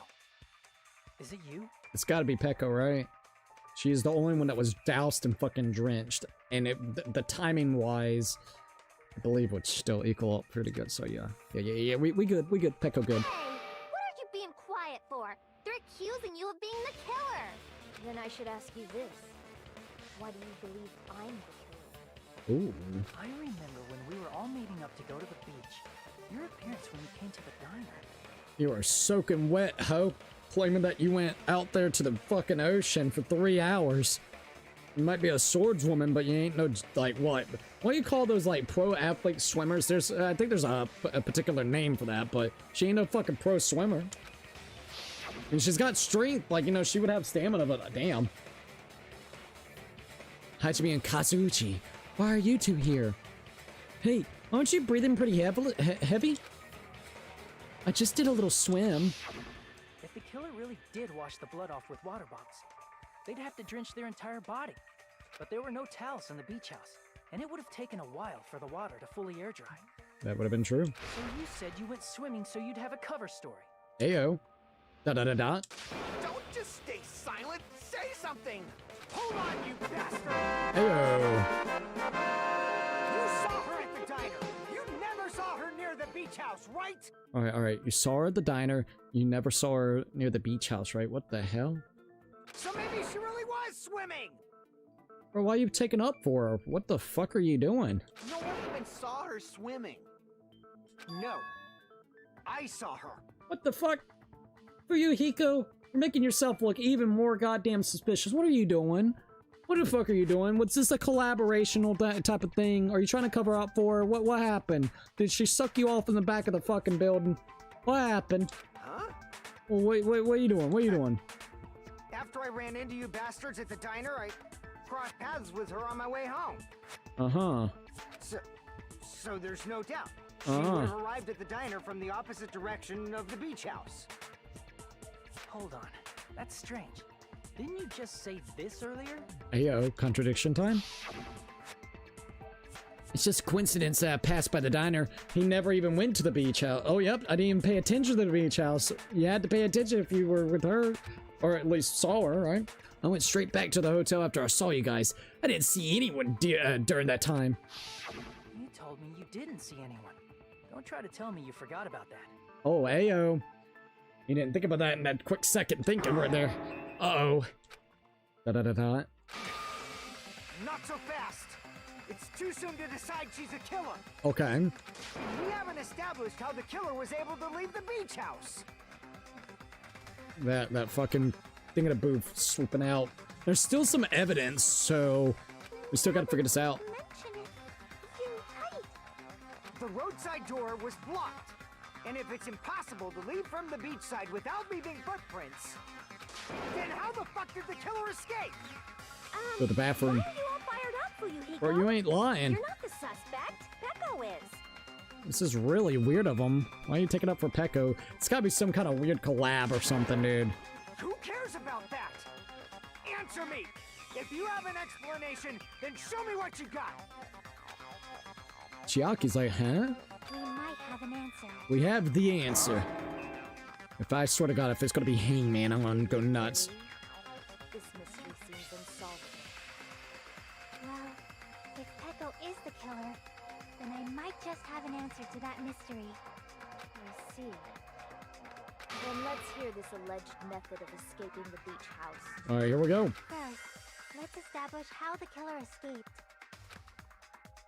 Is it you? It's gotta be Pekko, right? She is the only one that was doused and fucking drenched. And the timing wise, I believe would still equal up pretty good. So yeah. Yeah, we good, Pekko good. Hey, what are you being quiet for? They're accusing you of being the killer. Then I should ask you this. Why do you believe I'm the killer? Ooh. I remember when we were all meeting up to go to the beach. Your appearance when you came to the diner. You are soaking wet, ho. Claiming that you went out there to the fucking ocean for 3 hours. You might be a swordswoman, but you ain't no, like, what? What do you call those, like, pro athlete swimmers? There's, I think there's a particular name for that, but she ain't no fucking pro swimmer. And she's got strength, like, you know, she would have stamina, but damn. Hajime and Kazuuchi, why are you two here? Hey, aren't you breathing pretty heavy? I just did a little swim. If the killer really did wash the blood off with water bottles, they'd have to drench their entire body. But there were no towels in the beach house, and it would have taken a while for the water to fully air dry. That would have been true. So you said you went swimming so you'd have a cover story. Ayo. Da-da-da-da. Don't just stay silent. Say something. Hold on, you bastard. Ayo. You saw her at the diner. You never saw her near the beach house, right? Alright. You saw her at the diner. You never saw her near the beach house, right? What the hell? So maybe she really was swimming. Or why are you taking up for her? What the fuck are you doing? No one even saw her swimming. No. I saw her. What the fuck? For you, Hiko? You're making yourself look even more goddamn suspicious. What are you doing? What the fuck are you doing? Was this a collaborational type of thing? Are you trying to cover up for her? What happened? Did she suck you off in the back of the fucking building? What happened? Huh? Well, wait, what are you doing? What are you doing? After I ran into you bastards at the diner, I crossed paths with her on my way home. Uh-huh. So there's no doubt. She would have arrived at the diner from the opposite direction of the beach house. Hold on. That's strange. Didn't you just say this earlier? Ayo, contradiction time? It's just coincidence that I passed by the diner. He never even went to the beach house. Oh, yep, I didn't even pay attention to the beach house. You had to pay attention if you were with her. Or at least saw her, right? I went straight back to the hotel after I saw you guys. I didn't see anyone during that time. You told me you didn't see anyone. Don't try to tell me you forgot about that. Oh, ayo. You didn't think about that in that quick second thinking right there. Uh-oh. Da-da-da-da. Not so fast. It's too soon to decide she's a killer. Okay. We haven't established how the killer was able to leave the beach house. That fucking thing of the booth swooping out. There's still some evidence, so we still gotta figure this out. The roadside door was blocked. And if it's impossible to leave from the beachside without leaving footprints, then how the fuck did the killer escape? To the bathroom. Why are you all fired up, Fuyuhiko? Bro, you ain't lying. You're not the suspect. Pekko is. This is really weird of him. Why are you taking up for Pekko? It's gotta be some kind of weird collab or something, dude. Who cares about that? Answer me! If you have an explanation, then show me what you got! Chiaki's like, huh? We might have an answer. We have the answer. If I swear to God, if it's gonna be Hangman, I'm gonna go nuts. This mystery seems unsolvable. Well, if Peko is the killer, then I might just have an answer to that mystery. I see. Then let's hear this alleged method of escaping the beach house. All right, here we go. First, let's establish how the killer escaped.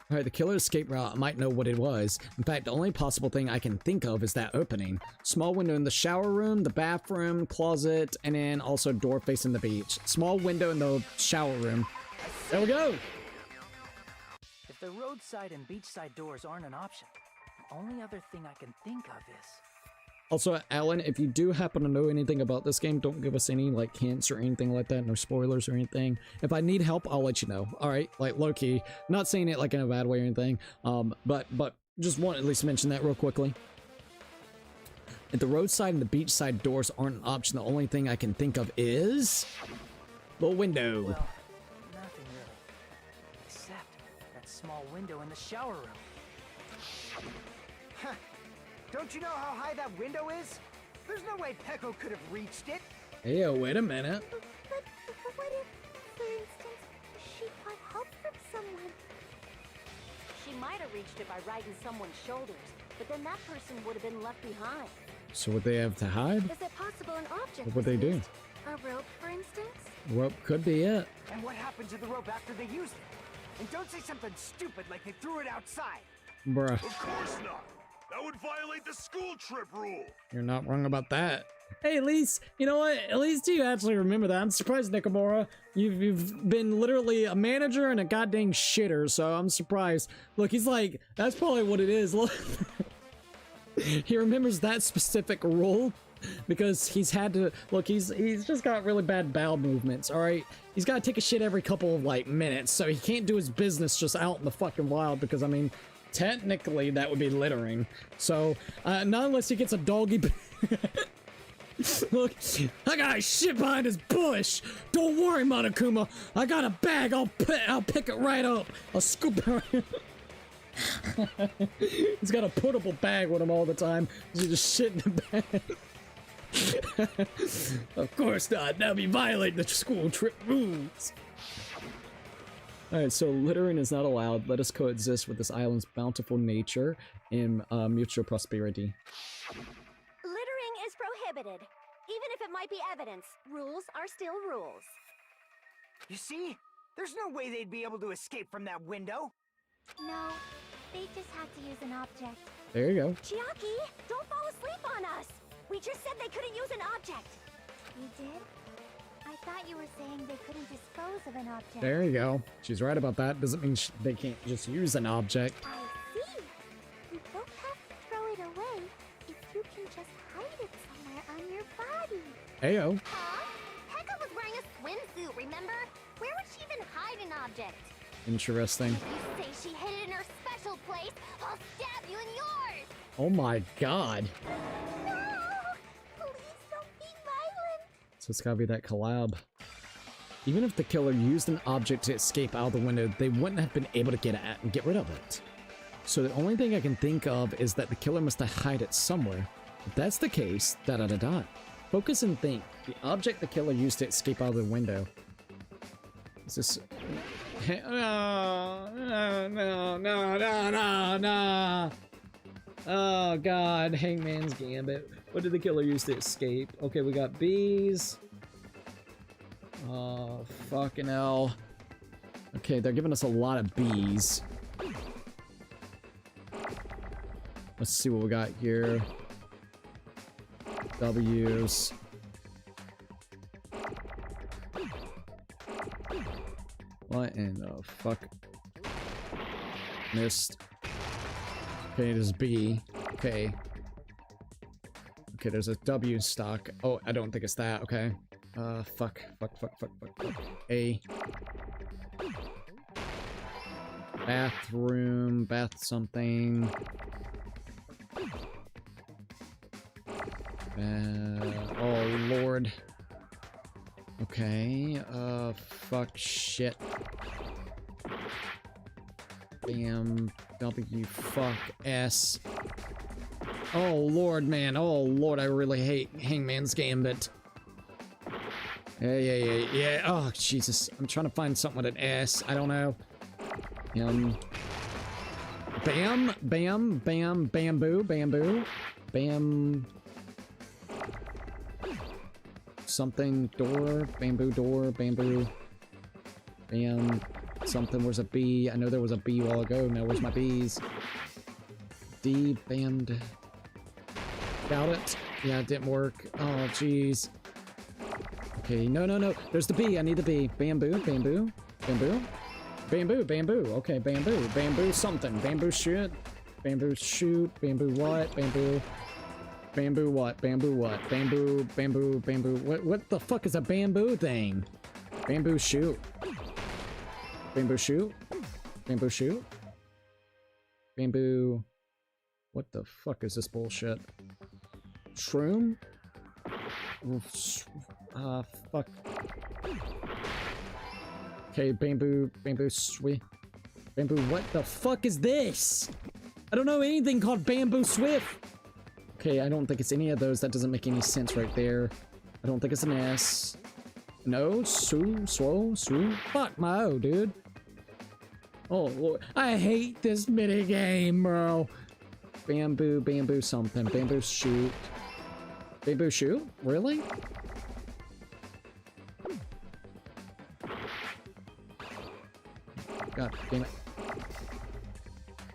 All right, the killer escape route, I might know what it was. In fact, the only possible thing I can think of is that opening. Small window in the shower room, the bathroom, closet, and then also door facing the beach. Small window in the shower room. There we go. If the roadside and beachside doors aren't an option, the only other thing I can think of is... Also, Alan, if you do happen to know anything about this game, don't give us any, like, hints or anything like that. No spoilers or anything. If I need help, I'll let you know. Alright? Like, low-key. Not saying it, like, in a bad way or anything. But just want to at least mention that real quickly. If the roadside and the beachside doors aren't an option, the only thing I can think of is... the window. Well, nothing really. Except that small window in the shower room. Huh. Don't you know how high that window is? There's no way Peko could have reached it. Hey, wait a minute. But what if, for instance, she got help from someone? She might have reached it by riding someone's shoulders, but then that person would have been left behind. So would they have to hide? Is it possible an object What would they do? used? A rope, for instance? Rope could be it. And what happened to the rope after they used it? And don't say something stupid like they threw it outside. Bruh. Of course not. That would violate the school trip rule. You're not wrong about that. Hey, at least, you know what? At least you actually remember that. I'm surprised, Nakamura. You've been literally a manager and a goddamn shitter, so I'm surprised. Look, he's like, that's probably what it is. Look. He remembers that specific rule because he's had to, look, he's just got really bad bowel movements, all right? He's got to take a shit every couple of, like, minutes, so he can't do his business just out in the fucking wild because, I mean, technically that would be littering. So, not unless he gets a doggy... Look, I got shit behind this bush. Don't worry, Monokuma. I got a bag. I'll pick it right up. I'll scoop it. He's got a portable bag with him all the time. You just shit in the bag. Of course not. That'll be violating the school trip rules. Alright, so littering is not allowed. Let us coexist with this island's bountiful nature and mutual prosperity. Littering is prohibited. Even if it might be evidence, rules are still rules. You see? There's no way they'd be able to escape from that window. No, they just had to use an object. There you go. Chiaki, don't fall asleep on us! We just said they couldn't use an object. You did? I thought you were saying they couldn't dispose of an object. There you go. She's right about that. Doesn't mean they can't just use an object. I see. You don't have to throw it away if you can just hide it somewhere on your body. Heyo. Huh? Pekka was wearing a swimsuit, remember? Where would she even hide an object? Interesting. If you say she hid it in her special place, I'll stab you in yours! Oh my god. No! Please don't be violent! So it's gotta be that collab. Even if the killer used an object to escape out the window, they wouldn't have been able to get at and get rid of it. So the only thing I can think of is that the killer must have hid it somewhere. If that's the case, da-da-da-da. Focus and think. The object the killer used to escape out of the window. Is this... No. Oh god, Hangman's Gambit. What did the killer use to escape? Okay, we got bees. Oh, fucking hell. Okay, they're giving us a lot of bees. Let's see what we got here. W's. What in the fuck? Missed. Okay, there's B. Okay. Okay, there's a W stock. Oh, I don't think it's that. Okay. Fuck. A. Bathroom. Bath something. Oh, Lord. Okay. Fuck shit. Bam. W, fuck, S. Oh, Lord, man. Oh, Lord, I really hate Hangman's Gambit. Yeah. Oh, Jesus. I'm trying to find something with an S. I don't know. Bam, bam, bam, bamboo, bamboo. Bam. Something, door, bamboo, bam. Something, where's a B? I know there was a B a while ago. Now where's my B's? D, bammed. Got it. Yeah, it didn't work. Oh, jeez. Okay, no. There's the B. I need the B. Bamboo. Bamboo. Okay, bamboo. Bamboo something. Bamboo shit. Bamboo shoot. Bamboo what? Bamboo. Bamboo what? Bamboo what? Bamboo. What the fuck is a bamboo thing? Bamboo shoot. Bamboo shoot. Bamboo. What the fuck is this bullshit? Shroom? Fuck. Okay, bamboo, swift. Bamboo, what the fuck is this? I don't know anything called bamboo swift. Okay, I don't think it's any of those. That doesn't make any sense right there. I don't think it's an S. No, fuck my O, dude. Oh, Lord. I hate this minigame, bro. Bamboo something. Bamboo shoot. Bamboo shoot? Really? God damn it.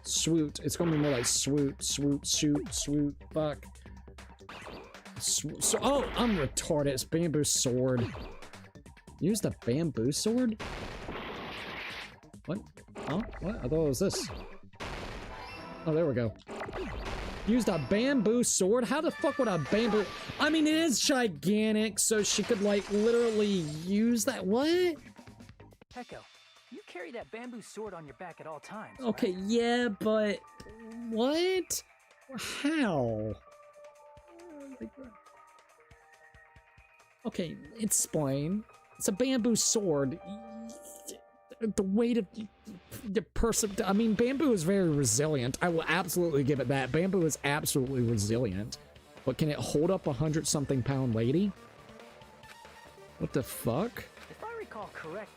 Swoot. It's gonna be more like swoot, shoot, fuck. Oh, I'm retarded. It's bamboo sword. Use the bamboo sword? What? Oh, what? I thought it was this. Oh, there we go. Used a bamboo sword? How the fuck would a bamboo... I mean, it is gigantic, so she could, like, literally use that... What? Echo, you carry that bamboo sword on your back at all times, okay, right? Yeah, but... What? How? Okay, explain. It's a bamboo sword. The weight of the person... I mean, bamboo is very resilient. I will absolutely give it that. Bamboo is absolutely resilient. But can it hold up 100-something pound lady? What the fuck? If I recall correctly,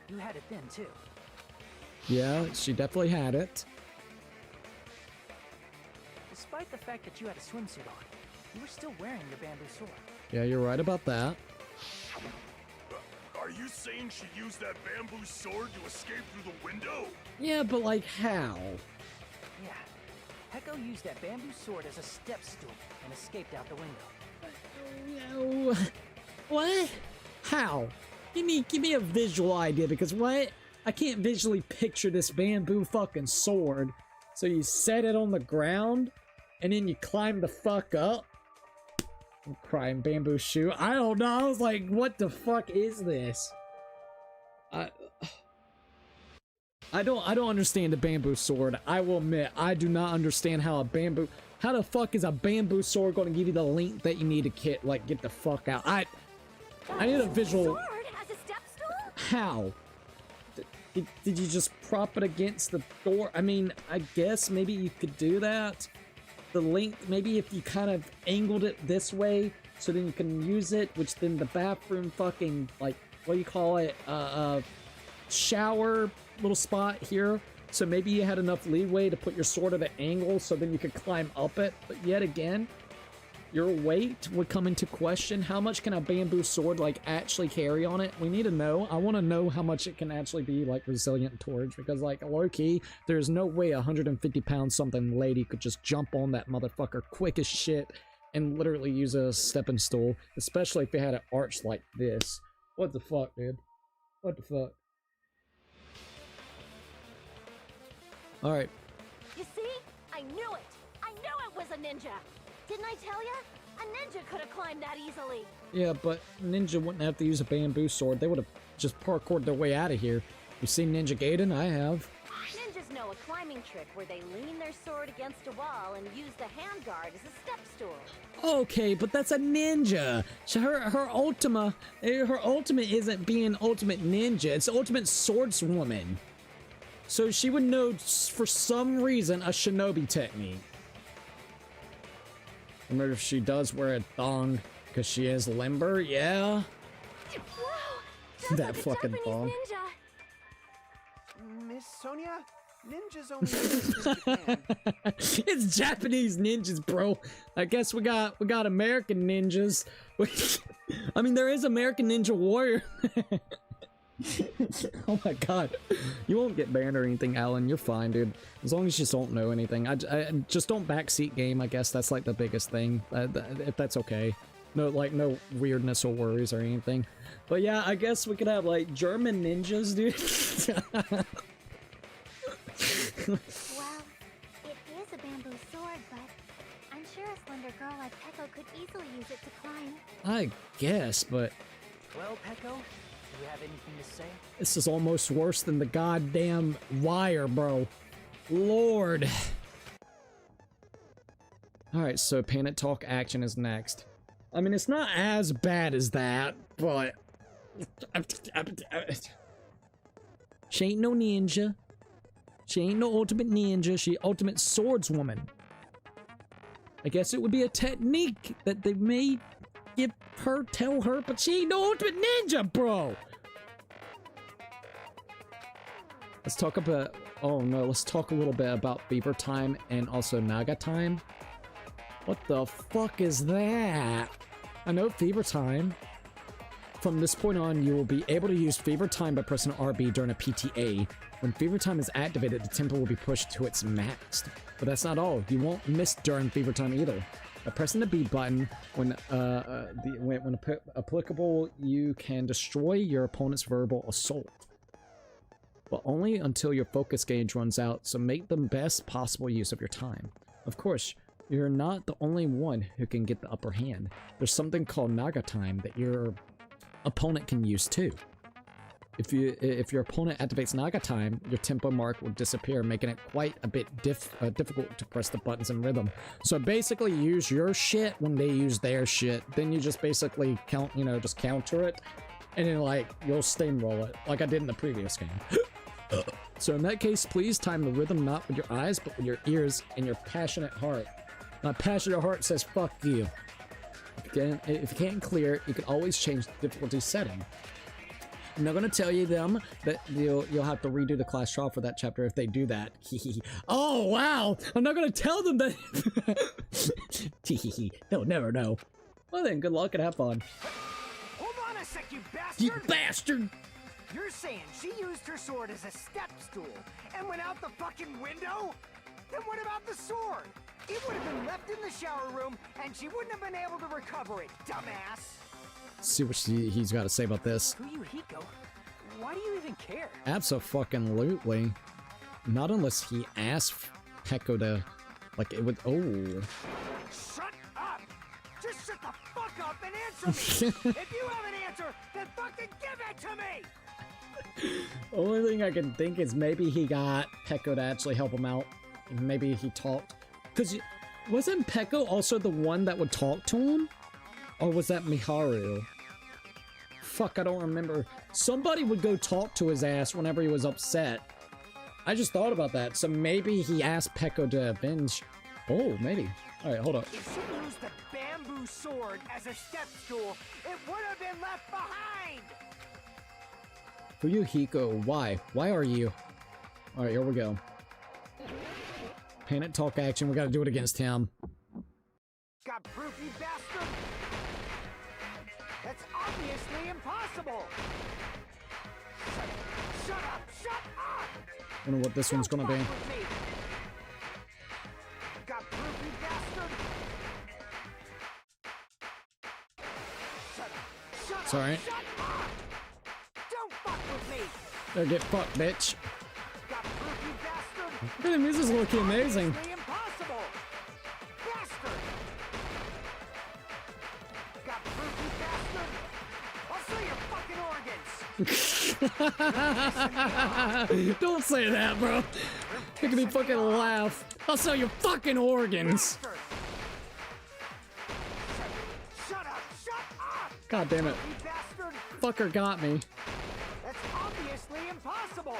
you had it then, too. Yeah, she definitely had it. Despite the fact that you had a swimsuit on, you were still wearing your bamboo sword. Yeah, you're right about that. Are you saying she used that bamboo sword to escape through the window? Yeah, but like how? Yeah. Heko used that bamboo sword as a step stool and escaped out the window. What? How? Give me a visual idea, because what? I can't visually picture this bamboo fucking sword. So you set it on the ground, and then you climb the fuck up? I'm crying, bamboo shoe. I don't know. I was like, what the fuck is this? I don't understand the bamboo sword. I will admit, I do not understand how the fuck is a bamboo sword going to give you the length that you need to get the fuck out? I need a visual. Sword as a step stool? How? Did you just prop it against the door? I mean, I guess maybe you could do that. The length, maybe if you kind of angled it this way, so then you can use it, which then the bathroom fucking, like, what do you call it, shower little spot here, so maybe you had enough leeway to put your sword at an angle, so then you could climb up it, but yet again, your weight would come into question. How much can a bamboo sword, like, actually carry on it? We need to know. I want to know how much it can actually be, like, resilient towards, because, like, low-key, there's no way 150-pound something lady could just jump on that motherfucker quick as shit and literally use a stepping stool, especially if it had an arch like this. What the fuck, dude? What the fuck? Alright. You see? I knew it! I knew it was a ninja! Didn't I tell ya? A ninja could have climbed that easily. Yeah, but ninja wouldn't have to use a bamboo sword. They would have just parkoured their way out of here. You've seen Ninja Gaiden? I have. Ninjas know a climbing trick where they lean their sword against a wall and use the handguard as a step stool. Okay, but that's a ninja. So her ultimate isn't being ultimate ninja. It's ultimate swordswoman. So she would know for some reason a shinobi technique. Remember if she does wear a thong because she is limber, yeah. Wow, That fucking Japanese thong. ninja. Miss Sonia, ninjas only exist in Japan. It's Japanese ninjas, bro. I guess we got American ninjas. I mean, there is American Ninja Warrior. Oh my god. You won't get banned or anything, Alan. You're fine, dude. As long as you just don't know anything. I just don't backseat game. I guess that's like the biggest thing. If that's okay. No, like, no weirdness or worries or anything. But yeah, I guess we could have like German ninjas, dude. Well, it is a bamboo sword, but I'm sure a slender girl like Peko could easily use it to climb. I guess, but Well, Peko, do you have anything to say? this is almost worse than the goddamn wire, bro. Lord. Alright, so Panic Talk action is next. I mean, it's not as bad as that, but... She ain't no ninja. She ain't no ultimate ninja. She ultimate swordswoman. I guess it would be a technique that they may tell her, but she ain't no ultimate ninja, bro! Let's talk about... Oh no, let's talk a little bit about Fever Time and also Naga Time. What the fuck is that? I know Fever Time. From this point on, you will be able to use Fever Time by pressing RB during a PTA. When Fever Time is activated, the tempo will be pushed to its max. But that's not all. You won't miss during Fever Time either. By pressing the B button, when applicable, you can destroy your opponent's verbal assault. But only until your focus gauge runs out, so make the best possible use of your time. Of course, you're not the only one who can get the upper hand. There's something called Naga Time that your opponent can use too. If your opponent activates Naga Time, your tempo mark will disappear, making it quite a bit difficult to press the buttons in rhythm. So basically, use your shit when they use their shit. Then you just basically just counter it, and then like you'll steamroll it, like I did in the previous game. So in that case, please time the rhythm not with your eyes, but with your ears and your passionate heart. My passionate heart says fuck you. If you can't clear it, you can always change the difficulty setting. I'm not gonna tell you them that you'll have to redo the class trial for that chapter if they do that. Oh wow! I'm not gonna tell them that. They'll never know. Well then, good luck and have fun. Hold on a sec, you bastard! You bastard! You're saying she used her sword as a step stool and went out the fucking window? Then what about the sword? It would have been left in the shower room and she wouldn't have been able to recover it, dumbass! See what he's got to say about this. Fuyuhiko, why do you even care? Abso-fucking-lutely. Not unless he asked Peko to, like, it would. Oh. Shut up! Just shut the fuck up and answer me! If you have an answer, then fucking give it to me! Only thing I can think is maybe he got Peko to actually help him out. Maybe he talked. Because wasn't Peko also the one that would talk to him? Or was that Miharu? Fuck, I don't remember. Somebody would go talk to his ass whenever he was upset. I just thought about that. So maybe he asked Peko to avenge. Oh, maybe. Alright, hold up. If she used the bamboo sword as a step stool, it would have been left behind! Fuyuhiko, why? Why are you? Alright, here we go. Panic Talk action, we gotta do it against him. Got proof, you bastard? That's obviously impossible! Shut up! Shut up! I wonder what this one's gonna be. Got proof, you bastard? Shut It's alright. Shut up! Don't fuck with me! Better get fucked, bitch. Got proof, you bastard? Look at him, this is looking amazing. Obviously impossible! Bastard! Got proof, you bastard? I'll see your fucking organs! Don't say that, bro. Making me fucking laugh. I'll sell your fucking organs. Bastard! Shut up! Shut up! God damn it. You bastard! Fucker got me. That's obviously impossible!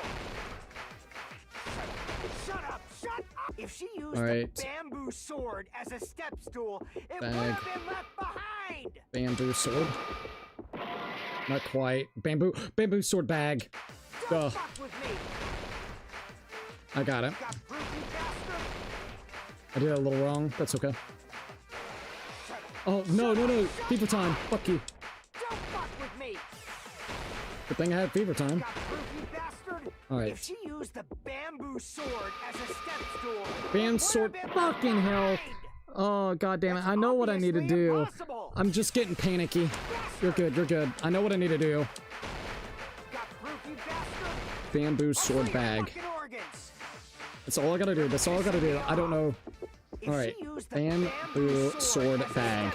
used Alright. the bamboo sword as a step stool, it would Bag. have been left behind. Bamboo sword. Not quite. Bamboo sword bag. Don't Duh. fuck with me. I got it. Got proof, you bastard? I did it a little wrong. That's okay. Oh, no. Fever time. Fuck you. Don't fuck with me. Good thing I had fever time. Got proof, you bastard? Alright. If she used the bamboo sword as a step stool, Bamboo sword. Fucking hell. Oh, god damn it. I know what I need to do. I'm just getting panicky. You're good. I know what I need to do. Bamboo sword bag. That's all I gotta do. I don't know. Alright. Bamboo sword bag.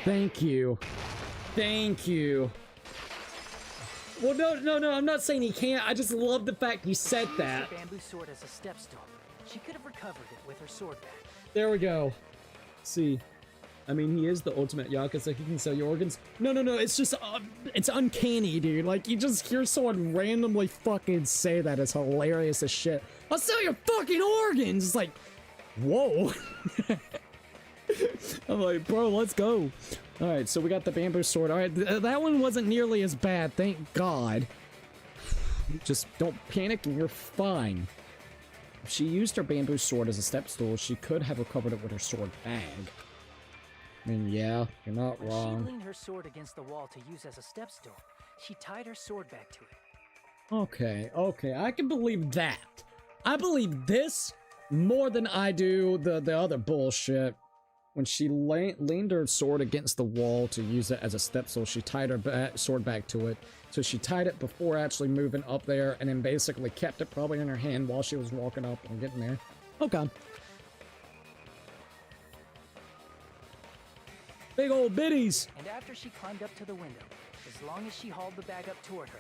Thank you. Well, no, I'm not saying he can't. I just love the fact you said that. Bamboo sword as a step stool. She could have recovered it with her sword bag. There we go. See. I mean, he is the ultimate Yakuza. He can sell your organs. No. It's just, it's uncanny, dude. Like, you just hear someone randomly fucking say that. It's hilarious as shit. I'll sell your fucking organs! It's like, whoa. I'm like, bro, let's go. Alright, so we got the bamboo sword. Alright, that one wasn't nearly as bad, thank God. Just don't panic and you're fine. If she used her bamboo sword as a step stool, she could have recovered it with her sword bag. I mean, yeah, you're not wrong. She leaned her sword against the wall to use as a step stool. She tied her sword back to it. Okay, I can believe that. I believe this more than I do the other bullshit. When she leaned her sword against the wall to use it as a step stool, she tied her sword back to it. So she tied it before actually moving up there, and then basically kept it probably in her hand while she was walking up and getting there. Okay. Big old biddies! And after she climbed up to the window, as long as she hauled the bag up toward her,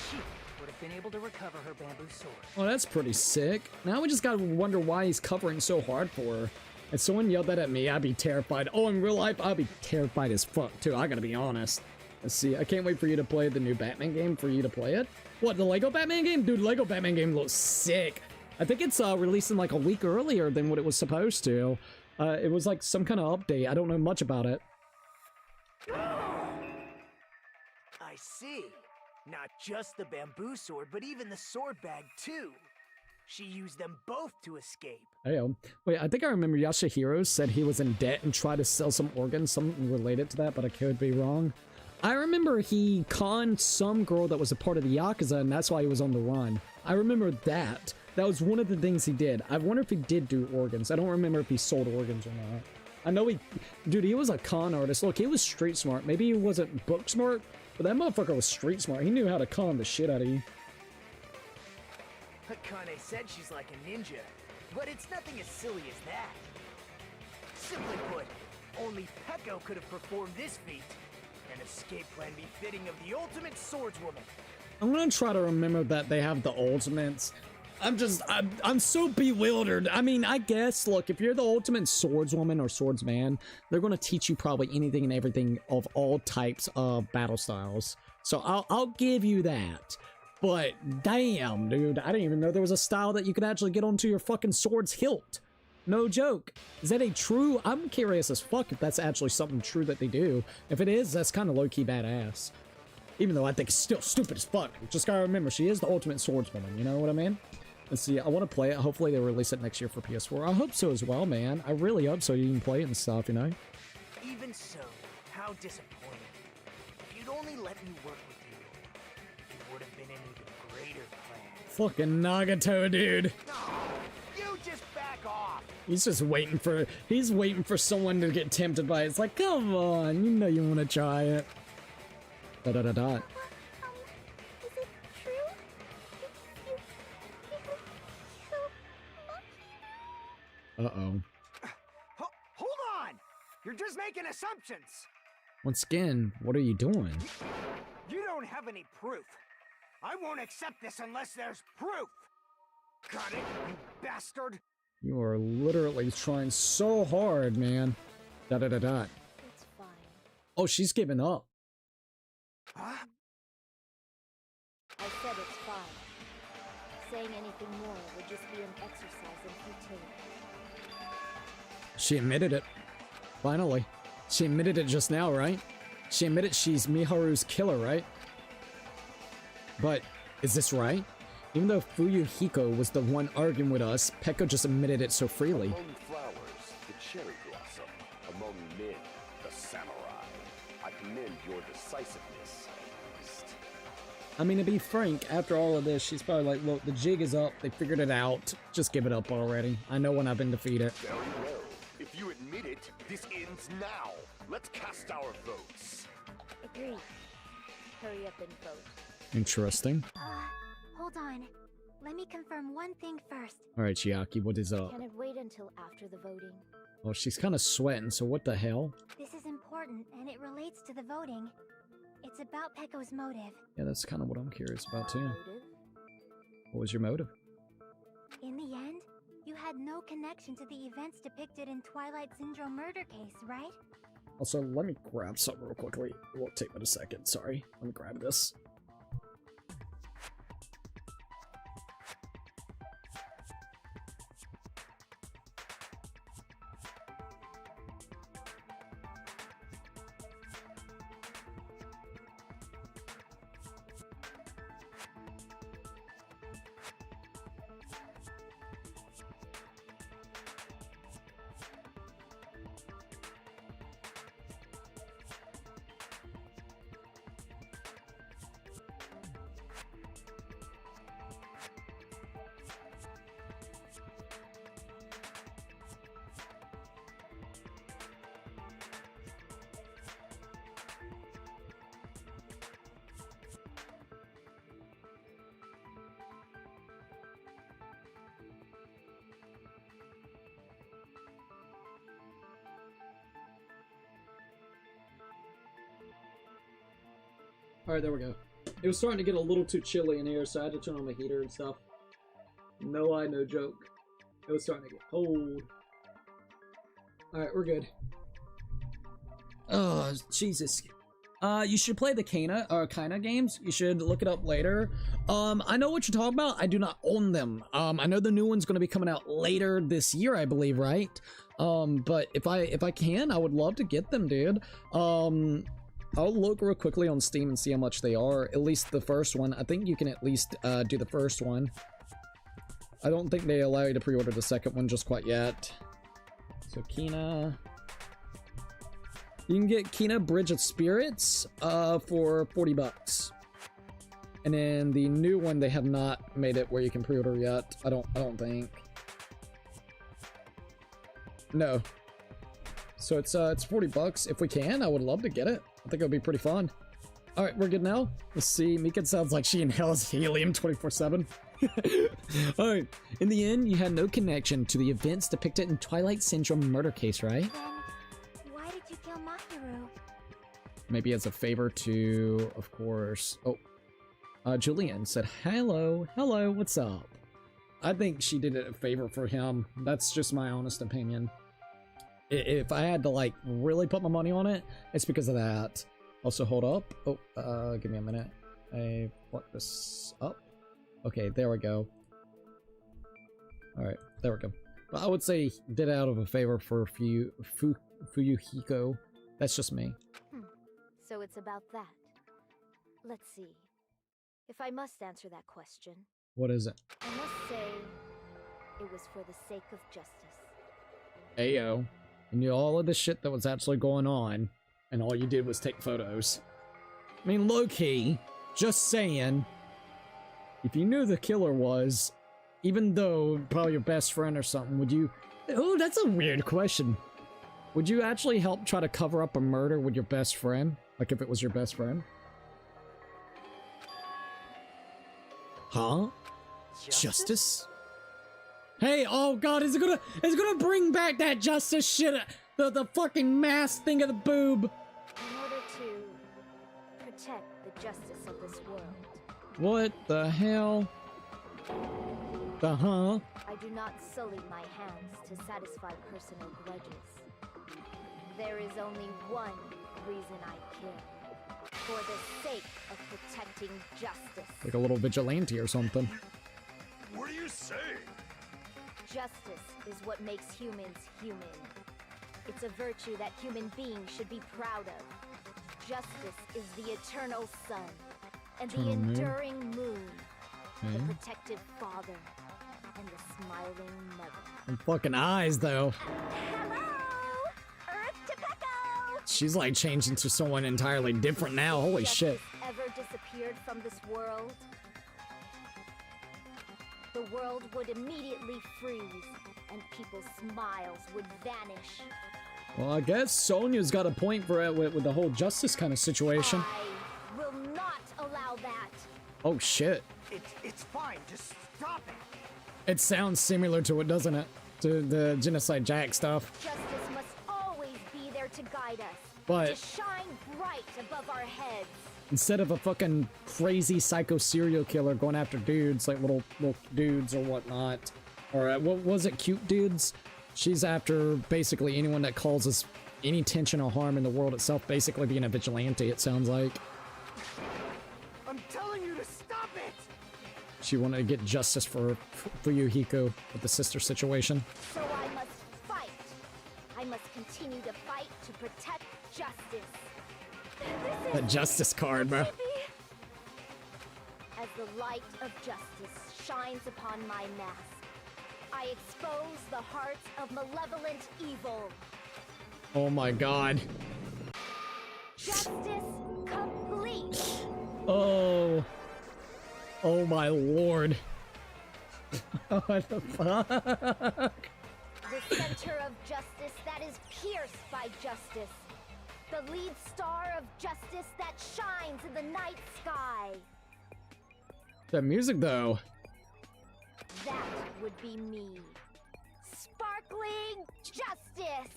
she would have been able to recover her bamboo sword. Oh, that's pretty sick. Now we just gotta wonder why he's covering so hard for her. If someone yelled that at me, I'd be terrified. Oh, in real life, I'd be terrified as fuck, too. I gotta be honest. Let's see. I can't wait for you to play the new Batman game, for you to play it. What, the Lego Batman game? Dude, Lego Batman game looks sick. I think it's releasing like a week earlier than what it was supposed to. It was like some kind of update. I don't know much about it. I see. Not just the bamboo sword, but even the sword bag, too. She used them both to escape. Heyo. Wait, I think I remember Yashihiro said he was in debt and tried to sell some organs, something related to that, but I could be wrong. I remember he conned some girl that was a part of the Yakuza, and that's why he was on the run. I remember that. That was one of the things he did. I wonder if he did do organs. I don't remember if he sold organs or not. I know he... Dude, he was a con artist. Look, he was street smart. Maybe he wasn't book smart, but that motherfucker was street smart. He knew how to con the shit out of you. Akane said she's like a ninja, but it's nothing as silly as that. Simply put, only Peko could have performed this feat. An escape plan befitting of the ultimate swordswoman. I'm gonna try to remember that they have the ultimates. I'm so bewildered. I mean, I guess, look, if you're the ultimate swordswoman or swordsman, they're gonna teach you probably anything and everything of all types of battle styles. So I'll give you that. But damn, dude, I didn't even know there was a style that you could actually get onto your fucking sword's hilt. No joke. Is that a true? I'm curious as fuck if that's actually something true that they do. If it is, that's kind of low-key badass. Even though I think it's still stupid as fuck. Just gotta remember, she is the ultimate swordswoman, you know what I mean? Let's see, I want to play it. Hopefully they release it next year for PS4. I hope so as well, man. I really hope so you can play it and stuff, you know? Even so, how disappointing. If you'd only let me work with you, it would have been an even greater plan. Fucking Nagato, dude. No, you just back off. He's just waiting for, he's waiting for someone to get tempted by it. It's like, come on, you know you want to try it. Da-da-da-da. Is it true? Uh-oh. Hold on! You're just making assumptions! Once again, what are you doing? You don't have any proof. I won't accept this unless there's proof! Got it, you bastard? You are literally trying so hard, man. Da-da-da-da. It's fine. Oh, she's giving up. Huh? I said it's fine. saying anything more would just be an exercise in futility. She admitted it. Finally. She admitted it just now, right? She admitted she's Miharu's killer, right? But, is this right? Even though Fuyuhiko was the one arguing with us, Peko just admitted it so freely. Among flowers, the cherry blossom. Among men, the samurai. I commend your decisiveness. I mean, to be frank, after all of this, she's probably like, look, the jig is up. They figured it out. Just give it up already. I know when I've been defeated. Very well. If you admit it, this ends now. Let's cast our votes. Agreed. Hurry up and vote. Interesting. Hold on. Let me confirm one thing first. Alright, Chiaki, what is up? Can it wait until after the voting? Well, she's kind of sweating, so what the hell? This is important, and it relates to the voting. It's about Peko's motive. Yeah, that's kind of what I'm curious about, too. Motive? What was your motive? In the end, you had no connection to the events depicted in Twilight Syndrome murder case, right? Also, let me grab something real quickly. It won't take but a second, sorry. Let me grab this. Alright, there we go. It was starting to get a little too chilly in here, so I had to turn on my heater and stuff. No lie, no joke. It was starting to get cold. Alright, we're good. Oh, Jesus. You should play the Kaina games. You should look it up later. I know what you're talking about. I do not own them. I know the new one's going to be coming out later this year, I believe, right? But if I can, I would love to get them, dude. I'll look real quickly on Steam and see how much they are. At least the first one. I think you can at least do the first one. I don't think they allow you to pre-order the second one just quite yet. So Kina. You can get Kina Bridge of Spirits for $40. And then the new one, they have not made it where you can pre-order yet. I don't think. No. So it's $40. If we can, I would love to get it. I think it would be pretty fun. Alright, we're good now. Let's see. Mika sounds like she inhales helium 24/7. Alright. In the end, you had no connection to the events depicted in Twilight Syndrome murder case, right? Then, why did you kill Mahiru? Maybe as a favor to, of course... Oh. Julian said, hello, what's up? I think she did it a favor for him. That's just my honest opinion. If I had to, like, really put my money on it, it's because of that. Also, hold up. Oh, give me a minute. I fucked this up. Okay, there we go. Alright, there we go. Well, I would say did it out of a favor for Fuyuhiko. That's just me. So it's about that. Let's see. If I must answer that question... What is it? I must say... it was for the sake of justice. Ayo. You knew all of the shit that was actually going on, and all you did was take photos. I mean, low-key, just saying, if you knew the killer was, even though probably your best friend or something, would you... Oh, that's a weird question. Would you actually help try to cover up a murder with your best friend? Like if it was your best friend? Huh? Justice? Hey, oh god, is it gonna bring back that justice shit? The fucking mask thing of the boob. In order to protect the justice of this world. What the hell? Uh-huh. I do not sully my hands to satisfy personal grudges. There is only one reason I kill. For the sake of protecting justice. Like a little vigilante or something. What are you saying? Justice is what makes humans human. It's a virtue that human beings should be proud of. Justice is the eternal sun, and the Eternal moon? enduring moon, the Okay. protective father, and the smiling mother. And fucking eyes, though. Hello! Earth to Pecco! She's like changed into someone entirely different now. Holy shit. Ever disappeared from this world, the world would immediately freeze, and people's smiles would vanish. Well, I guess Sonya's got a point for it with the whole justice kind of situation. I will not allow that. Oh shit. It's fine. Just stop it. It sounds similar to it, doesn't it? To the Genocide Jack stuff. Justice must always be there to guide us, But to shine bright above our heads. instead of a fucking crazy psycho serial killer going after dudes, like little dudes or whatnot, or what was it, cute dudes? She's after basically anyone that causes any tension or harm in the world itself, basically being a vigilante, it sounds like. I'm telling you to stop it. She wanted to get justice for Fuyuhiko with the sister situation. So I must fight. I must continue to fight to protect justice. The justice card, bro. As the light of justice shines upon my mask, I expose the hearts of malevolent evil. Oh my god. Justice complete. Oh. Oh my lord. What the fuck? The center of justice that is pierced by justice. The lead star of justice that shines in the night sky. The music, though. That would be me. Sparkling justice.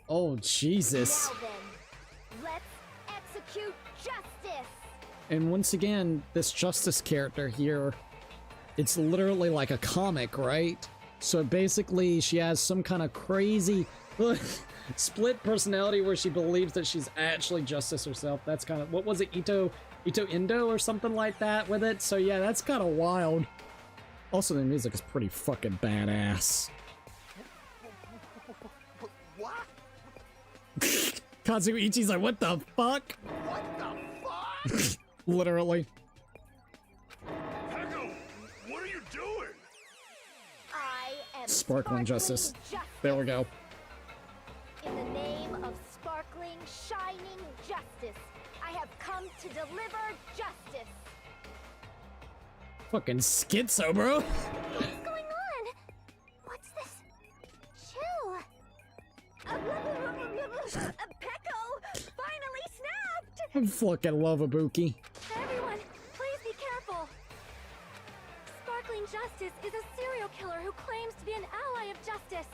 Oh, Jesus. Now then, let's execute justice. And once again, this justice character here, it's literally like a comic, right? So basically, she has some kind of crazy split personality where she believes that she's actually justice herself. That's kind of, what was it, Ito Indo or something like that with it? So yeah, that's kind of wild. Also, the music is pretty fucking badass. What? Kazuichi's like, what the fuck? What the fuck? Literally. Pecco, what are you doing? I am Sparkling justice. There we go. In the name of sparkling, shining justice, I have come to deliver justice. Fucking schizo, bro. What's going on? What's this? Chill. Pecco finally snapped! I fucking love Ibuki. Everyone, please be careful. Sparkling Justice is a serial killer who claims to be an ally of justice.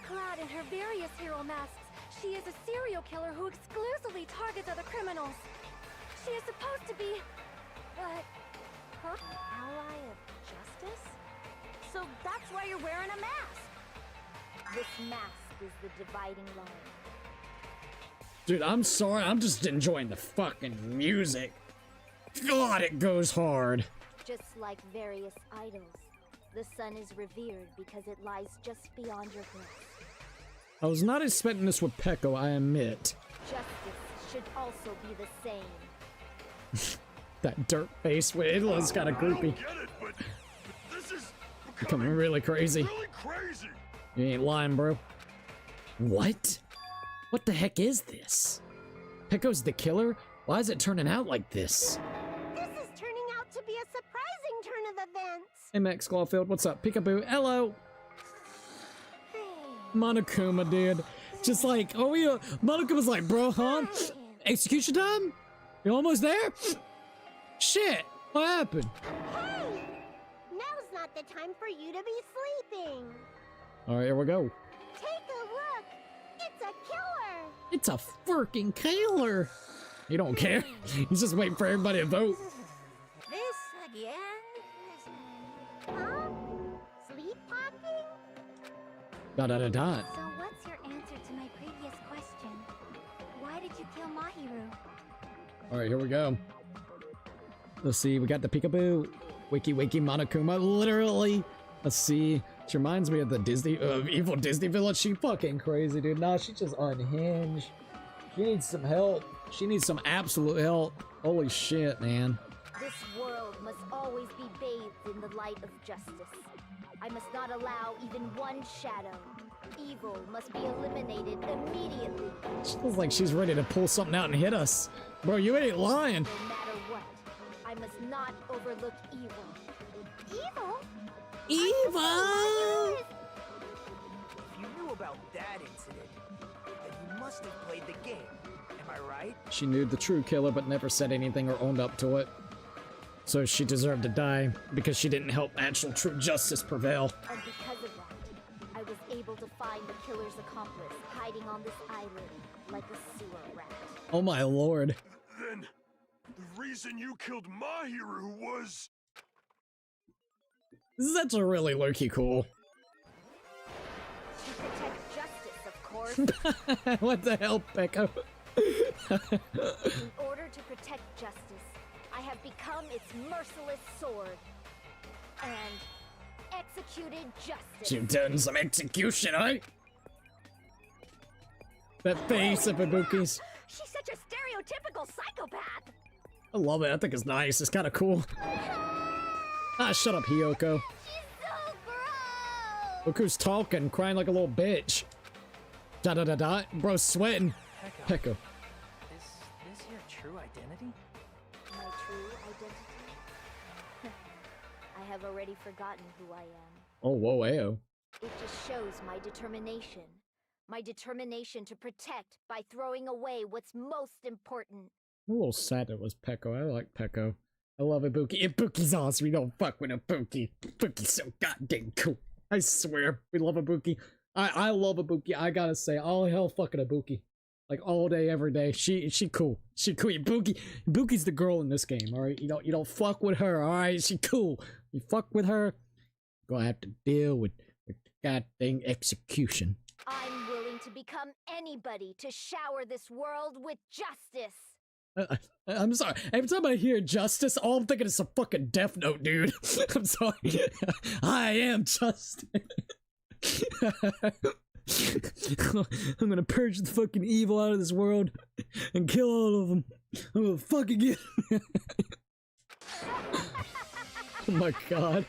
Clad in her various hero masks, she is a serial killer who exclusively targets other criminals. She is supposed to be... what? Huh? Ally of justice? So that's why you're wearing a mask. This mask is the dividing line. Dude, I'm sorry, I'm just enjoying the fucking music. God, it goes hard. Just like various idols, the sun is revered because it lies just beyond your grasp. I was not expecting this with Pecco, I admit. Justice should also be the same. That dirt face with it was kind of creepy. I don't get it, but this is Becoming really crazy. really crazy. You ain't lying, bro. What? What the heck is this? Pecco's the killer? Why is it turning out like this? This is turning out to be a surprising turn of events. Hey, Max Clawfield, what's up? Peekaboo, hello! Monokuma, dude. Just like, oh yeah, Monokuma's like, bro, huh? Execution time? You almost there? Shit, what happened? Hey! Now's not the time for you to be sleeping. Alright, here we go. Take a look. It's a killer. It's a freaking killer! You don't care. He's just waiting for everybody to vote. This again? Huh? Sleepwalking? Da-da-da-da. So what's your answer to my previous question? Why did you kill Mahiru? Alright, here we go. Let's see, we got the peekaboo. Wiki Wiki Monokuma, literally. Let's see. She reminds me of the evil Disney village. She fucking crazy, dude. Nah, she's just unhinged. She needs some help. She needs some absolute help. Holy shit, man. This world must always be bathed in the light of justice. I must not allow even one shadow. Evil must be eliminated immediately. She looks like she's ready to pull something out and hit us. Bro, you ain't lying. No matter what, I must not overlook evil. Evil? Evil! If you knew about that incident, then you must have played the game. Am I right? She knew the true killer but never said anything or owned up to it. So she deserved to die because she didn't help actual true justice prevail. And because of that, I was able to find the killer's accomplice hiding on this island like a sewer rat. Oh my lord. Then, the reason you killed Mahiru was... That's a really low-key cool. To protect justice, of course. What the hell, Peko? In order to protect justice, I have become its merciless sword. And executed justice. You've done some execution, eh? That face of Ibuki's. She's such a stereotypical psychopath. I love it. I think it's nice. It's kind of cool. Ah, shut up, Hiyoko. She's so gross! Look who's talking, crying like a little bitch. Da da da da. Bro's sweating. Peko. Is this your true identity? My true identity? I have already forgotten who I am. Oh, whoa, ayo. It just shows my determination. My determination to protect by throwing away what's most important. I'm a little sad it was Peko. I like Peko. I love Ibuki. Ibuki's awesome. We don't fuck with Ibuki. Ibuki's so goddamn cool. I swear. We love Ibuki. I love Ibuki. I gotta say, all hell fucking Ibuki. Like all day, every day. She cool. She cool. Ibuki's the girl in this game, alright? You don't fuck with her, alright? She cool. You fuck with her, you're gonna have to deal with the goddamn execution. I'm willing to become anybody to shower this world with justice. I'm sorry. Every time I hear justice, all I'm thinking is a fucking Death Note, dude. I'm sorry. I am justice. I'm gonna purge the fucking evil out of this world and kill all of them. I'm gonna fucking get. Oh my god.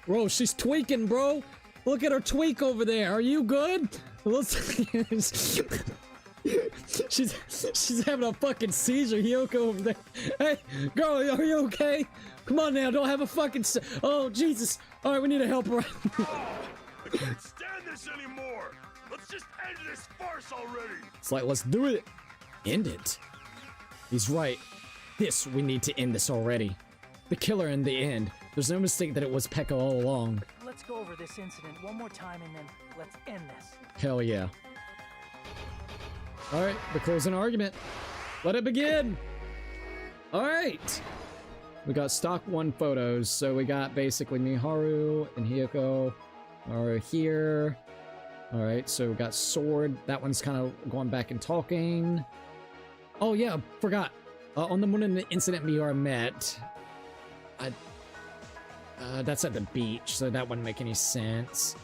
Bro, she's tweaking, bro. Look at her tweak over there. Are you good? She's having a fucking seizure. Hiyoko over there. Hey, girl, are you okay? Come on now, don't have a fucking. Oh Jesus! All right, we need to help her. I can't stand this anymore. Let's just end this farce already. It's like, let's do it. End it. He's right. We need to end this already. The killer in the end. There's no mistake that it was Peko all along. Let's go over this incident one more time and then let's end this. Hell yeah. Alright, the closing argument. Let it begin! Alright! We got stock 1 photos, so we got basically Miharu and Hiyoko are here. Alright, so we got sword. That one's kind of going back and talking. Oh yeah, forgot. On the morning of the incident Miharu met, that's at the beach, so that wouldn't make any sense.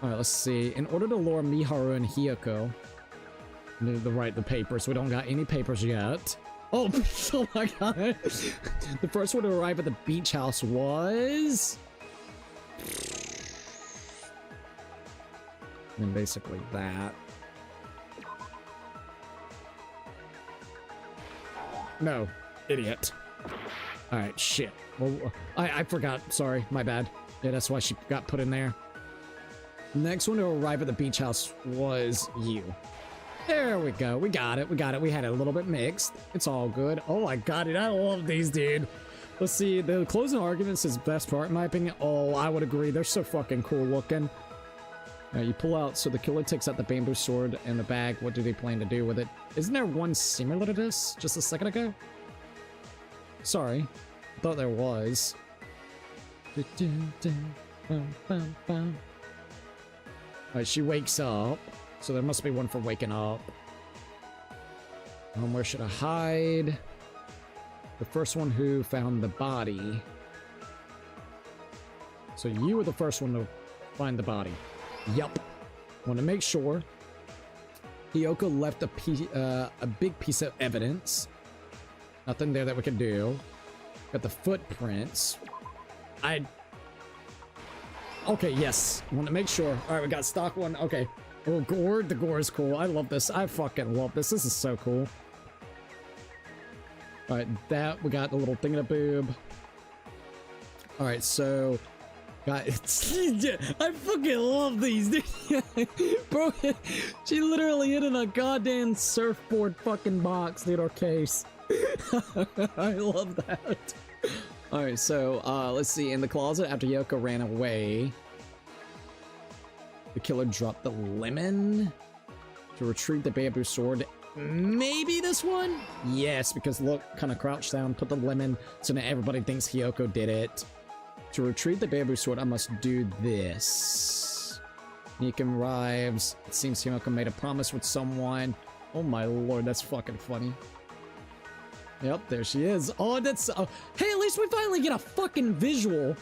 Alright, let's see. In order to lure Miharu and Hiyoko, we need to write the papers. We don't got any papers yet. Oh, oh my god. The first one to arrive at the beach house was... And then basically that. No, idiot. Alright, shit. Well, I forgot. Sorry, my bad. Yeah, that's why she got put in there. The next one to arrive at the beach house was you. There we go. We got it. We got it. We had it a little bit mixed. It's all good. Oh my god, dude. I love these, dude. Let's see. The closing arguments is the best part, in my opinion. Oh, I would agree. They're so fucking cool looking. You pull out. So the killer takes out the bamboo sword and the bag. What do they plan to do with it? Isn't there one similar to this just a second ago? Sorry. I thought there was. Alright, she wakes up. So there must be one for waking up. Where should I hide? The first one who found the body. So you were the first one to find the body. Yup. Want to make sure. Hiyoko left a big piece of evidence. Nothing there that we can do. Got the footprints. Okay, yes. Want to make sure. All right, we got stock one. Okay. Oh, gore. The gore is cool. I love this. I fucking love this. This is so cool. All right, that we got the little thing in a boob. All right, so got I fucking love these, dude. Bro, she literally hid in a goddamn surfboard fucking box, dude, or case. I love that. All right, so let's see. In the closet after Yoko ran away, the killer dropped the lemon to retrieve the bamboo sword. Maybe this one? Yes, because look, kind of crouched down, put the lemon, so now everybody thinks Hiyoko did it. To retrieve the bamboo sword, I must do this. Nikan arrives. It seems Hiyoko made a promise with someone. Oh my lord, that's fucking funny. Yep, there she is. Oh, that's... hey, at least we finally get a fucking visual.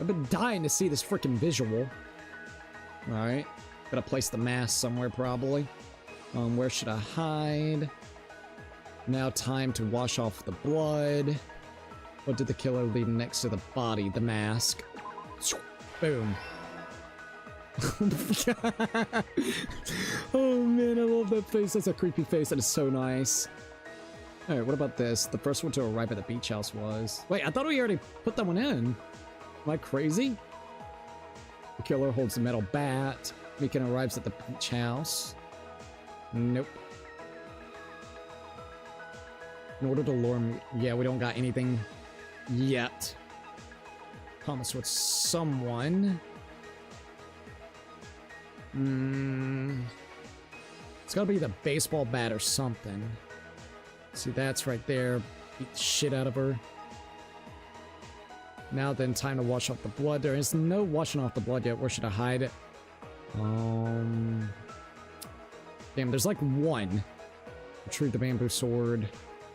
I've been dying to see this freaking visual. Alright. Gotta place the mask somewhere, probably. Where should I hide? Now time to wash off the blood. What did the killer leave next to the body? The mask. Boom. Oh man, I love that face. That's a creepy face. That is so nice. Alright, what about this? The first one to arrive at the beach house was... Wait, I thought we already put that one in. Am I crazy? The killer holds the metal bat. Mikan arrives at the beach house. Nope. In order to lure him... Yeah, we don't got anything yet. Promise with someone. It's gotta be the baseball bat or something. See, that's right there. Beat the shit out of her. Now then, time to wash off the blood. There is no washing off the blood yet. Where should I hide it? Damn, there's like one. Retrieve the bamboo sword.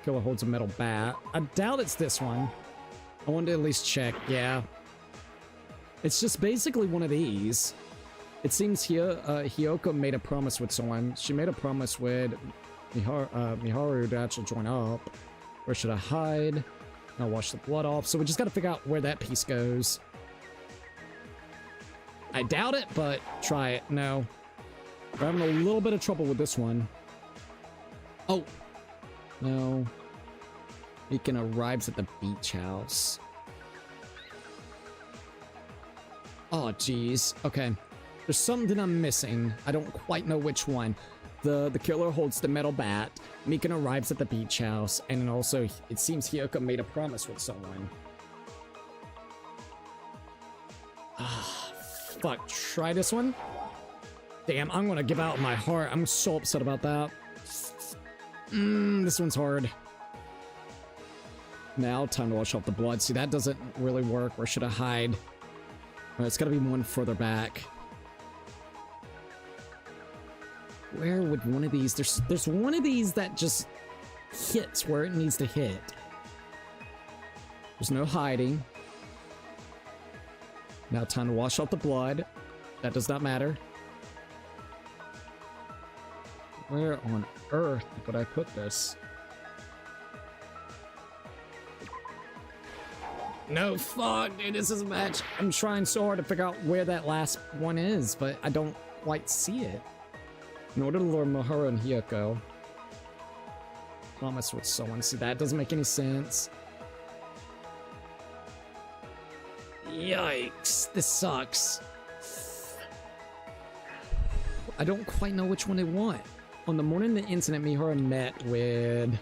Killer holds a metal bat. I doubt it's this one. I wanted to at least check. Yeah. It's just basically one of these. It seems Hiyoko made a promise with someone. She made a promise with Miharu to actually join up. Where should I hide? I'll wash the blood off. So we just gotta figure out where that piece goes. I doubt it, but try it. No. We're having a little bit of trouble with this one. Oh. No. Beacon arrives at the beach house. Oh, jeez. Okay. There's something I'm missing. I don't quite know which one. The killer holds the metal bat. Mikan arrives at the beach house. And then also, it seems Hiyoko made a promise with someone. Ah, fuck. Try this one? Damn, I'm gonna give out my heart. I'm so upset about that. This one's hard. Now, time to wash off the blood. See, that doesn't really work. Where should I hide? Alright, it's gotta be one further back. Where would one of these... There's one of these that just hits where it needs to hit. There's no hiding. Now time to wash off the blood. That does not matter. Where on earth would I put this? No, fuck, dude, this is a match. I'm trying so hard to figure out where that last one is, but I don't quite see it. In order to lure Miharu and Hiyoko. Promise with someone. See, that doesn't make any sense. Yikes, this sucks. I don't quite know which one they want. On the morning of the incident, Miharu met with...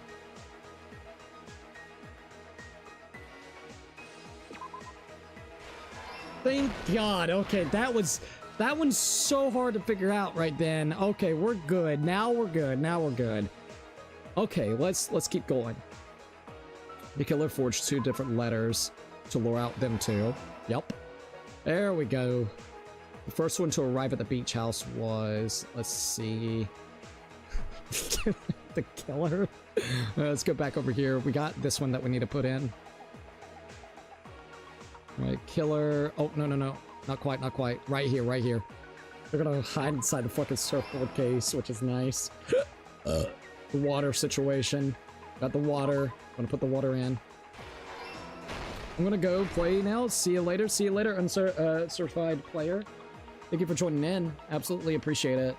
Thank God. Okay, that one's so hard to figure out right then. Okay, we're good. Now we're good. Now we're good. Okay, let's keep going. The killer forged 2 different letters to lure out them two. Yep. There we go. The first one to arrive at the beach house was, let's see. The killer. Let's go back over here. We got this one that we need to put in. All right, killer. Oh, no. Not quite. Right here. They're gonna hide inside the fucking surfboard case, which is nice. The water situation. Got the water. I'm gonna put the water in. I'm gonna go play now. See you later, uncertified player. Thank you for joining in. Absolutely appreciate it.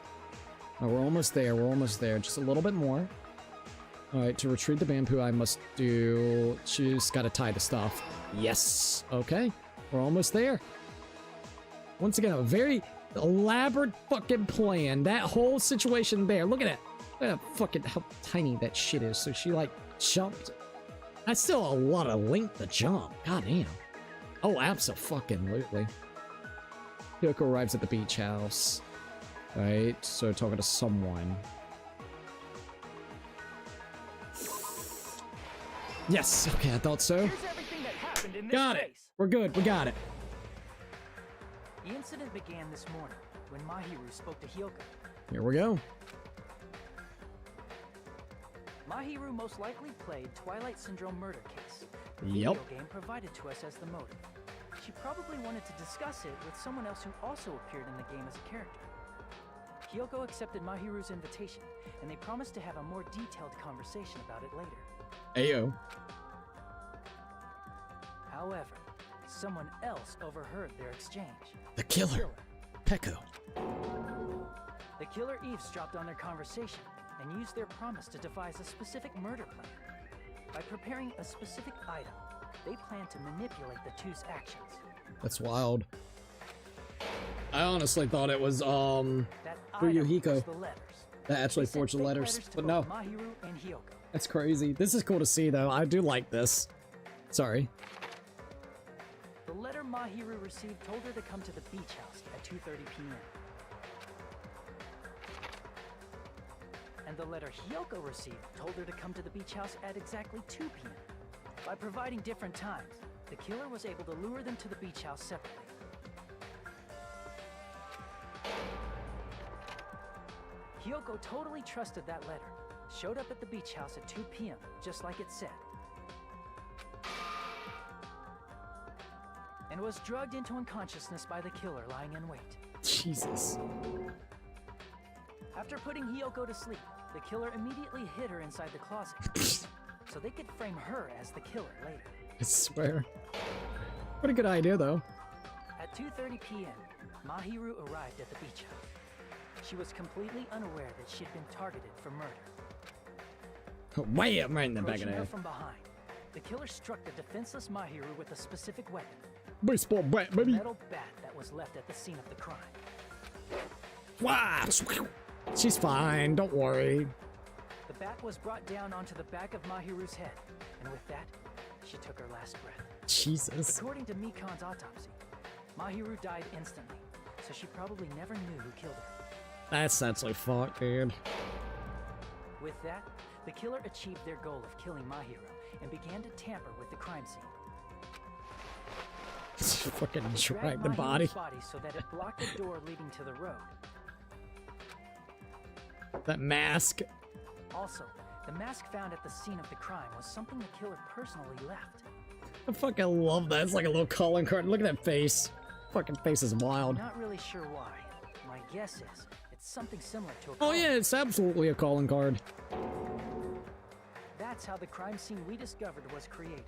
Oh, we're almost there. Just a little bit more. All right, to retrieve the bamboo, I must do... Just gotta tie the stuff. Yes. Okay, we're almost there. Once again, a very elaborate fucking plan. That whole situation there. Look at it. Look at fucking how tiny that shit is. So she, like, jumped. That's still a lot of length to jump. God damn. Oh, abso-fucking-lutely. Hyoko arrives at the beach house. Right, so talking to someone. Yes, okay, I thought so. Got it. We're good, we got it. The incident began this morning when Mahiru spoke to Hyoko. Here we go. Mahiru most likely played Twilight Syndrome murder case. The Yep. video game provided to us as the motive. She probably wanted to discuss it with someone else who also appeared in the game as a character. Hyoko accepted Mahiru's invitation, and they promised to have a more detailed conversation about it later. Ayo. However, someone else overheard their exchange. The killer. Peko. The killer eavesdropped on their conversation and used their promise to devise a specific murder plan. By preparing a specific item, they planned to manipulate the two's actions. That's wild. I honestly thought it was, That Fuyuhiko was the letters. that actually They sent forged the fake letters, to but both no. Mahiru and Hyoko. That's crazy. This is cool to see, though. I do like this. Sorry. The letter Mahiru received told her to come to the beach house at 2:30 p.m. And the letter Hyoko received told her to come to the beach house at exactly 2 p.m. By providing different times, the killer was able to lure them to the beach house separately. Hyoko totally trusted that letter, showed up at the beach house at 2 p.m., just like it said, and was drugged into unconsciousness by the killer lying in wait. Jesus. After putting Hyoko to sleep, the killer immediately hid her inside the closet, so they could frame her as the killer later. I swear. What a good idea, though. At 2:30 p.m., Mahiru arrived at the beach house. She was completely unaware that she'd been targeted for murder. Wham! Right in the back of Approaching the her head. from behind, the killer struck the defenseless Mahiru with a specific weapon. Baseball bat, A baby. metal bat that was left at the scene of the crime. Wow. She's fine. Don't worry. The bat was brought down onto the back of Mahiru's head, and with that, she took her last breath. Jesus. According to Mikan's autopsy, Mahiru died instantly, so she probably never knew who killed her. That's actually fucked, dude. With that, the killer achieved their goal of killing Mahiru and began to tamper with the crime scene. Fucking They drag dragged the Mahiru's body. body so that it blocked the door leading to the road. That mask. Also, the mask found at the scene of the crime was something the killer personally left. I fucking love that. It's like a little calling card. Look at that face. Fucking face is wild. I'm not really sure why. My guess is it's something similar to a Oh calling. yeah, it's absolutely a calling card. That's how the crime scene we discovered was created.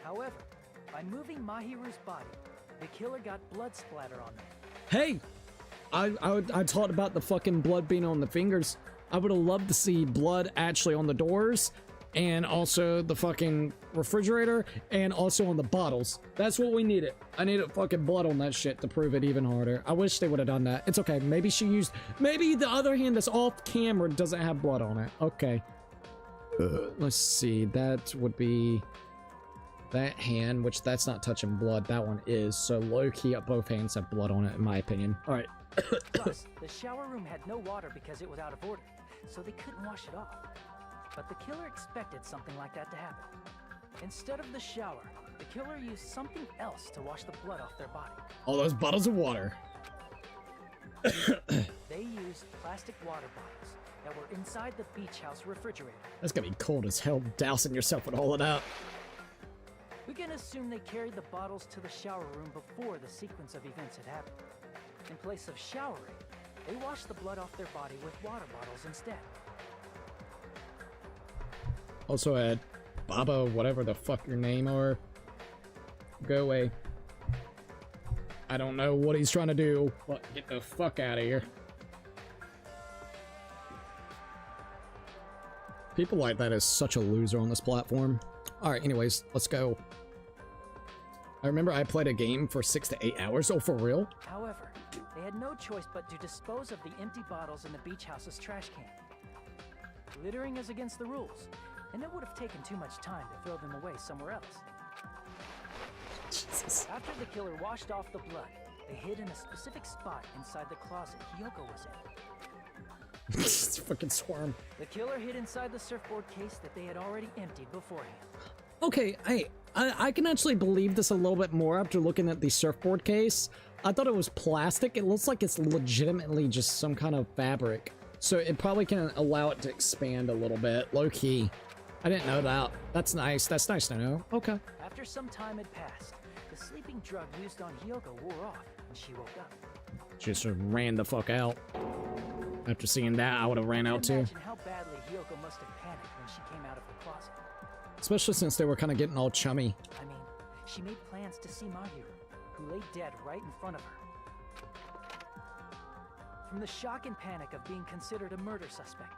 However, by moving Mahiru's body, the killer got blood splatter on them. Hey, I talked about the fucking blood being on the fingers. I would have loved to see blood actually on the doors, and also the fucking refrigerator, and also on the bottles. That's what we needed. I needed fucking blood on that shit to prove it even harder. I wish they would have done that. It's okay. Maybe she used. Maybe the other hand that's off camera doesn't have blood on it. Okay. Let's see. That would be that hand, which that's not touching blood. That one is. So low key, both hands have blood on it, in my opinion. All right. Plus, the shower room had no water because it was out of order, so they couldn't wash it off. But the killer expected something like that to happen. Instead of the shower, the killer used something else to wash the blood off their body. All those bottles of water. They they used plastic water bottles that were inside the beach house refrigerator. That's gonna be cold as hell, dousing yourself with all of that. We can assume they carried the bottles to the shower room before the sequence of events had happened. In place of showering, they washed the blood off their body with water bottles instead. Also had Baba, whatever the fuck your name are. Go away. I don't know what he's trying to do, but get the fuck out of here. People like that is such a loser on this platform. Alright, anyways, let's go. I remember I played a game for 6 to 8 hours. Oh, for real? However, they had no choice but to dispose of the empty bottles in the beach house's trash can. Littering is against the rules, and it would have taken too much time to throw them away somewhere else. Jesus. After the killer washed off the blood, they hid in a specific spot inside the closet Hiyoko was in. It's fucking swarm. The killer hid inside the surfboard case that they had already emptied beforehand. Okay, I can actually believe this a little bit more after looking at the surfboard case. I thought it was plastic. It looks like it's legitimately just some kind of fabric. So it probably can allow it to expand a little bit. Low key. I didn't know that. That's nice. That's nice to know. Okay. After some time had passed, the sleeping drug used on Hiyoko wore off, and she woke up. Just ran the fuck out. After seeing that, I would have ran out too. Imagine how badly Hiyoko must have panicked when she came out of the closet. Especially since they were kind of getting all chummy. I mean, she made plans to see Mahiru, who lay dead right in front of her. From the shock and panic of being considered a murder suspect,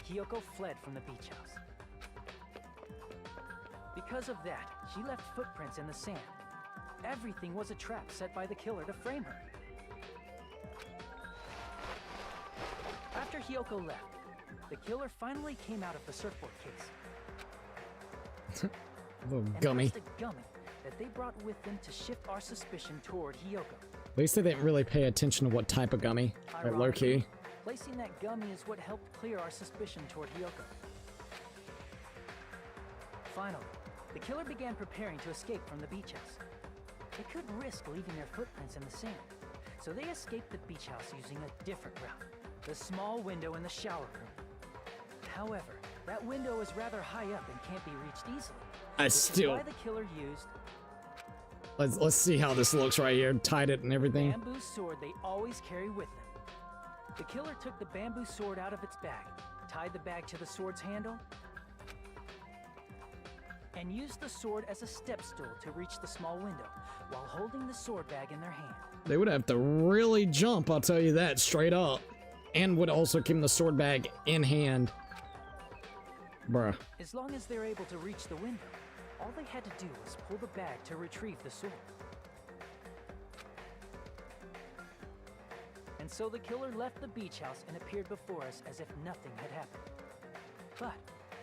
Hiyoko fled from the beach house. Because of that, she left footprints in the sand. Everything was a trap set by the killer to frame her. After Hiyoko left, the killer finally came out of the surfboard case. Little and gummy. passed a gummy that they brought with them to shift our suspicion toward Hiyoko. At least they didn't really pay attention to what type of gummy. Or low key. Placing that gummy is what helped clear our suspicion toward Hiyoko. Finally, the killer began preparing to escape from the beach house. They couldn't risk leaving their footprints in the sand, so they escaped the beach house using a different route, the small window in the shower room. However, that window is rather high up and can't be reached easily. I still. Why the killer used. Let's see how this looks right here. Tied it and everything. Bamboo sword they always carry with them. The killer took the bamboo sword out of its bag, tied the bag to the sword's handle, and used the sword as a step stool to reach the small window while holding the sword bag in their hand. They would have to really jump, I'll tell you that, straight up. And would also keep the sword bag in hand. Bruh. As long as they're able to reach the window, all they had to do was pull the bag to retrieve the sword. And so the killer left the beach house and appeared before us as if nothing had happened. But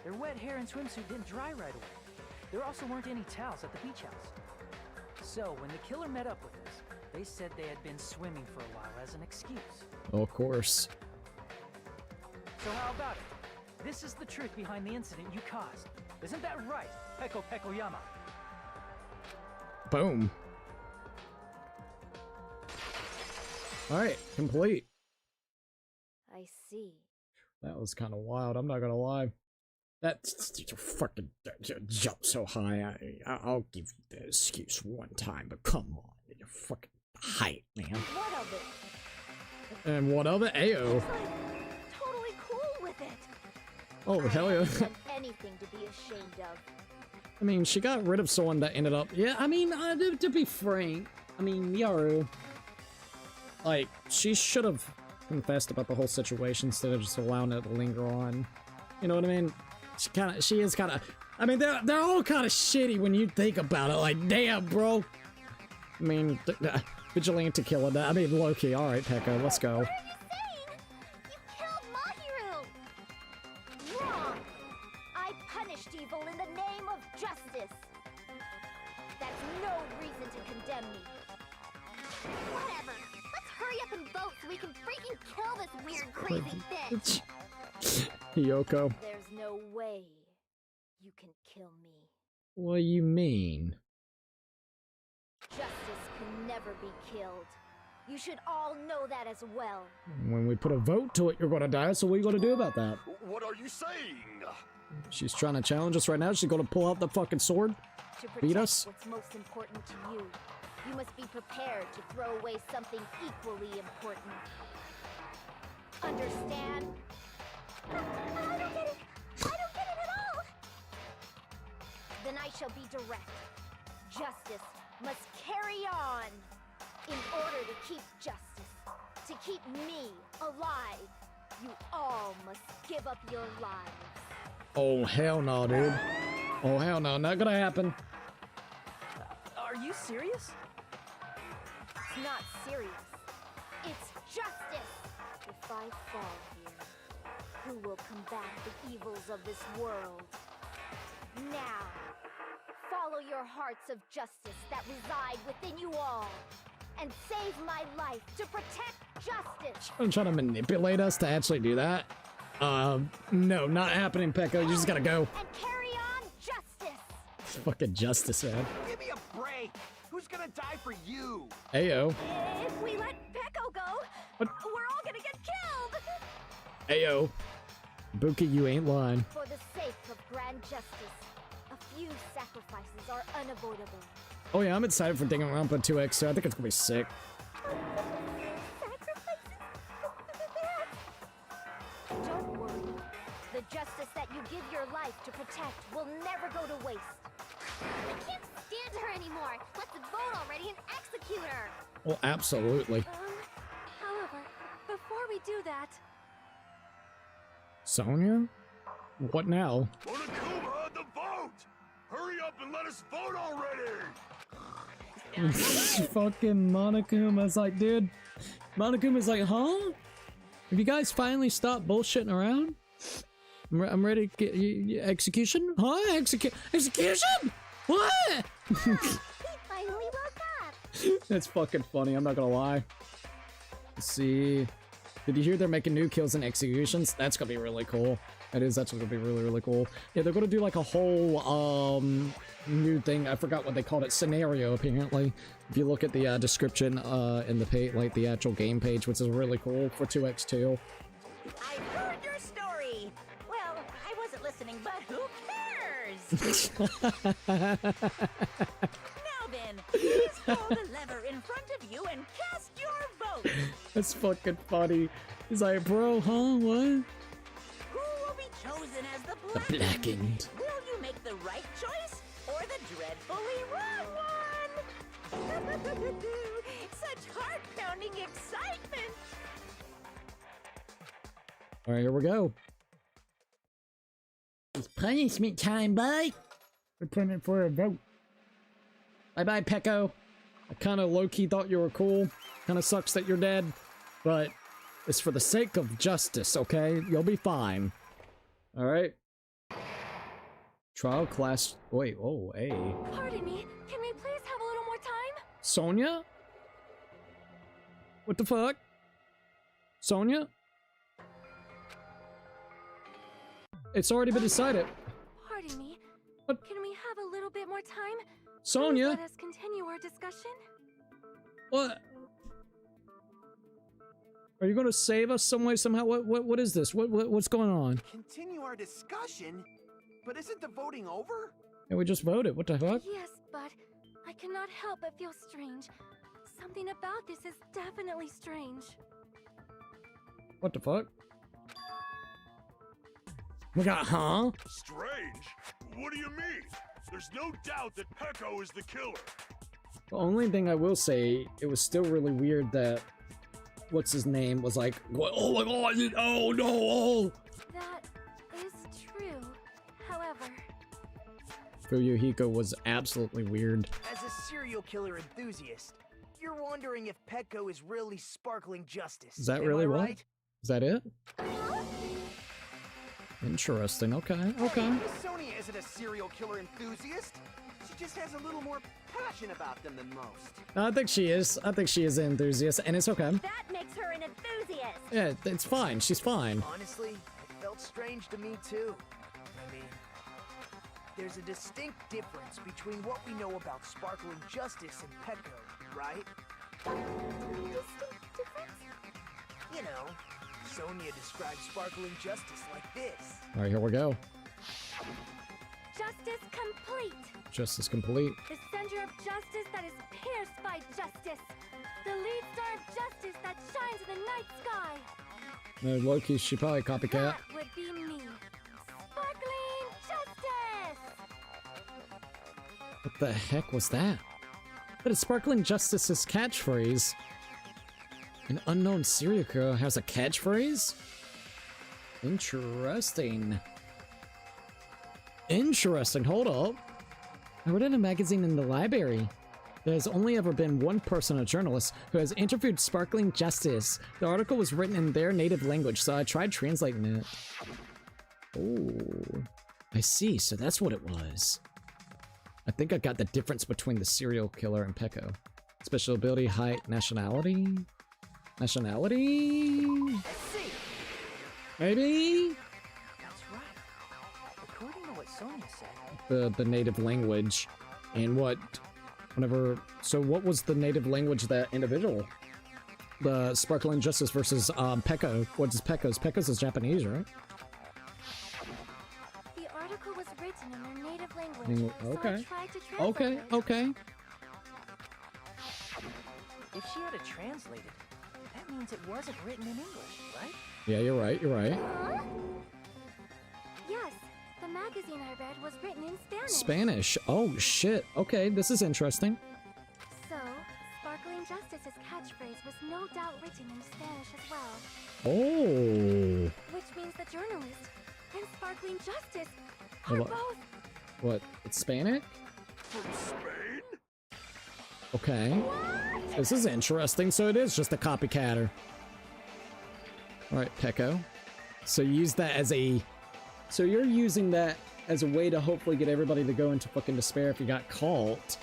their wet hair and swimsuit didn't dry right away. There also weren't any towels at the beach house. So when the killer met up with us, they said they had been swimming for a while as an excuse. Oh, of course. So how about it? This is the truth behind the incident you caused. Isn't that right, Peko Pekoyama? Boom. Alright, complete. I see. That was kind of wild, I'm not gonna lie. That's fucking jump so high. I'll give you the excuse one time, but come on, your fucking height, man. What of it? And what of it? Ayo. It's like totally cool with it. Oh, hell yeah. Done anything to be ashamed of. I mean, she got rid of someone that ended up... Yeah, I mean, to be frank, I mean, Yaru... Like, she should have confessed about the whole situation instead of just allowing it to linger on. You know what I mean? She is kind of... I mean, they're all kind of shitty when you think about it. Like, damn, bro. I mean, vigilante killer. I mean, Loki. All right, Pekka, let's go. What are you saying? You killed Mahiru! Wrong! I punished evil in the name of justice. That's no reason to condemn me. Whatever. Let's hurry up and vote so we can freaking kill this weird, crazy bitch. Hiyoko. There's no way you can kill me. What do you mean? Justice can never be killed. You should all know that as well. When we put a vote to it, you're gonna die, so what are you gonna do about that? What are you saying? She's trying to challenge us right now. She's gonna pull out the fucking sword? To protect Beat us? what's most important to you, you must be prepared to throw away something equally important. Understand? I don't get it. I don't get it at all. Then I shall be direct. Justice must carry on. In order to keep justice, to keep me alive, you all must give up your lives. Oh, hell no, dude. Oh, hell no. Not gonna happen. Are you serious? It's not serious. It's justice. If I fall here, who will combat the evils of this world? Now, follow your hearts of justice that reside within you all, and save my life to protect justice. I'm trying to manipulate us to actually do that. No, not happening, Pekko. You just gotta go. And carry on justice. It's fucking justice, man. Give me a break! Who's gonna die for you? Ayo. If we let Pekko go, What? we're all gonna get killed! Ayo. Buki, you ain't lying. For the sake of grand justice, a few sacrifices are unavoidable. Oh yeah, I'm excited for Danganronpa 2X too. I think it's gonna be sick. Don't worry. The justice that you give your life to protect will never go to waste. I can't stand her anymore. Let's vote already and execute her. Oh, absolutely. However, before we do that, Sonya? What now? Monokuma, the vote! Hurry up and let us vote already! Fucking Monokuma's like, dude. Monokuma's like, huh? Have you guys finally stopped bullshitting around? I'm ready to get execution? Huh? Execution? What? He finally woke up. That's fucking funny, I'm not gonna lie. Let's see. Did you hear they're making new kills and executions? That's gonna be really cool. That is actually gonna be really, really cool. Yeah, they're gonna do like a whole, new thing. I forgot what they called it. Scenario, apparently. If you look at the description in the page, like the actual game page, which is really cool for 2X2. I've heard your story. Well, I wasn't listening, but who cares? Now then, please pull the lever in front of you and cast your vote. That's fucking funny. He's like, bro, huh? What? Who will be chosen as the The Blackened. Will you make the right choice or the dreadfully wrong one? Such heart-pounding excitement! Alright, here we go. It's punishment time, bye! We're putting it for a vote. Bye-bye, Pekko. I kinda low-key thought you were cool. Kinda sucks that you're dead. But it's for the sake of justice, okay? You'll be fine. Alright. Trial class... Wait, oh, hey. pardon me, can we please have a little more time? Sonya? What the fuck? Sonya? It's already been decided. Pardon me. What? Can we have a little bit more time? Sonya? Please let us continue our discussion. What? Are you gonna save us some way, somehow? What is this? What's going on? Continue our discussion? But isn't the voting over? Yeah, we just voted. What the fuck? Yes, but I cannot help but feel strange. Something about this is definitely strange. What the fuck? We got, huh? Strange? What do you mean? There's no doubt that Pekko is the killer. The only thing I will say, it was still really weird that what's his name was like, what? Oh my god, oh no, oh! That is true. However, Fuyuhiko was absolutely weird. As a serial killer enthusiast, you're wondering if Pekko is really sparkling justice. Is that Am really I what? right? Is that it? Interesting, okay, okay. Miss Sonia isn't a serial killer enthusiast. She just has a little more passion about them than most. I think she is. I think she is an enthusiast, and it's okay. That makes her an enthusiast. Yeah, it's fine. She's fine. Honestly, it felt strange to me too. I mean, there's a distinct difference between what we know about sparkling justice and Pekko, right? Distinct difference? You know, Sonia describes sparkling justice like this. All right, here we go. Justice complete. Justice complete. The center of justice that is pierced by justice. The lead star of justice that shines in the night sky. No, Loki, she probably copycat. That would be me. Sparkling justice! What the heck was that? But it's Sparkling Justice's catchphrase. An unknown serial killer has a catchphrase? Interesting. Interesting, hold up. I read in a magazine in the library. There has only ever been one person, a journalist, who has interviewed Sparkling Justice. The article was written in their native language, so I tried translating it. Oh, I see, so that's what it was. I think I got the difference between the serial killer and Pecco. Special ability, height, nationality? Nationality? I see. Maybe? That's right. According to what Sonia said. The native language. And so what was the native language of that individual? The Sparkling Justice versus Pecco. What is Pecco's? Pecco's is Japanese, right? The article was written in their native language, Okay. so I tried to translate Okay, it. okay. If she had it translated, that means it wasn't written in English, right? Yeah, you're right, you're right. Huh? Yes, the magazine I read was written in Spanish. Spanish. Oh, shit. Okay, this is interesting. So, Sparkling Justice's catchphrase was no doubt written in Spanish as well. Oh. Which means the journalist and Sparkling Justice Oh, are what? both... What? It's Spanish? From Spain? Okay. This is interesting. So it is just a copycatter. Alright, Pecco. So use that as a... So you're using that as a way to hopefully get everybody to go into fucking despair if you got caught.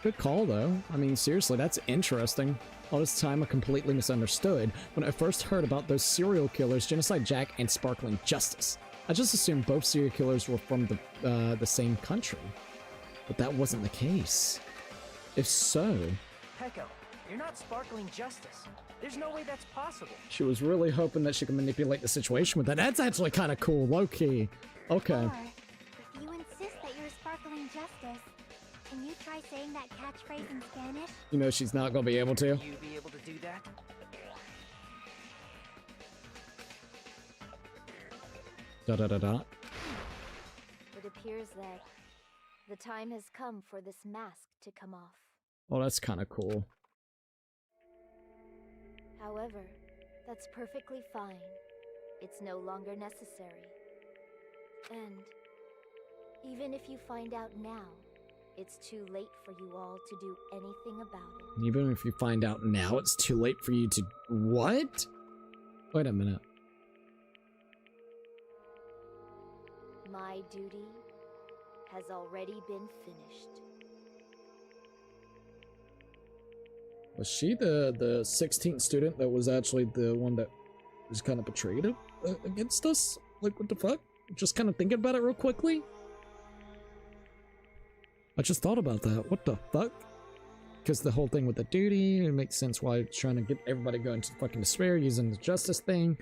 Good call, though. I mean, seriously, that's interesting. All this time I completely misunderstood. When I first heard about those serial killers, Genocide Jack and Sparkling Justice, I just assumed both serial killers were from the same country. But that wasn't the case. If so... Pecco, you're not Sparkling Justice. There's no way that's possible. She was really hoping that she could manipulate the situation with that. That's actually kind of cool, low-key. Okay. Or, if you insist that you're Sparkling Justice, can you try saying that catchphrase in Spanish? You know she's not gonna be able to. You be able to do that? Da-da-da-da. It appears that the time has come for this mask to come off. Oh, that's kind of cool. However, that's perfectly fine. It's no longer necessary. And even if you find out now, it's too late for you all to do anything about it. Even if you find out now, it's too late for you to... What? Wait a minute. My duty has already been finished. Was she the 16th student that was actually the one that was kind of betrayed against us? Like, what the fuck? Just kind of thinking about it real quickly? I just thought about that. What the fuck? Because the whole thing with the duty, it makes sense why it's trying to get everybody going to fucking despair using the justice thing.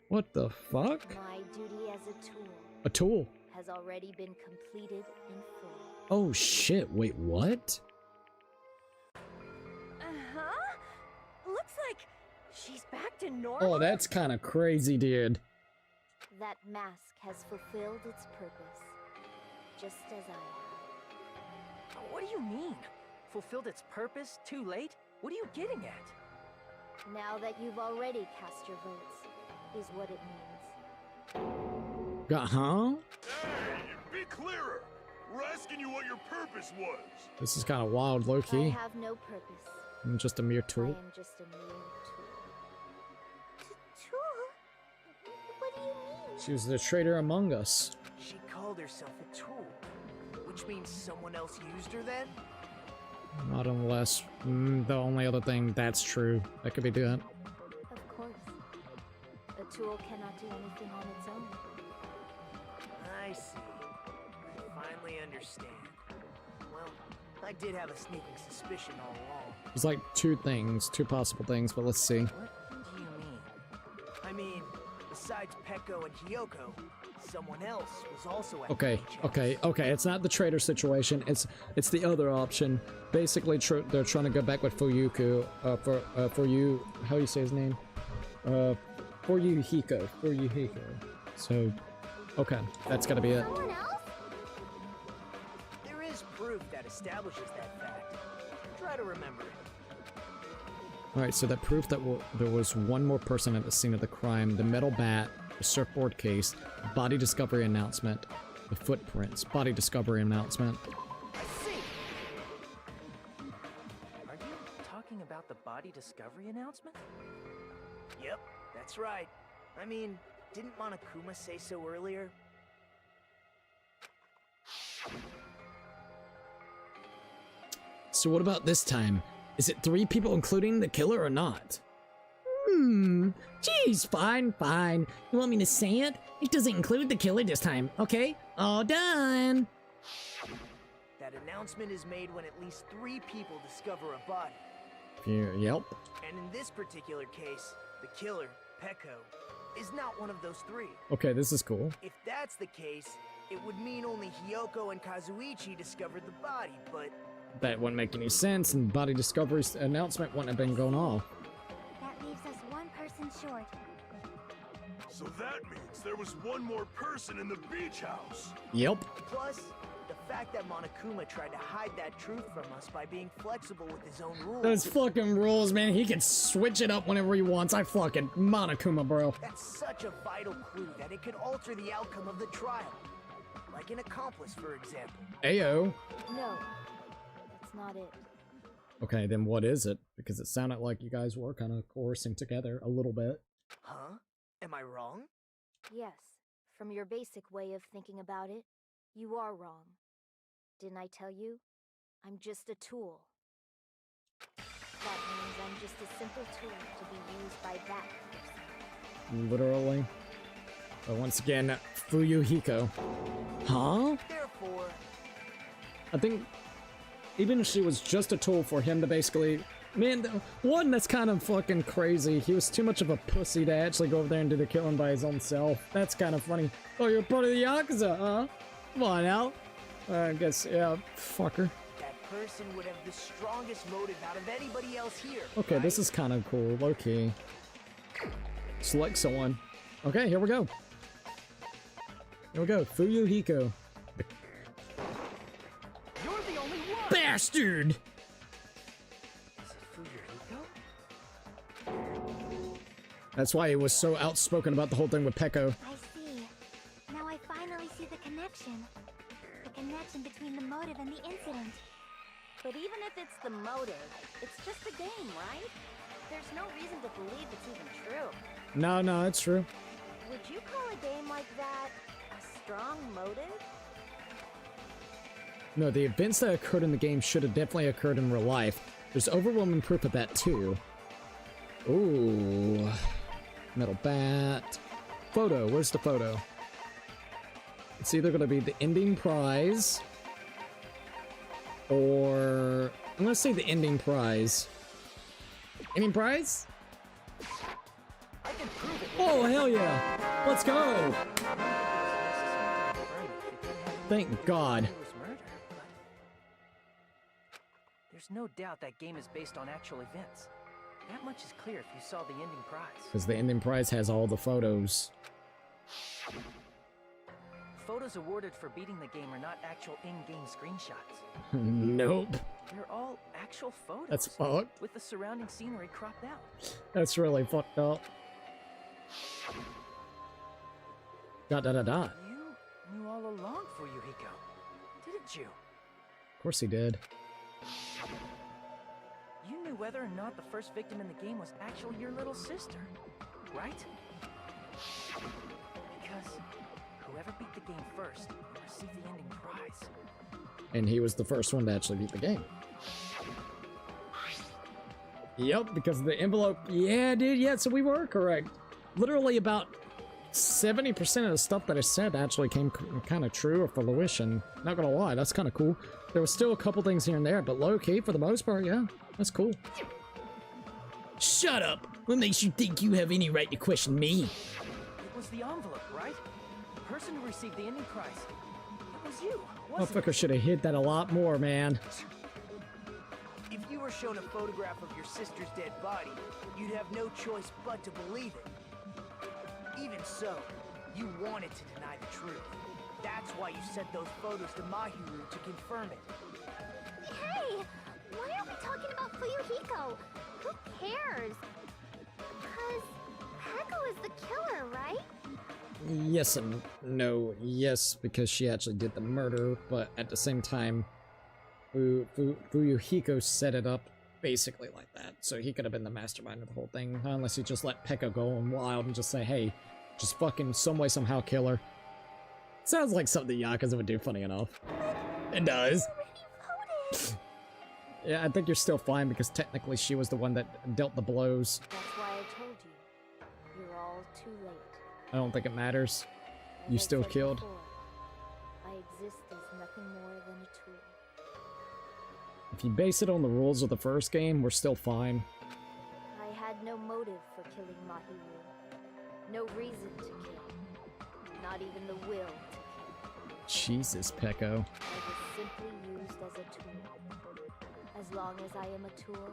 What the fuck? My duty as a tool. A tool? Has already been completed in full. Oh shit, wait, what? Uh-huh. Looks like she's back to normal. Oh, that's kind of crazy, dude. That mask has fulfilled its purpose, just as I have. What do you mean? Fulfilled its purpose? Too late? What are you getting at? Now that you've already cast your votes, is what it means. Uh-huh. Hey, be clearer. We're asking you what your purpose was. This is kind of wild, I low-key. have no purpose. I'm just a mere I tool. am just a mere tool. Tool? What do you mean? She was the traitor among us. She called herself a tool, which means someone else used her then? Not unless the only other thing that's true that could be doing. Of course. A tool cannot do anything on its own. I see. I finally understand. Well, I did have a sneaking suspicion all along. There's like two possible things, but let's see. What do you mean? I mean, besides Peko and Hiyoko, someone else was also at the beach house. Okay. It's not the traitor situation. It's the other option. Basically, they're trying to go back with Fuyuku. For you, how do you say his name? Fuyuhiko. So, okay, that's gotta be it. Someone else? There is proof that establishes that fact. Try to remember it. Alright, so that proof that there was one more person at the scene of the crime, the metal bat, the surfboard case, body discovery announcement, the footprints, body discovery announcement. I see. Are you talking about the body discovery announcement? Yep, that's right. I mean, didn't Monokuma say so earlier? So what about this time? Is it 3 people including the killer or not? Geez, fine. You want me to say it? It doesn't include the killer this time, okay? All done! That announcement is made when at least 3 people discover a body. Yep. And in this particular case, the killer, Peko, is not one of those 3. Okay, this is cool. If that's the case, it would mean only Hiyoko and Kazuichi discovered the body, but... That wouldn't make any sense, and body discovery announcement wouldn't have been going off. That leaves us one person short. So that means there was one more person in the beach house. Yep. Plus, the fact that Monokuma tried to hide that truth from us by being flexible with his own rules. Those fucking rules, man. He can switch it up whenever he wants. I fucking Monokuma, bro. That's such a vital clue that it could alter the outcome of the trial. Like an accomplice, for example. Ayo. No, that's not it. Okay, then what is it? Because it sounded like you guys were kind of coercing together a little bit. Huh? Am I wrong? Yes, from your basic way of thinking about it, you are wrong. Didn't I tell you? I'm just a tool. That means I'm just a simple tool to be used by that person. Literally. But once again, Fuyuhiko. Huh? Therefore... I think even if she was just a tool for him to basically... Man, one, that's kind of fucking crazy. He was too much of a pussy to actually go over there and do the killing by his own self. That's kind of funny. Oh, you're part of the Yakuza, huh? Come on now. I guess, yeah, fucker. That person would have the strongest motive out of anybody else here. Okay, right? this is kind of cool, low-key. Select someone. Okay, here we go. Here we go, Fuyuhiko. You're the only one! Bastard! Is it Fuyuhiko? That's why he was so outspoken about the whole thing with Peko. I see. Now I finally see the connection. The connection between the motive and the incident. But even if it's the motive, it's just a game, right? There's no reason to believe it's even true. No, it's true. Would you call a game like that a strong motive? No, the events that occurred in the game should have definitely occurred in real life. There's overwhelming proof of that too. Ooh. Metal bat. Photo, where's the photo? It's either gonna be the ending prize, or I'm gonna say the ending prize. Ending prize? I can prove it. Oh, hell yeah! Let's go! Thank God. It was murder, but there's no doubt that game is based on actual events. That much is clear if you saw the ending prize. Because the ending prize has all the photos. Photos awarded for beating the game are not actual in-game screenshots. Nope. They're all actual photos. That's fucked. With the surrounding scenery cropped out. That's really fucked up. Dot. You knew all along, Fuyuhiko, didn't you? Of course he did. You knew whether or not the first victim in the game was actually your little sister, right? Because whoever beat the game first will receive the ending prize. And he was the first one to actually beat the game. Yep, because of the envelope. Yeah, dude, yeah, so we were correct. Literally about 70% of the stuff that I said actually came kind of true or fruition. Not gonna lie, that's kind of cool. There was still a couple things here and there, but low-key, for the most part, yeah, that's cool. Shut up! What makes you think you have any right to question me? It was the envelope, right? The person who received the ending prize. It was you, wasn't it? Motherfucker should have hid that a lot more, man. If you were shown a photograph of your sister's dead body, you'd have no choice but to believe it. Even so, you wanted to deny the truth. That's why you sent those photos to Mahiru to confirm it. Hey! Why are we talking about Fuyuhiko? Who cares? Because Peko is the killer, right? Yes and no. Yes, because she actually did the murder, but at the same time, Fuyuhiko set it up basically like that. So he could have been the mastermind of the whole thing, unless he just let Peko go on wild and just say, hey, just fucking some way, somehow kill her. Sounds like something Yakuza would do, funny enough. It does. Yeah, I think you're still fine because technically she was the one that dealt the blows. That's why I told you. You're all too late. I don't think it matters. As You I still said killed. before, I exist as nothing more than a tool. If you base it on the rules of the first game, we're still fine. I had no motive for killing Mahiru. No reason to kill. Not even the will to kill. Jesus, Peko. I was simply used as a tool. As long as I am a tool,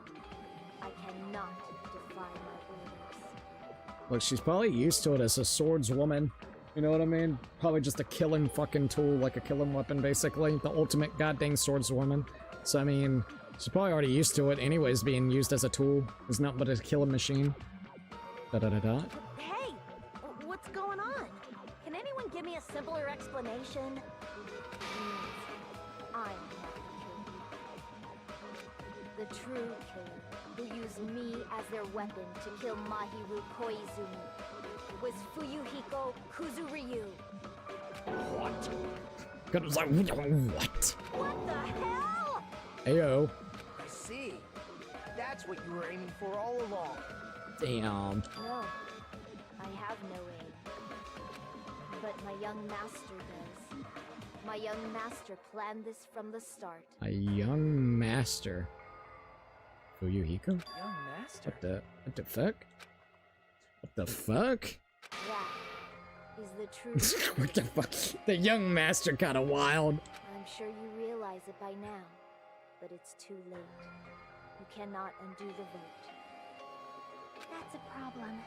I cannot defy my orders. Look, she's probably used to it as a swordswoman. You know what I mean? Probably just a killing fucking tool, like a killing weapon, basically. The ultimate goddamn swordswoman. So, I mean, she's probably already used to it anyways, being used as a tool. It's not but a killing machine. Da-da-da-da. Hey! What's going on? Can anyone give me a simpler explanation? I'm the true killer, who used me as their weapon to kill Mahiru Koizumi, was Fuyuhiko Kuzuryu. What? God, it was like, what? What the hell? Ayo. I see. That's what you were aiming for all along. Damn. No, I have no aim. But my young master does. My young master planned this from the start. A young master. Fuyuhiko? Young master? What the fuck? What the fuck? That is the truth. What the fuck? The young master kinda wild. I'm sure you realize it by now, but it's too late. You cannot undo the vote. That's a problem.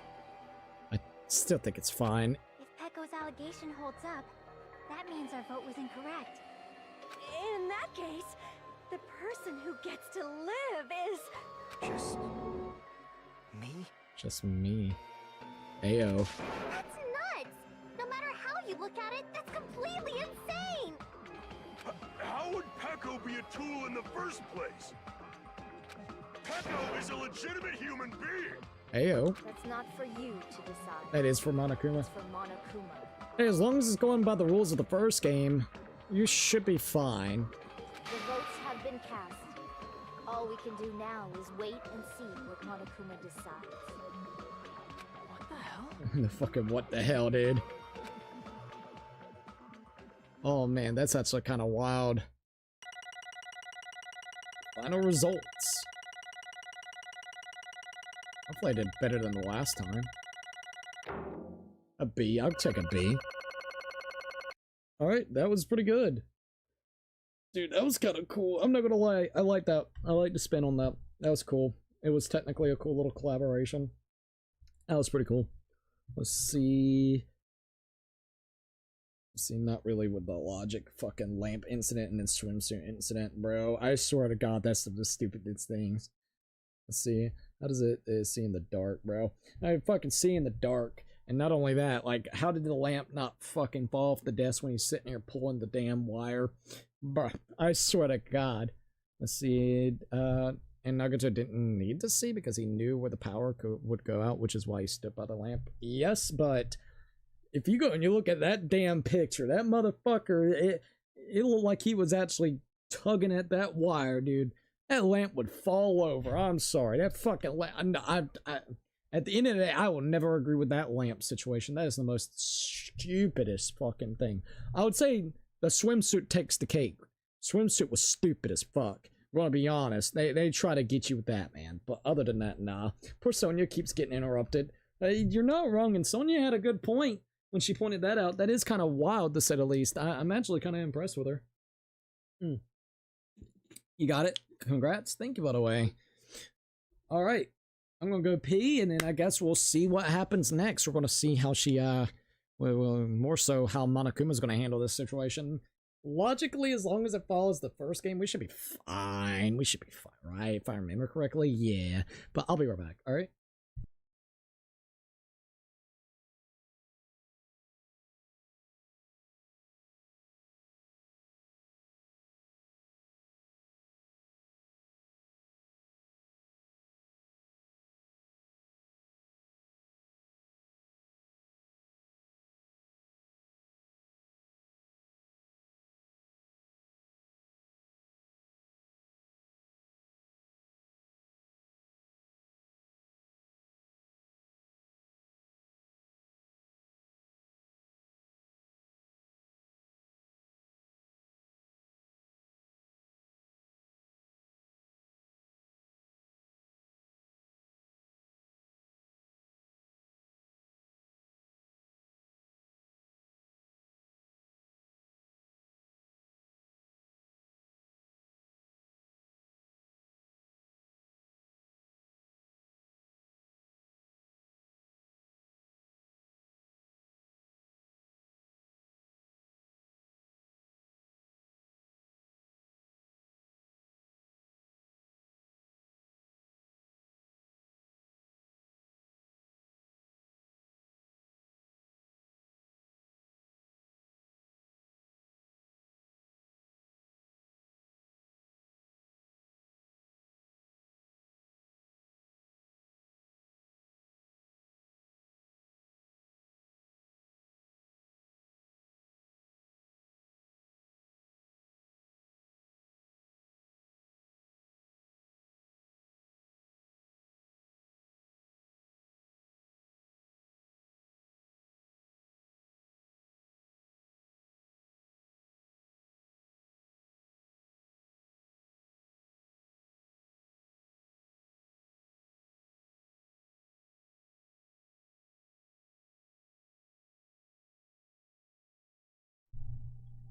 I still think it's fine. If Peko's allegation holds up, that means our vote was incorrect. In that case, the person who gets to live is... Just... me? Just me. Ayo. That's nuts! No matter how you look at it, that's completely insane! How would Peko be a tool in the first place? Peko is a legitimate human being! Ayo. That's not for you to decide. That is for Monokuma. It's for Monokuma. Hey, as long as it's going by the rules of the first game, you should be fine. The votes have been cast. All we can do now is wait and see what Monokuma decides. What the hell? The fucking what the hell, dude. Oh man, that's actually kind of wild. Final results. Hopefully I did better than the last time. A B, I'll take a B. Alright, that was pretty good. Dude, that was kind of cool. I'm not gonna lie, I like that. I like the spin on that. That was cool. It was technically a cool little collaboration. That was pretty cool. Let's see. See, not really with the logic fucking lamp incident and then swimsuit incident, bro. I swear to God, that's the stupidest things. Let's see. How does it see in the dark, bro? I fucking see in the dark. And not only that, like, how did the lamp not fucking fall off the desk when he's sitting here pulling the damn wire? Bruh, I swear to God. Let's see. And Nagato didn't need to see because he knew where the power would go out, which is why he stood by the lamp. Yes, but if you go and you look at that damn picture, that motherfucker, it looked like he was actually tugging at that wire, dude. That lamp would fall over. I'm sorry. That fucking lamp. At the end of the day, I will never agree with that lamp situation. That is the most stupidest fucking thing. I would say the swimsuit takes the cake. Swimsuit was stupid as fuck. I'm gonna be honest. They try to get you with that, man. But other than that, nah. Poor Sonya keeps getting interrupted. You're not wrong, and Sonya had a good point when she pointed that out. That is kind of wild, to say the least. I'm actually kind of impressed with her. You got it. Congrats. Thank you, by the way. All right. I'm gonna go pee, and then I guess we'll see what happens next. We're gonna see how she, more so how Monokuma's gonna handle this situation. Logically, as long as it follows the first game, we should be fine. We should be fine, right? If I remember correctly, yeah. But I'll be right back, all right?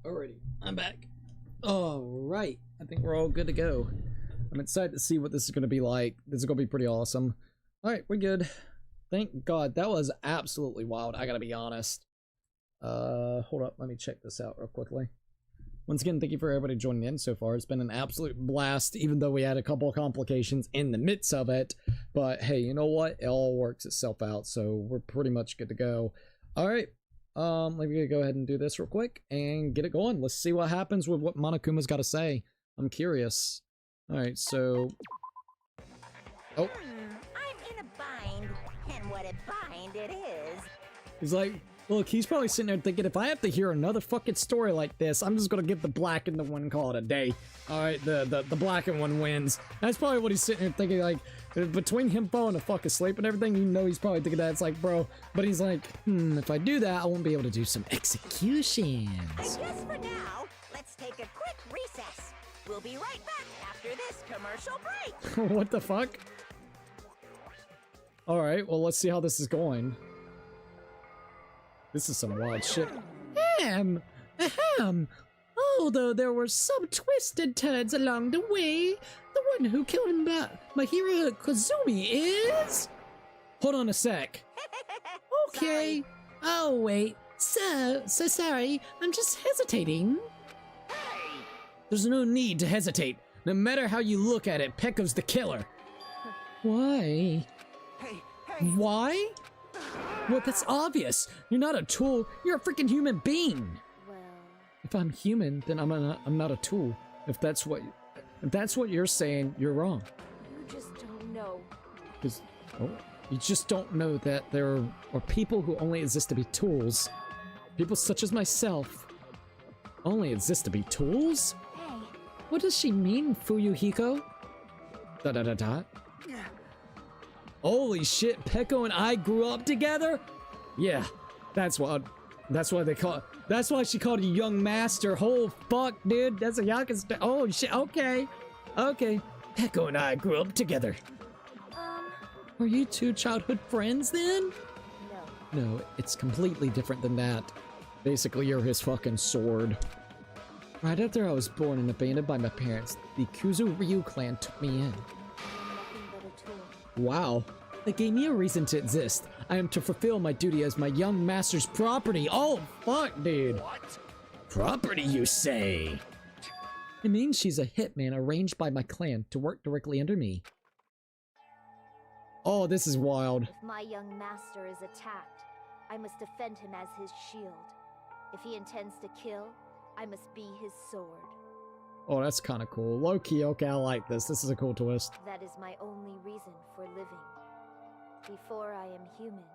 Alrighty, I'm back. Alright, I think we're all good to go. I'm excited to see what this is going to be like. This is going to be pretty awesome. Alright, we're good. Thank God, that was absolutely wild, I gotta be honest. Hold up, let me check this out real quickly. Once again, thank you for everybody joining in so far. It's been an absolute blast, even though we had a couple of complications in the midst of it. But hey, you know what? It all works itself out, so we're pretty much good to go. Alright. Let me go ahead and do this real quick and get it going. Let's see what happens with what Monokuma's got to say. I'm curious. All right, so... Oh. I'm in a bind, and what a bind it is. He's like, look, he's probably sitting there thinking, if I have to hear another fucking story like this, I'm just gonna give the black and the one call it a day. All right, the black and one wins. That's probably what he's sitting there thinking, like, between him falling to fuck asleep and everything, you know he's probably thinking that. It's like, bro, but he's like, if I do that, I won't be able to do some executions. I guess for now, let's take a quick recess. We'll be right back after this commercial break. What the fuck? All right, well, let's see how this is going. This is some wild shit. Ahem. Although there were some twisted turns along the way, the one who killed Mahiro Kozumi is... Hold on a sec. Okay. Oh, wait. So sorry. I'm just hesitating. There's no need to hesitate. No matter how you look at it, Pekko's the killer. Why? Why? Well, that's obvious. You're not a tool. You're a freaking human being. Well... If I'm human, then I'm not a tool. If that's what you're saying, you're wrong. You just don't know. You just don't know that there are people who only exist to be tools. People such as myself only exist to be tools? Hey. What does she mean, Fuyuhiko? ... Holy shit, Peko and I grew up together? Yeah, that's why they call. That's why she called you young master. Oh fuck, dude, that's a Yakuza. Oh shit. Okay, okay. Peko and I grew up together. Are you two childhood friends then? No. No, it's completely different than that. Basically, you're his fucking sword. Right after I was born and abandoned by my parents, the Kuzu Ryu clan took me in. I'm nothing but a tool. Wow. They gave me a reason to exist. I am to fulfill my duty as my young master's property. Oh, fuck, dude. What? Property, you say? It means she's a hitman arranged by my clan to work directly under me. Oh, this is wild. If my young master is attacked, I must defend him as his shield. If he intends to kill, I must be his sword. Oh, that's kind of cool. Low-key, okay, I like this. This is a cool twist. That is my only reason for living. Before I am human,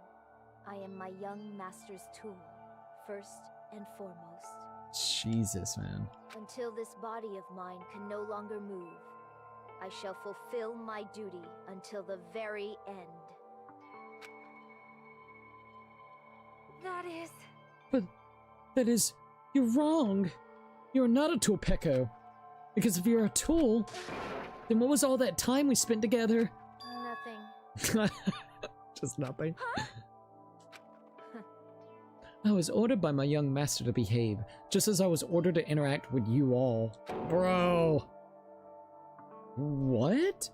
I am my young master's tool, first and foremost. Jesus, man. Until this body of mine can no longer move, I shall fulfill my duty until the very end. That is, you're wrong. You're not a tool, Peko. Because if you're a tool, then what was all that time we spent together? Nothing. Just nothing. Huh? I was ordered by my young master to behave, just as I was ordered to interact with you all. Bro! What?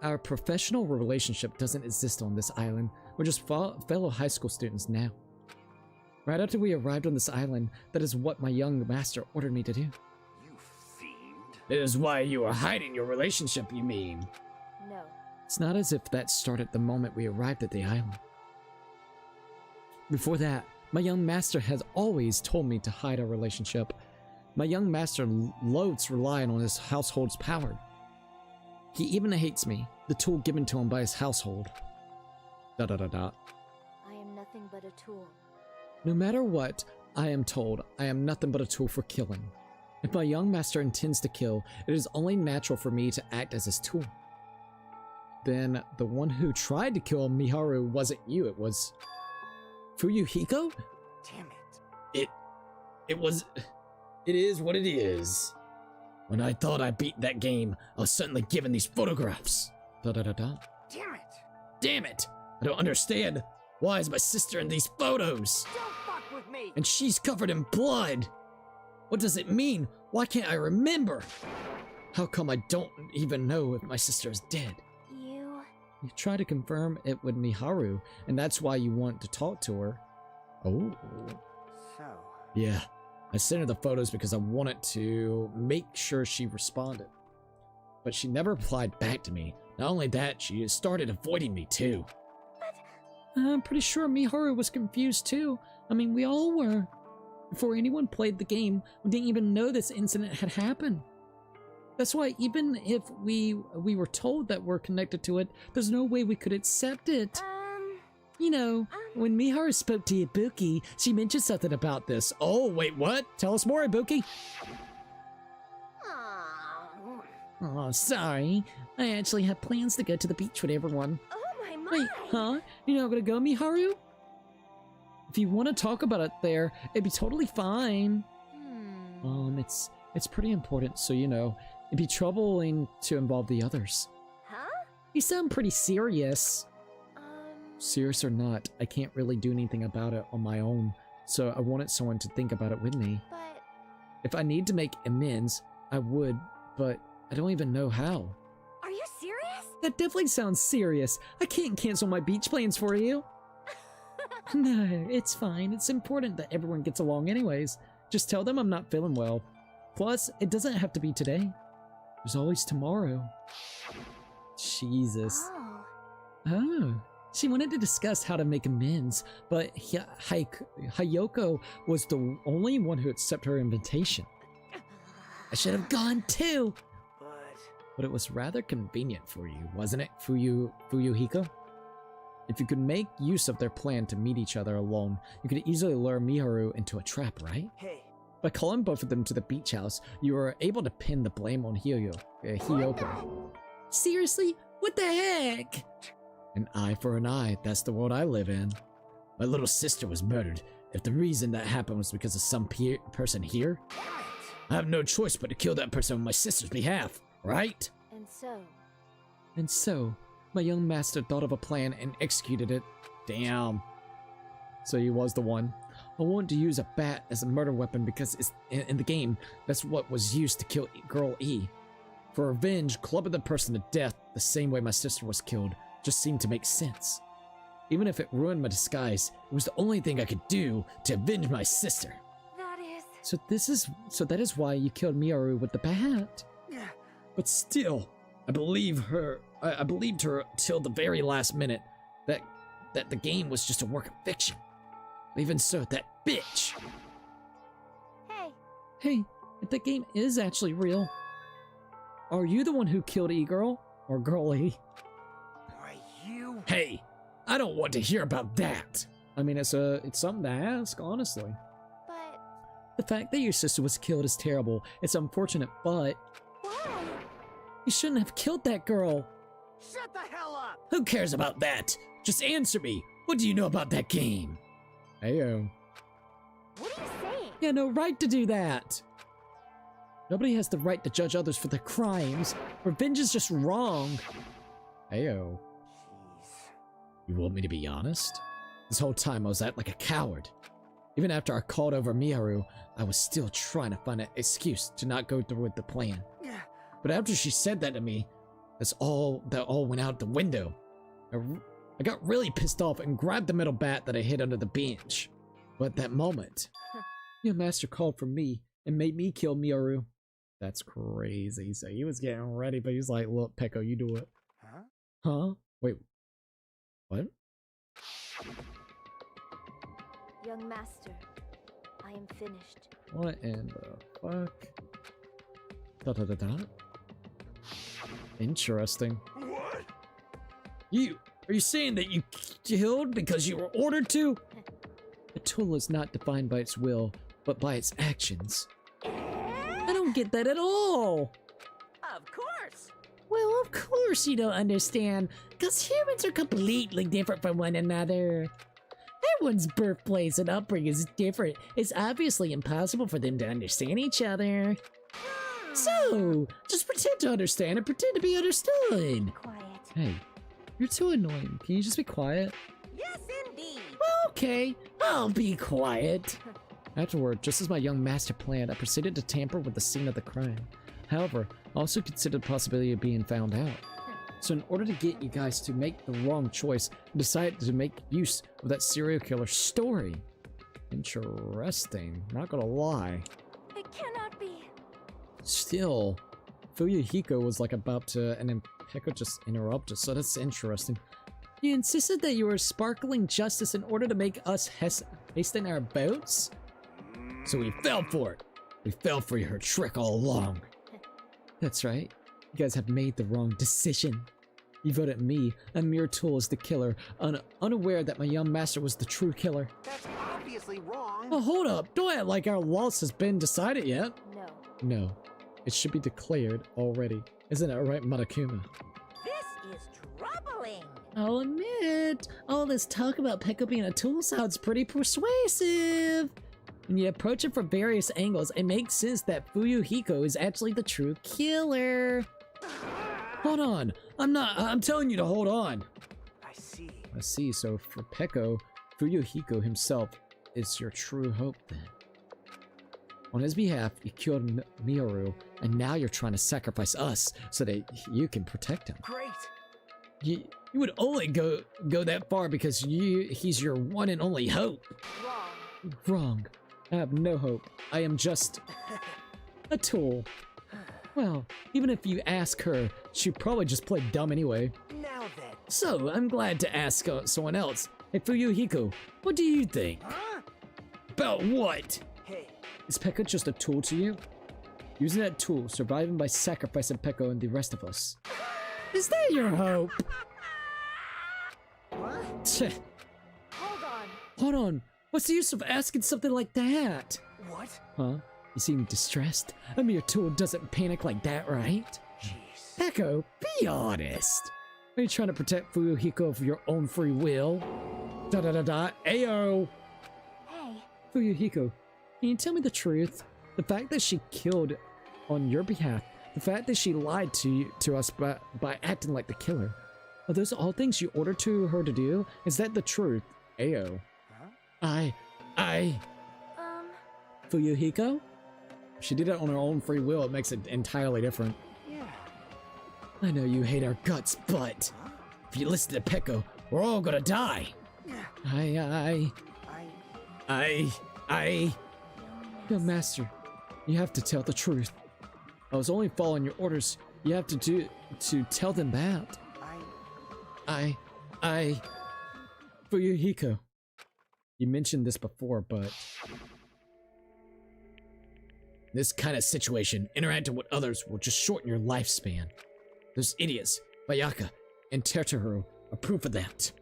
Our professional relationship doesn't exist on this island. We're just fellow high school students now. Right after we arrived on this island, that is what my young master ordered me to do. You fiend. It is why you are hiding your relationship, you mean? No. It's not as if that started the moment we arrived at the island. Before that, my young master has always told me to hide our relationship. My young master loathes relying on his household's power. He even hates me, the tool given to him by his household. ... I am nothing but a tool. No matter what, I am told I am nothing but a tool for killing. If my young master intends to kill, it is only natural for me to act as his tool. Then, the one who tried to kill Miharu wasn't you, it was... Fuyuhiko? Damn it. It is what it is. When I thought I beat that game, I was suddenly given these photographs. Damn it. Damn it! I don't understand. Why is my sister in these photos? Don't fuck with me. And she's covered in blood. What does it mean? Why can't I remember? How come I don't even know if my sister is dead? You try to confirm it with Miharu, and that's why you want to talk to her. Oh. So. Yeah. I sent her the photos because I wanted to make sure she responded. But she never replied back to me. Not only that, she started avoiding me too. But I'm pretty sure Miharu was confused too. I mean, we all were. Before anyone played the game, we didn't even know this incident had happened. That's why even if we were told that we're connected to it, there's no way we could accept it. You know, when Miharu spoke to Ibuki, she mentioned something about this. Oh, wait, what? Tell us more, Ibuki. Oh, sorry. I actually have plans to go to the beach with everyone. Oh my. Wait, huh? You're not gonna go, Miharu? If you want to talk about it there, it'd be totally fine. It's pretty important, so you know. It'd be troubling to involve the others. Huh? You sound pretty serious. Serious or not, I can't really do anything about it on my own, so I wanted someone to think about it with me. But... If I need to make amends, I would, but I don't even know how. Are you serious? That definitely sounds serious. I can't cancel my beach plans for you. No, it's fine. It's important that everyone gets along anyways. Just tell them I'm not feeling well. Plus, it doesn't have to be today. There's always tomorrow. Jesus. Oh. She wanted to discuss how to make amends, but Hayoko was the only one who accepted her invitation. I should have gone too! But it was rather convenient for you, wasn't it, Fuyuhiko? If you could make use of their plan to meet each other alone, you could easily lure Miharu into a trap, right? Hey. By calling both of them to the beach house, you were able to pin the blame on Hiyoko. Seriously? What the heck? An eye for an eye, that's the world I live in. My little sister was murdered. If the reason that happened was because of some person here, I have no choice but to kill that person on my sister's behalf, right? And so, my young master thought of a plan and executed it. Damn. So he was the one. I wanted to use a bat as a murder weapon because it's in the game, that's what was used to kill Girl E. For revenge, clubbing the person to death the same way my sister was killed just seemed to make sense. Even if it ruined my disguise, it was the only thing I could do to avenge my sister. That is... So that is why you killed Miyaru with the bat. But still, I believed her till the very last minute that the game was just a work of fiction. Even so, that bitch. Hey, if the game is actually real, are you the one who killed E-Girl or Girl E? Why, you... Hey, I don't want to hear about that. I mean, it's something to ask, honestly. But... The fact that your sister was killed is terrible. It's unfortunate, but... Why? You shouldn't have killed that girl. Shut the hell up! Who cares about that? Just answer me. What do you know about that game? Heyo. What are you saying? You have no right to do that. Nobody has the right to judge others for their crimes. Revenge is just wrong. Heyo. You want me to be honest? This whole time I was acting like a coward. Even after I called over Miyaru, I was still trying to find an excuse to not go through with the plan. But after she said that to me, that all went out the window. I got really pissed off and grabbed the metal bat that I hid under the bench. But at that moment, your master called for me and made me kill Miyaru. That's crazy. So he was getting ready, but he's like, look, Peko, you do it. Huh? Wait. What? Young master, I am finished. What in the fuck? Da-da-da-da. Interesting. What? Are you saying that you killed because you were ordered to? A tool is not defined by its will, but by its actions. I don't get that at all. Of course. Well, of course you don't understand, because humans are completely different from one another. Everyone's birthplace and upbringing is different. It's obviously impossible for them to understand each other. So, just pretend to understand and pretend to be understood. Quiet. Hey, you're too annoying. Can you just be quiet? Yes, indeed. Well, okay, I'll be quiet. Afterward, just as my young master planned, I proceeded to tamper with the scene of the crime. However, I also considered the possibility of being found out. So in order to get you guys to make the wrong choice, I decided to make use of that serial killer story. Interesting, not gonna lie. It cannot be. Still, Fuyuhiko was like about to, and then Peko just interrupted, so that's interesting. You insisted that you were sparkling justice in order to make us hasten our boats? So we fell for it. We fell for her trick all along. That's right. You guys have made the wrong decision. You voted me, a mere tool, as the killer, unaware that my young master was the true killer. That's obviously wrong. Oh, hold up. Don't act like our loss has been decided yet. No. No. It should be declared already. Isn't it right, Matakuma? This is troubling. I'll admit, all this talk about Peko being a tool sounds pretty persuasive. When you approach it from various angles, it makes sense that Fuyuhiko is actually the true killer. Hold on. I'm telling you to hold on. I see, so for Peko, Fuyuhiko himself is your true hope then. On his behalf, you killed Miyaru, and now you're trying to sacrifice us so that you can protect him. Great. You would only go that far because he's your one and only hope. Wrong. I have no hope. I am just a tool. Well, even if you ask her, she'd probably just play dumb anyway. Now then. So, I'm glad to ask someone else. Hey, Fuyuhiko, what do you think? Huh? About what? Hey. Is Peko just a tool to you? Using that tool, surviving by sacrificing Peko and the rest of us. Is that your hope? What? Hold on. What's the use of asking something like that? What? Huh? You seem distressed. A mere tool doesn't panic like that, right? Jeez. Peko, be honest. Are you trying to protect Fuyuhiko of your own free will? Da da da da. Ayo! Hey, Fuyuhiko, can you tell me the truth? The fact that she killed on your behalf, the fact that she lied to us by acting like the killer, are those all things you ordered her to do? Is that the truth? Ayo. Huh? Fuyuhiko? If she did it on her own free will, it makes it entirely different. Yeah. I know you hate our guts, but if you listen to Peko, we're all gonna die. Young master, you have to tell the truth. I was only following your orders. You have to tell them that. Fuyuhiko. You mentioned this before, but this kind of situation, interacting with others, will just shorten your lifespan. Those idiots, Bayaka and Tertaru, are proof of that.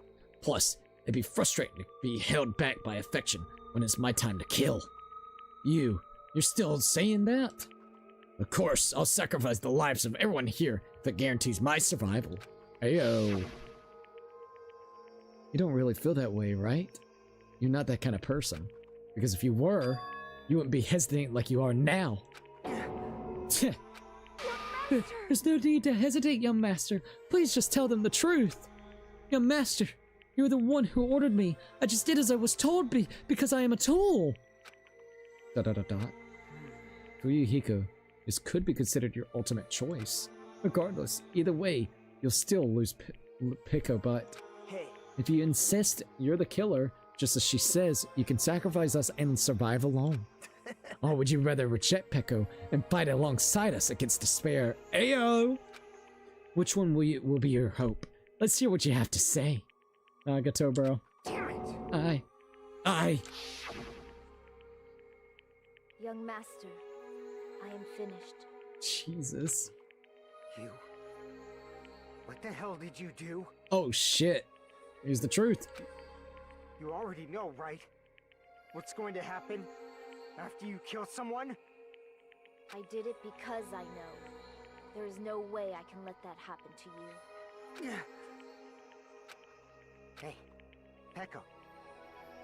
Plus, it'd be frustrating to be held back by affection when it's my time to kill. You're still saying that? Of course, I'll sacrifice the lives of everyone here if it guarantees my survival. Ayo. You don't really feel that way, right? You're not that kind of person. Because if you were, you wouldn't be hesitant like you are now. There's no need to hesitate, young master. Please just tell them the truth. Young master, you're the one who ordered me. I just did as I was told because I am a tool. ... Fuyuhiko, this could be considered your ultimate choice. Regardless, either way, you'll still lose Peko, but Hey, if you insist you're the killer, just as she says, you can sacrifice us and survive alone. Or would you rather reject Peko and fight alongside us against despair? Ayo! Which one will be your hope? Let's hear what you have to say. Nagato, bro. Damn it! I... Young master, I am finished. Jesus. You... What the hell did you do? Oh shit. Here's the truth. You already know, right? What's going to happen after you kill someone? I did it because I know. There is no way I can let that happen to you. Hey, Peko.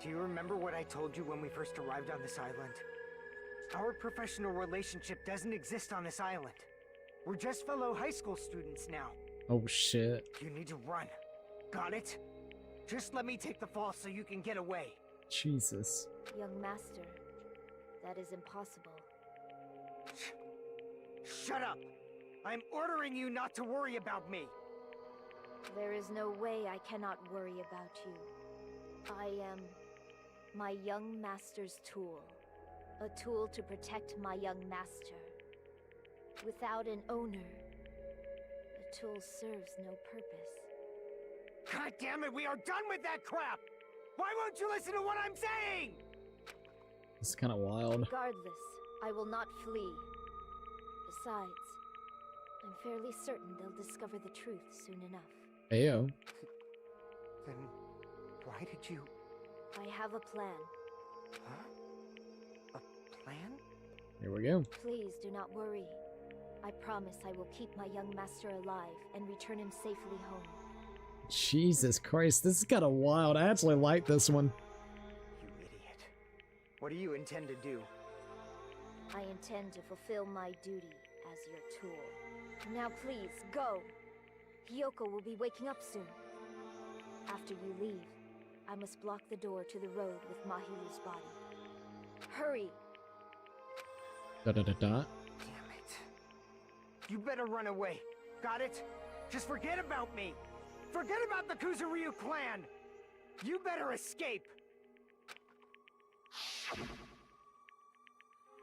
Do you remember what I told you when we first arrived on this island? Our professional relationship doesn't exist on this island. We're just fellow high school students now. Oh shit. You need to run. Got it? Just let me take the fall so you can get away. Jesus. Young master, that is impossible. Shut up! I'm ordering you not to worry about me. There is no way I cannot worry about you. I am my young master's tool. A tool to protect my young master. Without an owner, the tool serves no purpose. God damn it, we are done with that crap! Why won't you listen to what I'm saying? This is kind of wild. Regardless, I will not flee. Besides, I'm fairly certain they'll discover the truth soon enough. Ayo. Then why did you... I have a plan. Huh? A plan? Here we go. Please do not worry. I promise I will keep my young master alive and return him safely home. Jesus Christ, this is kind of wild. I actually like this one. You idiot. What do you intend to do? I intend to fulfill my duty as your tool. Now please, go! Hiyoko will be waking up soon. After you leave, I must block the door to the road with Mahiru's body. Hurry! Da. Damn it. You better run away. Got it? Just forget about me. Forget about the Kuzuryu clan. You better escape.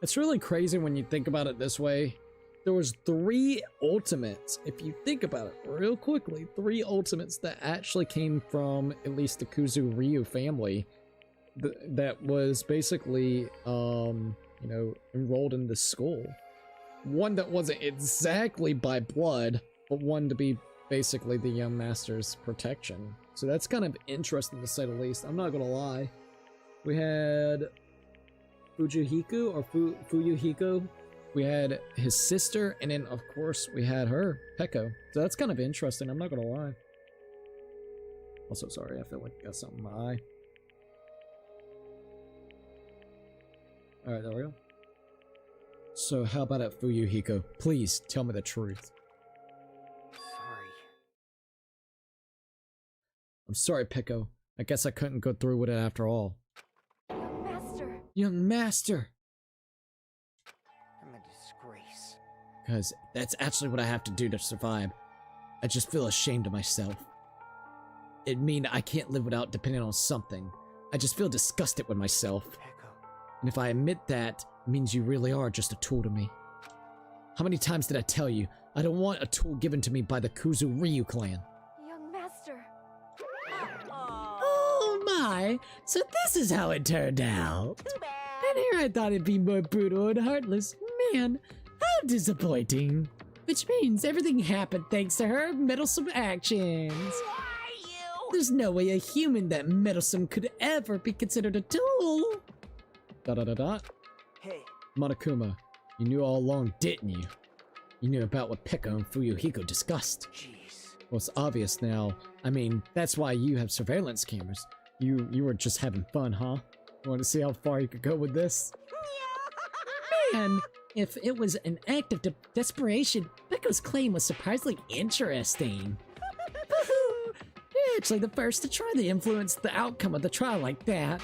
It's really crazy when you think about it this way. There was 3 ultimates, if you think about it real quickly, 3 ultimates that actually came from at least the Kuzuryu family that was basically, you know, enrolled in the school. One that wasn't exactly by blood, but one to be basically the young master's protection. So that's kind of interesting to say the least. I'm not gonna lie. We had Fujihiko or Fuyuhiko. We had his sister, and then of course we had her, Peko. So that's kind of interesting, I'm not gonna lie. Also, sorry, I feel like I got something in my eye. Alright, there we go. So, how about it, Fuyuhiko? Please, tell me the truth. Sorry. I'm sorry, Pico. I guess I couldn't go through with it after all. Young master. Young master! I'm a disgrace. Because that's actually what I have to do to survive. I just feel ashamed of myself. It means I can't live without depending on something. I just feel disgusted with myself. Echo. And if I admit that, it means you really are just a tool to me. How many times did I tell you, I don't want a tool given to me by the Kuzu Ryu clan? Young master. Oh my! So this is how it turned out. Too bad. And here I thought it'd be more brutal and heartless. Man, how disappointing. Which means everything happened thanks to her meddlesome actions. Why you? There's no way a human that meddlesome could ever be considered a tool. Dot dot dot dot. Hey, Monokuma, you knew all along, didn't you? You knew about what Pekka and Fuyuhiko discussed. jeez. Well, it's obvious now. I mean, that's why you have surveillance cameras. You were just having fun, huh? Want to see how far you could go with this? Man, if it was an act of desperation, Becco's claim was surprisingly interesting. Woohoo! You're actually the first to try to influence the outcome of the trial like that.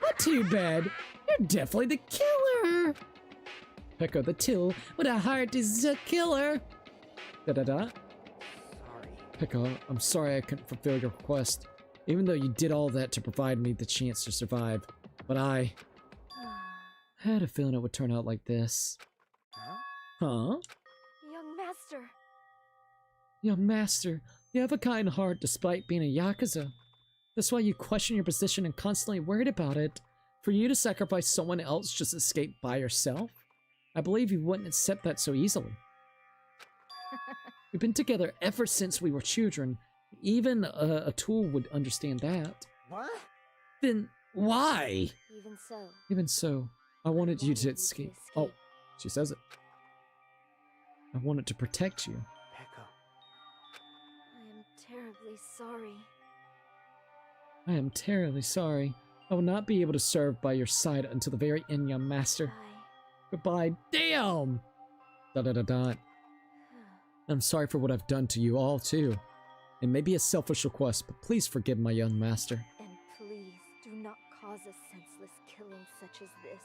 But too bad. You're definitely the killer. Pekka the Tool with a heart is a killer. da da da. Sorry. Pekka, I'm sorry I couldn't fulfill your request. Even though you did all that to provide me the chance to survive. But I had a feeling it would turn out like this. Huh? Huh? Young master. Young master, you have a kind heart despite being a Yakuza. That's why you question your position and constantly worried about it. For you to sacrifice someone else just to escape by yourself? I believe you wouldn't accept that so easily. We've been together ever since we were children. Even a tool would understand that. What? Then why? Even so. Even so, I wanted you to escape. Oh, she says it. I wanted to protect you. Echo. I am terribly sorry. I am terribly sorry. I will not be able to serve by your side until the very end, young master. Goodbye. Damn! Dot dot dot dot. I'm sorry for what I've done to you all, too. It may be a selfish request, but please forgive my young master. And please do not cause a senseless killing such as this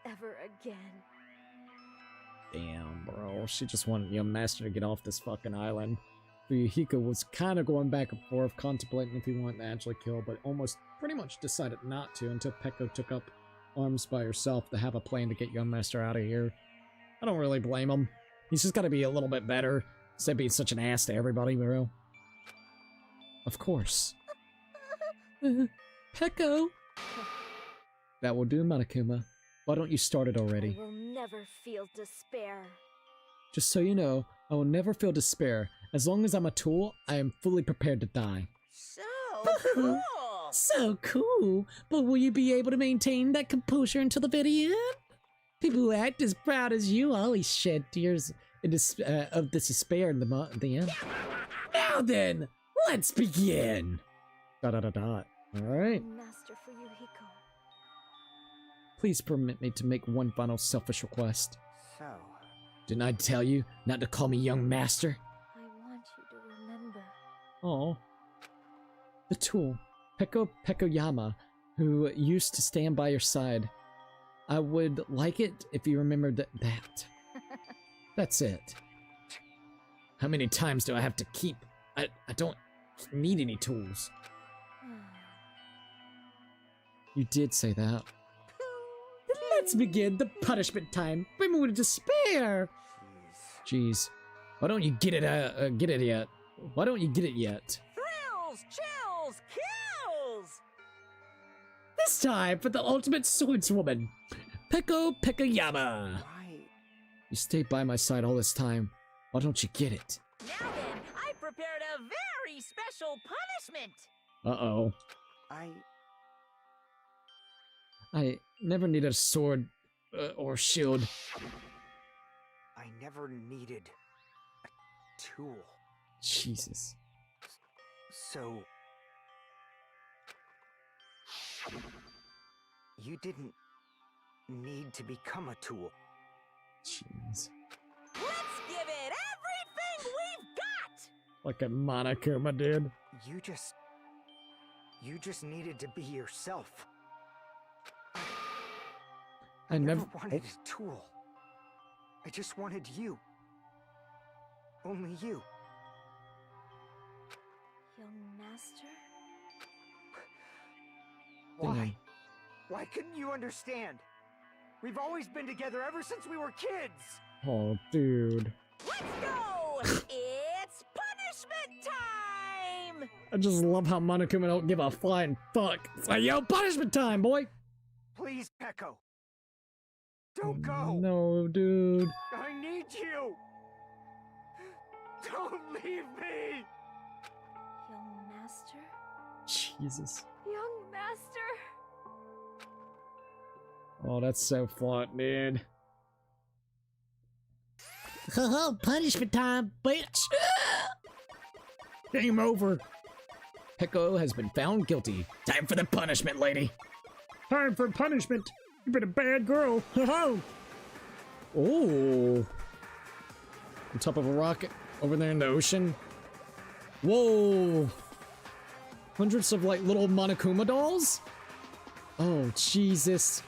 ever again. Damn, bro. She just wanted young master to get off this fucking island. Fuyuhiko was kind of going back and forth, contemplating if he wanted to actually kill, but almost pretty much decided not to until Pekko took up arms by herself to have a plan to get young master out of here. I don't really blame him. He's just got to be a little bit better instead of being such an ass to everybody, bro. Of course. Pecco! That will do, Monokuma. Why don't you start it already? I will never feel despair. Just so you know, I will never feel despair. As long as I'm a tool, I am fully prepared to die. So cool. So cool! But will you be able to maintain that composure until the very end? People who act as proud as you always shed tears of despair in the end. Now then, let's begin! Dot dot dot dot. Alright. Master Fuyuhiko. Please permit me to make one final selfish request. So, Didn't I tell you not to call me young master? I want you to remember. Oh. The tool, Pekko Pekoyama, who used to stand by your side. I would like it if you remembered that. That's it. How many times do I have to keep? I don't need any tools. You did say that. Let's begin the punishment time. Remove to despair. Jeez. Why don't you get it yet? Why don't you get it yet? Thrills, chills, kills! This time for the ultimate swordswoman, Pekko Pekoyama. why? You stayed by my side all this time. Why don't you get it? Now then, I prepared a very special punishment! Uh-oh. I never needed a sword or shield. I never needed a tool. Jesus. So, You didn't need to become a tool. Jeez. Let's give it everything we've got! Like a Monokuma, dude. You just needed to be yourself. I never wanted a tool. I just wanted you. Only you. Young master? Why? Why couldn't you understand? We've always been together ever since we were kids! Oh, dude. Let's go! It's punishment time! I just love how Monokuma don't give a flying fuck. It's like, yo, punishment time, boy! Please, Echo. Don't go! No, dude. I need you! Don't leave me! Young master? Jesus. Young master. Oh, that's so flat, dude. Oh, punishment time, bitch! Game over. Peko has been found guilty. Time for the punishment, lady. Time for punishment. You've been a bad girl. Oh. On top of a rocket over there in the ocean. Whoa. Hundreds of like little Monokuma dolls? Oh, Jesus.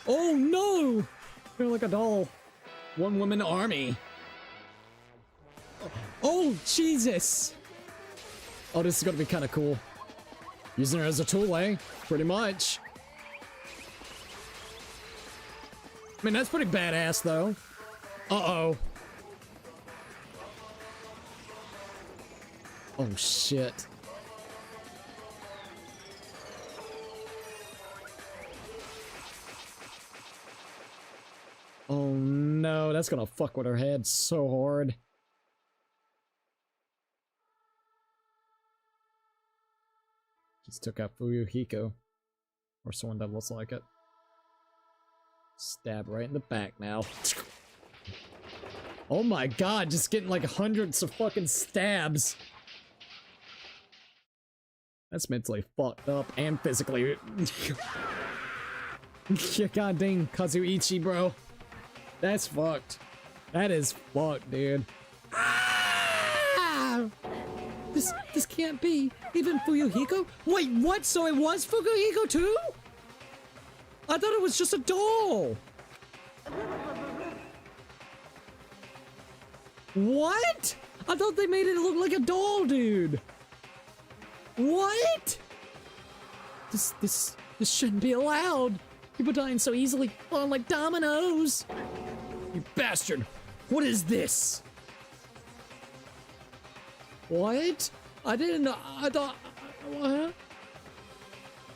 Oh no! They're like a doll. One woman army. Oh, Jesus! Oh, this is gonna be kind of cool. Using her as a tool, eh? Pretty much. I mean, that's pretty badass, though. Uh-oh. Oh, shit. Oh, no. That's gonna fuck with her head so hard. Just took out Fuyuhiko. Or someone that looks like it. Stab right in the back now. Oh my god, just getting like hundreds of fucking stabs. That's mentally fucked up and physically. God dang, Kazuichi, bro. That's fucked. That is fucked, dude. Ah! This can't be. Even Fuyuhiko? Wait, what? So it was Fuyuhiko too? I thought it was just a doll. What? I thought they made it look like a doll, dude. What? This shouldn't be allowed. People dying so easily, falling like dominoes. You bastard. What is this? What? I didn't know. I thought. What?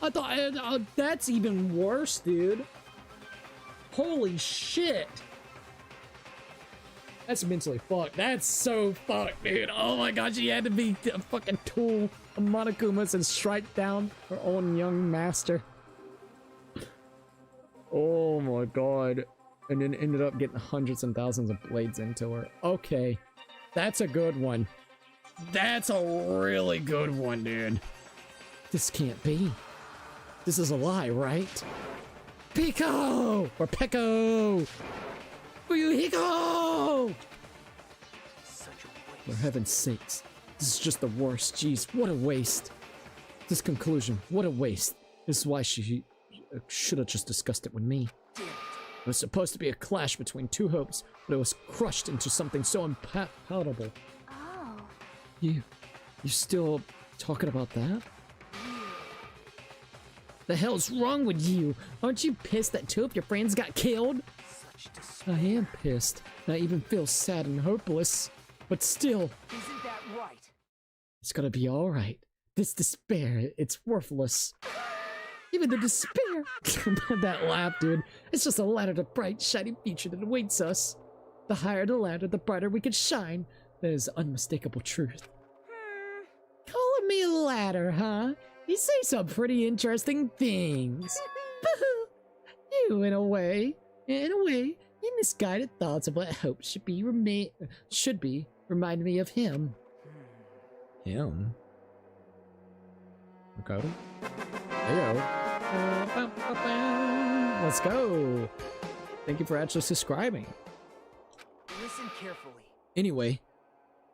I thought. That's even worse, dude. Holy shit. That's mentally fucked. That's so fucked, dude. Oh my god, she had to be a fucking tool of Monokuma's and strike down her own young master. Oh my god. And then ended up getting hundreds and thousands of blades into her. Okay. That's a good one. That's a really good one, dude. This can't be. This is a lie, right? Pico! Or Peko! Fuyuhiko! For heaven's sakes. This is just the worst. Jeez, what a waste. This conclusion, what a waste. This is why she should have just discussed it with me. It was supposed to be a clash between two hopes, but it was crushed into something so unpalatable. Oh. You still talking about that? The hell's wrong with you? Aren't you pissed that two of your friends got killed? I am pissed. I even feel sad and hopeless. But still. Isn't that right? It's gonna be alright. This despair, it's worthless. Even the despair. That laugh, dude. It's just a ladder to bright, shiny future that awaits us. The higher the ladder, the brighter we can shine. That is unmistakable truth. Calling me a ladder, huh? You say some pretty interesting things. You, in a way, your misguided thoughts of what hope should be remind me of him. Him? Go. There you go. Let's go. Thank you for actually subscribing. Listen carefully. Anyway,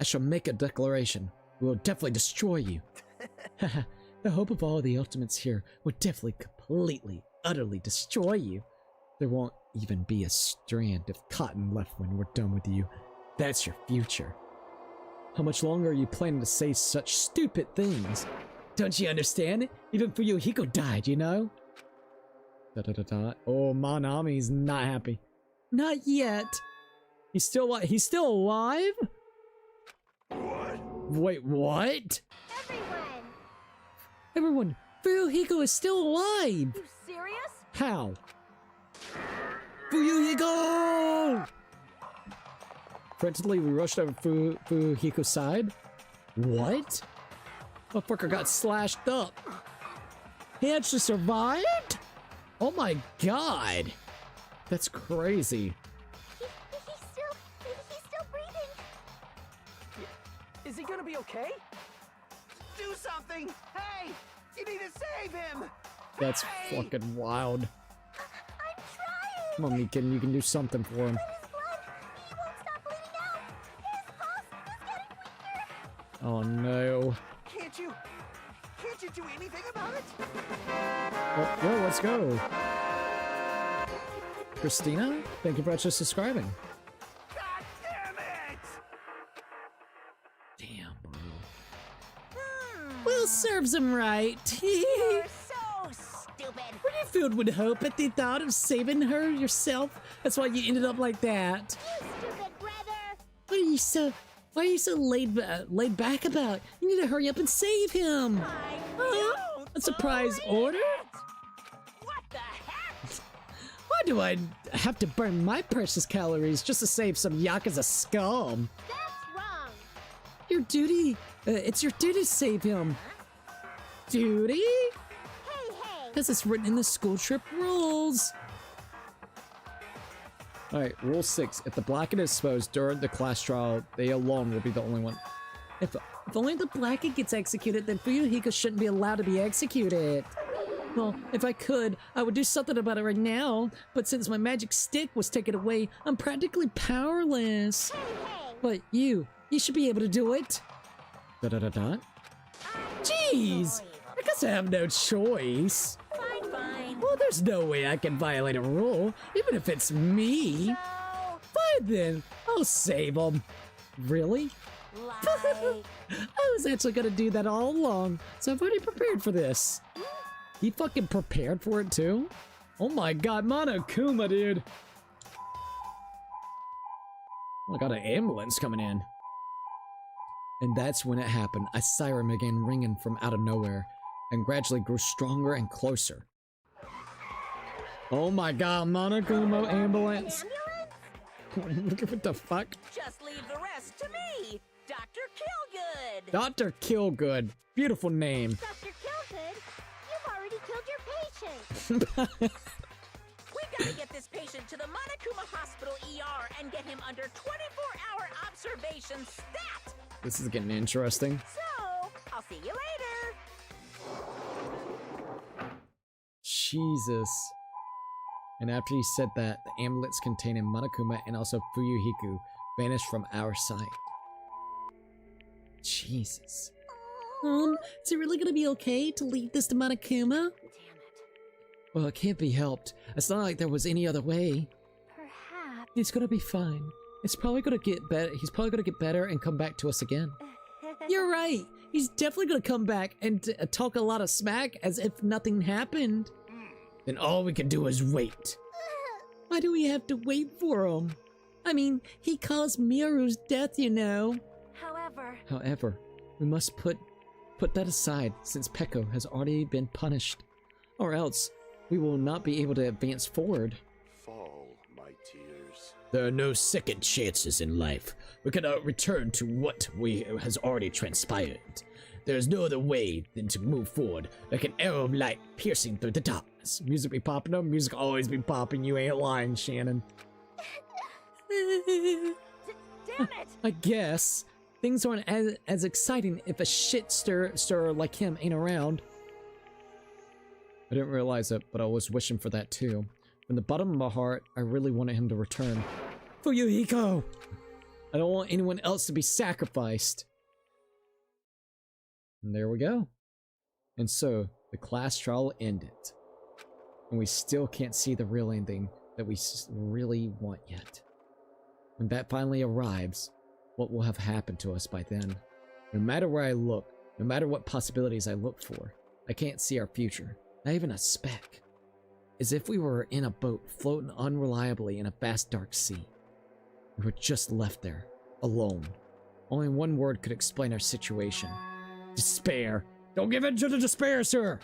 I shall make a declaration. We will definitely destroy you. The hope of all the ultimates here will definitely completely, utterly destroy you. There won't even be a strand of cotton left when we're done with you. That's your future. How much longer are you planning to say such stupid things? Don't you understand? Even Fuyuhiko died, you know? Oh, Manami's not happy. Not yet. He's still alive? What? Wait, what? Everyone, Fuyuhiko is still alive! You serious? How? Fuyuhiko! Frantically, we rushed over Fuyuhiko's side. What? Motherfucker got slashed up. He actually survived? Oh my god. That's crazy. He's still breathing. Is he gonna be okay? Do something! Hey! You need to save him! That's Hey! fucking wild. I'm trying. Come on, Meekin, you can do something for him. His blood, he won't stop bleeding out. His pulse is getting weaker. Oh no. Can't you do anything about it? Oh, yo, let's go. Christina, thank you for actually subscribing. God damn it! Damn, bro. Well, serves him right. You're so stupid. Were you filled with hope at the thought of saving her yourself? That's why you ended up like that. You stupid brother. Why are you so laid back about? You need to hurry up and save him. A surprise order? What the heck? Why do I have to burn my precious calories just to save some Yakuza scum? That's wrong. Your duty, it's your duty to save him. Duty? Hey. Because it's written in the school trip rules. Alright, rule 6. If the Blackhead is exposed during the class trial, they alone will be the only one. If only the Blackhead gets executed, then Fuyuhiko shouldn't be allowed to be executed. Well, if I could, I would do something about it right now, but since my magic stick was taken away, I'm practically powerless. Hey. But you should be able to do it. Jeez, I guess I have no choice. Fine. Well, there's no way I can violate a rule, even if it's me. So, Fine then, I'll save him. Really? lie. I was actually gonna do that all along, so I've already prepared for this. He fucking prepared for it too? Oh my god, Monokuma, dude. Oh, I got an ambulance coming in. And that's when it happened. A siren began ringing from out of nowhere and gradually grew stronger and closer. Oh my god, Monokuma ambulance. What the fuck? Just leave the rest to me, Dr. Killgood. Dr. Killgood. Beautiful name. Dr. Killgood, you've already killed your patient. We gotta get this patient to the Monokuma Hospital ER and get him under 24-hour observation stat. This is getting interesting. So, I'll see you later. Jesus. And after he said that, the ambulance containing Monokuma and also Fuyuhiko vanished from our sight. Jesus. Is it really gonna be okay to leave this to Monokuma? Well, it can't be helped. It's not like there was any other way. Perhaps. He's gonna be fine. It's probably gonna get better. He's probably gonna get better and come back to us again. You're right. He's definitely gonna come back and talk a lot of smack as if nothing happened. Then all we can do is wait. Why do we have to wait for him? I mean, he caused Miru's death, you know. However, we must put that aside since Peko has already been punished. Or else, we will not be able to advance forward. Fall, my tears. There are no second chances in life. We cannot return to what has already transpired. There is no other way than to move forward like an arrow of light piercing through the darkness. Music be popping up. Music always be popping. You ain't lying, Shannon. Damn it! I guess things aren't as exciting if a shit stirrer like him ain't around. I didn't realize it, but I was wishing for that too. From the bottom of my heart, I really wanted him to return. Fuyuhiko! I don't want anyone else to be sacrificed. And there we go. And so, the class trial ended. And we still can't see the real ending that we really want yet. When that finally arrives, what will have happened to us by then? No matter where I look, no matter what possibilities I look for, I can't see our future, not even a speck. As if we were in a boat floating unreliably in a vast dark sea. We were just left there, alone. Only one word could explain our situation. Despair. Don't give in to the despair, sir!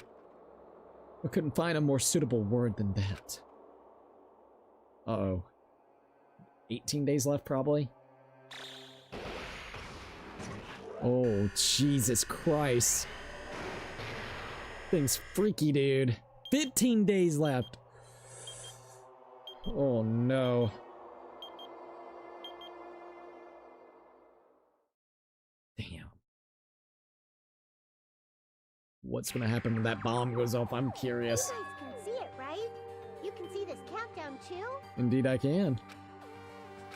I couldn't find a more suitable word than that. Uh-oh. 18 days left, probably? Oh, Jesus Christ. Thing's freaky, dude. 15 days left. Oh, no. Damn. What's gonna happen when that bomb goes off? I'm curious. You guys can see it, right? You can see this countdown too? Indeed I can.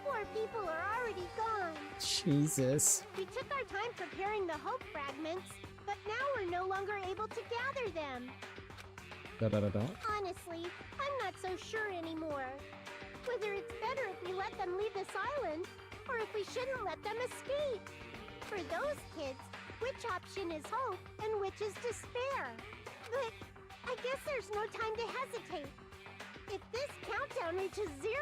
Poor people are already gone. Jesus. We took our time preparing the hope fragments, but now we're no longer able to gather them. Honestly, I'm not so sure anymore. Whether it's better if we let them leave this island, or if we shouldn't let them escape. For those kids, which option is hope and which is despair? But I guess there's no time to hesitate. If this countdown reaches 0,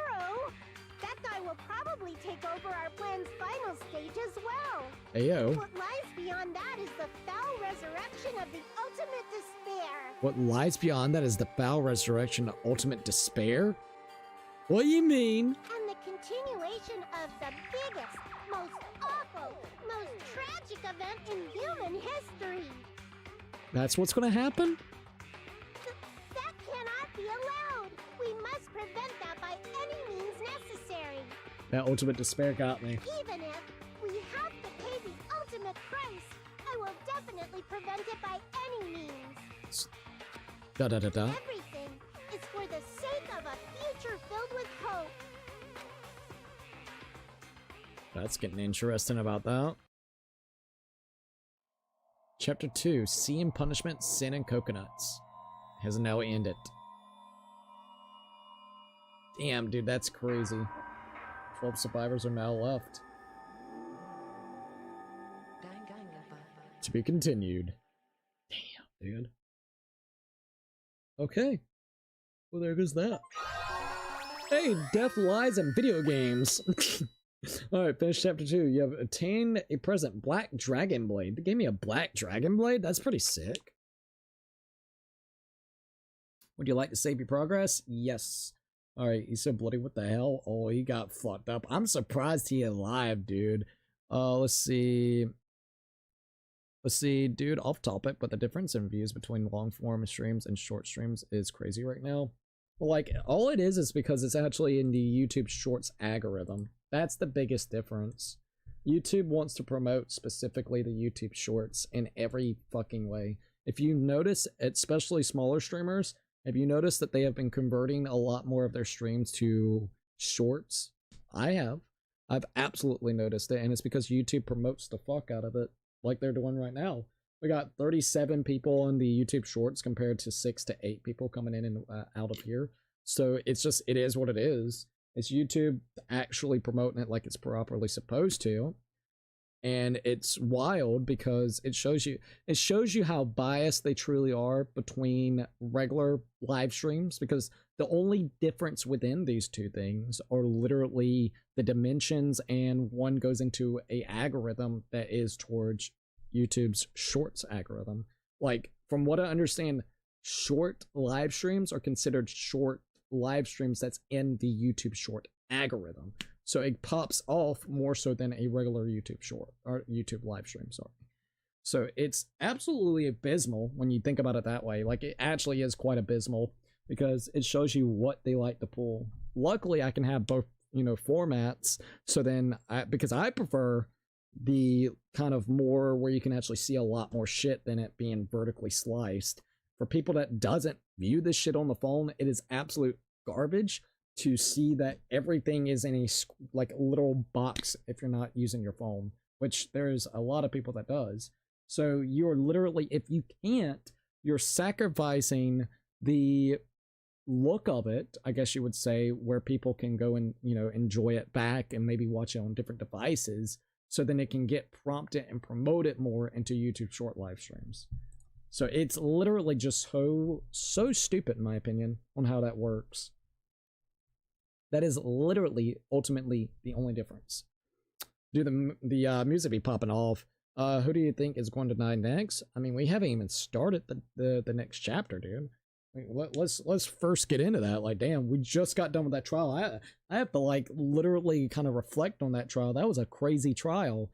that guy will probably take over our plan's final stage as well. Ayo. What lies beyond that is the foul resurrection of the ultimate despair. What lies beyond that is the foul resurrection of ultimate despair? What do you mean? And the continuation of the biggest, most awful, most tragic event in human history. That's what's gonna happen? That cannot be allowed. We must prevent that by any means necessary. That ultimate despair got me. Even if we have to pay the ultimate price, I will definitely prevent it by any means. Everything is for the sake of a future filled with hope. That's getting interesting about that. Chapter 2, Sea and Punishment, Sin and Coconuts. Has now ended. Damn, dude, that's crazy. 12 survivors are now left. To be continued. Damn, dude. Okay. Well, there goes that. Hey, death lies in video games. Alright, finish chapter 2. You have attained a present, Black Dragon Blade. They gave me a Black Dragon Blade? That's pretty sick. Would you like to save your progress? Yes. Alright, he's so bloody. What the hell? Oh, he got fucked up. I'm surprised he alive, dude. Let's see. Let's see, dude, off topic, but the difference in views between long form streams and short streams is crazy right now. Well, like, all it is because it's actually in the YouTube Shorts algorithm. That's the biggest difference. YouTube wants to promote specifically the YouTube Shorts in every fucking way. If you notice, especially smaller streamers, have you noticed that they have been converting a lot more of their streams to Shorts? I have. I've absolutely noticed it, and it's because YouTube promotes the fuck out of it. Like they're doing right now. We got 37 people on the YouTube Shorts compared to 6 to 8 people coming in and out of here. So it's just, it is what it is. It's YouTube actually promoting it like it's properly supposed to. And it's wild because it shows you how biased they truly are between regular live streams, because the only difference within these two things are literally the dimensions, and one goes into a algorithm that is towards YouTube's Shorts algorithm. Like, from what I understand, short live streams are considered short live streams that's in the YouTube Short algorithm. So it pops off more so than a regular YouTube short or YouTube live stream, sorry. So it's absolutely abysmal when you think about it that way. Like, it actually is quite abysmal because it shows you what they like to pull. Luckily, I can have both, you know, formats. So then, because I prefer the kind of more where you can actually see a lot more shit than it being vertically sliced. For people that doesn't view this shit on the phone, it is absolute garbage to see that everything is in a like a little box if you're not using your phone, which there's a lot of people that does. So you're literally, if you can't, you're sacrificing the look of it, I guess you would say, where people can go and, you know, enjoy it back and maybe watch it on different devices, so then it can get prompted and promoted more into YouTube short live streams. So it's literally just so stupid, in my opinion, on how that works. That is literally, ultimately, the only difference. Do the music be popping off? Who do you think is going to die next? I mean, we haven't even started the next chapter, dude. I mean, let's first get into that. Like, damn, we just got done with that trial. I have to like literally kind of reflect on that trial. That was a crazy trial.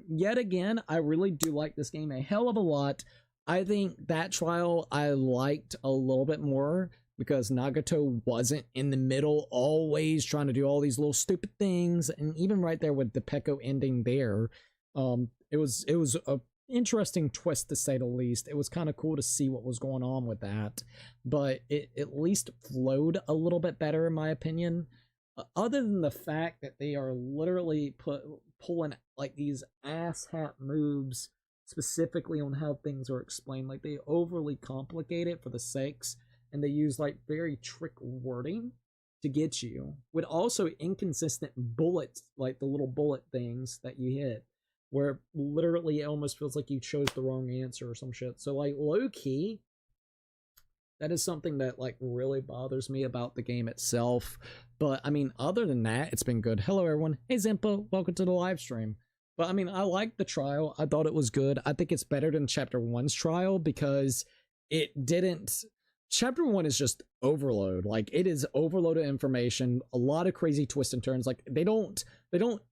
Yet again, I really do like this game a hell of a lot. I think that trial I liked a little bit more because Nagato wasn't in the middle, always trying to do all these little stupid things. And even right there with the Peko ending there, it was a interesting twist, to say the least. It was kind of cool to see what was going on with that, but it at least flowed a little bit better, in my opinion. Other than the fact that they are literally pulling like these asshat moves specifically on how things are explained, like they overly complicate it for the sakes, and they use like very trick wording to get you, with also inconsistent bullets, like the little bullet things that you hit, where literally it almost feels like you chose the wrong answer or some shit. So like low-key, that is something that like really bothers me about the game itself. But I mean, other than that, it's been good. Hello everyone. Hey Zimpa, welcome to the live stream. But I mean, I liked the trial. I thought it was good. I think it's better than Chapter 1's trial because it didn't... Chapter 1 is just overload. Like, it is overloaded information, a lot of crazy twists and turns. Like, they don't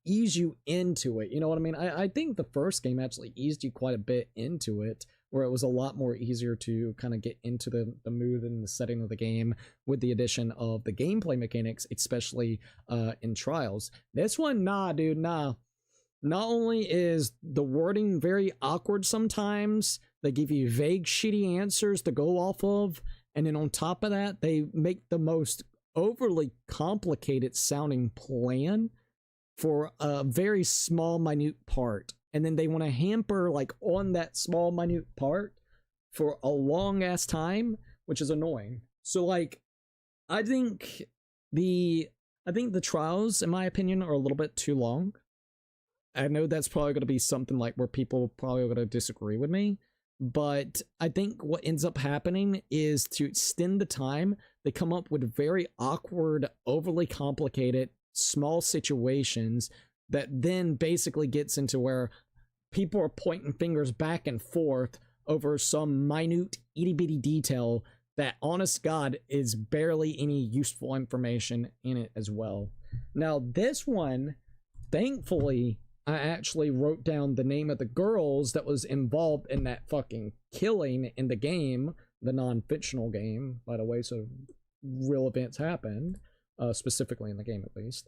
ease you into it. You know what I mean? I think the first game actually eased you quite a bit into it, where it was a lot more easier to kind of get into the mood and the setting of the game with the addition of the gameplay mechanics, especially in trials. This one, nah, dude, nah. Not only is the wording very awkward sometimes, they give you vague, shitty answers to go off of, and then on top of that, they make the most overly complicated sounding plan for a very small, minute part. And then they want to hamper like on that small, minute part for a long ass time, which is annoying. So like, I think the trials, in my opinion, are a little bit too long. I know that's probably going to be something like where people probably are going to disagree with me, but I think what ends up happening is to extend the time, they come up with very awkward, overly complicated, small situations that then basically gets into where people are pointing fingers back and forth over some minute, itty-bitty detail that, honest God, is barely any useful information in it as well. Now, this one, thankfully, I actually wrote down the name of the girls that was involved in that fucking killing in the game, the non-fictional game, by the way, so real events happened, specifically in the game at least.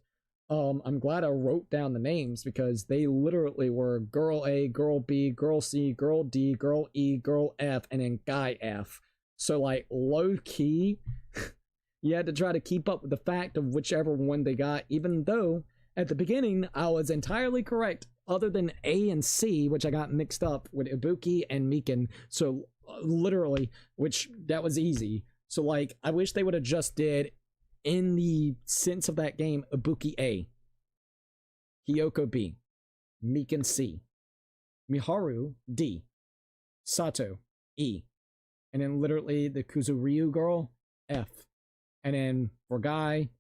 I'm glad I wrote down the names because they literally were Girl A, Girl B, Girl C, Girl D, Girl E, Girl F, and then Guy F. So like low-key, you had to try to keep up with the fact of whichever one they got, even though at the beginning, I was entirely correct, other than A and C, which I got mixed up with Ibuki and Mikan. So, literally, which, that was easy. So, like, I wish they would have just did, in the sense of that game, Ibuki A, Hiyoko B, Mikan C, Miharu D, Sato E, and then literally the Kuzuryu girl, F. And then, for Guy,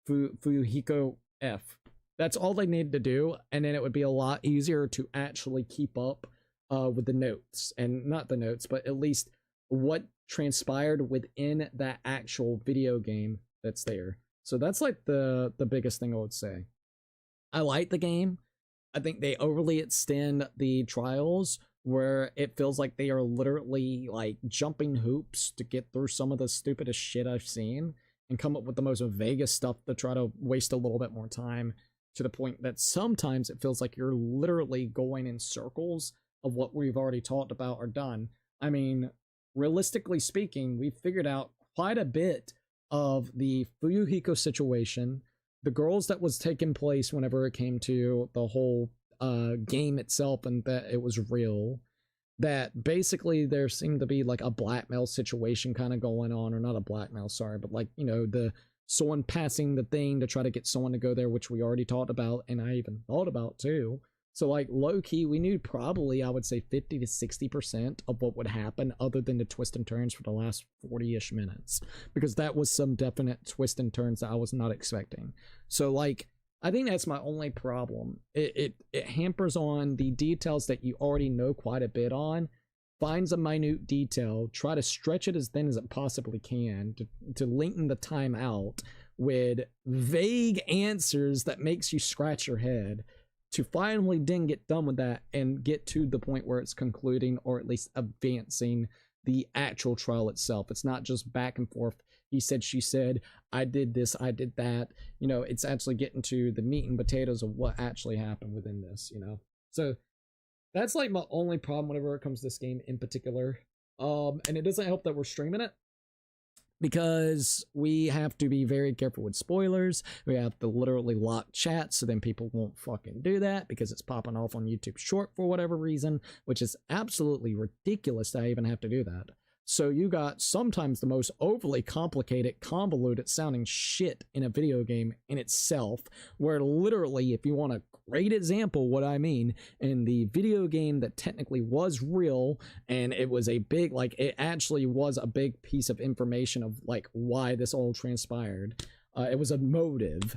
Fuyuhiko F. That's all they needed to do, and then it would be a lot easier to actually keep up with the notes. And not the notes, but at least what transpired within that actual video game that's there. So that's like the biggest thing I would say. I like the game. I think they overly extend the trials where it feels like they are literally like jumping hoops to get through some of the stupidest shit I've seen and come up with the most vaguest stuff to try to waste a little bit more time, to the point that sometimes it feels like you're literally going in circles of what we've already talked about or done. I mean, realistically speaking, we figured out quite a bit of the Fuyuhiko situation, the girls that was taking place whenever it came to the whole game itself, and that it was real. That basically there seemed to be like a blackmail situation kind of going on, or not a blackmail, sorry, but like, you know, the someone passing the thing to try to get someone to go there, which we already talked about, and I even thought about too. So like low-key, we knew probably, I would say 50 to 60% of what would happen, other than the twists and turns for the last 40-ish minutes, because that was some definite twists and turns that I was not expecting. So like, I think that's my only problem. It hampers on the details that you already know quite a bit on, finds a minute detail, try to stretch it as thin as it possibly can to lengthen the time out with vague answers that makes you scratch your head, to finally then get done with that and get to the point where it's concluding, or at least advancing the actual trial itself. It's not just back and forth, he said, she said, I did this, I did that. You know, it's actually getting to the meat and potatoes of what actually happened within this, you know? So that's like my only problem whenever it comes to this game in particular. And it doesn't help that we're streaming it, because we have to be very careful with spoilers. We have to literally lock chat, so then people won't fucking do that because it's popping off on YouTube Short for whatever reason, which is absolutely ridiculous that I even have to do that. So you got sometimes the most overly complicated, convoluted sounding shit in a video game in itself, where literally, if you want a great example what I mean, in the video game that technically was real, and it was a big, like, it actually was a big piece of information of like why this all transpired. It was a motive.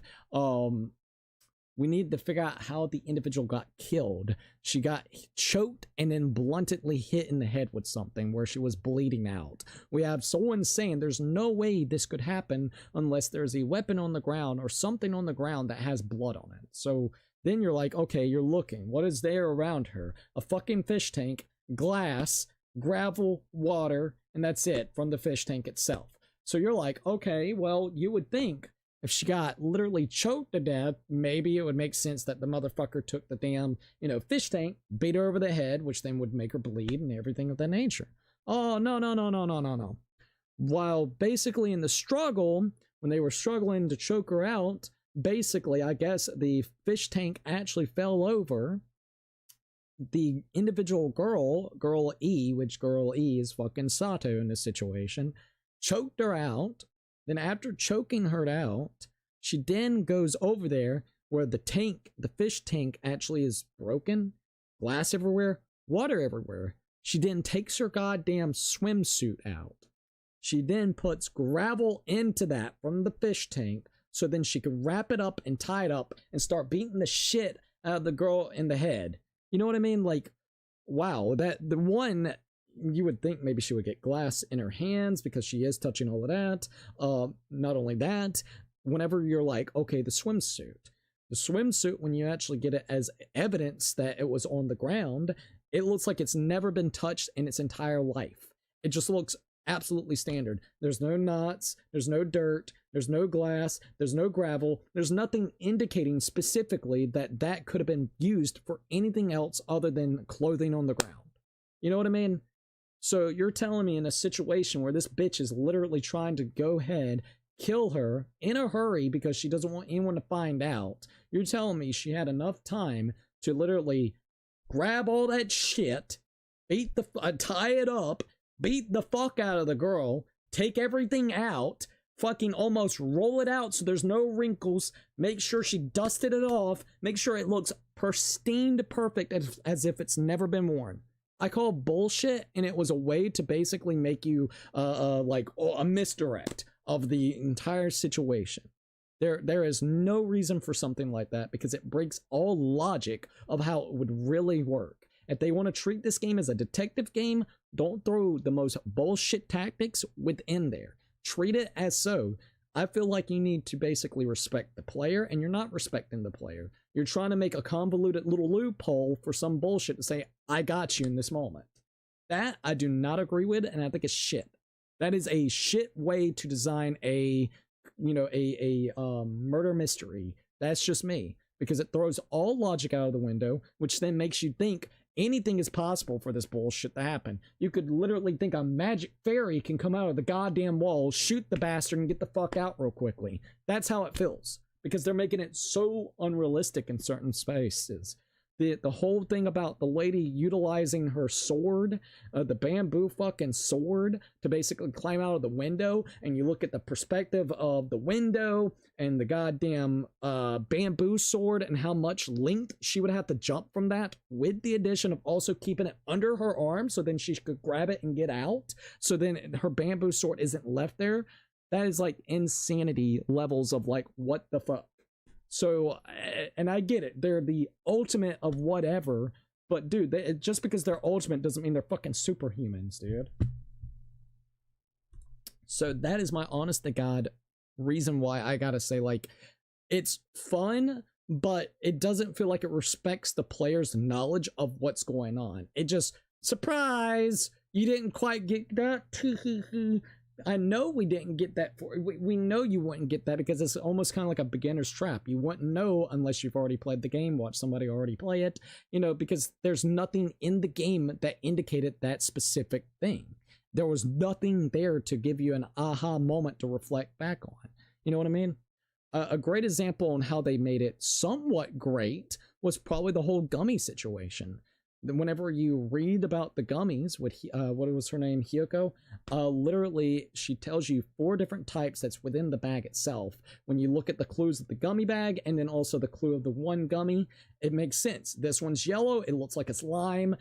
We need to figure out how the individual got killed. She got choked and then bluntly hit in the head with something where she was bleeding out. We have someone saying there's no way this could happen unless there's a weapon on the ground or something on the ground that has blood on it. So then you're like, okay, you're looking. What is there around her? A fucking fish tank, glass, gravel, water, and that's it from the fish tank itself. So you're like, okay, well, you would think if she got literally choked to death, maybe it would make sense that the motherfucker took the damn, you know, fish tank, beat her over the head, which then would make her bleed and everything of that nature. Oh, no. While basically in the struggle, when they were struggling to choke her out, basically, I guess the fish tank actually fell over. The individual girl E, which girl E is fucking Sato in this situation, choked her out. Then after choking her out, she then goes over there where the tank, the fish tank, actually is broken. Glass everywhere, water everywhere. She then takes her goddamn swimsuit out. She then puts gravel into that from the fish tank, so then she could wrap it up and tie it up and start beating the shit out of the girl in the head. You know what I mean? Like, wow, that the one, you would think maybe she would get glass in her hands because she is touching all of that. Not only that, whenever you're like, okay, the swimsuit, when you actually get it as evidence that it was on the ground, it looks like it's never been touched in its entire life. It just looks absolutely standard. There's no knots, there's no dirt, there's no glass, there's no gravel, there's nothing indicating specifically that that could have been used for anything else other than clothing on the ground. You know what I mean? So you're telling me in a situation where this bitch is literally trying to go ahead, kill her in a hurry because she doesn't want anyone to find out, you're telling me she had enough time to literally grab all that shit, tie it up, beat the fuck out of the girl, take everything out, fucking almost roll it out so there's no wrinkles, make sure she dusted it off, make sure it looks pristine to perfect as if it's never been worn. I call bullshit, and it was a way to basically make you like a misdirect of the entire situation. There is no reason for something like that because it breaks all logic of how it would really work. If they want to treat this game as a detective game, don't throw the most bullshit tactics within there. Treat it as so. I feel like you need to basically respect the player, and you're not respecting the player. You're trying to make a convoluted little loophole for some bullshit to say, I got you in this moment. That I do not agree with, and I think it's shit. That is a shit way to design a, you know, a murder mystery. That's just me. Because it throws all logic out of the window, which then makes you think anything is possible for this bullshit to happen. You could literally think a magic fairy can come out of the goddamn wall, shoot the bastard, and get the fuck out real quickly. That's how it feels. Because they're making it so unrealistic in certain spaces. The whole thing about the lady utilizing her sword, the bamboo fucking sword, to basically climb out of the window, and you look at the perspective of the window and the goddamn bamboo sword and how much length she would have to jump from that, with the addition of also keeping it under her arm so then she could grab it and get out, so then her bamboo sword isn't left there. That is like insanity levels of like, what the fuck. So, and I get it, they're the ultimate of whatever, but dude, just because they're ultimate doesn't mean they're fucking superhumans, dude. So that is my honest to God reason why I gotta say, like, it's fun, but it doesn't feel like it respects the player's knowledge of what's going on. It just, surprise, you didn't quite get that. I know we didn't get that for we know you wouldn't get that because it's almost kind of like a beginner's trap. You wouldn't know unless you've already played the game, watch somebody already play it, you know, because there's nothing in the game that indicated that specific thing. There was nothing there to give you an aha moment to reflect back on. You know what I mean? A great example on how they made it somewhat great was probably the whole gummy situation. Whenever you read about the gummies with what was her name, Hiyoko, literally she tells you 4 different types that's within the bag itself. When you look at the clues of the gummy bag and then also the clue of the one gummy, it makes sense. This one's yellow, it looks like it's lime,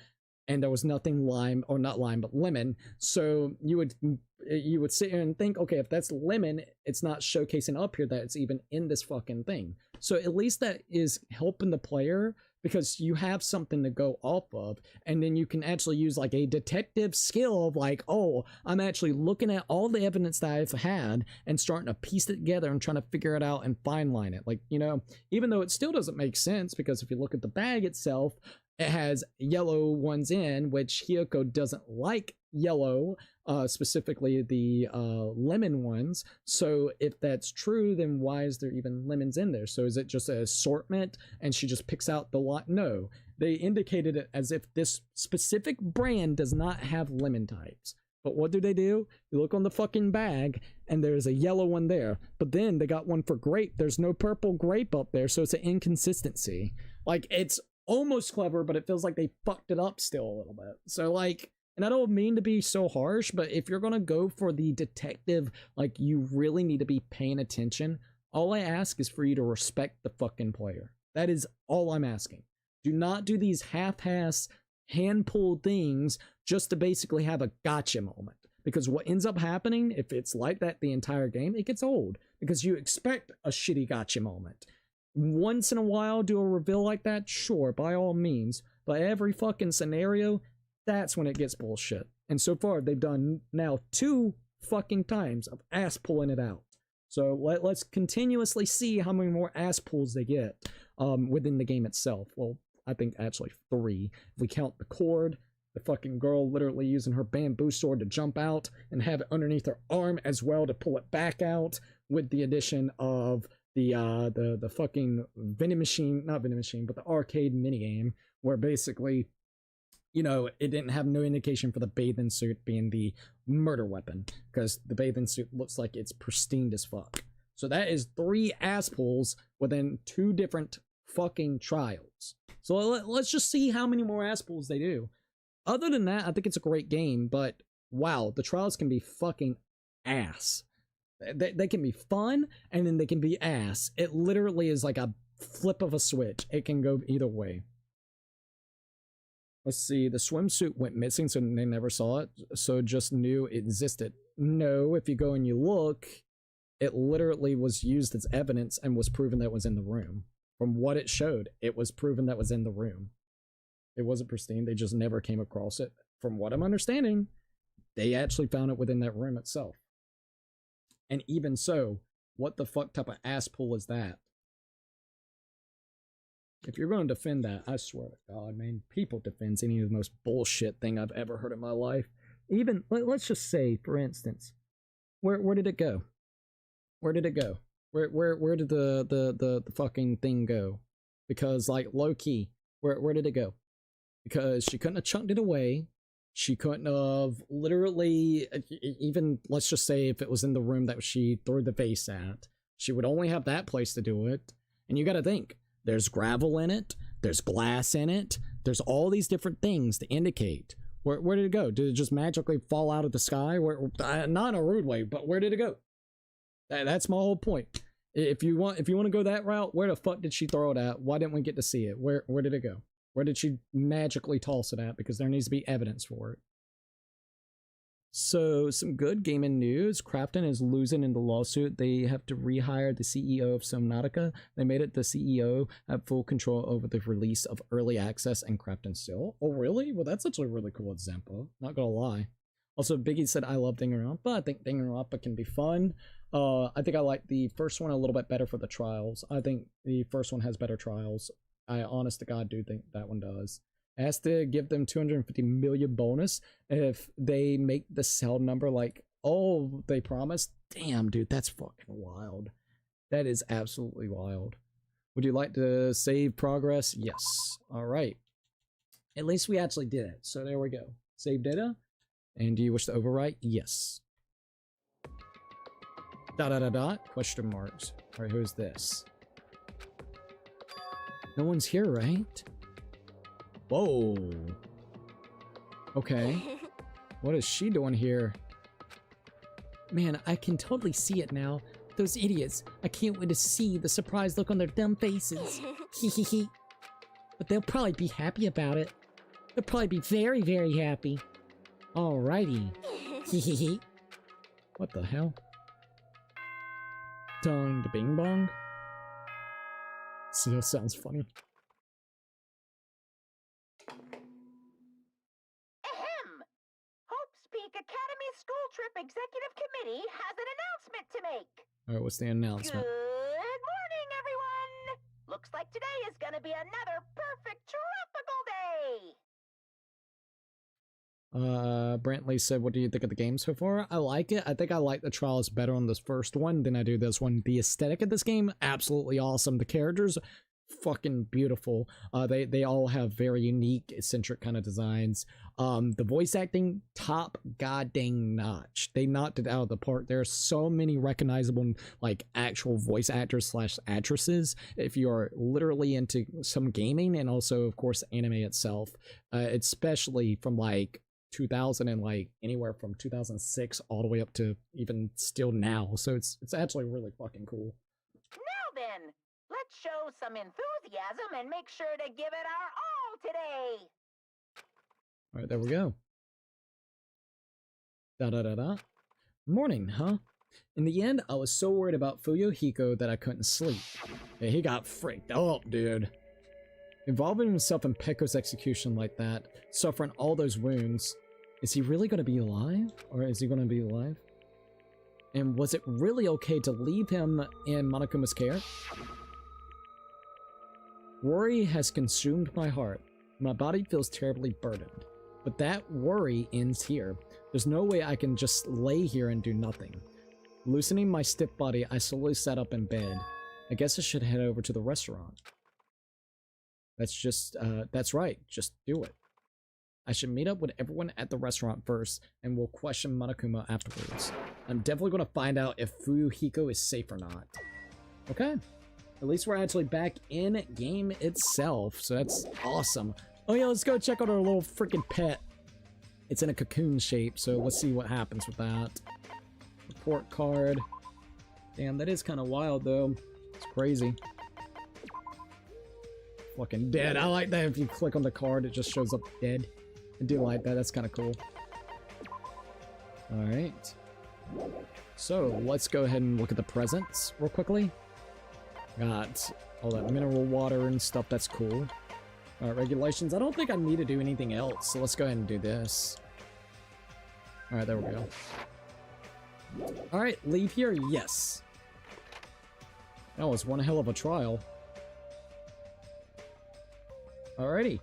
and there was nothing lime, or not lime, but lemon. So you would sit here and think, okay, if that's lemon, it's not showcasing up here that it's even in this fucking thing. So at least that is helping the player, because you have something to go off of, and then you can actually use like a detective skill of like, oh, I'm actually looking at all the evidence that I've had and starting to piece it together and trying to figure it out and fine line it. Like, you know, even though it still doesn't make sense, because if you look at the bag itself, it has yellow ones in, which Hiyoko doesn't like yellow, specifically the lemon ones. So if that's true, then why is there even lemons in there? So is it just an assortment and she just picks out the lot? No, they indicated it as if this specific brand does not have lemon types. But what do? You look on the fucking bag and there's a yellow one there, but then they got one for grape. There's no purple grape up there, so it's an inconsistency. Like, it's almost clever, but it feels like they fucked it up still a little bit. So like, and I don't mean to be so harsh, but if you're gonna go for the detective, like, you really need to be paying attention. All I ask is for you to respect the fucking player. That is all I'm asking. Do not do these half-ass hand-pulled things just to basically have a gotcha moment. Because what ends up happening, if it's like that the entire game, it gets old. Because you expect a shitty gotcha moment. Once in a while, do a reveal like that? Sure, by all means. But every fucking scenario, that's when it gets bullshit. And so far, they've done now 2 fucking times of ass pulling it out. So let's continuously see how many more ass pulls they get within the game itself. Well, I think actually 3. If we count the cord, the fucking girl literally using her bamboo sword to jump out and have it underneath her arm as well to pull it back out, with the addition of the fucking vending machine, not vending machine, but the arcade minigame, where basically, you know, it didn't have no indication for the bathing suit being the murder weapon, because the bathing suit looks like it's pristine as fuck. So that is 3 ass pulls within 2 different fucking trials. So let's just see how many more ass pulls they do. Other than that, I think it's a great game, but wow, the trials can be fucking ass. They can be fun, and then they can be ass. It literally is like a flip of a switch. It can go either way. Let's see, the swimsuit went missing, so they never saw it, so just knew it existed. No, if you go and you look, it literally was used as evidence and was proven that it was in the room. From what it showed, it was proven that was in the room. It wasn't pristine, they just never came across it. From what I'm understanding, they actually found it within that room itself. And even so, what the fuck type of ass pull is that? If you're going to defend that, I swear to God, man, people defends any of the most bullshit thing I've ever heard in my life. Even, let's just say, for instance, where did it go? Where did it go? Where did the fucking thing go? Because, like, low key, where did it go? because she couldn't have chunked it away. She couldn't have literally, even let's just say if it was in the room that she threw the vase at, she would only have that place to do it. And you gotta think, there's gravel in it, there's glass in it, there's all these different things to indicate. Where did it go? Did it just magically fall out of the sky? Not in a rude way, but where did it go? That's my whole point. If you want to go that route, where the fuck did she throw it at? Why didn't we get to see it? Where did it go? Where did she magically toss it at? Because there needs to be evidence for it. So, some good gaming news. Crafton is losing in the lawsuit. They have to rehire the CEO of Subnautica. They made it the CEO have full control over the release of early access and Crafton still. Oh, really? Well, that's actually a really cool example. Not gonna lie. Also, Biggie said, I love Danganronpa. I think Danganronpa can be fun. I think I like the first one a little bit better for the trials. I think the first one has better trials. I honest to God do think that one does. Has to give them 250 million bonus if they make the cell number like, oh, they promised. Damn, dude, that's fucking wild. That is absolutely wild. Would you like to save progress? Yes. All right. At least we actually did it. So there we go. Save data. And do you wish to overwrite? Yes. ... Question marks. All right, who's this? No one's here, right? Whoa. Okay. What is she doing here? Man, I can totally see it now. Those idiots. I can't wait to see the surprised look on their dumb faces. Hehehe. But they'll probably be happy about it. They'll probably be very, very happy. Alrighty. Hehehe. What the hell? Dong the bing bong? Still sounds funny. Ahem! Hope's Peak Academy School Trip Executive Committee has an announcement to make. Alright, what's the announcement? Good morning, everyone! Looks like today is gonna be another perfect tropical day! Brantley said, what do you think of the game so far? I like it. I think I like the trials better on this first one than I do this one. The aesthetic of this game, absolutely awesome. The characters, fucking beautiful. They all have very unique, eccentric kind of designs. The voice acting, top goddamn notch. They knocked it out of the park. There are so many recognizable, like, actual voice actors slash actresses if you are literally into some gaming and also, of course, anime itself. Especially from, like, 2000 and like anywhere from 2006 all the way up to even still now. So it's actually really fucking cool. Now then, let's show some enthusiasm and make sure to give it our all today! Alright, there we go. Morning, huh? In the end, I was so worried about Fuyuhiko that I couldn't sleep. Yeah, he got freaked up, dude. Involving himself in Pekko's execution like that, suffering all those wounds, is he really going to be alive? Or is he going to be alive? And was it really okay to leave him in Monokuma's care? Worry has consumed my heart. My body feels terribly burdened. But that worry ends here. There's no way I can just lay here and do nothing. Loosening my stiff body, I slowly sat up in bed. I guess I should head over to the restaurant. That's right, just do it. I should meet up with everyone at the restaurant first, and we'll question Monokuma afterwards. I'm definitely going to find out if Fuyuhiko is safe or not. Okay. At least we're actually back in game itself, so that's awesome. Oh yeah, let's go check out our little freaking pet. It's in a cocoon shape, so let's see what happens with that. Report card. Damn, that is kind of wild, though. It's crazy. Fucking dead. I like that if you click on the card, it just shows up dead. I do like that. That's kind of cool. Alright. So, let's go ahead and look at the presents real quickly. Got all that mineral water and stuff. That's cool. Alright, regulations. I don't think I need to do anything else, so let's go ahead and do this. Alright, there we go. Alright, leave here? Yes. That was one hell of a trial. Alrighty.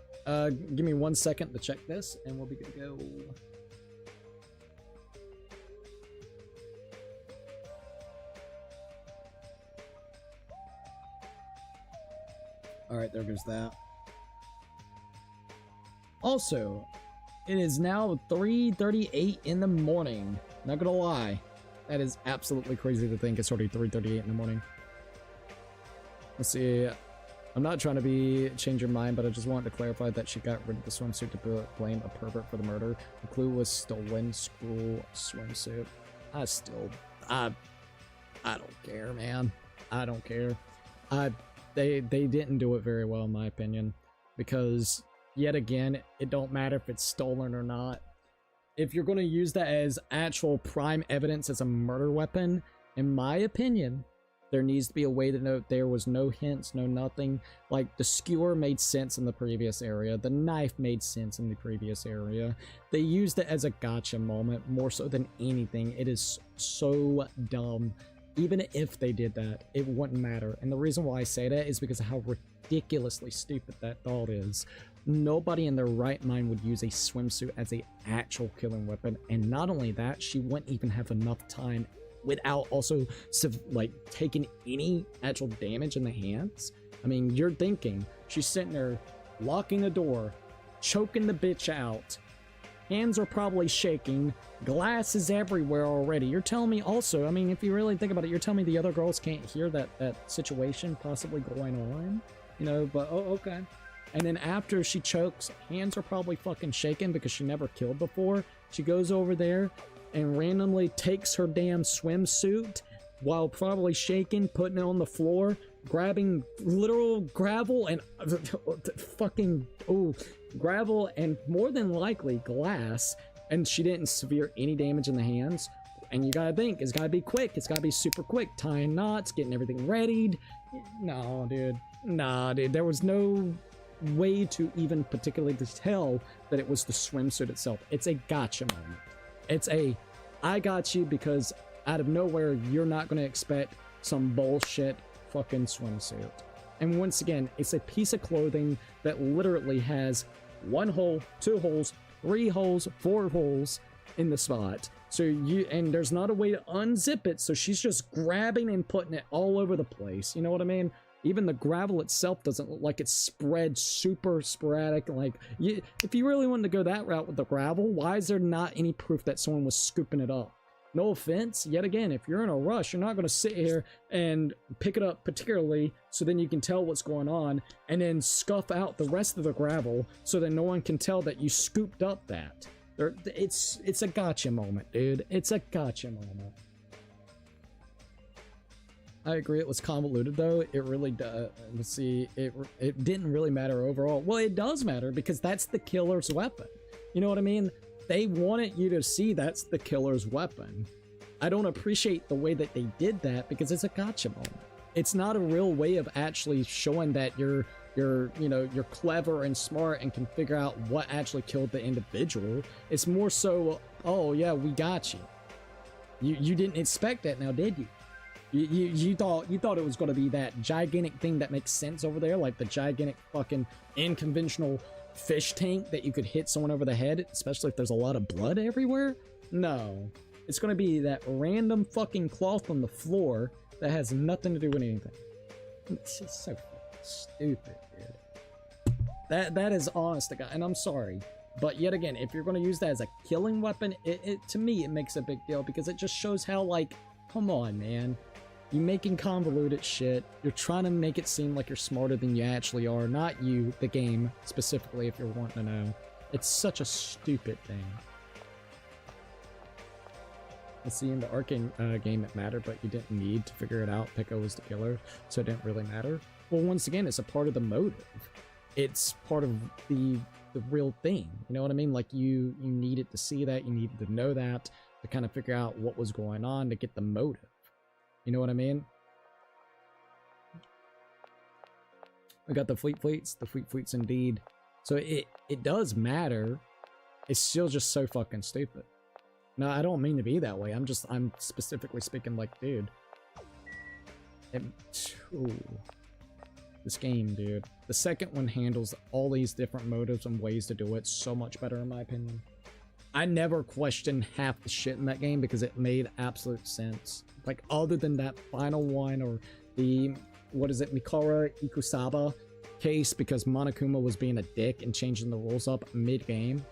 Give me 1 second to check this, and we'll be good to go. Alright, there goes that. Also, it is now 3:38 in the morning. Not gonna lie. That is absolutely crazy to think it's already 3:38 in the morning. Let's see. I'm not trying to change your mind, but I just wanted to clarify that she got rid of the swimsuit to blame a pervert for the murder. The clue was stolen school swimsuit. I don't care, man. I don't care. They didn't do it very well, in my opinion, because yet again, it don't matter if it's stolen or not. If you're going to use that as actual prime evidence as a murder weapon, in my opinion, there needs to be a way to know there was no hints, no nothing. Like, the skewer made sense in the previous area. The knife made sense in the previous area. They used it as a gotcha moment more so than anything. It is so dumb. Even if they did that, it wouldn't matter. And the reason why I say that is because of how ridiculously stupid that thought is. Nobody in their right mind would use a swimsuit as a actual killing weapon. And not only that, she wouldn't even have enough time without also like taking any actual damage in the hands. I mean, you're thinking she's sitting there locking the door, choking the bitch out, hands are probably shaking, glass is everywhere already. You're telling me also, I mean, if you really think about it, you're telling me the other girls can't hear that situation possibly going on, you know? But oh, okay. And then after she chokes, hands are probably fucking shaking because she never killed before. She goes over there and randomly takes her damn swimsuit while probably shaking, putting it on the floor, grabbing literal gravel and fucking gravel and more than likely glass, and she didn't severe any damage in the hands. And you gotta think, it's gotta be quick, it's gotta be super quick, tying knots, getting everything readied. No, dude. Nah, dude, there was no way to even particularly tell that it was the swimsuit itself. It's a gotcha moment. It's a, I got you because out of nowhere, you're not going to expect some bullshit fucking swimsuit. And once again, it's a piece of clothing that literally has 1 hole, 2 holes, 3 holes, 4 holes in the spot. So and there's not a way to unzip it, so she's just grabbing and putting it all over the place. You know what I mean? Even the gravel itself doesn't look like it's spread super sporadic. Like, if you really wanted to go that route with the gravel, why is there not any proof that someone was scooping it up? No offense, yet again, if you're in a rush, you're not going to sit here and pick it up particularly so then you can tell what's going on and then scuff out the rest of the gravel so that no one can tell that you scooped up that. It's a gotcha moment, dude. It's a gotcha moment. I agree it was convoluted though. It really does. Let's see, it didn't really matter overall. Well, it does matter because that's the killer's weapon. You know what I mean? They wanted you to see that's the killer's weapon. I don't appreciate the way that they did that because it's a gotcha moment. It's not a real way of actually showing that you're clever and smart and can figure out what actually killed the individual. It's more so, oh yeah, we got you. You didn't expect that now, did you? You thought it was going to be that gigantic thing that makes sense over there, like the gigantic fucking unconventional fish tank that you could hit someone over the head, especially if there's a lot of blood everywhere? No. It's going to be that random fucking cloth on the floor that has nothing to do with anything. It's just so fucking stupid, dude. That is honest to God, and I'm sorry. But yet again, if you're going to use that as a killing weapon, to me, it makes a big deal because it just shows how, like, come on, man. You're making convoluted shit. You're trying to make it seem like you're smarter than you actually are. Not you, the game, specifically, if you're wanting to know. It's such a stupid thing. Let's see, in the arcade game it mattered, but you didn't need to figure it out. Pico was the killer, so it didn't really matter. Well, once again, it's a part of the motive. It's part of the real thing. You know what I mean? Like, you needed to see that. You needed to know that to kind of figure out what was going on to get the motive. You know what I mean? We got the fleets, indeed. So it does matter. It's still just so fucking stupid. No, I don't mean to be that way. I'm specifically speaking like, dude. This game, dude. The second one handles all these different motives and ways to do it so much better, in my opinion. I never questioned half the shit in that game because it made absolute sense. Like, other than that final one or the, what is it, Mikara Ikusaba, case because Monokuma was being a dick and changing the rules up mid-game.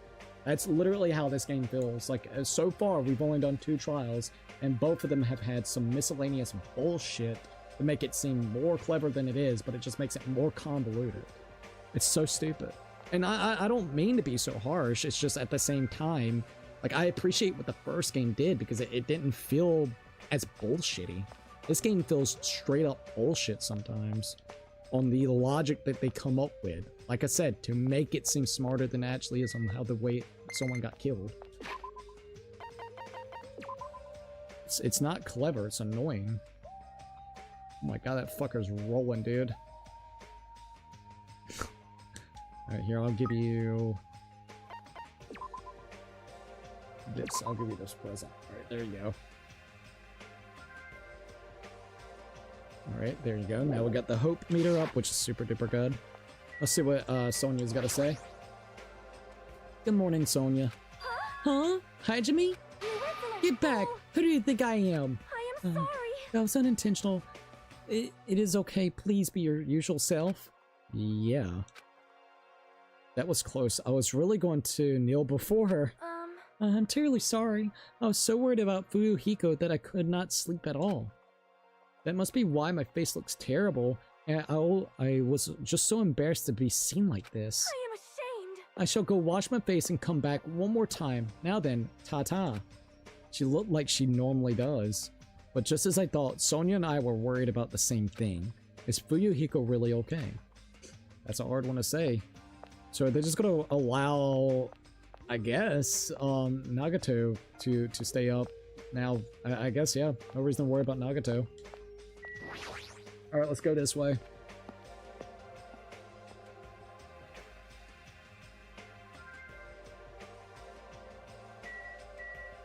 That's literally how this game feels. Like, so far, we've only done 2 trials, and both of them have had some miscellaneous bullshit to make it seem more clever than it is, but it just makes it more convoluted. It's so stupid. And I don't mean to be so harsh, it's just at the same time, like, I appreciate what the first game did because it didn't feel as bullshitty. This game feels straight up bullshit sometimes on the logic that they come up with. Like I said, to make it seem smarter than it actually is on how the way someone got killed. It's not clever, it's annoying. Oh my god, that fucker's rolling, dude. Alright, here, I'll give you this. I'll give you this present. Alright, there you go. Alright, there you go. Now we got the hope meter up, which is super duper good. Let's see what Sonia's got to say. Good morning, Sonia. Huh? Hajime? Get back! Who do you think I am? I am sorry. That was unintentional. It is okay. Please be your usual self. Yeah. That was close. I was really going to kneel before her. I'm terribly sorry. I was so worried about Fuyuhiko that I could not sleep at all. That must be why my face looks terrible, and I was just so embarrassed to be seen like this. I am ashamed. I shall go wash my face and come back one more time. Now then, ta-ta. She looked like she normally does. But just as I thought, Sonia and I were worried about the same thing. Is Fuyuhiko really okay? That's a hard one to say. So they're just gonna allow, I guess, Nagato to stay up. Now, I guess, yeah, no reason to worry about Nagato. Alright, let's go this way.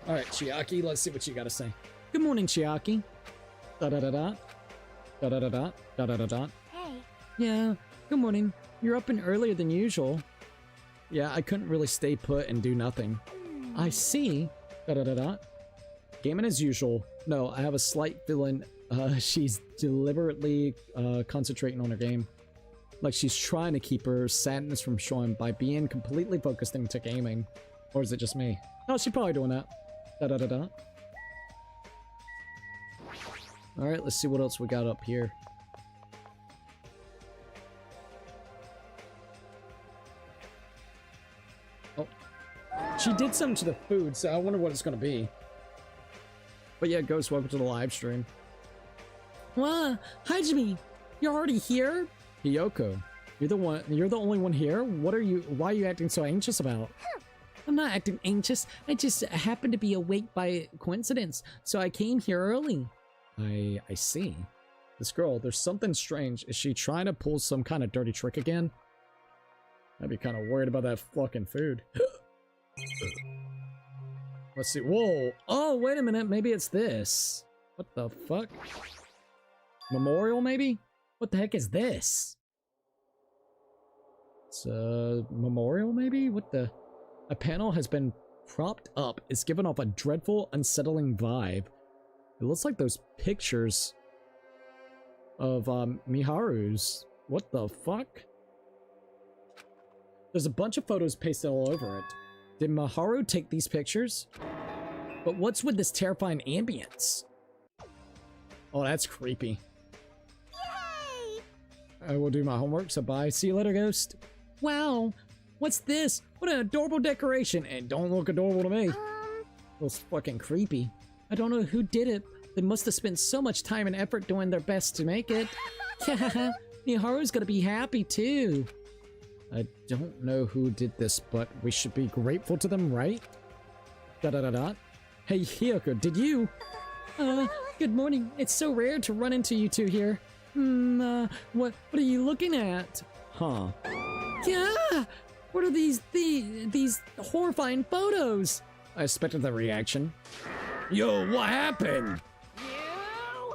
Alright, Chiaki, let's see what you gotta say. Good morning, Chiaki. Da-da-da-da. Da-da-da-da. Da-da-da-da. Hey. Yeah, good morning. You're up and earlier than usual. Yeah, I couldn't really stay put and do nothing. I see. Da-da-da-da. Gaming as usual. No, I have a slight feeling she's deliberately concentrating on her game. Like she's trying to keep her sadness from showing by being completely focused into gaming. Or is it just me? Oh, she's probably doing that. Da-da-da-da. Alright, let's see what else we got up here. Oh. She did something to the food, so I wonder what it's gonna be. But yeah, Ghost, welcome to the live stream. Wow, Hajime, you're already here? Hiyoko, you're the only one here? Why are you acting so anxious about? I'm not acting anxious. I just happened to be awake by coincidence, so I came here early. I see. This girl, there's something strange. Is she trying to pull some kind of dirty trick again? I'd be kind of worried about that fucking food. Let's see. Whoa. Oh, wait a minute. Maybe it's this. What the fuck? Memorial, maybe? What the heck is this? It's a memorial, maybe? What the? A panel has been propped up. It's given off a dreadful, unsettling vibe. It looks like those pictures of Miharu's. What the fuck? There's a bunch of photos pasted all over it. Did Miharu take these pictures? But what's with this terrifying ambience? Oh, that's creepy. Yay! I will do my homework, so bye. See you later, Ghost. Wow, what's this? What an adorable decoration, and don't look adorable to me. Looks fucking creepy. I don't know who did it. They must have spent so much time and effort doing their best to make it. Miharu's gonna be happy too. I don't know who did this, but we should be grateful to them, right? Da-da-da-da. Hey, Hiyoko, did you? Good morning. It's so rare to run into you two here. What are you looking at? Huh. Yeah! What are these horrifying photos? I expected the reaction. Yo, what happened?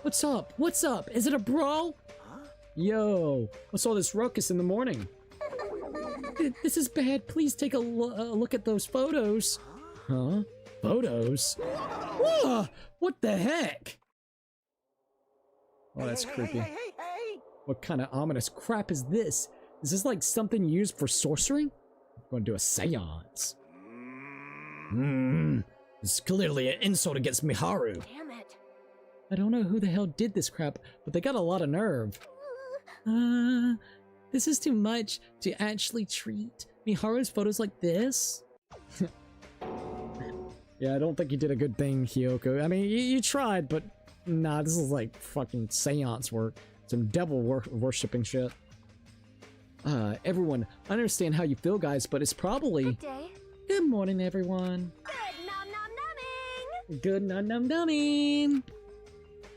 What's up? What's up? Is it a brawl? Yo, what's all this ruckus in the morning? This is bad. Please take a look at those photos. Huh? Photos? Whoa! What the heck? Oh, that's creepy. Hey! What kind of ominous crap is this? Is this like something used for sorcery? I'm going to do a seance. This is clearly an insult against Miharu. Damn it. I don't know who the hell did this crap, but they got a lot of nerve. This is too much to actually treat Miharu's photos like this. Yeah, I don't think you did a good thing, Hyoko. I mean, you tried, but nah, this is like fucking seance work. Some devil worshipping shit. Everyone, I understand how you feel, guys, but it's probably... Good day. Good morning, everyone. Good nom nom numbing. Good numbing.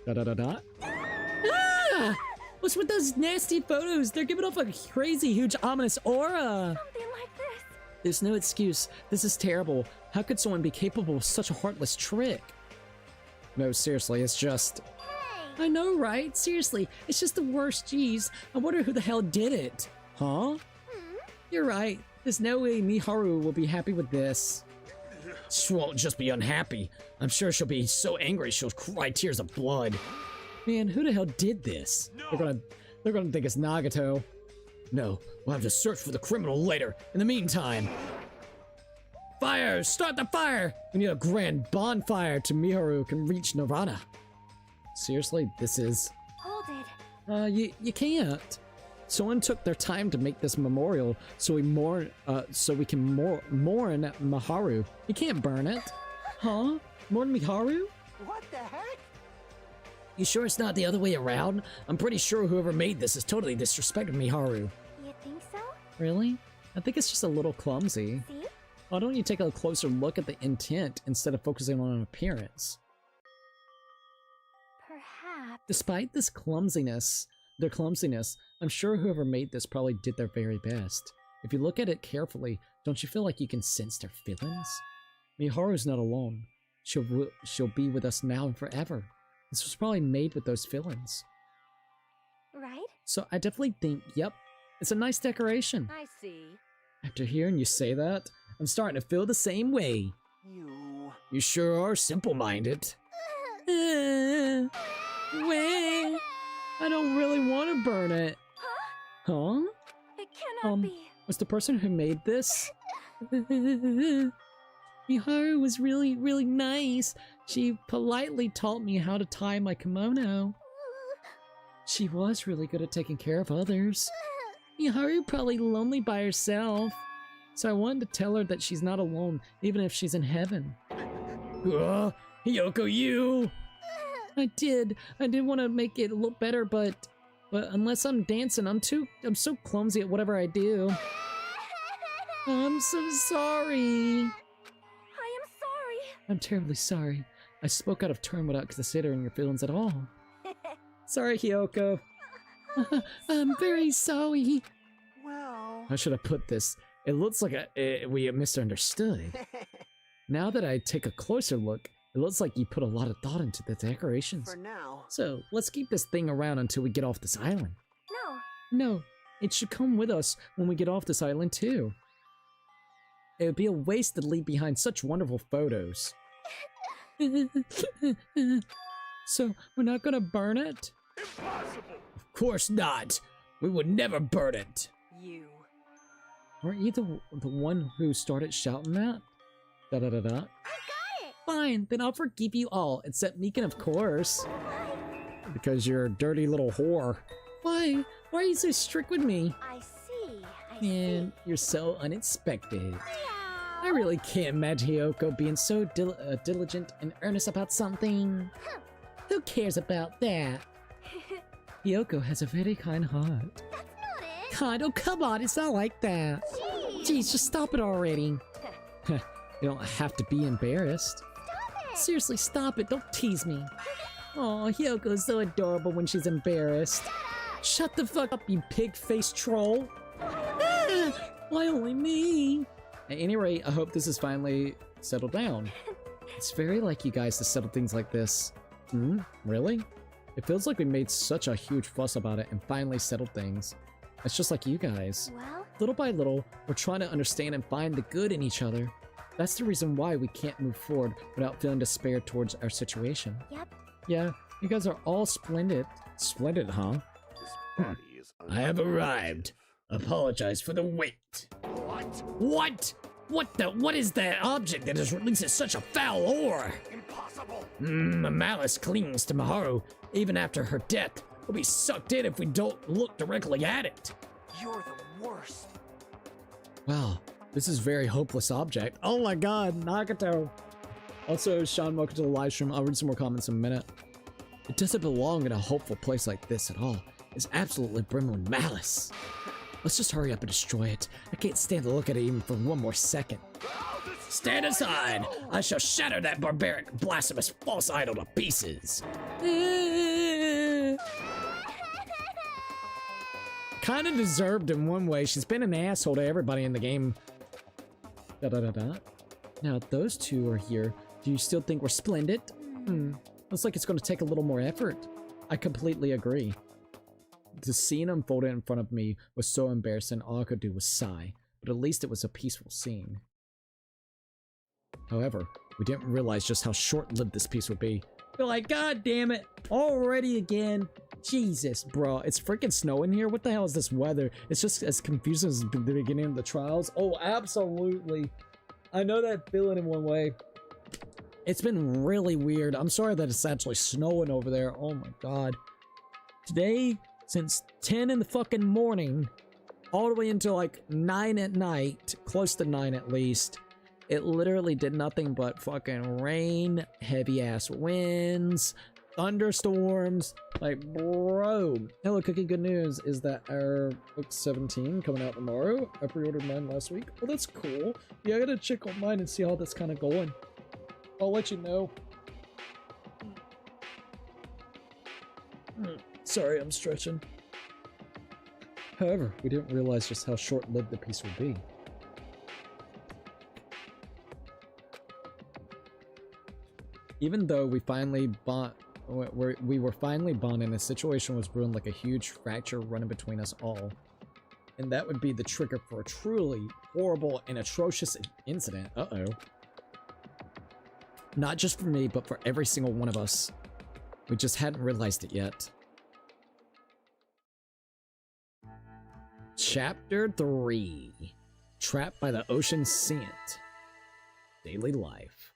Da-da-da-da. Ah! What's with those nasty photos? They're giving off a crazy, huge, ominous aura. Something like this. There's no excuse. This is terrible. How could someone be capable of such a heartless trick? No, seriously, it's just... I know, right? Seriously, it's just the worst. Jeez, I wonder who the hell did it. Huh? You're right. There's no way Miharu will be happy with this. She won't just be unhappy. I'm sure she'll be so angry she'll cry tears of blood. Man, who the hell did this? They're gonna think it's Nagato. No, we'll have to search for the criminal later. In the meantime... Fire! Start the fire! We need a grand bonfire to Miharu can reach Nirvana. Seriously, this is... Hold it. You can't. Someone took their time to make this memorial so we can mourn Miharu. You can't burn it. Huh? Mourn Miharu? What the heck? You sure it's not the other way around? I'm pretty sure whoever made this is totally disrespecting Miharu. You think so? Really? I think it's just a little clumsy. See? Why don't you take a closer look at the intent instead of focusing on an appearance? Perhaps. Despite their clumsiness, I'm sure whoever made this probably did their very best. If you look at it carefully, don't you feel like you can sense their feelings? Miharu's not alone. She'll be with us now and forever. This was probably made with those feelings. Right? So I definitely think, yep, it's a nice decoration. I see. After hearing you say that, I'm starting to feel the same way. You sure are simple-minded. Wait, I don't really want to burn it. Huh? It cannot be. Was the person who made this? Miharu was really, really nice. She politely taught me how to tie my kimono. She was really good at taking care of others. Miharu probably lonely by herself. So I wanted to tell her that she's not alone, even if she's in heaven. Hyoko, you! I did want to make it look better, but unless I'm dancing, I'm so clumsy at whatever I do. I'm so sorry. I am sorry. I'm terribly sorry. I spoke out of turn without considering your feelings at all. Sorry, Hyoko. I'm very sorry. Well... I should have put this. It looks like we misunderstood. Now that I take a closer look, it looks like you put a lot of thought into the decorations. For now. So, let's keep this thing around until we get off this island. No, it should come with us when we get off this island too. It would be a waste to leave behind such wonderful photos. So, we're not gonna burn it? Impossible! Of course not! We would never burn it! You. Weren't you the one who started shouting that? Da-da-da-da. Fine, then I'll forgive you all, except Meekin, of course. Because you're a dirty little whore. Why? Why are you so strict with me? I see. Man, you're so unexpected. I really can't imagine Hyoko being so diligent and earnest about something. Who cares about that? Hyoko has a very kind heart. That's not it. Kind? Oh, come on, it's not like that. Jeez, just stop it already. You don't have to be embarrassed. Seriously, stop it. Don't tease me. Oh, Hyoko's so adorable when she's embarrassed. Shut the fuck up, you pig-faced troll. Why only me? At any rate, I hope this is finally settled down. It's very like you guys to settle things like this. Really? It feels like we made such a huge fuss about it and finally settled things. It's just like you guys. Well? Little by little, we're trying to understand and find the good in each other. That's the reason why we can't move forward without feeling despair towards our situation. Yep. Yeah, you guys are all splendid. Splendid, huh? This body is I have arrived. Apologize for the wait. What? What is that object that has released such a foul aura? Impossible! Malice clings to Maharu even after her death. We'll be sucked in if we don't look directly at it. You're the worst. Wow, this is very hopeless object. Oh my god, Nagato. Also, Sean, welcome to the live stream. I'll read some more comments in a minute. It doesn't belong in a hopeful place like this at all. It's absolutely brimming with malice. Let's just hurry up and destroy it. I can't stand to look at it even for one more second. Stand aside! I shall shatter that barbaric, blasphemous, false idol to pieces. Kinda deserved in one way. She's been an asshole to everybody in the game. Now, those two are here. Do you still think we're splendid? Looks like it's gonna take a little more effort. I completely agree. The scene unfolded in front of me was so embarrassing, all I could do was sigh. But at least it was a peaceful scene. However, we didn't realize just how short-lived this piece would be. We're like, god damn it, already again. Jesus, bro, it's freaking snowing here. What the hell is this weather? It's just as confusing as the beginning of the trials. Oh, absolutely. I know that feeling in one way. It's been really weird. I'm sorry that it's actually snowing over there. Oh my god. Today, since 10 in the fucking morning, all the way until like 9 at night, close to 9 at least, it literally did nothing but fucking rain, heavy ass winds, thunderstorms. Like, bro. Hello, Cookie. Good news is that our book 17 coming out tomorrow. I pre-ordered mine last week. Oh, that's cool. Yeah, I gotta check on mine and see how that's kind of going. I'll let you know. Sorry, I'm stretching. However, we didn't realize just how short-lived the piece would be. Even though we finally we were finally bonding, the situation was brewing like a huge fracture running between us all. And that would be the trigger for a truly horrible and atrocious incident. Uh-oh. Not just for me, but for every single one of us. We just hadn't realized it yet. Chapter 3. Trapped by the Ocean Scent. Daily Life.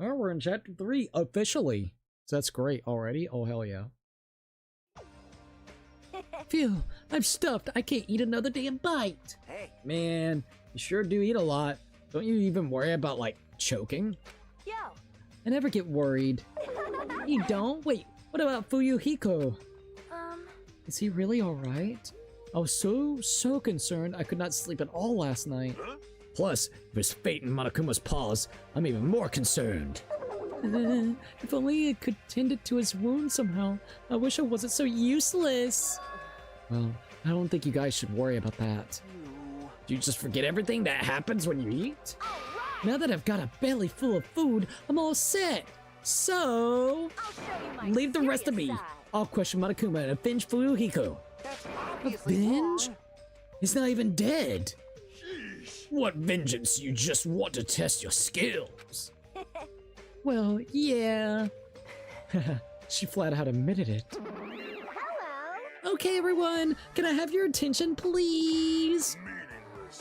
Oh, we're in Chapter 3, officially. So that's great already. Oh, hell yeah. Phew, I'm stuffed. I can't eat another damn bite. Hey. Man, you sure do eat a lot. Don't you even worry about, like, choking? Yo. I never get worried. You don't? Wait, what about Fuyuhiko? Is he really alright? I was so concerned I could not sleep at all last night. Plus, if his fate in Monokuma's paws, I'm even more concerned. If only I could tend it to his wound somehow. I wish I wasn't so useless. Well, I don't think you guys should worry about that. Do you just forget everything that happens when you eat? Now that I've got a belly full of food, I'm all set. So, leave the rest of me. I'll question Monokuma and avenge Fuyuhiko. Avenge? He's not even dead. What vengeance? You just want to test your skills. Well, yeah. She flat out admitted it. Hello. Okay, everyone, can I have your attention, please?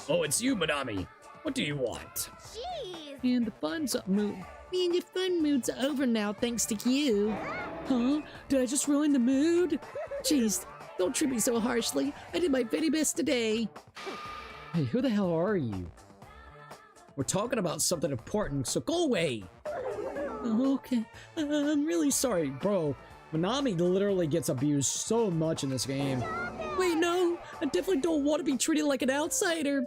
Oh, it's you, Manami. What do you want? Jeez. And the fun's mood. And your fun mood's over now, thanks to you. Huh? Did I just ruin the mood? Jeez, don't treat me so harshly. I did my very best today. Hey, who the hell are you? We're talking about something important, so go away. Okay, I'm really sorry, bro. Manami literally gets abused so much in this game. Wait, no, I definitely don't want to be treated like an outsider.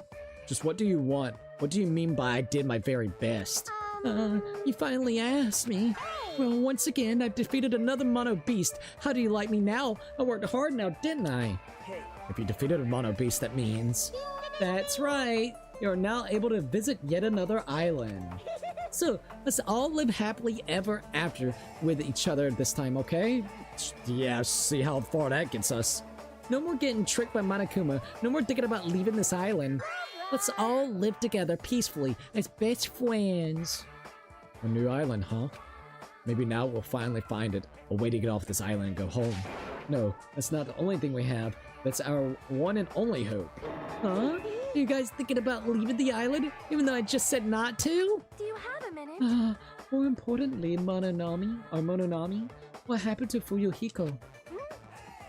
Just what do you want? What do you mean by I did my very best? You finally asked me. Well, once again, I've defeated another Mono Beast. How do you like me now? I worked hard now, didn't I? If you defeated a Mono Beast, that means... That's right. You're now able to visit yet another island. So, let's all live happily ever after with each other this time, okay? Yeah, see how far that gets us. No more getting tricked by Monokuma. No more thinking about leaving this island. Let's all live together peacefully as best friends. A new island, huh? Maybe now we'll finally find it. A way to get off this island and go home. No, that's not the only thing we have. That's our one and only hope. Huh? You guys thinking about leaving the island, even though I just said not to? Do you have a minute? More importantly, Mononami, what happened to Fuyuhiko?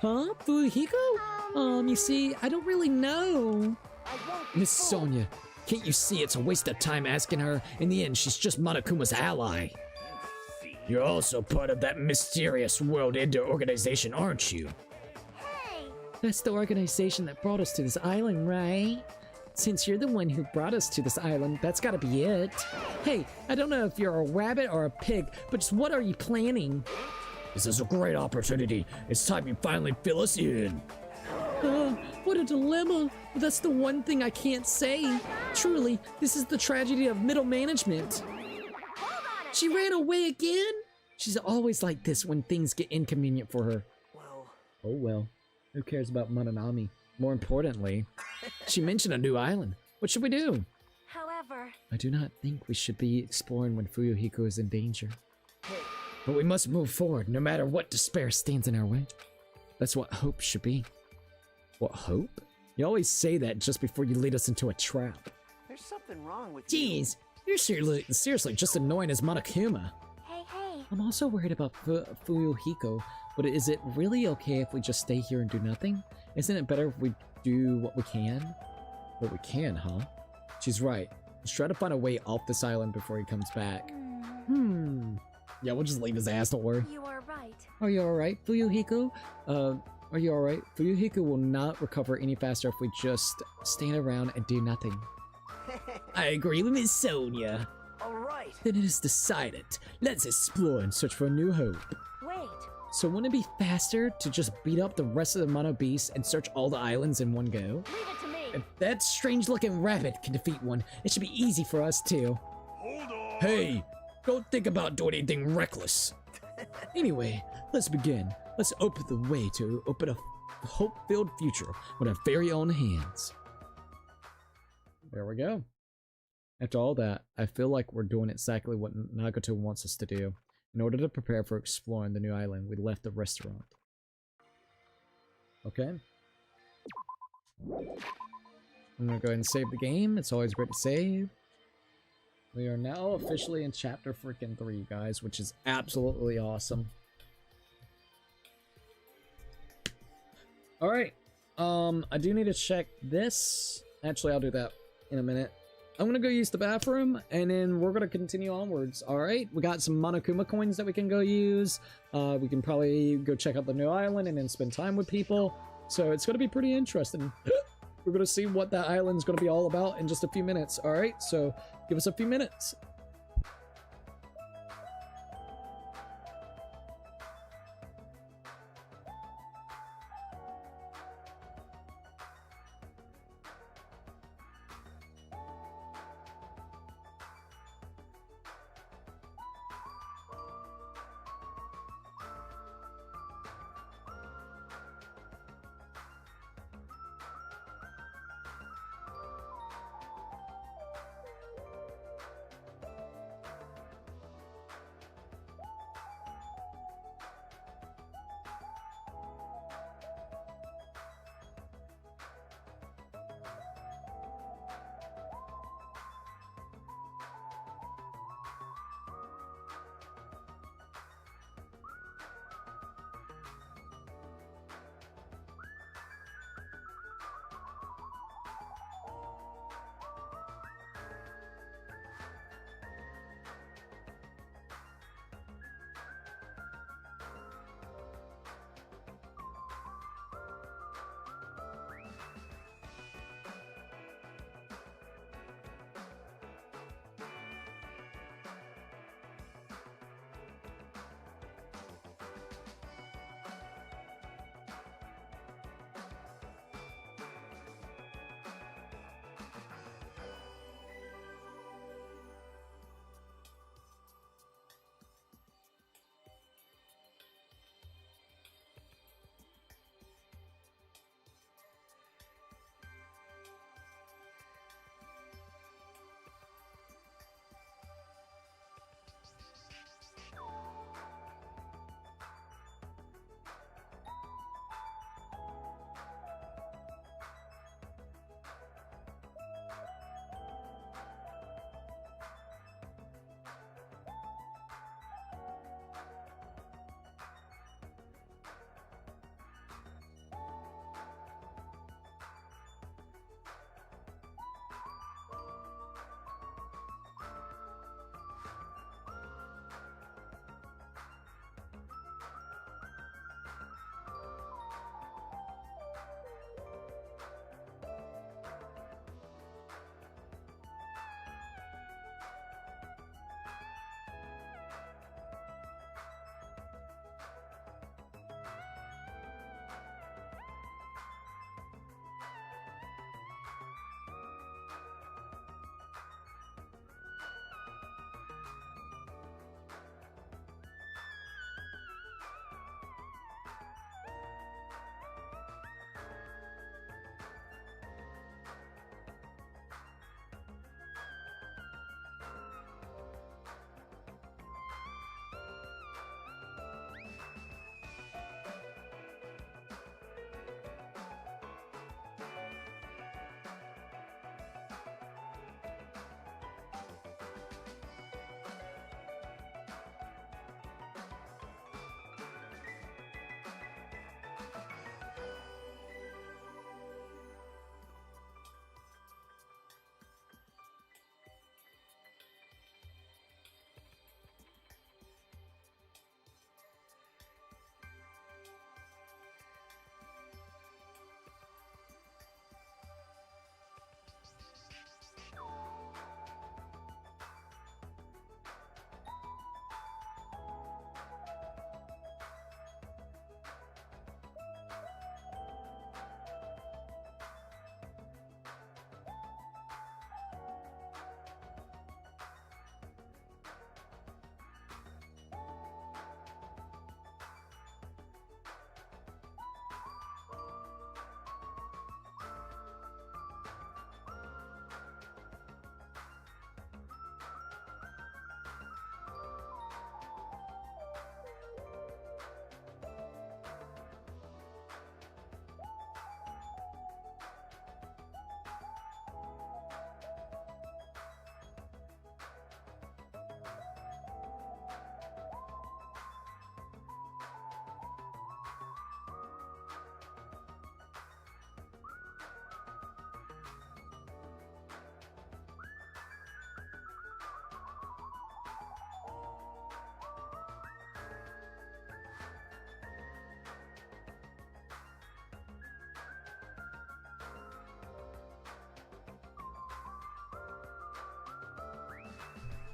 Huh? Fuyuhiko? You see, I don't really know. Miss Sonia, can't you see it's a waste of time asking her? In the end, she's just Monokuma's ally. You're also part of that mysterious World Ender organization, aren't you? Hey! That's the organization that brought us to this island, right? Since you're the one who brought us to this island, that's gotta be it. Hey, I don't know if you're a rabbit or a pig, but just what are you planning? This is a great opportunity. It's time you finally fill us in. What a dilemma. That's the one thing I can't say. Truly, this is the tragedy of middle management. She ran away again? She's always like this when things get inconvenient for her. Well... Oh well. Who cares about Mononami? More importantly, she mentioned a new island. What should we do? However... I do not think we should be exploring when Fuyuhiko is in danger. But we must move forward, no matter what despair stands in our way. That's what hope should be. What, hope? You always say that just before you lead us into a trap. There's something wrong with you. Jeez, you're seriously just annoying as Monokuma. Hey. I'm also worried about Fuyuhiko, but is it really okay if we just stay here and do nothing? Isn't it better if we do what we can? What we can, huh? She's right. Let's try to find a way off this island before he comes back. Yeah, we'll just leave his ass, don't worry. You are right. Are you alright, Fuyuhiko? Are you alright? Fuyuhiko will not recover any faster if we just stand around and do nothing. I agree with Miss Sonia. Alright. Then it is decided. Let's explore and search for a new hope. Wait. So wouldn't it be faster to just beat up the rest of the Mono Beasts and search all the islands in one go? Leave it to me. If that strange-looking rabbit can defeat one, it should be easy for us too. Hold on! Hey, don't think about doing anything reckless. Anyway, let's begin. Let's open the way to open a hope-filled future with our very own hands. There we go. After all that, I feel like we're doing exactly what Nagato wants us to do. In order to prepare for exploring the new island, we left the restaurant. Okay. I'm gonna go ahead and save the game. It's always great to save. We are now officially in chapter freaking 3, guys, which is absolutely awesome. Alright. I do need to check this. Actually, I'll do that in a minute. I'm gonna go use the bathroom, and then we're gonna continue onwards. Alright, we got some Monokuma coins that we can go use. We can probably go check out the new island and then spend time with people. So it's gonna be pretty interesting. We're gonna see what that island's gonna be all about in just a few minutes. Alright, so give us a few minutes.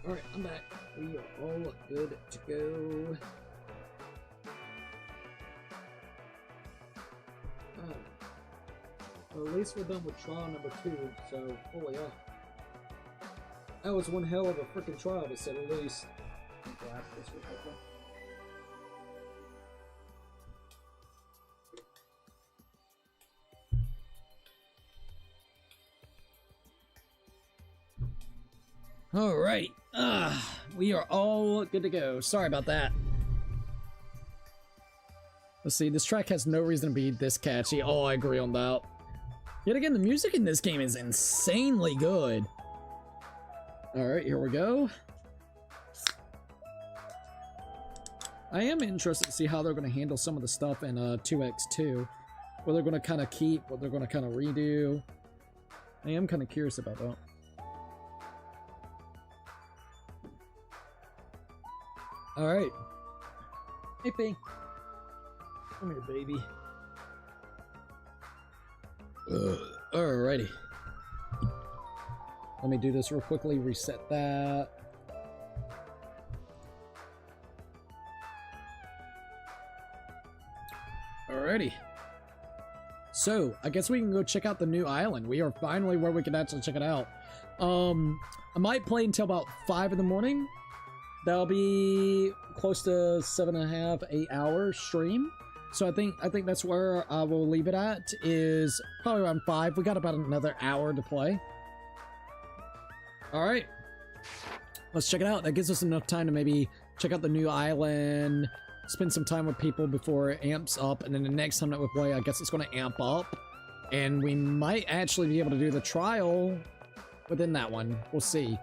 Alright, I'm back. We are all good to go. Well, at least we're done with trial number 2, so holy yeah. That was one hell of a freaking trial, to say the least. Grab this real quickly. Alright, we are all good to go. Sorry about that. Let's see, this track has no reason to be this catchy. Oh, I agree on that. Yet again, the music in this game is insanely good. Alright, here we go. I am interested to see how they're going to handle some of the stuff in 2x2. What they're going to kind of keep, what they're going to kind of redo. I am kind of curious about that. Alright. Hey, P. Come here, baby. Alrighty. Let me do this real quickly, reset that. Alrighty. So, I guess we can go check out the new island. We are finally where we can actually check it out. I might play until about 5 in the morning. That'll be close to 7.5, 8 hour stream. So I think that's where I will leave it at, is probably around 5. We got about another hour to play. Alright. Let's check it out. That gives us enough time to maybe check out the new island, spend some time with people before it amps up, and then the next time that we play, I guess it's going to amp up. And we might actually be able to do the trial within that one. We'll see.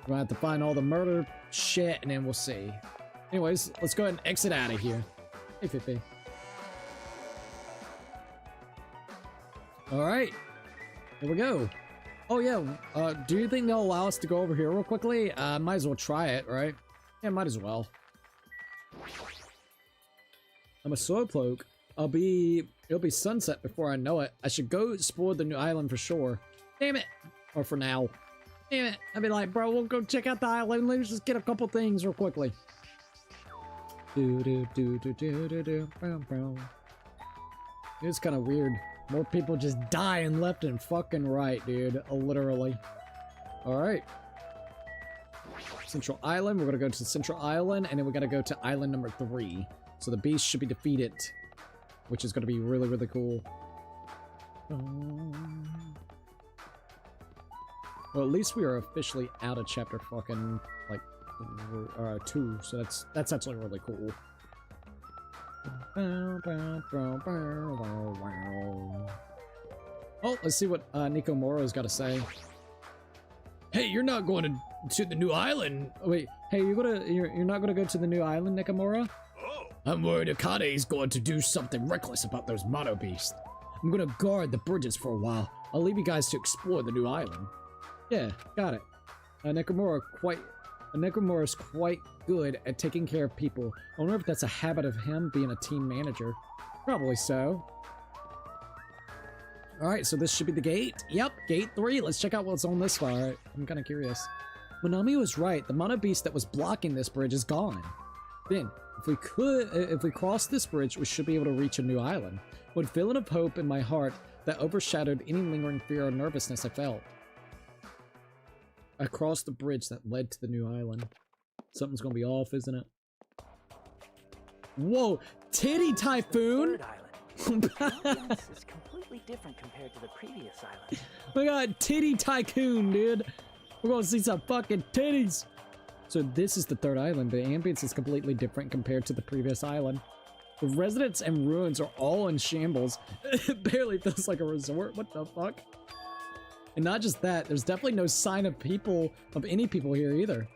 We're gonna have to find all the murder shit, and then we'll see. Anyways, let's go ahead and exit out of here. Hey, Fifi. Alright. Here we go. Oh, yeah. Do you think they'll allow us to go over here real quickly? Might as well try it, right? Yeah, might as well. I'm a slowpoke. It'll be sunset before I know it. I should go explore the new island for sure. Damn it. Or for now. Damn it. I'd be like, bro, we'll go check out the island. Let's just get a couple things real quickly. It's kind of weird. More people just dying left and fucking right, dude. Literally. Alright. Central Island. We're gonna go to Central Island, and then we gotta go to Island number 3. So the beast should be defeated, which is gonna be really, really cool. Well, at least we are officially out of chapter fucking, like, 2, so that's actually really cool. Oh, let's see what Nico Moro's got to say. Hey, you're not going to the new island. Oh, wait, hey, you're not gonna go to the new island, Nikomura? Oh. I'm worried Akane's going to do something reckless about those mono beasts. I'm gonna guard the bridges for a while. I'll leave you guys to explore the new island. Yeah, got it. Nekomura's quite good at taking care of people. I wonder if that's a habit of him being a team manager. Probably so. Alright, so this should be the gate. Yep, gate 3. Let's check out what's on this far. Alright, I'm kind of curious. Monami was right. The mono beast that was blocking this bridge is gone. Then, if we cross this bridge, we should be able to reach a new island. With a feeling of hope in my heart that overshadowed any lingering fear or nervousness I felt. I crossed the bridge that led to the new island. Something's gonna be off, isn't it? Whoa! Titty Typhoon! Third island. This is completely different compared to the previous island. We got Titty Tycoon, dude! We're gonna see some fucking titties! So this is the third island. The ambience is completely different compared to the previous island. The residents and ruins are all in shambles. It barely feels like a resort. What the fuck? And not just that, there's definitely no sign of any people here either.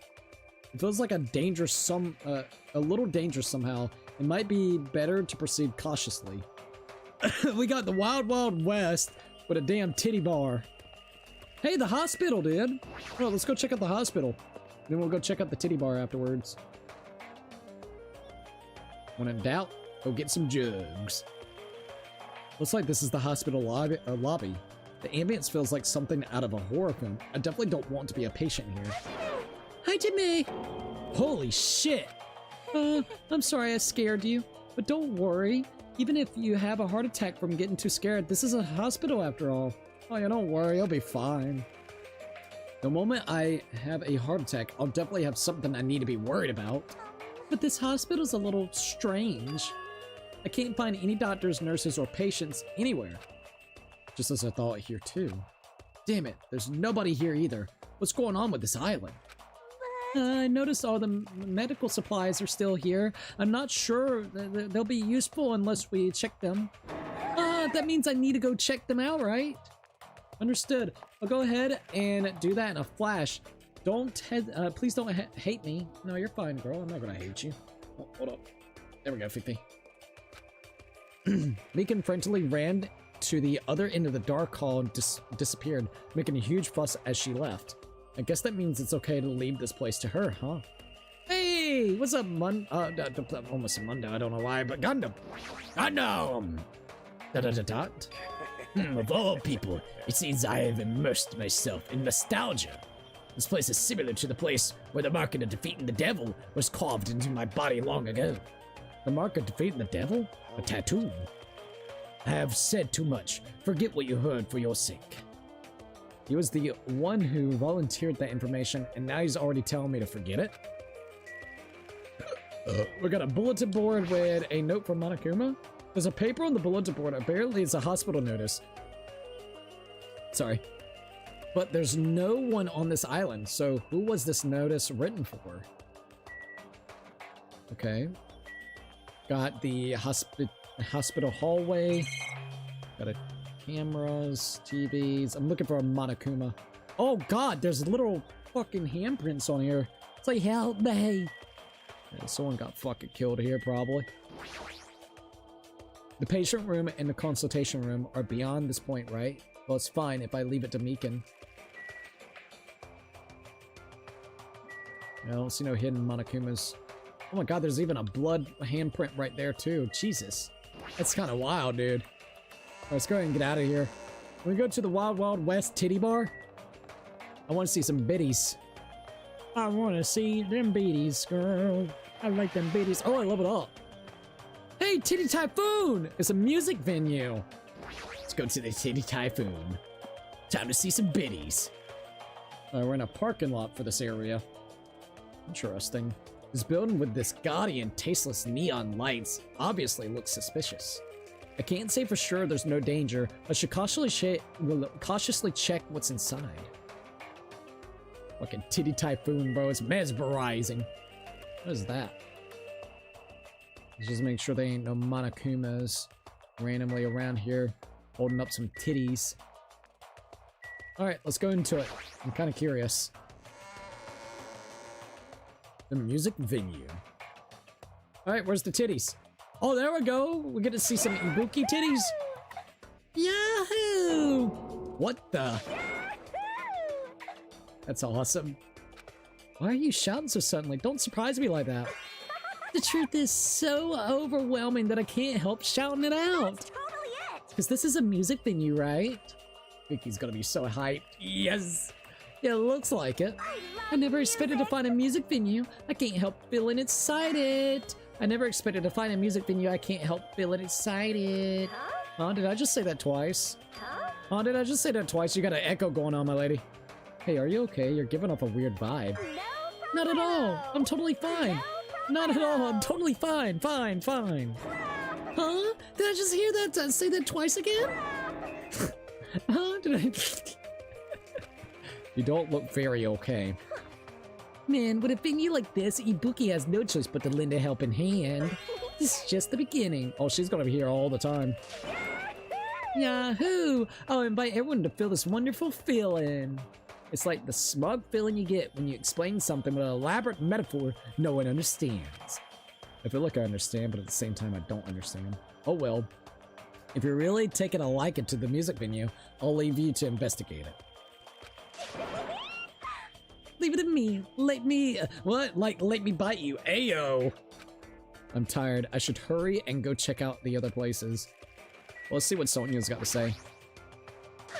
It feels like a little dangerous somehow. It might be better to proceed cautiously. We got the Wild Wild West with a damn titty bar. Hey, the hospital, dude. Oh, let's go check out the hospital. Then we'll go check out the titty bar afterwards. When in doubt, go get some jugs. Looks like this is the hospital lobby. The ambience feels like something out of a horror film. I definitely don't want to be a patient here. Hajime! Holy shit! I'm sorry I scared you, but don't worry. Even if you have a heart attack from getting too scared, this is a hospital after all. Oh yeah, don't worry, you'll be fine. The moment I have a heart attack, I'll definitely have something I need to be worried about. But this hospital's a little strange. I can't find any doctors, nurses, or patients anywhere. Just as I thought here too. Damn it, there's nobody here either. What's going on with this island? I noticed all the medical supplies are still here. I'm not sure they'll be useful unless we check them. That means I need to go check them out, right? Understood. I'll go ahead and do that in a flash. Please don't hate me. No, you're fine, girl. I'm not gonna hate you. Oh, hold up. There we go, 50. Meekin friendly ran to the other end of the dark hall and disappeared, making a huge fuss as she left. I guess that means it's okay to leave this place to her, huh? Hey, what's up, almost a Mundo, I don't know why, but Gundam! Gundam! Dot. Of all people, it seems I have immersed myself in nostalgia. This place is similar to the place where the mark of defeating the devil was carved into my body long ago. The mark of defeating the devil? A tattoo? I have said too much. Forget what you heard for your sake. He was the one who volunteered that information, and now he's already telling me to forget it? We got a bulletin board with a note from Monokuma. There's a paper on the bulletin board. Apparently it's a hospital notice. Sorry. But there's no one on this island, so who was this notice written for? Okay. Got the hospital hallway. Got a cameras, TVs. I'm looking for a Monokuma. Oh god, there's little fucking handprints on here. It's like, help me. Yeah, someone got fucking killed here, probably. The patient room and the consultation room are beyond this point, right? Well, it's fine if I leave it to Meekin. I don't see no hidden Monokumas. Oh my god, there's even a blood handprint right there too. Jesus. That's kind of wild, dude. Alright, let's go ahead and get out of here. Can we go to the Wild Wild West titty bar? I want to see some biddies. I want to see them biddies, girl. I like them biddies. Oh, I love it all. Hey, Titty Typhoon! It's a music venue. Let's go to the Titty Typhoon. Time to see some biddies. We're in a parking lot for this area. Interesting. This building with this gaudy and tasteless neon lights obviously looks suspicious. I can't say for sure there's no danger, but should cautiously check what's inside. Fucking Titty Typhoon, bro. It's mesmerizing. What is that? Let's just make sure there ain't no Monokumas randomly around here holding up some titties. Alright, let's go into it. I'm kind of curious. The music venue. Alright, where's the titties? Oh, there we go. We get to see some Ibuki titties. Yahoo! What the? That's awesome. Why are you shouting so suddenly? Don't surprise me like that. The truth is so overwhelming that I can't help shouting it out. That's totally it. Because this is a music venue, right? Vicky's gonna be so hyped. Yes! Yeah, it looks like it. I never expected to find a music venue. I can't help feeling excited. I never expected to find a music venue. I can't help feeling excited. Huh? Did I just say that twice? Huh? Did I just say that twice? You got an echo going on, my lady. Hey, are you okay? You're giving off a weird vibe. No Not at all. I'm totally fine. Not at all. I'm totally fine. Fine. Huh? Did I just hear that? Say that twice again? Huh? Did I? You don't look very okay. Man, with a venue like this, Ibuki has no choice but to lend a helping hand. This is just the beginning. Oh, she's gonna be here all the time. Yahoo! I'll invite everyone to feel this wonderful feeling. It's like the smug feeling you get when you explain something with an elaborate metaphor no one understands. I feel like I understand, but at the same time I don't understand. Oh well. If you're really taking a liking to the music venue, I'll leave you to investigate it. Leave it to me. Let me... what? Like, let me bite you. Ayo! I'm tired. I should hurry and go check out the other places. Well, let's see what Sonia's got to say.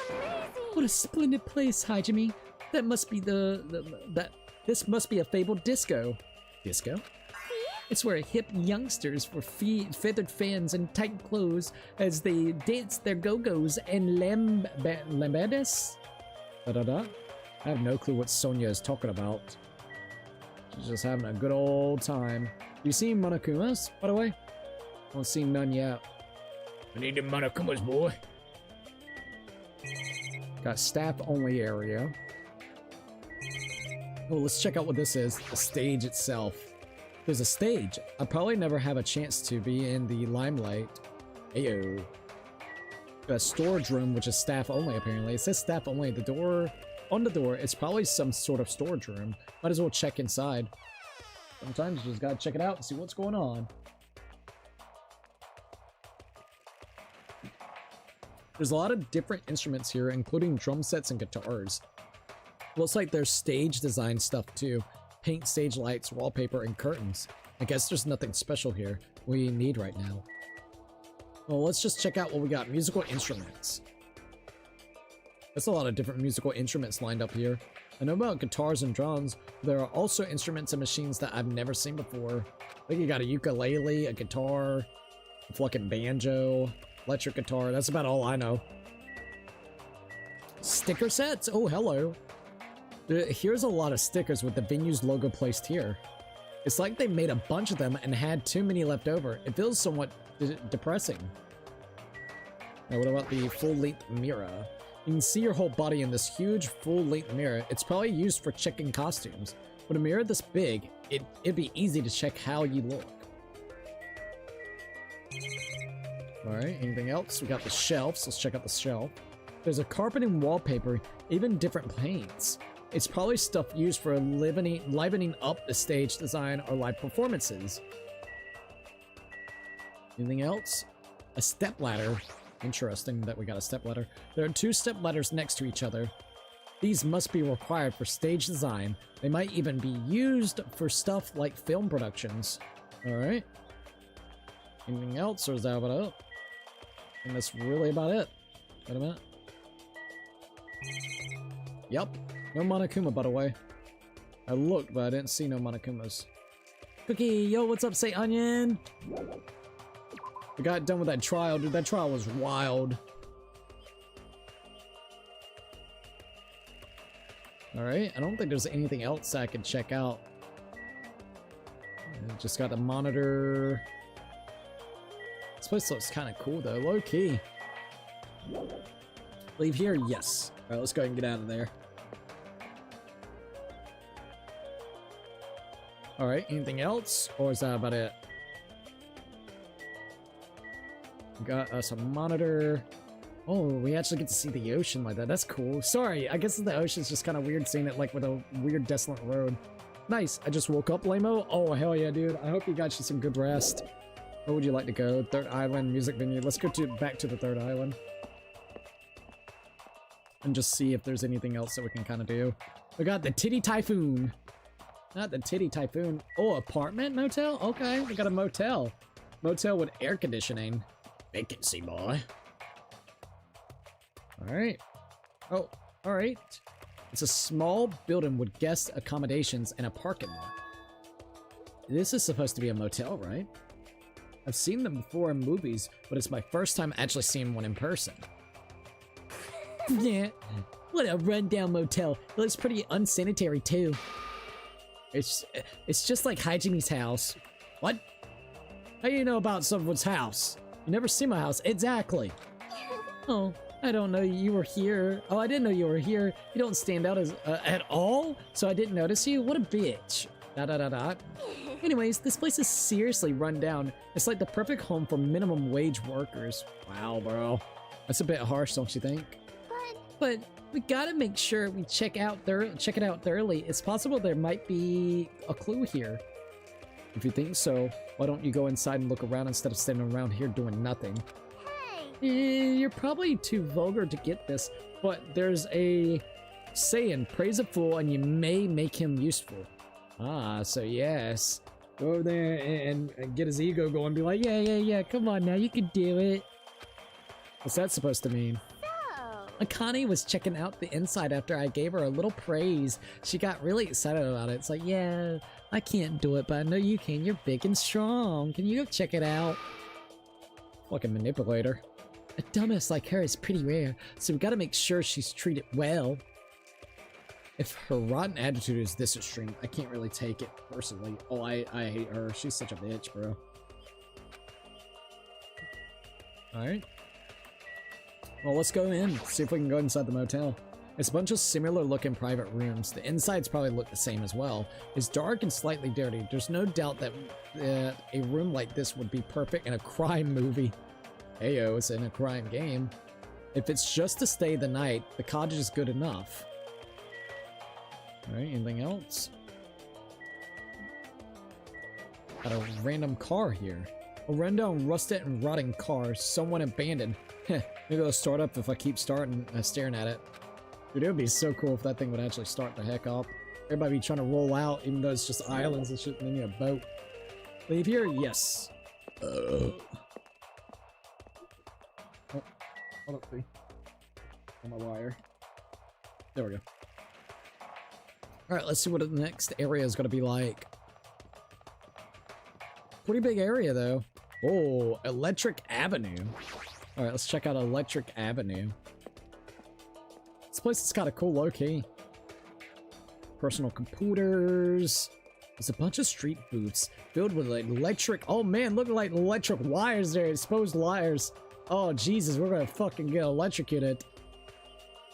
Amazing. What a splendid place, Hajime. That must be that This must be a fabled disco. Disco? It's where hip youngsters wear feathered fans and tight clothes as they dance their go-go's and lambades. Da-da-da. I have no clue what Sonia is talking about. She's just having a good old time. You seen Monokumas, by the way? I don't see none yet. I need the Monokumas, boy. Got staff-only area. Oh, let's check out what this is. The stage itself. There's a stage. I probably never have a chance to be in the limelight. Ayo. Got a storage room, which is staff only, apparently. It says staff only. The door, on the door, it's probably some sort of storage room. Might as well check inside. Sometimes you just gotta check it out and see what's going on. There's a lot of different instruments here, including drum sets and guitars. Looks like there's stage design stuff too. Paint stage lights, wallpaper, and curtains. I guess there's nothing special here we need right now. Well, let's just check out what we got. Musical instruments. There's a lot of different musical instruments lined up here. I know about guitars and drums, but there are also instruments and machines that I've never seen before. I think you got a ukulele, a guitar, a fucking banjo, electric guitar. That's about all I know. Sticker sets? Oh, hello. Here's a lot of stickers with the venue's logo placed here. It's like they made a bunch of them and had too many left over. It feels somewhat depressing. Now, what about the full-length mirror? You can see your whole body in this huge full-length mirror. It's probably used for checking costumes. With a mirror this big, it'd be easy to check how you look. Alright, anything else? We got the shelves. Let's check out the shelf. There's a carpet and wallpaper, even different paints. It's probably stuff used for livening up the stage design or live performances. Anything else? A stepladder. Interesting that we got a stepladder. There are 2 stepladders next to each other. These must be required for stage design. They might even be used for stuff like film productions. Alright. Anything else, or is that about it? And that's really about it. Wait a minute. Yep. No Monokuma, by the way. I looked, but I didn't see no Monokumas. Cookie, yo, what's up, Say Onion? We got done with that trial, dude. That trial was wild. Alright, I don't think there's anything else I can check out. Just got a monitor. This place looks kind of cool, though. Low key. Leave here? Yes. Alright, let's go ahead and get out of there. Alright, anything else? Or is that about it? We got us a monitor. Oh, we actually get to see the ocean like that. That's cool. Sorry, I guess the ocean's just kind of weird seeing it like with a weird desolate road. Nice. I just woke up, Lamo. Oh, hell yeah, dude. I hope you got you some good rest. Where would you like to go? Third Island, music venue. Let's go back to the Third Island. And just see if there's anything else that we can kind of do. We got the Titty Typhoon. Not the Titty Typhoon. Oh, apartment motel? Okay, we got a motel. Motel with air conditioning. Vacancy, boy. Alright. Oh, alright. It's a small building with guest accommodations and a parking lot. This is supposed to be a motel, right? I've seen them before in movies, but it's my first time actually seeing one in person. Yeah, what a rundown motel. It looks pretty unsanitary too. It's just like Hajime's house. What? How do you know about someone's house? You never see my house. Exactly. Oh, I don't know you were here. Oh, I didn't know you were here. You don't stand out as at all, so I didn't notice you. What a bitch. Anyways, this place is seriously run down. It's like the perfect home for minimum wage workers. Wow, bro. That's a bit harsh, don't you think? But we gotta make sure we check it out thoroughly. It's possible there might be a clue here. If you think so, why don't you go inside and look around instead of standing around here doing nothing? Hey! You're probably too vulgar to get this, but there's a saying, praise a fool and you may make him useful. Ah, so yes. Go over there and get his ego going and be like, yeah, come on now, you can do it. What's that supposed to mean? Akane was checking out the inside after I gave her a little praise. She got really excited about it. It's like, yeah, I can't do it, but I know you can. You're big and strong. Can you go check it out? Fucking manipulator. A dumbass like her is pretty rare, so we gotta make sure she's treated well. If her rotten attitude is this extreme, I can't really take it personally. Oh, I hate her. She's such a bitch, bro. Alright. Well, let's go in. See if we can go inside the motel. It's a bunch of similar looking private rooms. The insides probably look the same as well. It's dark and slightly dirty. There's no doubt that a room like this would be perfect in a crime movie. Heyo, it's in a crime game. If it's just to stay the night, the cottage is good enough. Alright, anything else? Got a random car here. A rundown, rusted and rotting car, someone abandoned. Heh, maybe it'll start up if I keep staring at it. Dude, it would be so cool if that thing would actually start the heck up. Everybody be trying to roll out, even though it's just islands and shit, and they need a boat. Leave here? Yes. Oh, hold up, please. On my wire. There we go. Alright, let's see what the next area is going to be like. Pretty big area, though. Oh, Electric Avenue. Alright, let's check out Electric Avenue. This place is kind of cool, low-key. Personal computers. There's a bunch of street booths filled with like electric... Oh man, look at like electric wires there, exposed wires. Oh Jesus, we're gonna fucking get electrocuted.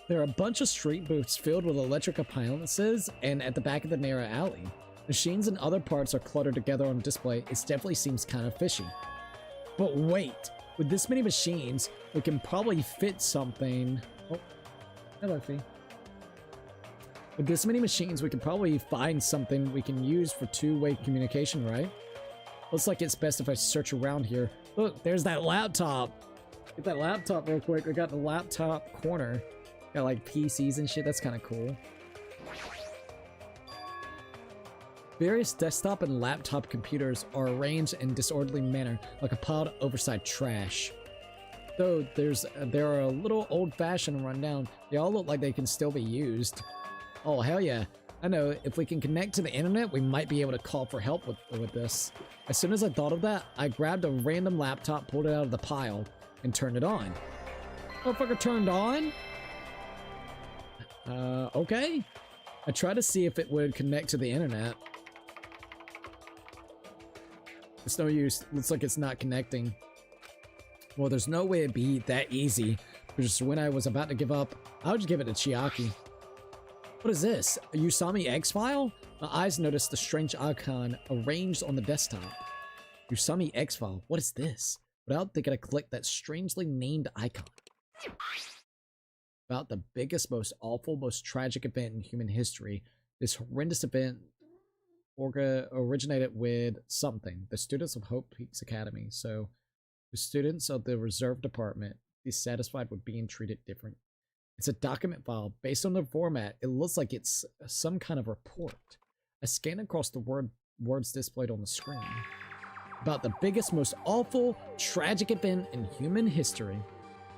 There are a bunch of street booths filled with electric appliances, and at the back of the narrow alley. Machines and other parts are cluttered together on display. It definitely seems kind of fishy. But wait, with this many machines, we can probably fit something... Oh, hello, Fee. With this many machines, we can probably find something we can use for two-way communication, right? Looks like it's best if I search around here. Look, there's that laptop. Get that laptop real quick. We got the laptop corner. Got like PCs and shit. That's kind of cool. Various desktop and laptop computers are arranged in disorderly manner, like a pile of oversized trash. Though there are a little old-fashioned and rundown, they all look like they can still be used. Oh hell yeah! I know, if we can connect to the internet, we might be able to call for help with this. As soon as I thought of that, I grabbed a random laptop, pulled it out of the pile, and turned it on. Motherfucker turned on? Okay. I tried to see if it would connect to the internet. It's no use. Looks like it's not connecting. Well, there's no way it'd be that easy. Just when I was about to give up, I would just give it to Chiaki. What is this? A Usami X-File? My eyes noticed the strange icon arranged on the desktop. Usami X-File? What is this? Without thinking, I clicked that strangely named icon. About the biggest, most awful, most tragic event in human history. This horrendous event originated with something. The students of Hope Peaks Academy. So, the students of the Reserve Department dissatisfied with being treated different. It's a document file. Based on the format, it looks like it's some kind of report. I scanned across the words displayed on the screen. About the biggest, most awful, tragic event in human history.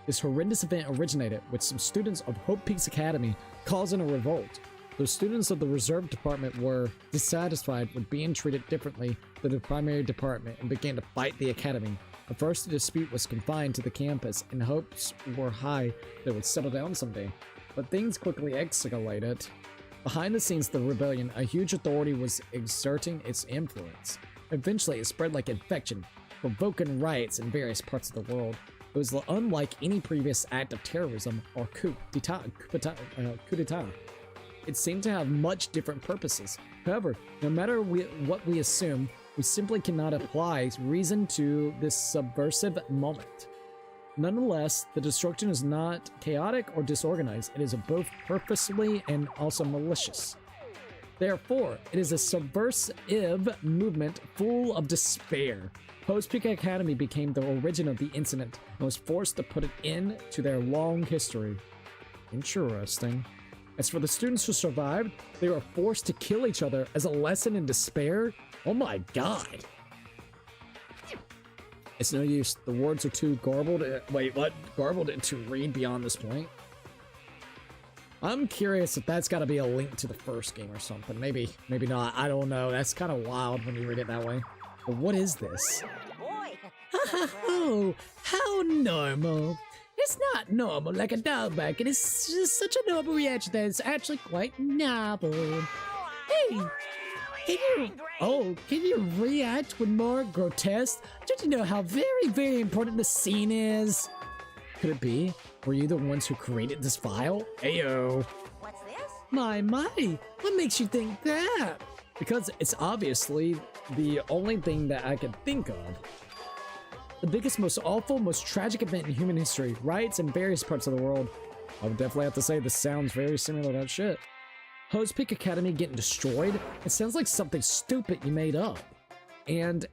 This horrendous event originated with some students of Hope Peaks Academy causing a revolt. The students of the Reserve Department were dissatisfied with being treated differently than the primary department and began to fight the academy. At first, the dispute was confined to the campus, and hopes were high that it would settle down someday. But things quickly escalated. Behind the scenes of the rebellion, a huge authority was exerting its influence. Eventually, it spread like infection, provoking riots in various parts of the world. It was unlike any previous act of terrorism or coup d'etat. It seemed to have much different purposes. However, no matter what we assume, we simply cannot apply reason to this subversive moment. Nonetheless, the destruction is not chaotic or disorganized. It is both purposefully and also malicious. Therefore, it is a subversive movement full of despair. Hope Peaks Academy became the origin of the incident and was forced to put an end to their long history. Interesting. As for the students who survived, they were forced to kill each other as a lesson in despair. Oh my god. It's no use. The words are too garbled. Wait, what? Garbled to read beyond this point. I'm curious if that's got to be a link to the first game or something. Maybe not. I don't know. That's kind of wild when you read it that way. But what is this? Boy. Oh, how normal. It's not normal like a dog bark. It is just such a normal reaction that it's actually quite novel. Hey, can you react with more grotesque? Don't you know how very, very important the scene is? Could it be? Were you the ones who created this file? Ayo. What's this? My, what makes you think that? Because it's obviously the only thing that I can think of. The biggest, most awful, most tragic event in human history. Riots in various parts of the world. I would definitely have to say this sounds very similar to that shit. Hope's Peak Academy getting destroyed? It sounds like something stupid you made up. And?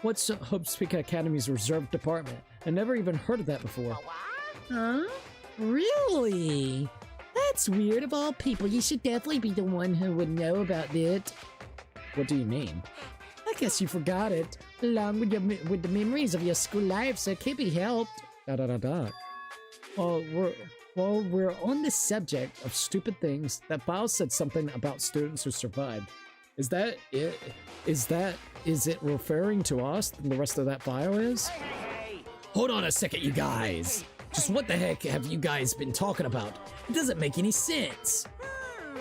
What's Hope's Peak Academy's reserve department? I never even heard of that before. Huh? Really? That's weird. Of all people, you should definitely be the one who would know about it. What do you mean? I guess you forgot it, along with the memories of your school life, so it can't be helped. Well, we're on the subject of stupid things. That file said something about students who survived. Is that it? Is it referring to us? And the rest of that file is? Hold on a second, you guys. Just what the heck have you guys been talking about? It doesn't make any sense.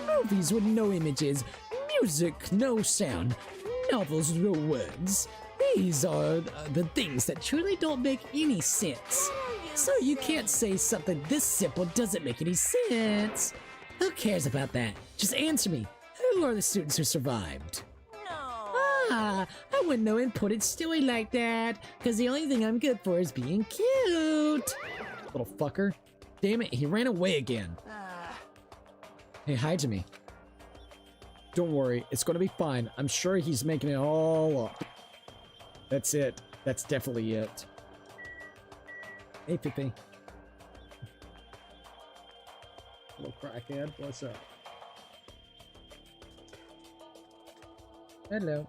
Movies with no images, music, no sound, novels, no words. These are the things that truly don't make any sense. So you can't say something this simple doesn't make any sense. Who cares about that? Just answer me. Who are the students who survived? I wouldn't know and put it story like that, because the only thing I'm good for is being cute. Little fucker. Damn it, he ran away again. Hey, hi to me. Don't worry, it's gonna be fine. I'm sure he's making it all up. That's it. That's definitely it. Hey, Pippi. Little crackhead, what's up? Hello.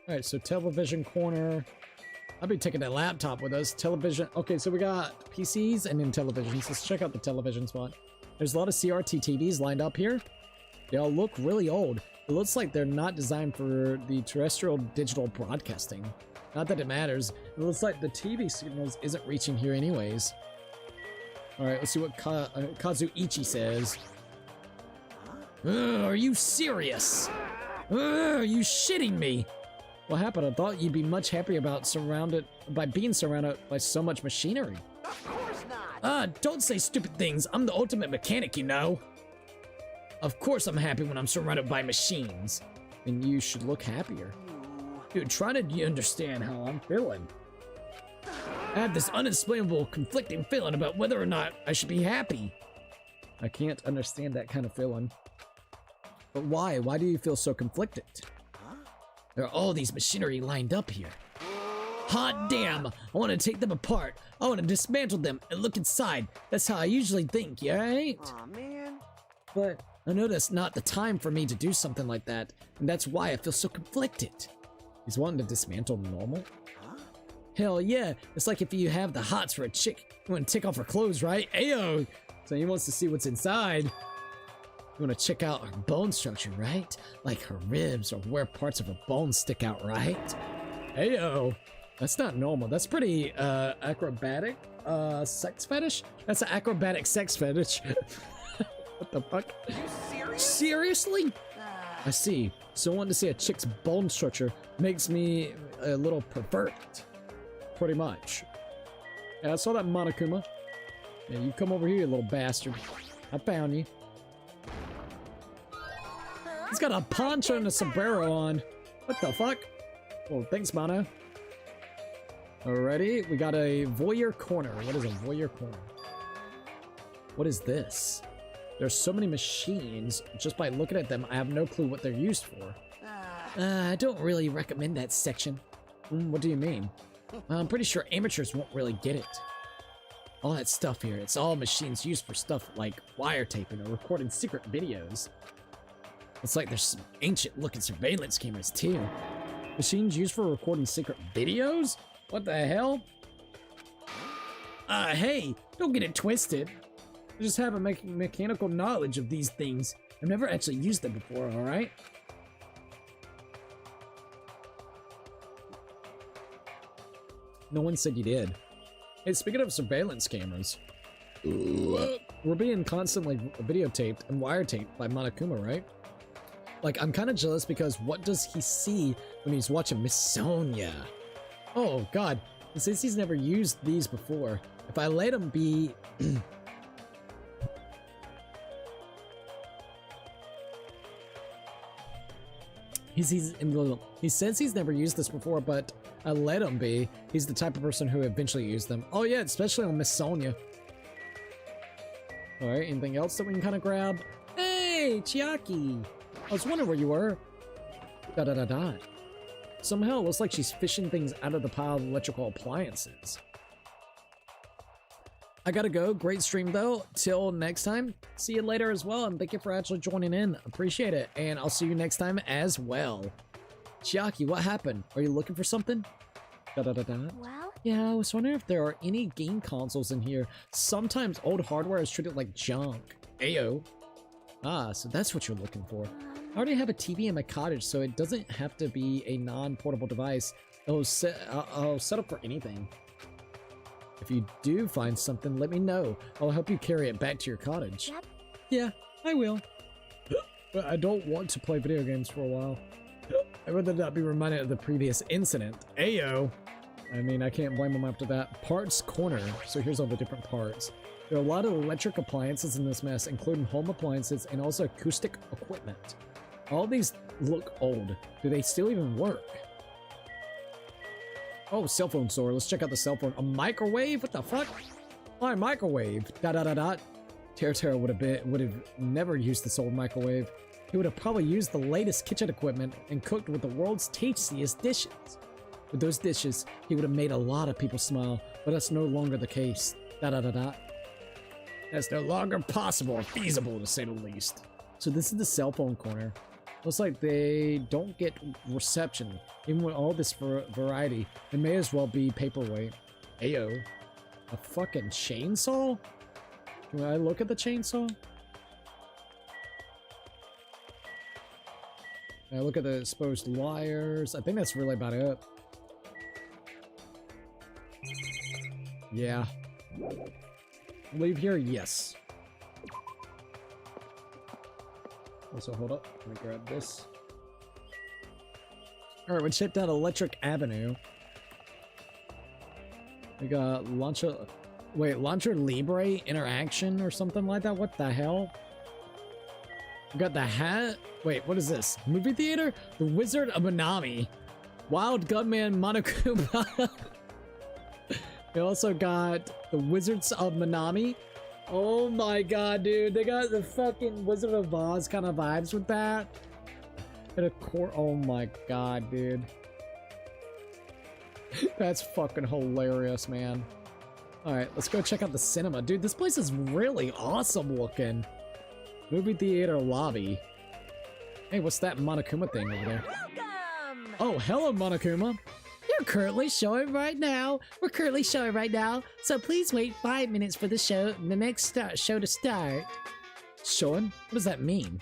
Alright, so television corner. I'll be taking that laptop with us. Television. Okay, so we got PCs and then televisions. Let's check out the television spot. There's a lot of CRT TVs lined up here. They all look really old. It looks like they're not designed for the terrestrial digital broadcasting. Not that it matters. It looks like the TV signals isn't reaching here anyways. Alright, let's see what Kazuichi says. Are you serious? Are you shitting me? What happened? I thought you'd be much happier about being surrounded by so much machinery. Of course not. Don't say stupid things. I'm the ultimate mechanic, you know. Of course I'm happy when I'm surrounded by machines. Then you should look happier. Dude, try to understand how I'm feeling. I have this unexplainable, conflicting feeling about whether or not I should be happy. I can't understand that kind of feeling. But why? Why do you feel so conflicted? There are all these machinery lined up here. Hot damn! I want to take them apart. I want to dismantle them and look inside. That's how I usually think, you right? Aw, man. But I know that's not the time for me to do something like that, and that's why I feel so conflicted. He's wanting to dismantle normal? Huh? Hell yeah, it's like if you have the hots for a chick, you want to take off her clothes, right? Ayo! So he wants to see what's inside. You want to check out her bone structure, right? Like her ribs or where parts of her bones stick out, right? Ayo! That's not normal. That's pretty, acrobatic, sex fetish? That's an acrobatic sex fetish. What the fuck? You serious? Seriously? I see. So wanting to see a chick's bone structure makes me a little pervert. Pretty much. Yeah, I saw that, Monokuma. Yeah, you come over here, you little bastard. I found you. He's got a poncho and a sombrero on. What the fuck? Well, thanks, Mono. Alrighty, we got a voyeur corner. What is a voyeur corner? What is this? There's so many machines. Just by looking at them, I have no clue what they're used for. I don't really recommend that section. What do you mean? I'm pretty sure amateurs won't really get it. All that stuff here, it's all machines used for stuff like wiretaping or recording secret videos. It's like there's some ancient-looking surveillance cameras, too. Machines used for recording secret videos? What the hell? Hey, don't get it twisted. I just have a mechanical knowledge of these things. I've never actually used them before, alright? No one said you did. Hey, speaking of surveillance cameras, we're being constantly videotaped and wiretaped by Monokuma, right? Like, I'm kind of jealous because what does he see when he's watching Miss Sonia? Oh, God. He says he's never used these before. If I let him be... He says he's never used this before, but I let him be. He's the type of person who eventually used them. Oh yeah, especially on Miss Sonia. Alright, anything else that we can kind of grab? Hey, Chiaki! I was wondering where you were. Da-da-da-da. Somehow it looks like she's fishing things out of the pile of electrical appliances. I gotta go. Great stream though. Till next time. See you later as well, and thank you for actually joining in. Appreciate it. And I'll see you next time as well. Chiaki, what happened? Are you looking for something? Da-da-da-da. Well? Yeah, I was wondering if there are any game consoles in here. Sometimes old hardware is treated like junk. Ayo. Ah, so that's what you're looking for. I already have a TV in my cottage, so it doesn't have to be a non-portable device. I'll set up for anything. If you do find something, let me know. I'll help you carry it back to your cottage. Yep. Yeah, I will. But I don't want to play video games for a while. I'd rather not be reminded of the previous incident. Ayo! I mean, I can't blame them after that. Parts corner. So here's all the different parts. There are a lot of electric appliances in this mess, including home appliances and also acoustic equipment. All these look old. Do they still even work? Oh, cell phone store. Let's check out the cell phone. A microwave? What the fuck? Why microwave? Da-da-da-da. Tera would have never used this old microwave. He would have probably used the latest kitchen equipment and cooked with the world's tastiest dishes. With those dishes, he would have made a lot of people smile, but that's no longer the case. Da-da-da-da. That's no longer possible or feasible, to say the least. So this is the cell phone corner. Looks like they don't get reception. Even with all this variety, it may as well be paperweight. Ayo. A fucking chainsaw? Can I look at the chainsaw? Can I look at the exposed wires? I think that's really about it. Yeah. Leave here? Yes. Also, hold up. Let me grab this. Alright, we checked out Electric Avenue. We got Launcher Libre Interaction or something like that? What the hell? We got the hat. Wait, what is this? Movie theater? The Wizard of Minami. Wild Gunman Monokuma. We also got the Wizards of Minami. Oh my god, dude. They got the fucking Wizard of Oz kind of vibes with that. And a core. Oh my god, dude. That's fucking hilarious, man. Alright, let's go check out the cinema. Dude, this place is really awesome looking. Movie theater lobby. Hey, what's that Monokuma thing over there? Welcome! Oh, hello, Monokuma. We're currently showing right now. So please wait 5 minutes for the next show to start. Showing? What does that mean?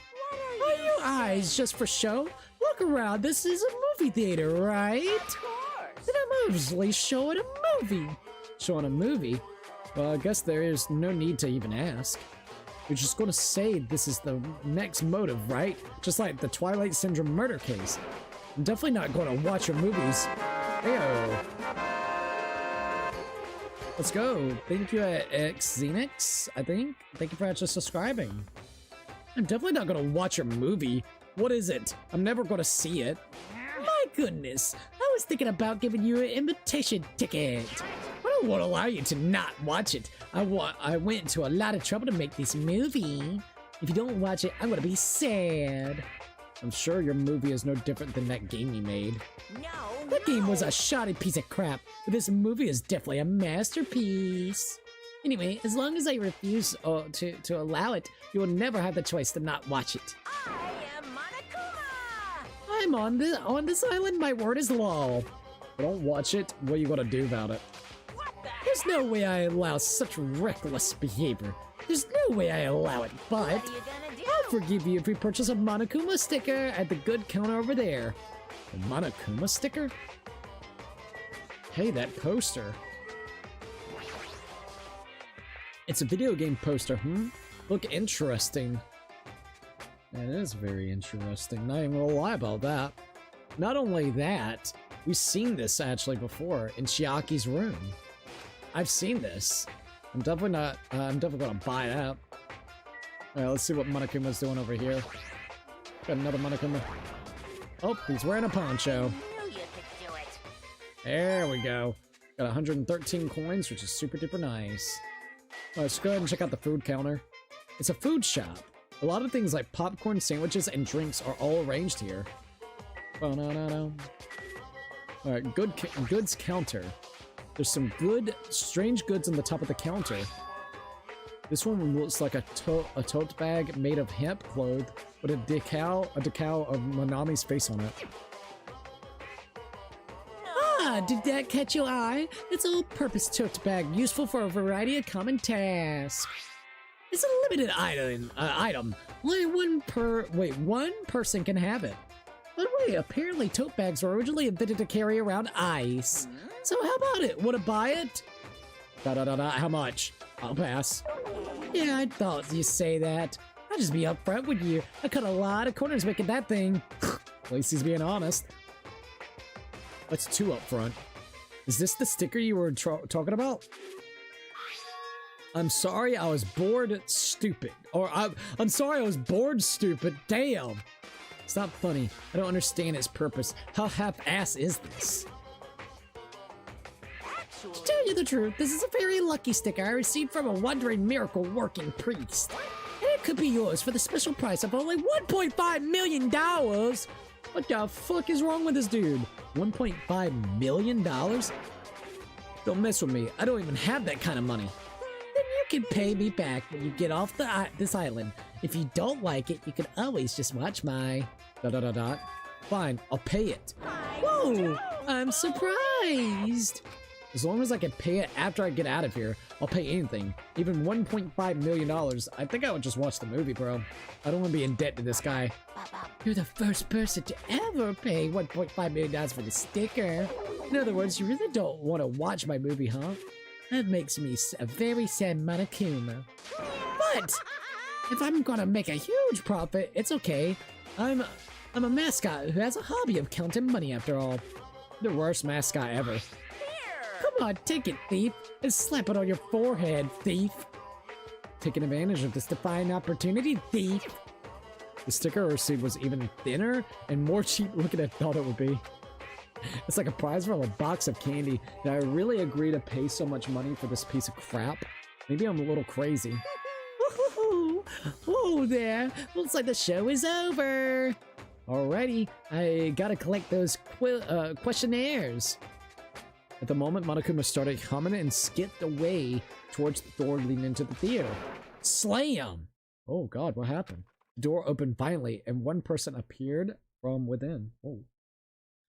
Are your eyes just for show? Look around. This is a movie theater, right? Of course! Then I'm usually showing a movie. Showing a movie? Well, I guess there is no need to even ask. You're just gonna say this is the next motive, right? Just like the Twilight Syndrome murder case. I'm definitely not gonna watch your movies. Ew. Let's go. Thank you, Xenix, I think. Thank you for actually subscribing. I'm definitely not gonna watch your movie. What is it? I'm never gonna see it. My goodness. I was thinking about giving you an invitation ticket. I don't want to allow you to not watch it. I went to a lot of trouble to make this movie. If you don't watch it, I'm gonna be sad. I'm sure your movie is no different than that game you made. No, That game was a shoddy piece of crap, but this movie is definitely a masterpiece. Anyway, as long as I refuse to allow it, you will never have the choice to not watch it. I am Monokuma! I'm on this island, my word is law. Don't watch it. What are you gonna do about it? What the Who There's no way I allow such reckless behavior. There's no way I allow it, but What are you gonna do? I'll forgive you if you purchase a Monokuma sticker at the good counter over there. A Monokuma sticker? Hey, that poster. It's a video game poster, Look interesting. That is very interesting. Not even gonna lie about that. Not only that, we've seen this actually before in Chiaki's room. I've seen this. I'm definitely gonna buy that. Alright, let's see what Monokuma's doing over here. Got another Monokuma. Oh, he's wearing a poncho. I knew you could do it. There we go. Got 113 coins, which is super duper nice. Alright, let's go ahead and check out the food counter. It's a food shop. A lot of things like popcorn, sandwiches, and drinks are all arranged here. Alright, goods counter. There's some good, strange goods on the top of the counter. This one looks like a tote bag made of hemp cloth with a decal of Manami's face on it. Ah, did that catch your eye? It's an all-purpose tote bag useful for a variety of common tasks. It's a limited item. Only one person can have it. By the way, apparently tote bags were originally invented to carry around ice. So how about it? Wanna buy it? How much? I'll pass. Yeah, I thought you'd say that. I'll just be upfront with you. I cut a lot of corners making that thing. At least he's being honest. That's too upfront. Is this the sticker you were talking about? I'm sorry I was bored stupid. Or I'm sorry I was bored stupid. Damn. It's not funny. I don't understand its purpose. How half-ass is this? To tell you the truth, this is a very lucky sticker I received from a wandering miracle-working priest. And it could be yours for the special price of only $1.5 million! What the fuck is wrong with this dude? $1.5 million? Don't mess with me. I don't even have that kind of money. Then you can pay me back when you get off this island. If you don't like it, you can always just watch my... Fine, I'll pay it. Whoa! I'm surprised! As long as I can pay it after I get out of here, I'll pay anything. Even $1.5 million. I think I would just watch the movie, bro. I don't want to be in debt to this guy. You're the first person to ever pay $1.5 million for the sticker. In other words, you really don't want to watch my movie, huh? That makes me a very sad Monokuma. But if I'm gonna make a huge profit, it's okay. I'm a mascot who has a hobby of counting money after all. The worst mascot ever. Come on, take it, thief, and slap it on your forehead, thief. Taking advantage of this divine opportunity, thief. The sticker I received was even thinner and more cheap looking than I thought it would be. It's like a prize from a box of candy. Did I really agree to pay so much money for this piece of crap? Maybe I'm a little crazy. Whoa there, looks like the show is over. Alrighty, I gotta collect those questionnaires. At the moment, Monokuma started humming and skipped away towards the door leading into the theater. Slam! Oh god, what happened? The door opened violently and one person appeared from within. Oh,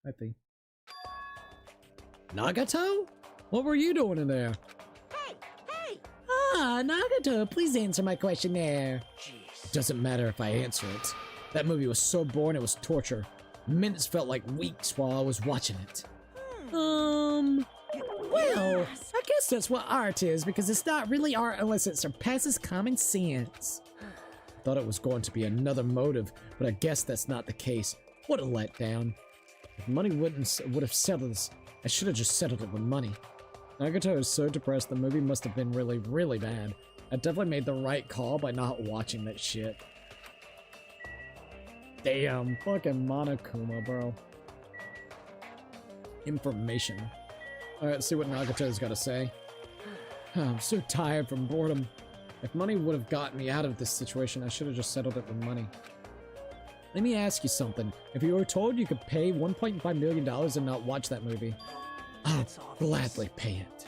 I think. Nagato? What were you doing in there? Hey! Ah, Nagato, please answer my questionnaire. Jeez. Doesn't matter if I answer it. That movie was so boring it was torture. Minutes felt like weeks while I was watching it. Well, I guess that's what art is, because it's not really art unless it surpasses common sense. Thought it was going to be another motive, but I guess that's not the case. What a letdown. If money would have settled this, I should have just settled it with money. Nagato is so depressed the movie must have been really, really bad. I definitely made the right call by not watching that shit. Damn, fucking Monokuma, bro. Information. Alright, let's see what Nagato's got to say. I'm so tired from boredom. If money would have gotten me out of this situation, I should have just settled it with money. Let me ask you something. If you were told you could pay $1.5 million and not watch that movie, I'll gladly pay it.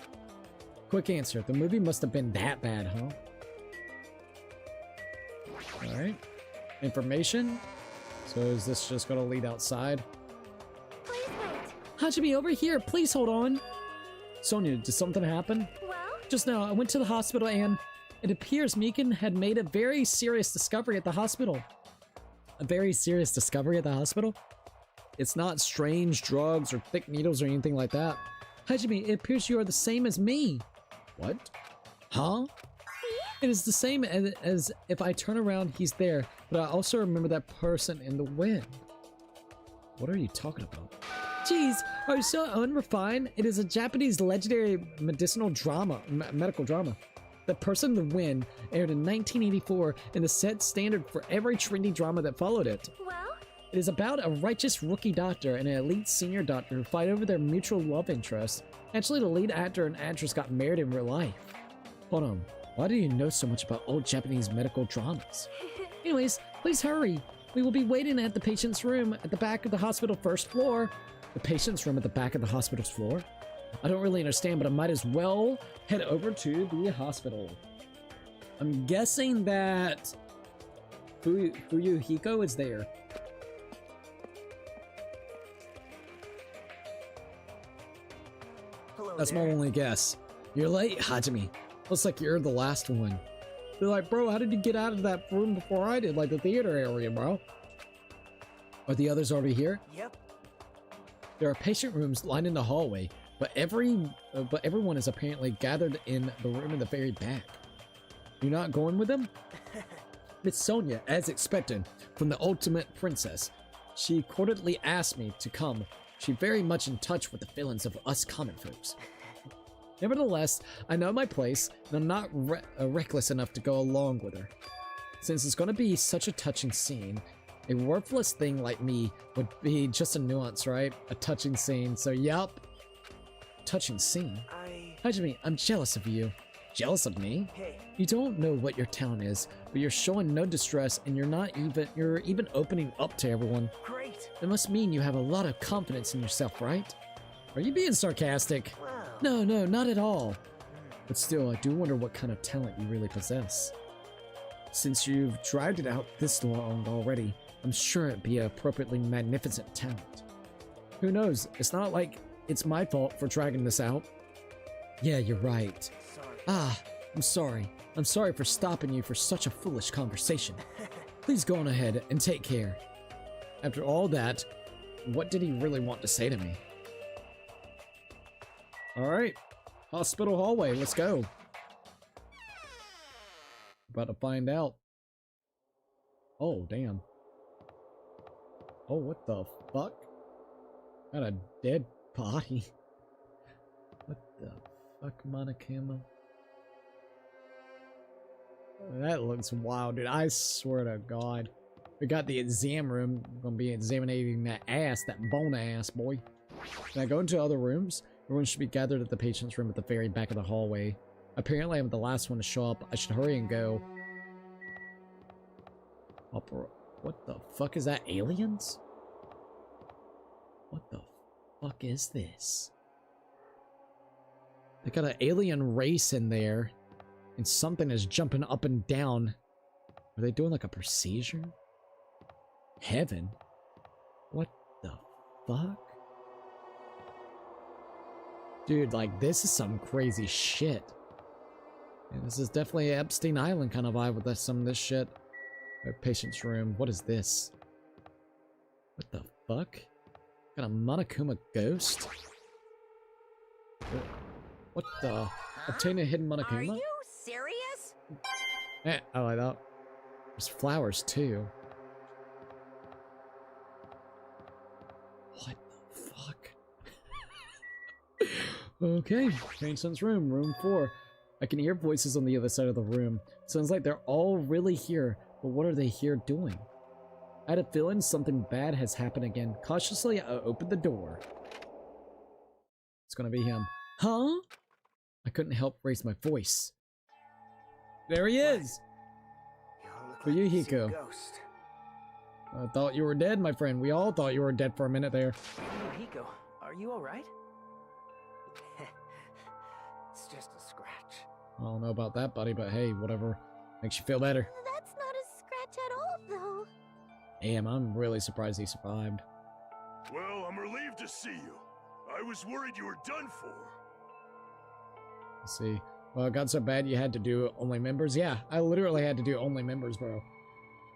Quick answer. The movie must have been that bad, huh? Alright. Information. So is this just gonna lead outside? Please wait. Hajime, over here. Please hold on. Sonia, did something happen? Well, Just now, I went to the hospital and it appears Mikan had made a very serious discovery at the hospital. A very serious discovery at the hospital? It's not strange drugs or thick needles or anything like that. Hajime, it appears you are the same as me. What? Huh? It is the same as if I turn around, he's there, but I also remember that person in the wind. What are you talking about? Jeez, are you so unrefined? It is a Japanese legendary medicinal drama, medical drama. The Person in the Wind aired in 1984 and the set standard for every trendy drama that followed it. Well? It is about a righteous rookie doctor and an elite senior doctor who fight over their mutual love interest. Actually, the lead actor and actress got married in real life. Hold on. Why do you know so much about old Japanese medical dramas? Anyways, please hurry. We will be waiting at the patient's room at the back of the hospital first floor. The patient's room at the back of the hospital's floor? I don't really understand, but I might as well head over to the hospital. I'm guessing that Fuyuhiko is there. Hello That's there. my only guess. You're late, Hajime. Looks like you're the last one. They're like, bro, how did you get out of that room before I did? Like the theater area, bro. Are the others already here? Yep. There are patient rooms lined in the hallway, but everyone is apparently gathered in the room in the very back. You're not going with them? It's Sonia, as expected, from the Ultimate Princess. She cordially asked me to come. She's very much in touch with the feelings of us common folks. Nevertheless, I know my place, and I'm not reckless enough to go along with her. Since it's going to be such a touching scene, a worthless thing like me would be just a nuance, right? A touching scene, so yup. Touching scene? Hajime, I'm jealous of you. Jealous of me? Hey. You don't know what your talent is, but you're showing no distress and you're even opening up to everyone. Great. It must mean you have a lot of confidence in yourself, right? Are you being sarcastic? Wow. No, not at all. But still, I do wonder what kind of talent you really possess. Since you've dragged it out this long already, I'm sure it'd be an appropriately magnificent talent. Who knows? It's not like it's my fault for dragging this out. Yeah, you're right. Sorry. Ah, I'm sorry. I'm sorry for stopping you for such a foolish conversation. Please go on ahead and take care. After all that, what did he really want to say to me? Alright, hospital hallway, let's go. About to find out. Oh, damn. Oh, what the fuck? Got a dead body. What the fuck, Monokuma? That looks wild, dude. I swear to God. We got the exam room. We're gonna be examining that ass, that bone ass, boy. Can I go into other rooms? Everyone should be gathered at the patient's room at the very back of the hallway. Apparently, I'm the last one to show up. I should hurry and go. What the fuck is that? Aliens? What the fuck is this? They got an alien race in there, and something is jumping up and down. Are they doing like a procedure? Heaven? What the fuck? Dude, like, this is some crazy shit. Yeah, this is definitely an Epstein Island kind of vibe with some of this shit. Patient's room. What is this? What the fuck? Got a Monokuma ghost? What the? Obtain a hidden Monokuma? Are you serious? Eh, I like that. There's flowers too. What the fuck? Okay, Patient's room, room 4. I can hear voices on the other side of the room. Sounds like they're all really here, but what are they here doing? I had a feeling something bad has happened again. Cautiously, I opened the door. It's gonna be him. Huh? I couldn't help raise my voice. There he is! Fuyuhiko. I thought you were dead, my friend. We all thought you were dead for a minute there. Hiko, are you alright? It's just a scratch. I don't know about that, buddy, but hey, whatever makes you feel better. That's not a scratch at all, though. Damn, I'm really surprised he survived. Well, I'm relieved to see you. I was worried you were done for. Let's see. Well, it got so bad you had to do only members? Yeah, I literally had to do only members, bro.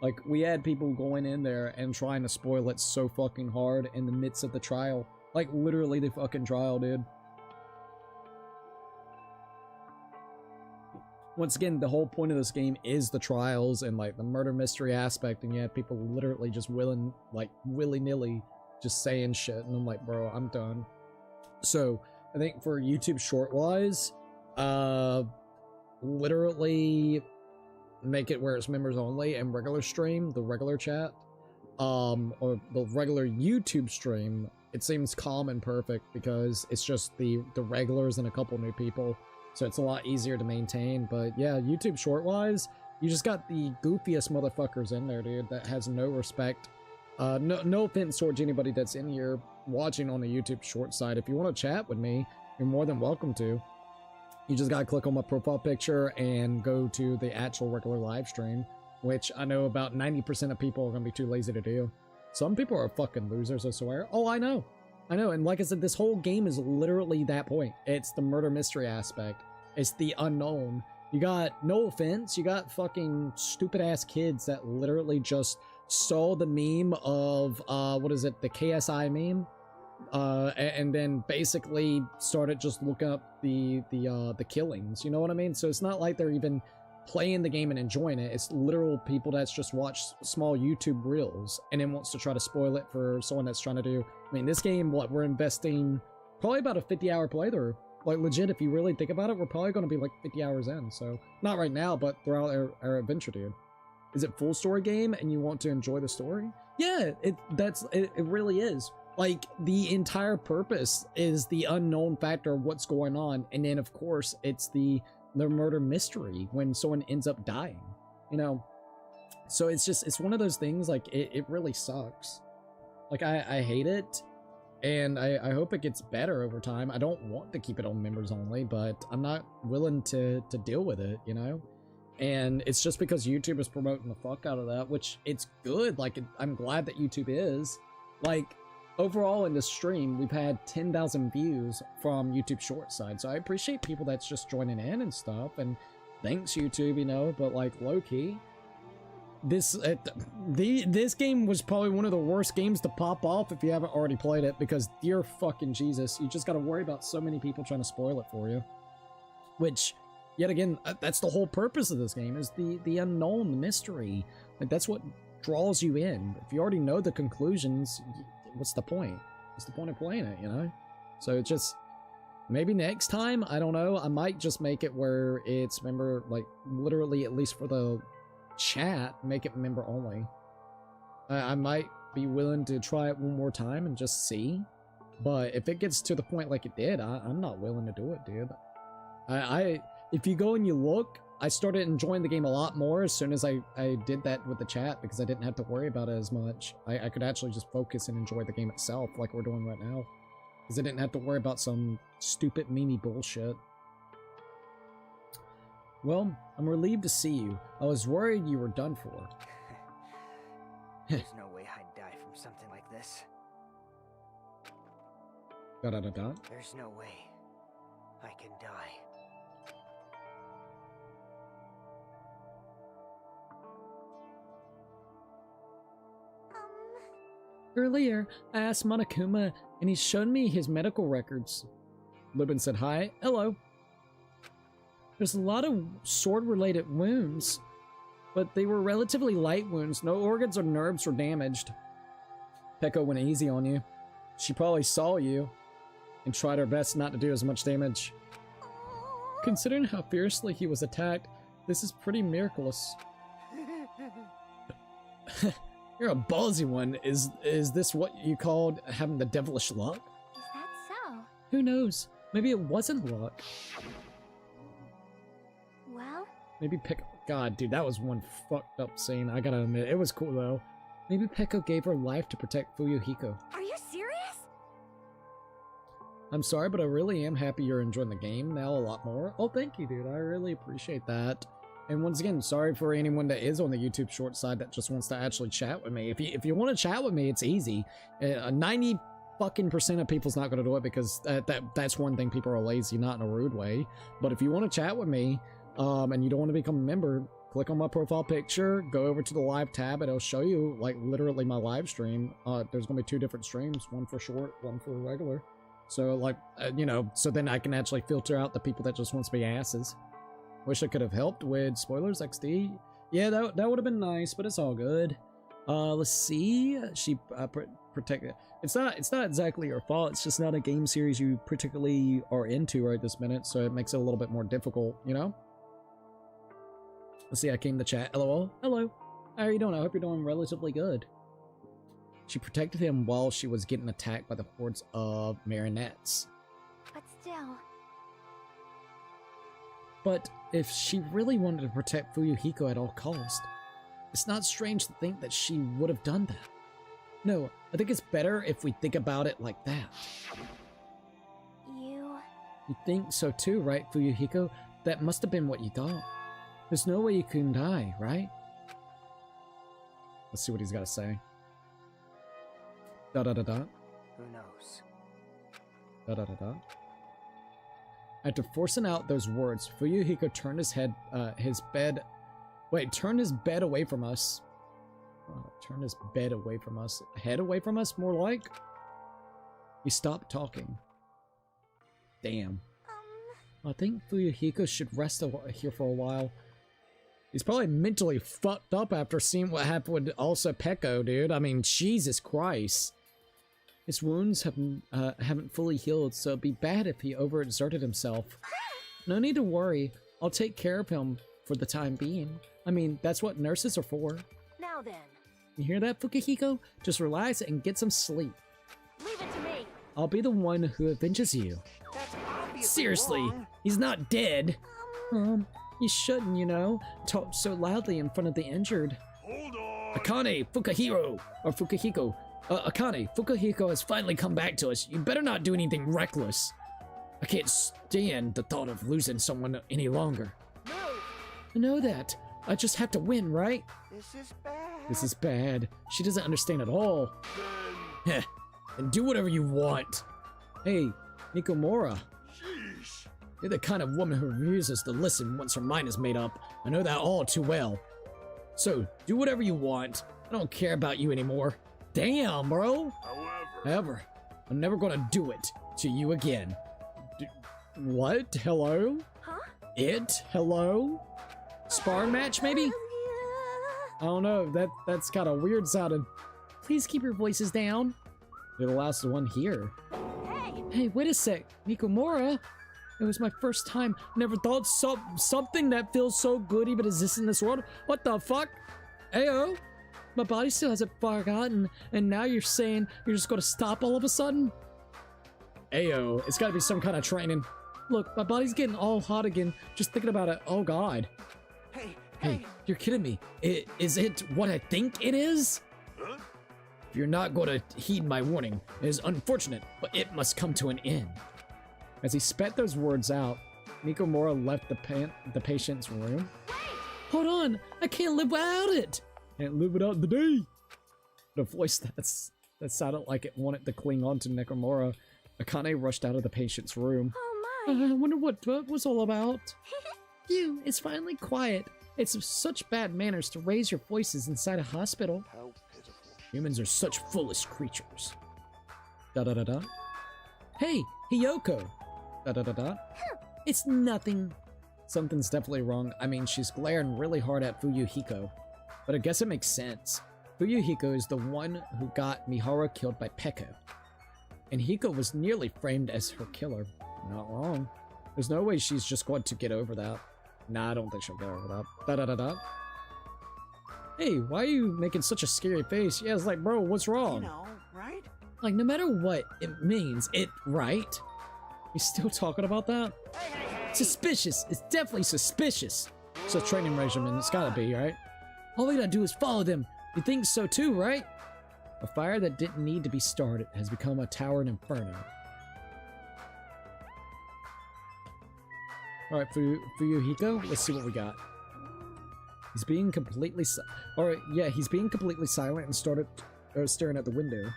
Like, we had people going in there and trying to spoil it so fucking hard in the midst of the trial. Like, literally the fucking trial, dude. Once again, the whole point of this game is the trials and, like, the murder mystery aspect, and you have people literally just willy-nilly just saying shit, and I'm like, bro, I'm done. So, I think for YouTube short-wise, literally make it where it's members only and regular stream, the regular chat, or the regular YouTube stream, it seems calm and perfect because it's just the regulars and a couple new people, so it's a lot easier to maintain. But yeah, YouTube short-wise, you just got the goofiest motherfuckers in there, dude, that has no respect. No offense towards anybody that's in here watching on the YouTube short side. If you want to chat with me, you're more than welcome to. You just gotta click on my profile picture and go to the actual regular live stream, which I know about 90% of people are gonna be too lazy to do. Some people are fucking losers, I swear. Oh, I know. And like I said, this whole game is literally that point. It's the murder mystery aspect. It's the unknown. You got, no offense, you got fucking stupid ass kids that literally just saw the meme of, what is it, the KSI meme? And then basically started just looking up the killings, you know what I mean? So it's not like they're even playing the game and enjoying it. It's literal people that's just watched small YouTube reels and then wants to try to spoil it for someone that's trying to do. I mean, this game, what, we're investing probably about a 50-hour playthrough. Like, legit, if you really think about it, we're probably going to be like 50 hours in. So not right now, but throughout our adventure, dude. Is it full story game and you want to enjoy the story? Yeah, it really is. Like, the entire purpose is the unknown factor of what's going on, and then of course it's the murder mystery when someone ends up dying, you know? So it's one of those things, like, it really sucks. Like, I hate it, and I hope it gets better over time. I don't want to keep it on members only, but I'm not willing to deal with it, you know? And it's just because YouTube is promoting the fuck out of that, which it's good. Like, I'm glad that YouTube is. Like, overall in this stream, we've had 10,000 views from YouTube short side. So I appreciate people that's just joining in and stuff. And thanks, YouTube, you know, but like, low-key, this game was probably one of the worst games to pop off if you haven't already played it, because dear fucking Jesus, you just got to worry about so many people trying to spoil it for you. Which, yet again, that's the whole purpose of this game, is the unknown, the mystery. Like, that's what draws you in. If you already know the conclusions, what's the point? What's the point of playing it, you know? So it's just, maybe next time, I don't know, I might just make it where it's member, like, literally, at least for the chat, make it member only. I might be willing to try it one more time and just see, but if it gets to the point like it did, I'm not willing to do it, dude. If you go and you look, I started enjoying the game a lot more as soon as I did that with the chat, because I didn't have to worry about it as much. I could actually just focus and enjoy the game itself like we're doing right now, because I didn't have to worry about some stupid memey bullshit. Well, I'm relieved to see you. I was worried you were done for. There's no way I'd die from something like this. There's no way I can die. Earlier, I asked Monokuma, and he showed me his medical records. Lubin said hi. Hello. There's a lot of sword-related wounds, but they were relatively light wounds. No organs or nerves were damaged. Peko went easy on you. She probably saw you and tried her best not to do as much damage. Considering how fiercely he was attacked, this is pretty miraculous. You're a ballsy one. Is this what you called having the devilish luck? Is that so? Who knows? Maybe it wasn't luck. Well? Maybe Peko... God, dude, that was one fucked up scene. I gotta admit, it was cool though. Maybe Peko gave her life to protect Fuyuhiko. Are you serious? I'm sorry, but I really am happy you're enjoying the game now a lot more. Oh, thank you, dude. I really appreciate that. And once again, sorry for anyone that is on the YouTube short side that just wants to actually chat with me. If you want to chat with me, it's easy. 95% fucking percent of people's not gonna do it because that's one thing, people are lazy, not in a rude way. But if you want to chat with me, and you don't want to become a member, click on my profile picture, go over to the live tab, and it'll show you, like, literally my live stream. There's gonna be 2 different streams, one for short, one for regular. So, like, you know, so then I can actually filter out the people that just wants to be asses. Wish I could have helped with spoilers, XD. Yeah, that would have been nice, but it's all good. Let's see. She protected. It's not exactly your fault. It's just not a game series you particularly are into right this minute, so it makes it a little bit more difficult, you know? Let's see, I came to chat. LOL. Hello. How are you doing? I hope you're doing relatively good. She protected him while she was getting attacked by the hordes of marionettes. But still... But if she really wanted to protect Fuyuhiko at all cost, it's not strange to think that she would have done that. No, I think it's better if we think about it like that. You think so too, right, Fuyuhiko? That must have been what you thought. There's no way you can die, right? Let's see what he's got to say. Da-da-da-da. Who knows? Da-da-da-da. After forcing out those words, Fuyuhiko turned turned his bed away from us. Turn his bed away from us. Head away from us, more like? He stopped talking. Damn. I think Fuyuhiko should rest here for a while. He's probably mentally fucked up after seeing what happened with also Peko, dude. I mean, Jesus Christ. His wounds haven't fully healed, so it'd be bad if he overexerted himself. No need to worry. I'll take care of him for the time being. I mean, that's what nurses are for. Now then. You hear that, Fukihiko? Just relax and get some sleep. Leave it to me. I'll be the one who avenges you. That's obviously Seriously, wrong. he's not dead. You shouldn't, you know, talk so loudly in front of the injured. Hold on. Akane, Fukahiko, or Fukahiko. Akane, Fukahiko has finally come back to us. You better not do anything reckless. I can't stand the thought of losing someone any longer. No. I know that. I just have to win, right? This is bad. This is bad. She doesn't understand at all. Heh. And do whatever you want. Hey, Nikomura. Sheesh. You're the kind of woman who refuses to listen once her mind is made up. I know that all too well. So, do whatever you want. I don't care about you anymore. Damn, bro. However, I'm never gonna do it to you again. What? Hello? Huh? Hello? Sparring match, maybe? I don't know. That's kind of weird sounding. Please keep your voices down. You're the last one here. Hey, wait a sec. Nikomura? It was my first time. Never thought something that feels so good even exists in this world. What the fuck? Ayo? My body still hasn't forgotten, and now you're saying you're just gonna stop all of a sudden? Ayo, it's gotta be some kind of training. Look, my body's getting all hot again, just thinking about it. Oh god. Hey, you're kidding me. Is it what I think it is? Huh? If you're not gonna heed my warning, it is unfortunate, but it must come to an end. As he spat those words out, Nikomura left the patient's room. Hold on, I can't live without it. Can't live without the day. The voice that sounded like it wanted to cling on to Nikomura. Akane rushed out of the patient's room. Oh my. I wonder what was all about. Phew, it's finally quiet. It's such bad manners to raise your voices inside a hospital. How pitiful. Humans are such foolish creatures. Da-da-da-da. Hey, Hiyoko. Da-da-da-da. It's nothing. Something's definitely wrong. I mean, she's glaring really hard at Fuyuhiko. But I guess it makes sense. Fuyuhiko is the one who got Mihara killed by Peko. And Hiko was nearly framed as her killer. Not wrong. There's no way she's just going to get over that. Nah, I don't think she'll get over that. Da-da-da-da. Hey, why are you making such a scary face? Yeah, it's like, bro, what's wrong? You know, right? Like, no matter what it means, right? You still talking about that? Suspicious. It's definitely suspicious. It's a training regimen. It's gotta be, right? All we gotta do is follow them. You think so too, right? A fire that didn't need to be started has become a towering inferno. Alright, Fuyuhiko, let's see what we got. He's being completely he's being completely silent and staring at the window.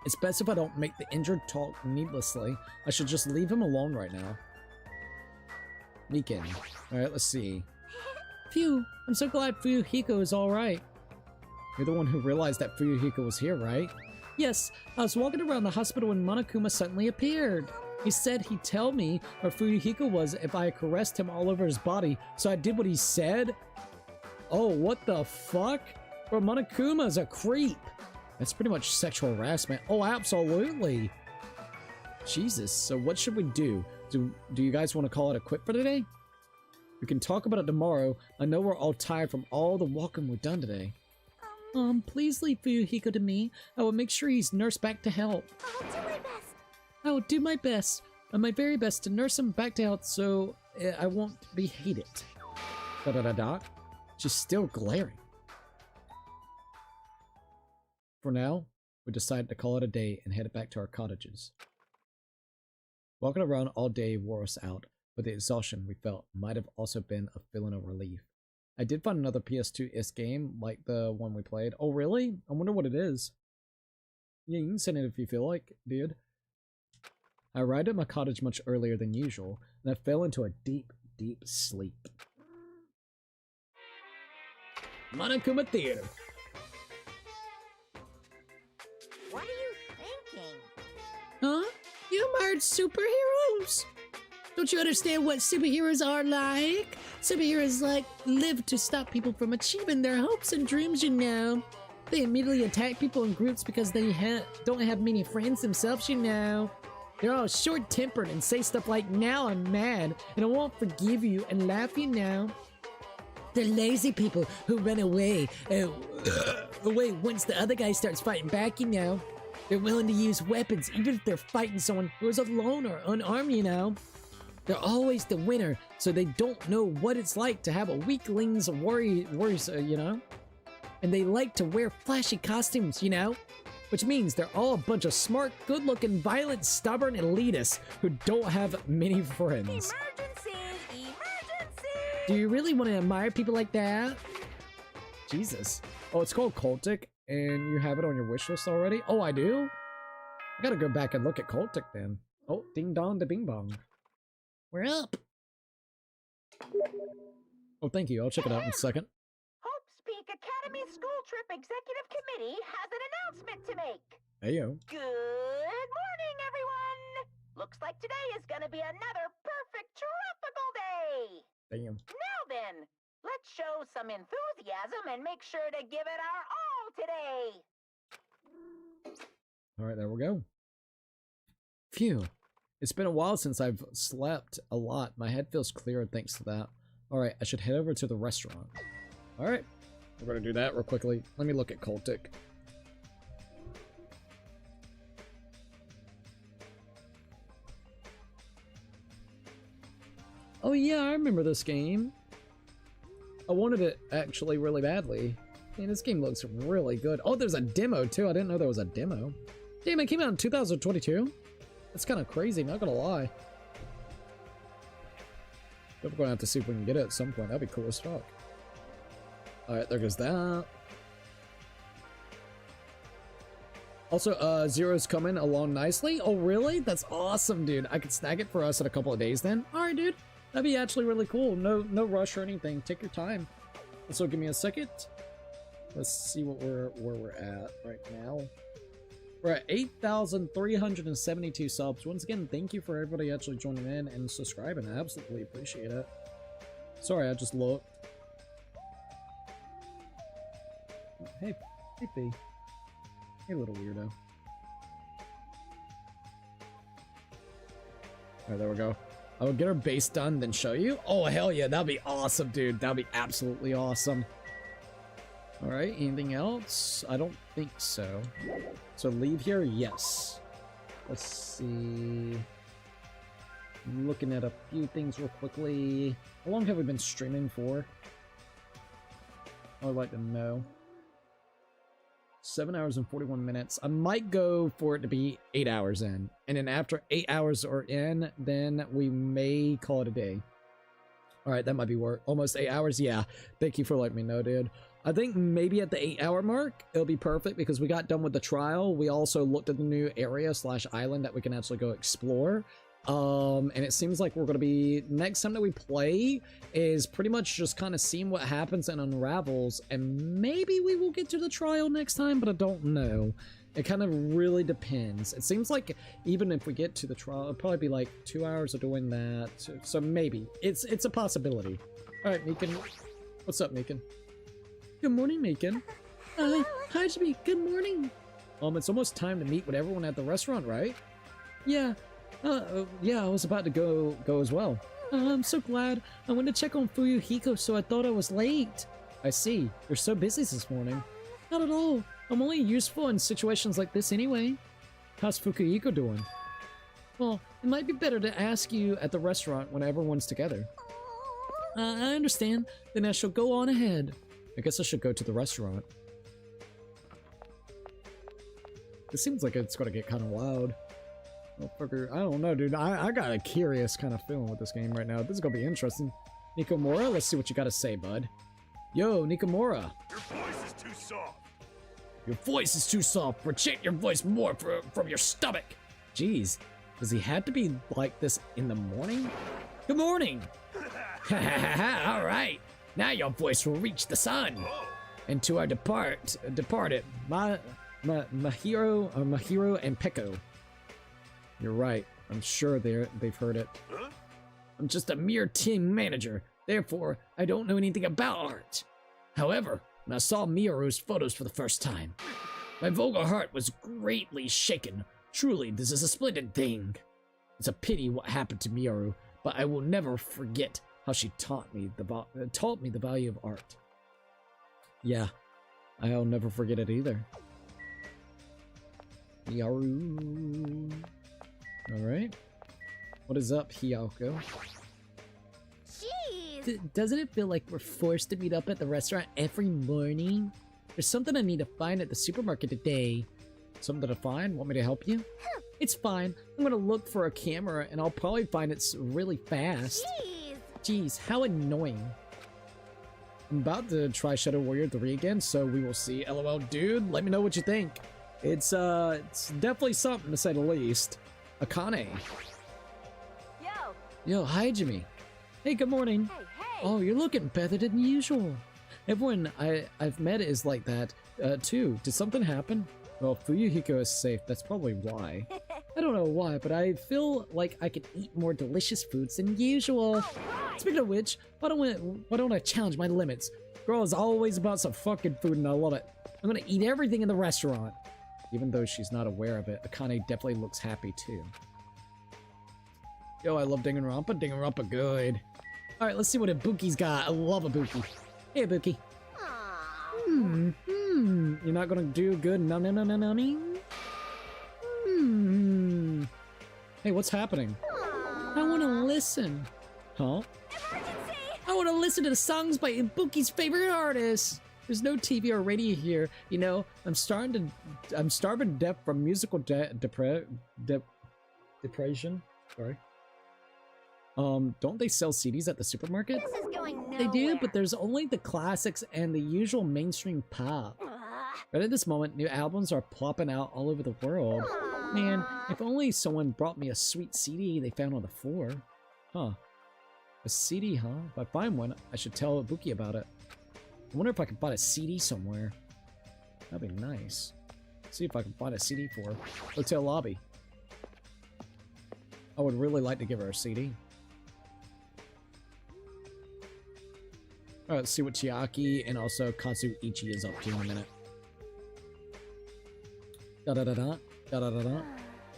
It's best if I don't make the injured talk needlessly. I should just leave him alone right now. Mikan. Alright, let's see. Phew, I'm so glad Fuyuhiko is alright. You're the one who realized that Fuyuhiko was here, right? Yes, I was walking around the hospital when Monokuma suddenly appeared. He said he'd tell me where Fuyuhiko was if I caressed him all over his body, so I did what he said? Oh, what the fuck? Bro, Monokuma's a creep. That's pretty much sexual harassment. Oh, absolutely. Jesus, so what should we do? Do you guys want to call it a quit for today? We can talk about it tomorrow. I know we're all tired from all the walking we've done today. Please leave Fuyuhiko to me. I will make sure he's nursed back to health. I'll do my best. I will do my best, my very best to nurse him back to health so I won't be hated. Da-da-da-da. She's still glaring. For now, we decided to call it a day and head back to our cottages. Walking around all day wore us out, but the exhaustion we felt might have also been a feeling of relief. I did find another PS2-ish game, like the one we played. Oh, really? I wonder what it is. Yeah, you can send it if you feel like, dude. I arrived at my cottage much earlier than usual, and I fell into a deep, deep sleep. Monokuma Theater. What are you thinking? Huh? You admired superheroes? Don't you understand what superheroes are like? Superheroes live to stop people from achieving their hopes and dreams, you know. They immediately attack people in groups because they don't have many friends themselves, you know. They're all short-tempered and say stuff like, now I'm mad, and I won't forgive you, and laugh, you know. They're lazy people who run away once the other guy starts fighting back, you know. They're willing to use weapons even if they're fighting someone who is alone or unarmed, you know. They're always the winner, so they don't know what it's like to have a weaklings warriors, you know? And they like to wear flashy costumes, you know? Which means they're all a bunch of smart, good-looking, violent, stubborn elitists who don't have many friends. Emergency! Do you really want to admire people like that? Jesus. Oh, it's called Cultic, and you have it on your wish list already? Oh, I do? I gotta go back and look at Cultic then. Oh, ding dong da bing bong. We're up. Oh, thank you. I'll check it out in a second. Hope Speak Academy School Trip Executive Committee has an announcement to make. Heyo. Good morning, everyone! Looks like today is gonna be another perfect tropical day! Damn. Now then, let's show some enthusiasm and make sure to give it our all today! Alright, there we go. Phew. It's been a while since I've slept a lot. My head feels clearer thanks to that. Alright, I should head over to the restaurant. Alright, we're gonna do that real quickly. Let me look at Cultic. Oh yeah, I remember this game. I wanted it actually really badly. Man, this game looks really good. Oh, there's a demo too. I didn't know there was a demo. Damn, it came out in 2022? That's kind of crazy, not gonna lie. We're gonna have to see if we can get it at some point. That'd be cool as fuck. Alright, there goes that. Also, Zero's coming along nicely. Oh, really? That's awesome, dude. I could snag it for us in a couple of days then. Alright, dude. That'd be actually really cool. No rush or anything. Take your time. Also, give me a second. Let's see where we're at right now. We're at 8,372 subs. Once again, thank you for everybody actually joining in and subscribing. I absolutely appreciate it. Sorry, I just looked. Hey B. Hey, little weirdo. Alright, there we go. I will get our base done, then show you. Oh, hell yeah, that'd be awesome, dude. That'd be absolutely awesome. Alright, anything else? I don't think so. So leave here? Yes. Let's see. I'm looking at a few things real quickly. How long have we been streaming for? I would like to know. 7 hours and 41 minutes. I might go for it to be 8 hours in. And then after 8 hours are in, then we may call it a day. All right, that might be work. Almost 8 hours. Yeah. Thank you for letting me know, dude. I think maybe at the 8-hour mark, it'll be perfect because we got done with the trial. We also looked at the new area / island that we can actually go explore. And it seems like we're going to be, next time that we play is pretty much just kind of seeing what happens and unravels. And maybe we will get to the trial next time, but I don't know. It kind of really depends. It seems like even if we get to the trial, it'll probably be like 2 hours of doing that. So maybe. It's a possibility. All right, Meekin. What's up, Meekin? Good morning, Meekin. Hi, Jimmy. Good morning. It's almost time to meet with everyone at the restaurant, right? Yeah. Yeah, I was about to go as well. I'm so glad. I went to check on Fuyuhiko, so I thought I was late. I see. You're so busy this morning. Not at all. I'm only useful in situations like this anyway. How's Fuyuhiko doing? Well, it might be better to ask you at the restaurant when everyone's together. I understand. Then I shall go on ahead. I guess I should go to the restaurant. It seems like it's gonna get kind of loud. Motherfucker, I don't know, dude. I got a curious kind of feeling with this game right now. This is gonna be interesting. Nikomura, let's see what you gotta say, bud. Yo, Nikomura. Your voice is too soft. Your voice is too soft. Project your voice more from your stomach. Jeez, does he have to be like this in the morning? Good morning. Ha ha ha ha, all right. Now your voice will reach the sun. Oh. And to our departed, Mahiro and Peko. You're right. I'm sure they've heard it. Huh? I'm just a mere team manager. Therefore, I don't know anything about art. However, when I saw Miyoru's photos for the first time, my vulgar heart was greatly shaken. Truly, this is a splendid thing. It's a pity what happened to Miyoru, but I will never forget how she taught me the value of art. Yeah, I'll never forget it either. Miyoru. Alright. What is up, Hiyoko? Jeez! Doesn't it feel like we're forced to meet up at the restaurant every morning? There's something I need to find at the supermarket today. Something to find? Want me to help you? It's fine. I'm gonna look for a camera and I'll probably find it really fast. Jeez, how annoying. I'm about to try Shadow Warrior 3 again, so we will see. LOL, dude, let me know what you think. It's definitely something to say the least. Akane. Yo, hi, Jimmy. Hey, good morning. Hey. Oh, you're looking better than usual. Everyone I've met is like that, too. Did something happen? Well, Fuyuhiko is safe. That's probably why. I don't know why, but I feel like I could eat more delicious foods than usual. Speaking of which, why don't I challenge my limits? Girl is always about some fucking food, and I love it. I'm gonna eat everything in the restaurant. Even though she's not aware of it, Akane definitely looks happy, too. Yo, I love Danganronpa. Danganronpa good. Alright, let's see what Ibuki's got. I love Ibuki. Hey, Ibuki. You're not gonna do good? No. Hey, what's happening? I wanna listen. Huh? Emergency! I wanna listen to the songs by Ibuki's favorite artists. There's no TV or radio here. You know, I'm starving to death from musical depression. Sorry. Don't they sell CDs at the supermarket? This is going nowhere. They do, but there's only the classics and the usual mainstream pop. Right at this moment, new albums are plopping out all over the world. Man, if only someone brought me a sweet CD they found on the floor. Huh. A CD, huh? If I find one, I should tell Ibuki about it. I wonder if I can find a CD somewhere. That'd be nice. See if I can find a CD for her. Hotel lobby. I would really like to give her a CD. Alright, let's see what Chiaki and also Kazuichi is up to in a minute. Da-da-da-da. Da-da-da-da.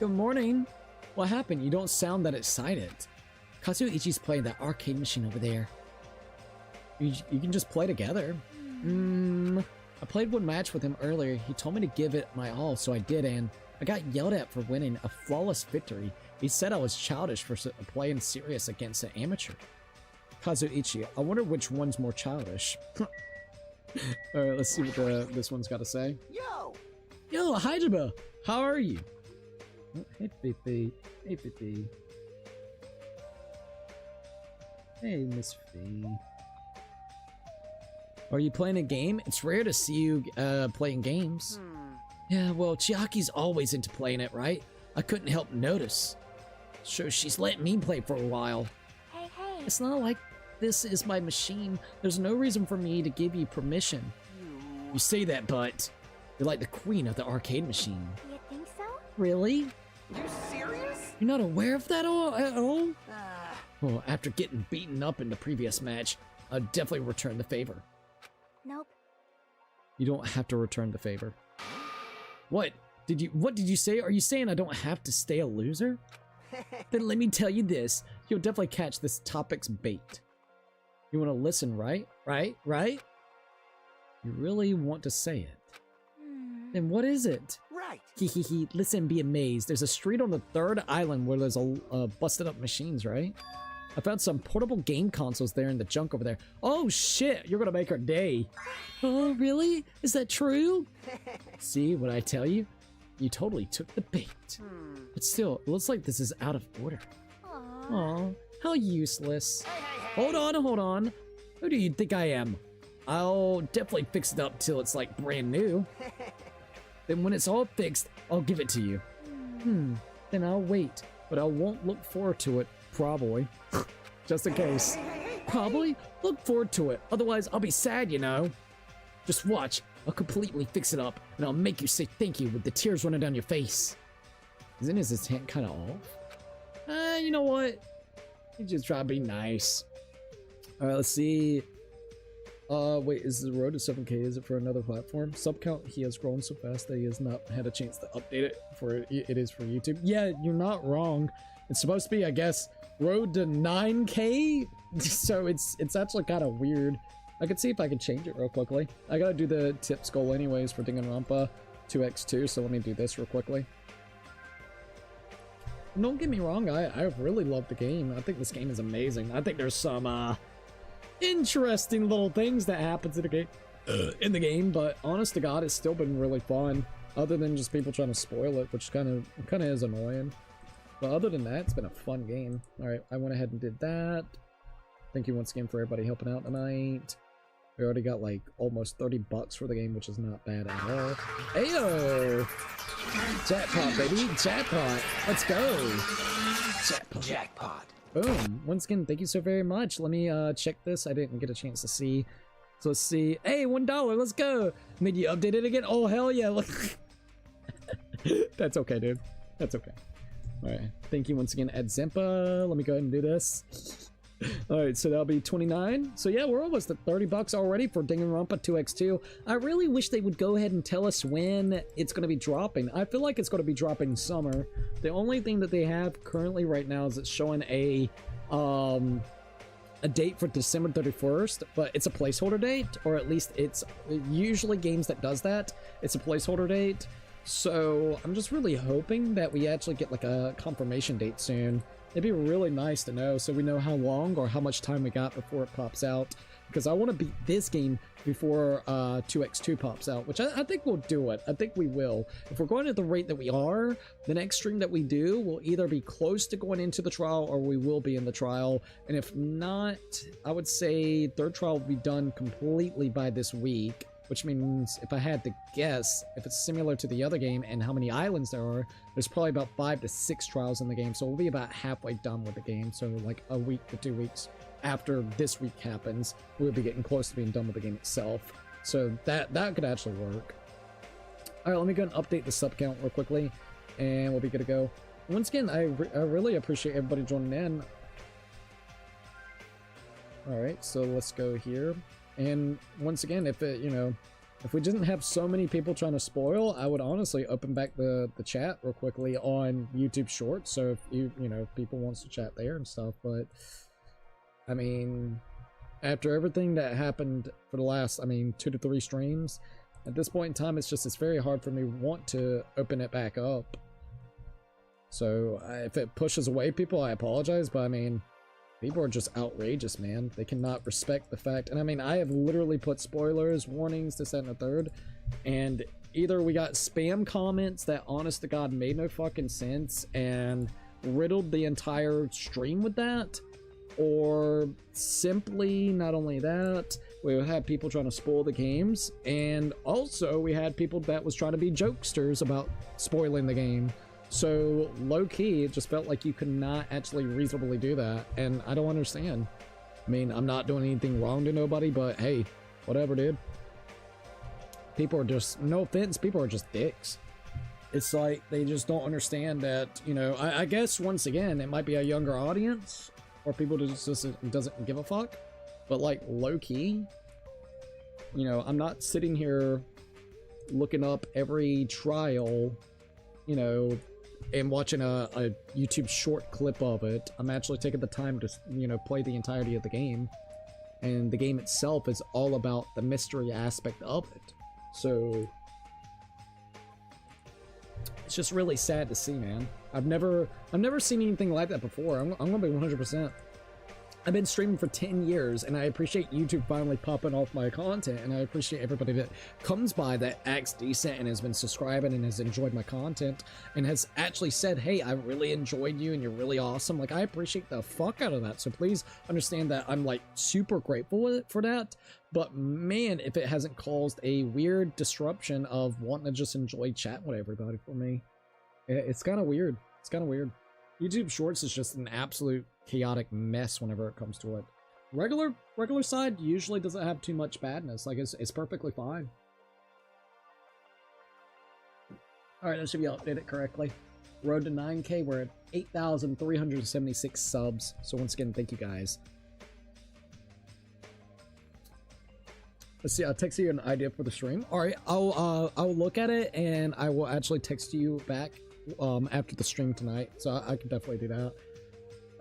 Good morning. What happened? You don't sound that excited. Kazuichi's playing that arcade machine over there. You can just play together. I played one match with him earlier. He told me to give it my all, so I did, and I got yelled at for winning a flawless victory. He said I was childish for playing serious against an amateur. Kazuichi, I wonder which one's more childish. Alright, let's see what this one's got to say. Yo, Hajime, how are you? Hey, Fifi. Hey, Fifi. Hey, Miss Fee. Are you playing a game? It's rare to see you playing games. Yeah, well, Chiaki's always into playing it, right? I couldn't help notice. So she's let me play for a while. Hey. It's not like this is my machine. There's no reason for me to give you permission. You say that, but you're like the queen of the arcade machine. You think so? Really? You serious? You're not aware of that at all? Well, after getting beaten up in the previous match, I'll definitely return the favor. Nope. You don't have to return the favor. What did you say? Are you saying I don't have to stay a loser? Then let me tell you this. You'll definitely catch this topic's bait. You want to listen, right? Right? You really want to say it. Then what is it? Right. Hehehe, listen, be amazed. There's a street on the 3rd island where there's a busted up machines, right? I found some portable game consoles there in the junk over there. Oh shit, you're gonna make our day. Oh, really? Is that true? See what I tell you? You totally took the bait. But still, it looks like this is out of order. Aw, how useless. Hold on. Who do you think I am? I'll definitely fix it up till it's like brand new. Then when it's all fixed, I'll give it to you. Then I'll wait, but I won't look forward to it, probably. Just in case. Probably? Look forward to it, otherwise I'll be sad, you know. Just watch, I'll completely fix it up, and I'll make you say thank you with the tears running down your face. Isn't his intent kind of off? You know what? You just try to be nice. Alright, let's see. Wait, is the road to 7K, is it for another platform? Sub count, he has grown so fast that he has not had a chance to update it for it is for YouTube. Yeah, you're not wrong. It's supposed to be, I guess, road to 9K? So it's actually kind of weird. I could see if I can change it real quickly. I gotta do the tips goal anyways for Danganronpa 2x2, so let me do this real quickly. And don't get me wrong, I really love the game. I think this game is amazing. I think there's some, interesting little things that happens in the game, but honest to God, it's still been really fun. Other than just people trying to spoil it, which kind of is annoying. But other than that, it's been a fun game. All right, I went ahead and did that. Thank you once again for everybody helping out tonight. We already got like almost 30 bucks for the game, which is not bad at all. Ayo! Jackpot, baby, jackpot. Let's go. Jackpot. Boom. Once again, thank you so very much. Let me check this. I didn't get a chance to see. So let's see. Hey, $1. Let's go. Made you update it again? Oh, hell yeah. Look. That's okay, dude. That's okay. All right. Thank you once again, Ed Zempa. Let me go ahead and do this. All right, so that'll be 29. So yeah, we're almost at 30 bucks already for Danganronpa 2x2. I really wish they would go ahead and tell us when it's going to be dropping. I feel like it's going to be dropping summer. The only thing that they have currently right now is it's showing a date for December 31st, but it's a placeholder date, or at least it's usually games that does that. It's a placeholder date. So I'm just really hoping that we actually get like a confirmation date soon. It'd be really nice to know so we know how long or how much time we got before it pops out. Because I want to beat this game before 2x2 pops out, which I think we'll do it. I think we will. If we're going at the rate that we are, the next stream that we do will either be close to going into the trial or we will be in the trial. And if not, I would say third trial will be done completely by this week. Which means, if I had to guess, if it's similar to the other game and how many islands there are, there's probably about 5 to 6 trials in the game. So we'll be about halfway done with the game. So like a week to 2 weeks after this week happens, we'll be getting close to being done with the game itself. So that could actually work. All right, let me go and update the sub count real quickly, and we'll be good to go. Once again, I really appreciate everybody joining in. All right, so let's go here. And once again, if it, if we didn't have so many people trying to spoil, I would honestly open back the chat real quickly on YouTube Shorts. So if if people wants to chat there and stuff, but I mean, after everything that happened for the last, 2 to 3 streams, at this point in time, it's very hard for me to want to open it back up. So if it pushes away people, I apologize, but people are just outrageous, man. They cannot respect the fact. And I have literally put spoilers, warnings, this, that, and the third. And either we got spam comments that, honest to God, made no fucking sense and riddled the entire stream with that. or simply not only that, we had people trying to spoil the games, and also we had people that was trying to be jokesters about spoiling the game. So low-key, it just felt like you could not actually reasonably do that, and I don't understand. I mean, I'm not doing anything wrong to nobody, but hey, whatever, dude. People are just, no offense, people are just dicks. It's like they just don't understand that, you know, I guess once again, it might be a younger audience, or people just doesn't give a fuck, but like low-key, you know, I'm not sitting here looking up every trial, you know, and watching a YouTube short clip of it. I'm actually taking the time to, you know, play the entirety of the game, and the game itself is all about the mystery aspect of it. So it's just really sad to see, man. I've never seen anything like that before. I'm gonna be 100%. I've been streaming for 10 years, and I appreciate YouTube finally popping off my content, and I appreciate everybody that comes by that acts decent and has been subscribing and has enjoyed my content and has actually said, hey, I really enjoyed you and you're really awesome. Like, I appreciate the fuck out of that, so please understand that I'm like super grateful for that. But man, if it hasn't caused a weird disruption of wanting to just enjoy chatting with everybody for me, it's kind of weird. It's kind of weird. YouTube Shorts is just an absolute chaotic mess whenever it comes to it. Regular side usually doesn't have too much badness. Like, it's perfectly fine. Alright, that should be updated correctly. Road to 9K, we're at 8,376 subs. So once again, thank you guys. Let's see, I'll text you an idea for the stream. Alright, I'll look at it and I will actually text you back after the stream tonight, so I can definitely do that.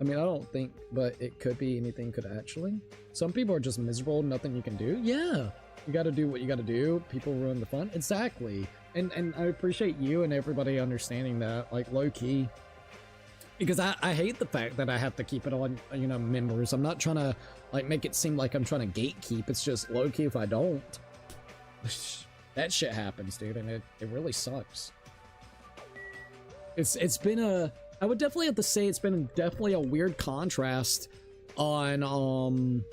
I mean, I don't think, but it could be anything could actually. Some people are just miserable, nothing you can do. Yeah, you got to do what you got to do. People ruin the fun. Exactly. And I appreciate you and everybody understanding that, like, low key, because I hate the fact that I have to keep it on, you know, members. I'm not trying to like make it seem like I'm trying to gatekeep. It's just low key. If I don't, that shit happens, dude, and it really sucks. It's been a, I would definitely have to say it's been definitely a weird contrast on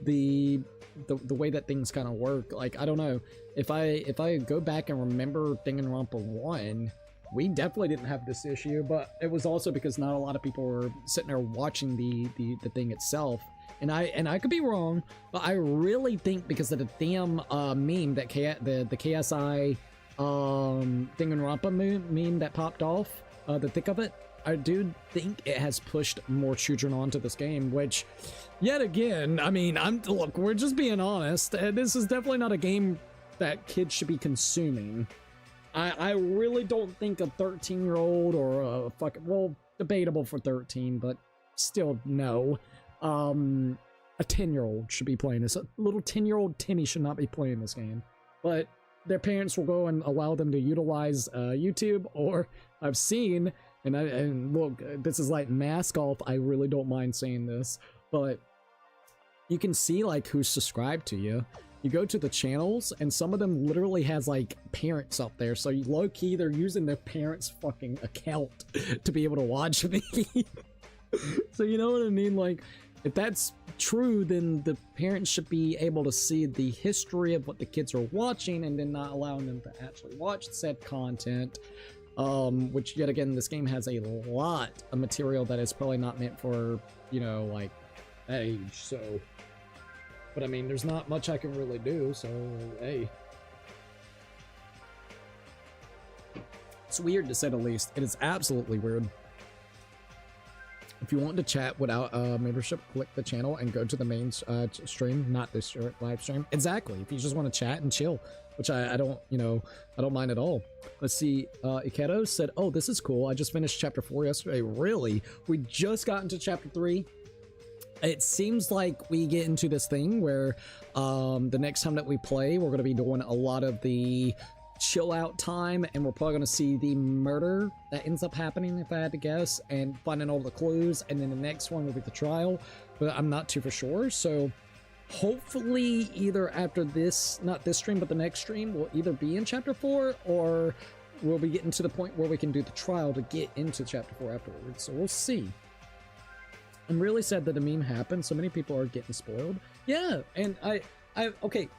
the way that things kind of work. Like, I don't know, if I go back and remember Danganronpa 1, we definitely didn't have this issue, but it was also because not a lot of people were sitting there watching the thing itself. And I could be wrong, but I really think because of the damn meme that the KSI Danganronpa meme that popped off, the thick of it, I do think it has pushed more children onto this game, which, yet again, I mean, look, we're just being honest, this is definitely not a game that kids should be consuming. I really don't think a 13-year-old or a fucking, well, debatable for 13, but still no, a 10-year-old should be playing this. A little 10-year-old Timmy should not be playing this game, but their parents will go and allow them to utilize YouTube, or I've seen, and look, this is like mask off, I really don't mind saying this, but you can see like who's subscribed to you. You go to the channels, and some of them literally has like parents up there, so low-key they're using their parents' fucking account to be able to watch me. So you know what I mean? Like, if that's true, then the parents should be able to see the history of what the kids are watching and then not allowing them to actually watch said content. Which, yet again, this game has a lot of material that is probably not meant for, you know, like, age, so. But I mean, there's not much I can really do, so, hey. It's weird to say the least. It is absolutely weird. If you want to chat without membership, click the channel and go to the main stream, not this live stream. Exactly. If you just want to chat and chill, which I don't, you know, I don't mind at all. Let's see. Iketo said, "Oh, this is cool. I just finished chapter 4 yesterday." Really? We just got into chapter 3. It seems like we get into this thing where the next time that we play, we're going to be doing a lot of the chill out time, and we're probably going to see the murder that ends up happening, if I had to guess, and finding all the clues, and then the next one will be the trial, but I'm not too for sure. So hopefully either after this, not this stream, but the next stream, will either be in chapter 4, or we'll be getting to the point where we can do the trial to get into chapter 4 afterwards. So we'll see. I'm really sad that the meme happened. So many people are getting spoiled. Yeah, and okay,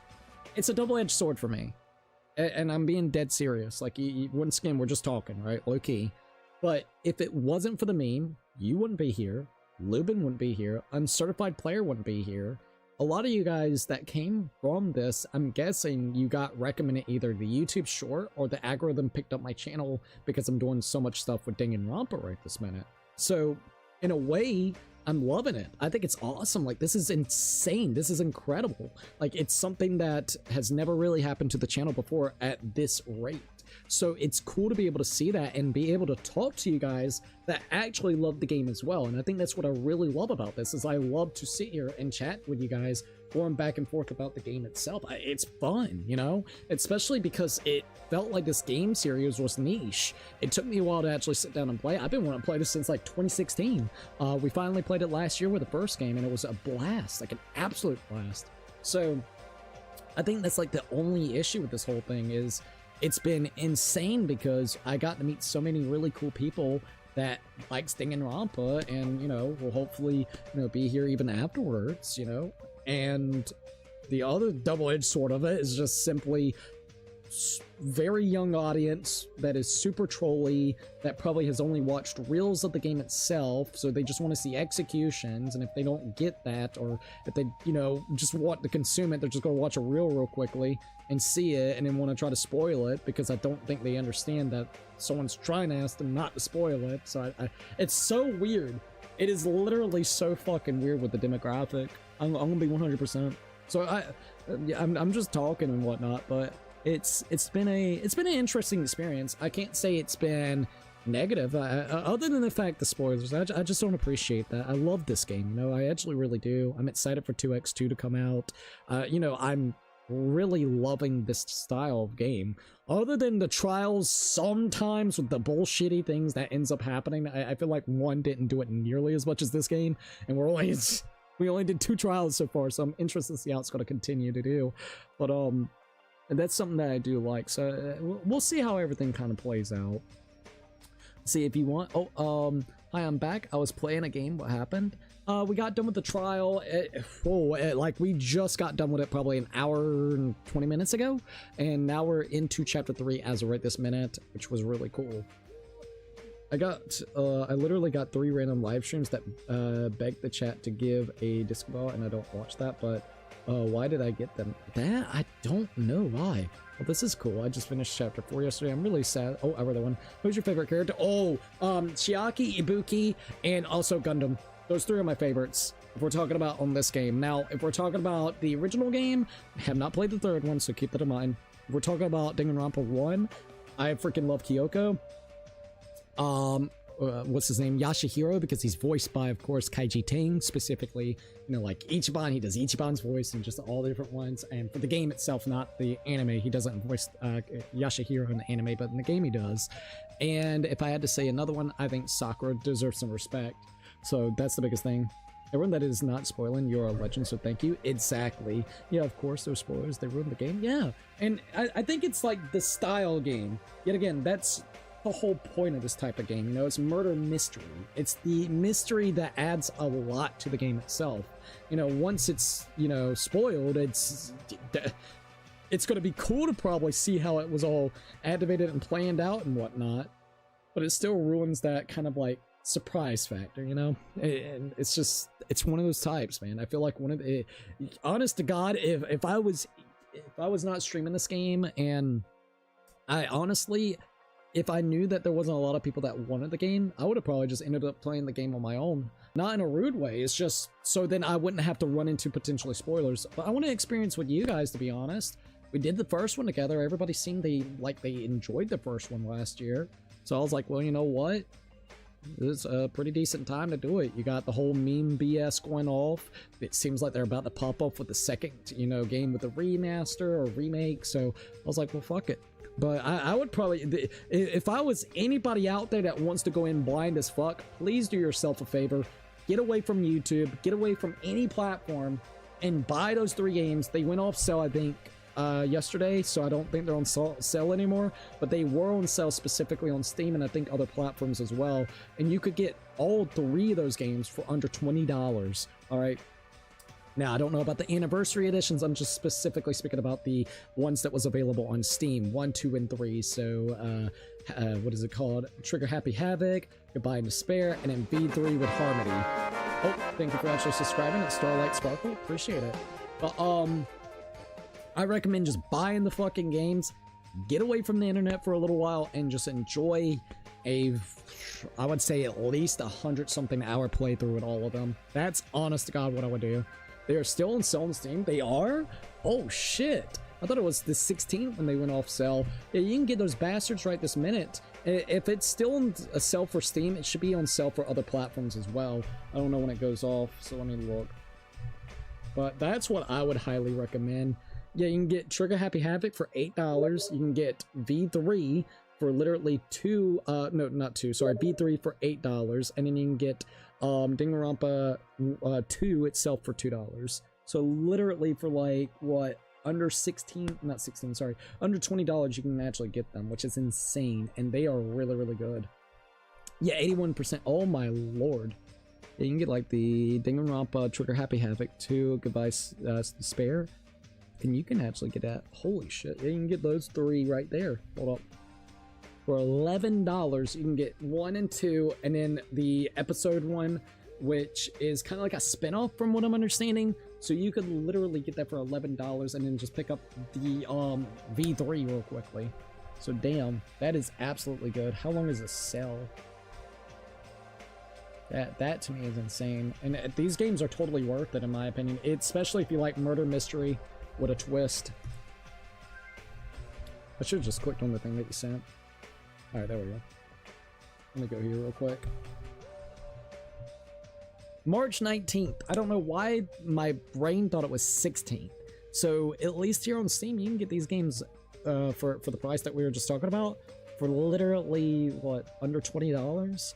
it's a double-edged sword for me. And I'm being dead serious. Like, once again, we're just talking, right? Low key. But if it wasn't for the meme, you wouldn't be here. Lubin wouldn't be here. Uncertified Player wouldn't be here. A lot of you guys that came from this, I'm guessing you got recommended either the YouTube short or the algorithm picked up my channel because I'm doing so much stuff with Danganronpa right this minute. So, in a way, I'm loving it. I think it's awesome. Like, this is insane. This is incredible. Like, it's something that has never really happened to the channel before at this rate. So it's cool to be able to see that and be able to talk to you guys that actually love the game as well. And I think that's what I really love about this, is I love to sit here and chat with you guys, going back and forth about the game itself. It's fun, you know, especially because it felt like this game series was niche. It took me a while to actually sit down and play. I've been wanting to play this since like 2016. We finally played it last year with the first game, and it was a blast, like an absolute blast. So I think that's like the only issue with this whole thing is it's been insane because I got to meet so many really cool people that likes Danganronpa and, you know, will hopefully, you know, be here even afterwards, you know. And the other double-edged sword of it is just simply very young audience that is super trolly, that probably has only watched reels of the game itself, so they just want to see executions, and if they don't get that, or if they, you know, just want to consume it, they're just going to watch a reel real quickly and see it and then want to try to spoil it, because I don't think they understand that someone's trying to ask them not to spoil it. So it's so weird. It is literally so fucking weird with the demographic. I'm gonna be 100%. So I'm just talking and whatnot, but it's been an interesting experience. I can't say it's been negative, other than the fact the spoilers. I just don't appreciate that. I love this game, you know, I actually really do. I'm excited for 2X2 to come out. You know, I'm really loving this style of game. Other than the trials sometimes with the bullshitty things that ends up happening, I feel like 1 didn't do it nearly as much as this game, and we only did 2 trials so far, so I'm interested to see how it's going to continue to do. But that's something that I do like, so we'll see how everything kind of plays out. See if you want. Hi, I'm back. I was playing a game. What happened? We got done with the trial. Like we just got done with it probably an hour and 20 minutes ago, and now we're into chapter 3 as of right this minute, which was really cool. I literally got 3 random live streams that begged the chat to give a disc ball, and I don't watch that, but why did I get them? That I don't know why. Well, this is cool. I just finished chapter 4 yesterday. I'm really sad. Oh, I read that one. Who's your favorite character? Oh, Chiaki, Ibuki, and also Gundam. Those 3 are my favorites if we're talking about on this game. Now, if we're talking about the original game, I have not played the 3rd one, so keep that in mind. If we're talking about Danganronpa 1, I freaking love Kyoko. What's his name? Yashihiro, because he's voiced by, of course, Kaiji Tang, specifically, you know, like Ichiban. He does Ichiban's voice and just all the different ones. And for the game itself, not the anime, he doesn't voice Yashihiro in the anime, but in the game he does. And if I had to say another one, I think Sakura deserves some respect. So that's the biggest thing. Everyone that is not spoiling, you're a legend, so thank you. Exactly. Yeah, of course, those spoilers, they ruined the game. Yeah, and I think it's like the style game. Yet again, that's the whole point of this type of game, you know, it's murder mystery. It's the mystery that adds a lot to the game itself. You know, once it's, you know, spoiled, it's going to be cool to probably see how it was all activated and planned out and whatnot, but it still ruins that kind of like surprise factor, you know. And it's just, it's one of those types, man. I feel like one of the, honest to God, if I was not streaming this game, and I honestly, if I knew that there wasn't a lot of people that wanted the game, I would have probably just ended up playing the game on my own. Not in a rude way, it's just so then I wouldn't have to run into potentially spoilers. But I want to experience with you guys, to be honest. We did the first one together. Everybody seemed they enjoyed the first one last year. So I was like, well, you know what? It's a pretty decent time to do it. You got the whole meme BS going off. It seems like they're about to pop up with the second, you know, game with a remaster or remake. So I was like, well, fuck it. But I would probably, if I was anybody out there that wants to go in blind as fuck, please do yourself a favor. Get away from YouTube, get away from any platform, and buy those 3 games. They went off sale, I think, yesterday, so I don't think they're on sale anymore, but they were on sale specifically on Steam and I think other platforms as well, and you could get all 3 of those games for under $20. All right. Now, I don't know about the anniversary editions. I'm just specifically speaking about the ones that was available on Steam, 1, 2, and 3. So, what is it called? Trigger Happy Havoc, Goodbye in Despair, and then V3 with Harmony. Oh, thank you for actually subscribing. It's Starlight Sparkle. Appreciate it. But, I recommend just buying the fucking games, get away from the internet for a little while, and just enjoy I would say at least 100-something hour playthrough with all of them. That's honest to God what I would do. They are still on sale on Steam. They are? Oh, shit. I thought it was the 16th when they went off sale. Yeah, you can get those bastards right this minute. If it's still on a sale for Steam, it should be on sale for other platforms as well. I don't know when it goes off, so let me look. But that's what I would highly recommend. Yeah, you can get Trigger Happy Havoc for $8. You can get V3 for literally V3 for $8. And then you can get Danganronpa 2 itself for $2. So literally for like what, under $20 you can actually get them, which is insane, and they are really, really good. Yeah, 81%. Oh my lord. Yeah, you can get like the Danganronpa Trigger Happy Havoc 2, Goodbye Despair, and you can actually get that. Holy shit. Yeah, you can get those 3 right there. Hold up. For $11, you can get 1 and 2, and then the episode 1, which is kind of like a spin-off from what I'm understanding. So you could literally get that for $11 and then just pick up the V3 real quickly. So damn, that is absolutely good. How long is this sell? That to me is insane. And these games are totally worth it in my opinion, especially if you like murder mystery with a twist. I should have just clicked on the thing that you sent. Alright, there we go. Let me go here real quick. March 19th. I don't know why my brain thought it was 16th. So at least here on Steam, you can get these games for the price that we were just talking about for literally, what, under $20?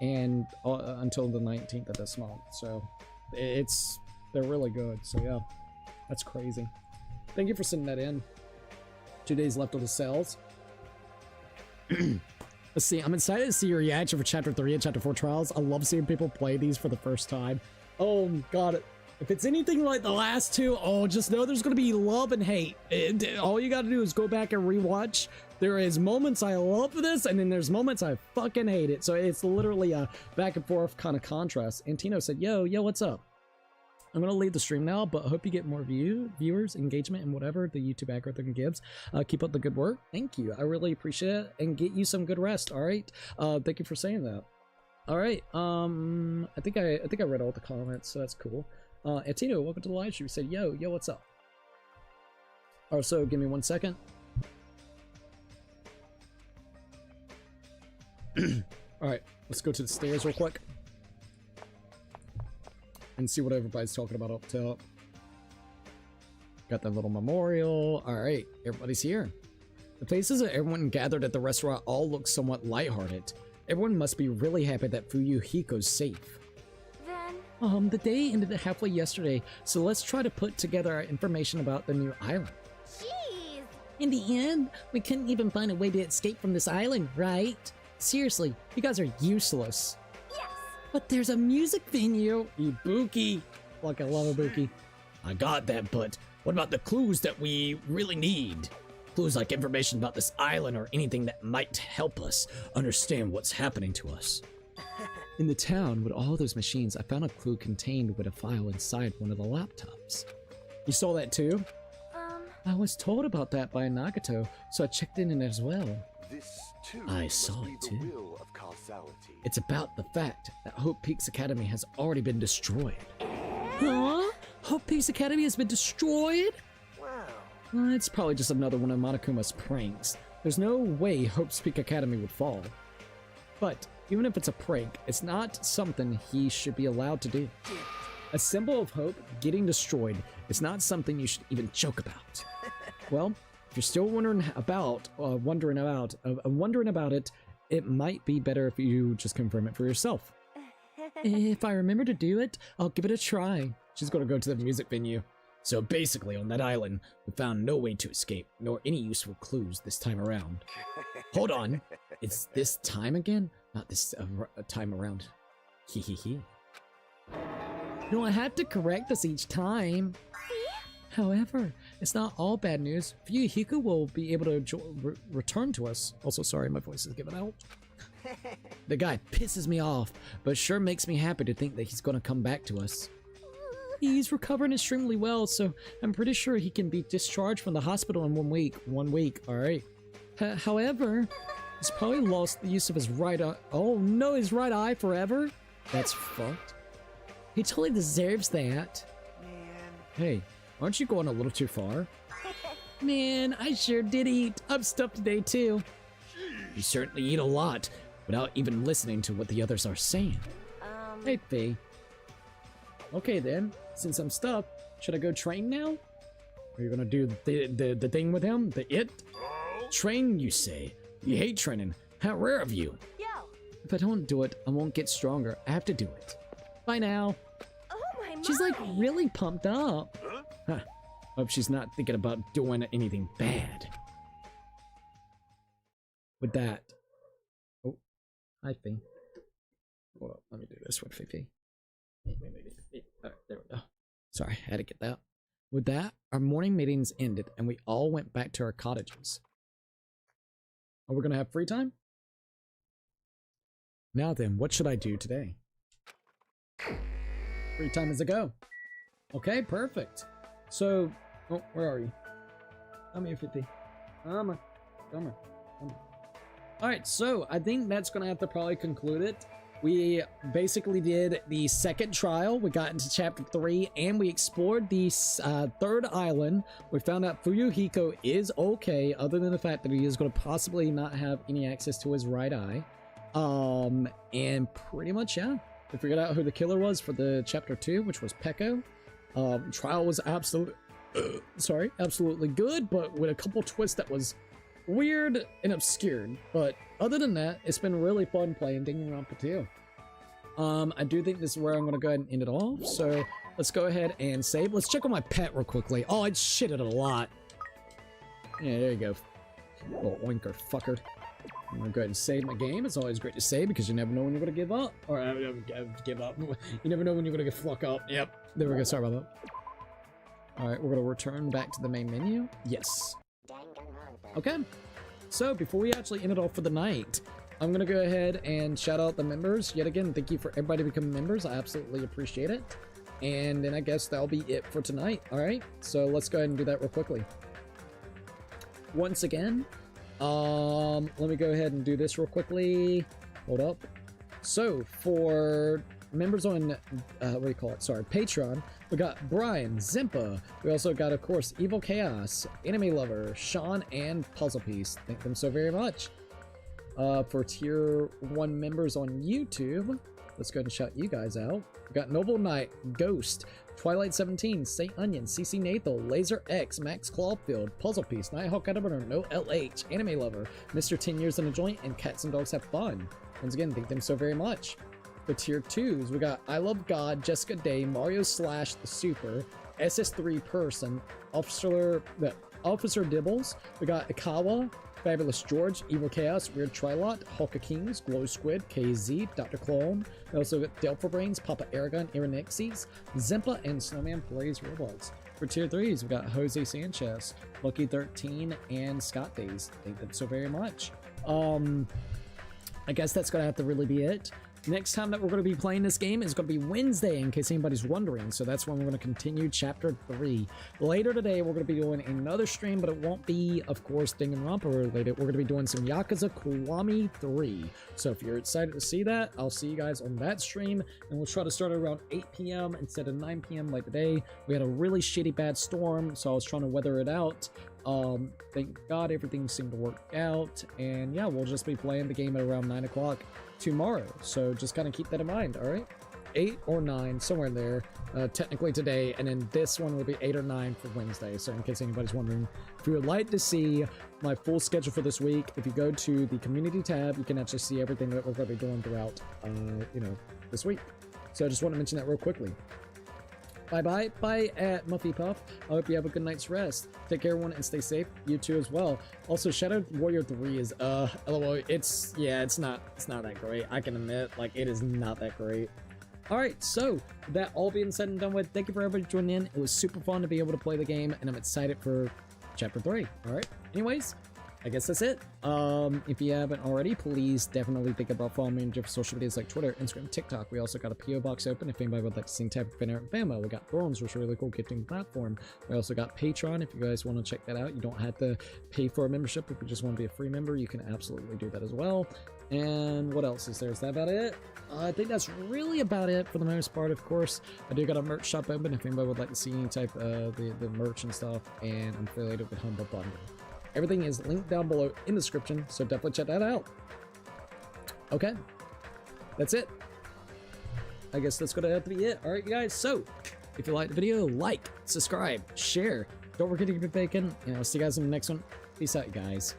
And until the 19th of this month. So they're really good. So yeah, that's crazy. Thank you for sending that in. 2 days left of the sales. Let's see, I'm excited to see your reaction for Chapter 3 and Chapter 4 Trials. I love seeing people play these for the first time. Oh god, if it's anything like the last 2, oh, just know there's gonna be love and hate. All you gotta do is go back and rewatch. There is moments I love this, and then there's moments I fucking hate it. So it's literally a back and forth kind of contrast. And Tino said, yo, what's up? I'm going to leave the stream now, but I hope you get more viewers, engagement, and whatever the YouTube algorithm gives. Keep up the good work. Thank you. I really appreciate it. And get you some good rest, all right? Thank you for saying that. All right. I think I read all the comments, so that's cool. Antino, welcome to the live stream. You said, yo, what's up? Also, give me 1 second. All right, let's go to the stairs real quick and see what everybody's talking about up top. Got that little memorial. All right, everybody's here. The faces of everyone gathered at the restaurant all look somewhat lighthearted. Everyone must be really happy that Fuyuhiko's safe. Then... the day ended halfway yesterday, so let's try to put together our information about the new island. Jeez! In the end, we couldn't even find a way to escape from this island, right? Seriously, you guys are useless. Yes! But there's a music venue. Ibuki. Like, I love Ibuki. I got that, but what about the clues that we really need? Clues like information about this island or anything that might help us understand what's happening to us. In the town with all those machines, I found a clue contained with a file inside one of the laptops. You saw that too? I was told about that by Nagato, so I checked in it as well. This too I saw must it be too. the will of causality. It's about the fact that Hope Peaks Academy has already been destroyed. Huh? Hope Peaks Academy has been destroyed? Wow. It's probably just another one of Monokuma's pranks. There's no way Hope's Peak Academy would fall. But even if it's a prank, it's not something he should be allowed to do. A symbol of hope getting destroyed is not something you should even joke about. Well, if you're still wondering about it, it might be better if you just confirm it for yourself. If I remember to do it, I'll give it a try. She's gonna go to the music venue. So basically, on that island, we found no way to escape, nor any useful clues this time around. Hold on, it's this time again? Not this time around. Hee hee hee. No, I have to correct us each time. However, it's not all bad news. Fuyuhiko will be able to return to us. Also, sorry, my voice is giving out. The guy pisses me off, but sure makes me happy to think that he's gonna come back to us. He's recovering extremely well, so I'm pretty sure he can be discharged from the hospital in 1 week. 1 week, alright. However, he's probably lost the use of his right eye. Oh no, his right eye forever? That's fucked. He totally deserves that. Man. Hey, aren't you going a little too far? Man, I sure did eat. I'm stuffed today too. You certainly eat a lot, without even listening to what the others are saying. Hey, Faye. Okay then, since I'm stuck, should I go train now? Are you gonna do the thing with him? Train, you say? You hate training. How rare of you. Yo. If I don't do it, I won't get stronger. I have to do it. Bye now. Oh my. She's like really pumped up. Huh. Hope she's not thinking about doing anything bad. With that. Oh, hi, Faye. Hold up, let me do this with Fifi. Alright, there we go. Sorry, I had to get that. With that, our morning meetings ended and we all went back to our cottages. Are we gonna have free time? Now then, what should I do today? Free time is a go. Okay, perfect. So, oh, where are you? Come here, 50. Come on. Come on. Come on. Alright, so I think that's gonna have to probably conclude it. We basically did the second trial. We got into chapter 3 and we explored the third island. We found out Fuyuhiko is okay, other than the fact that he is going to possibly not have any access to his right eye. And pretty much, yeah, we figured out who the killer was for the chapter 2, which was Peko. Trial was absolutely good, but with a couple twists that was weird and obscured. But other than that, it's been really fun playing Danganronpa 2. I do think this is where I'm going to go ahead and end it off. So let's go ahead and save. Let's check on my pet real quickly. Oh, I shitted a lot. Yeah, there you go. Little oinker fucker. I'm going to go ahead and save my game. It's always great to save because you never know when you're going to give up. Or give up. You never know when you're going to fuck up. Yep. There we go. Sorry about that. Alright, we're going to return back to the main menu. Yes. Okay. So before we actually end it off for the night, I'm going to go ahead and shout out the members. Yet again, thank you for everybody becoming members. I absolutely appreciate it. And then I guess that'll be it for tonight. Alright. So let's go ahead and do that real quickly. Once again, let me go ahead and do this real quickly. Hold up. So for members on what do you call it? Sorry, Patreon, we got Brian, Zimpa. We also got, of course, Evil Chaos, Anime Lover, Sean, and Puzzle Piece. Thank them so very much. For tier 1 members on YouTube, let's go ahead and shout you guys out. We got Noble Knight, Ghost, Twilight 17, Saint Onion, CC Nathal, Laser X, Max Clawfield, Puzzle Piece, Nighthawk Edinburgh, No LH, Anime Lover, Mr. 10 Years in a Joint, and Cats and Dogs Have Fun. Once again, thank them so very much. For tier 2s, we got I Love God, Jessica Day, Mario Slash the Super, SS3 Person, Officer Dibbles. We got Ikawa, Fabulous George, Evil Chaos, Weird Trilot, Hulka Kings, Glow Squid, KZ, Dr. Clone. We also got Delpha Brains, Papa Aragon, Irenexies, Zimpa, and Snowman Plays Roblox. For tier 3s, we got Jose Sanchez, Lucky 13, and Scott Days. Thank them so very much. I guess that's gonna have to really be it. Next time that we're going to be playing this game is going to be Wednesday, in case anybody's wondering. So that's when we're going to continue Chapter 3. Later today, we're going to be doing another stream, but it won't be, of course, Danganronpa related. We're going to be doing some Yakuza Kiwami 3. So if you're excited to see that, I'll see you guys on that stream. And we'll try to start around 8 p.m. instead of 9 p.m. like today. We had a really shitty bad storm, so I was trying to weather it out. Thank God everything seemed to work out. And yeah, we'll just be playing the game at around 9 o'clock. Tomorrow, so just kind of keep that in mind. All right, 8 or 9, somewhere in there, technically today, and then this one will be 8 or 9 for Wednesday. So in case anybody's wondering, if you would like to see my full schedule for this week, if you go to the community tab, you can actually see everything that we're going to be doing throughout this week. So I just want to mention that real quickly. Bye-bye. Bye at Muffy Puff. I hope you have a good night's rest. Take care, everyone, and stay safe. You too as well. Also, Shadow Warrior 3 is, LOL, it's not that great. I can admit, like, it is not that great. Alright, so, that all being said and done with, thank you for everybody joining in. It was super fun to be able to play the game, and I'm excited for Chapter 3. Alright, anyways, I guess that's it. If you haven't already, please definitely think about following me on different social medias like Twitter, Instagram, TikTok. We also got a PO box open if anybody would like to see type of fan art and fan mail. We got Thrones, which is a really cool gifting platform. We also got Patreon. If you guys want to check that out, you don't have to pay for a membership. If you just want to be a free member, you can absolutely do that as well. And what else is there? Is that about it? I think that's really about it for the most part. Of course, I do got a merch shop open if anybody would like to see any type of the merch and stuff, and I'm affiliated with Humble Bundle. Everything is linked down below in the description, so definitely check that out. Okay, that's it. I guess that's gonna have to be it. All right, guys, so if you liked the video, like, subscribe, share. Don't forget to keep it bacon, and I'll see you guys in the next one. Peace out, you guys.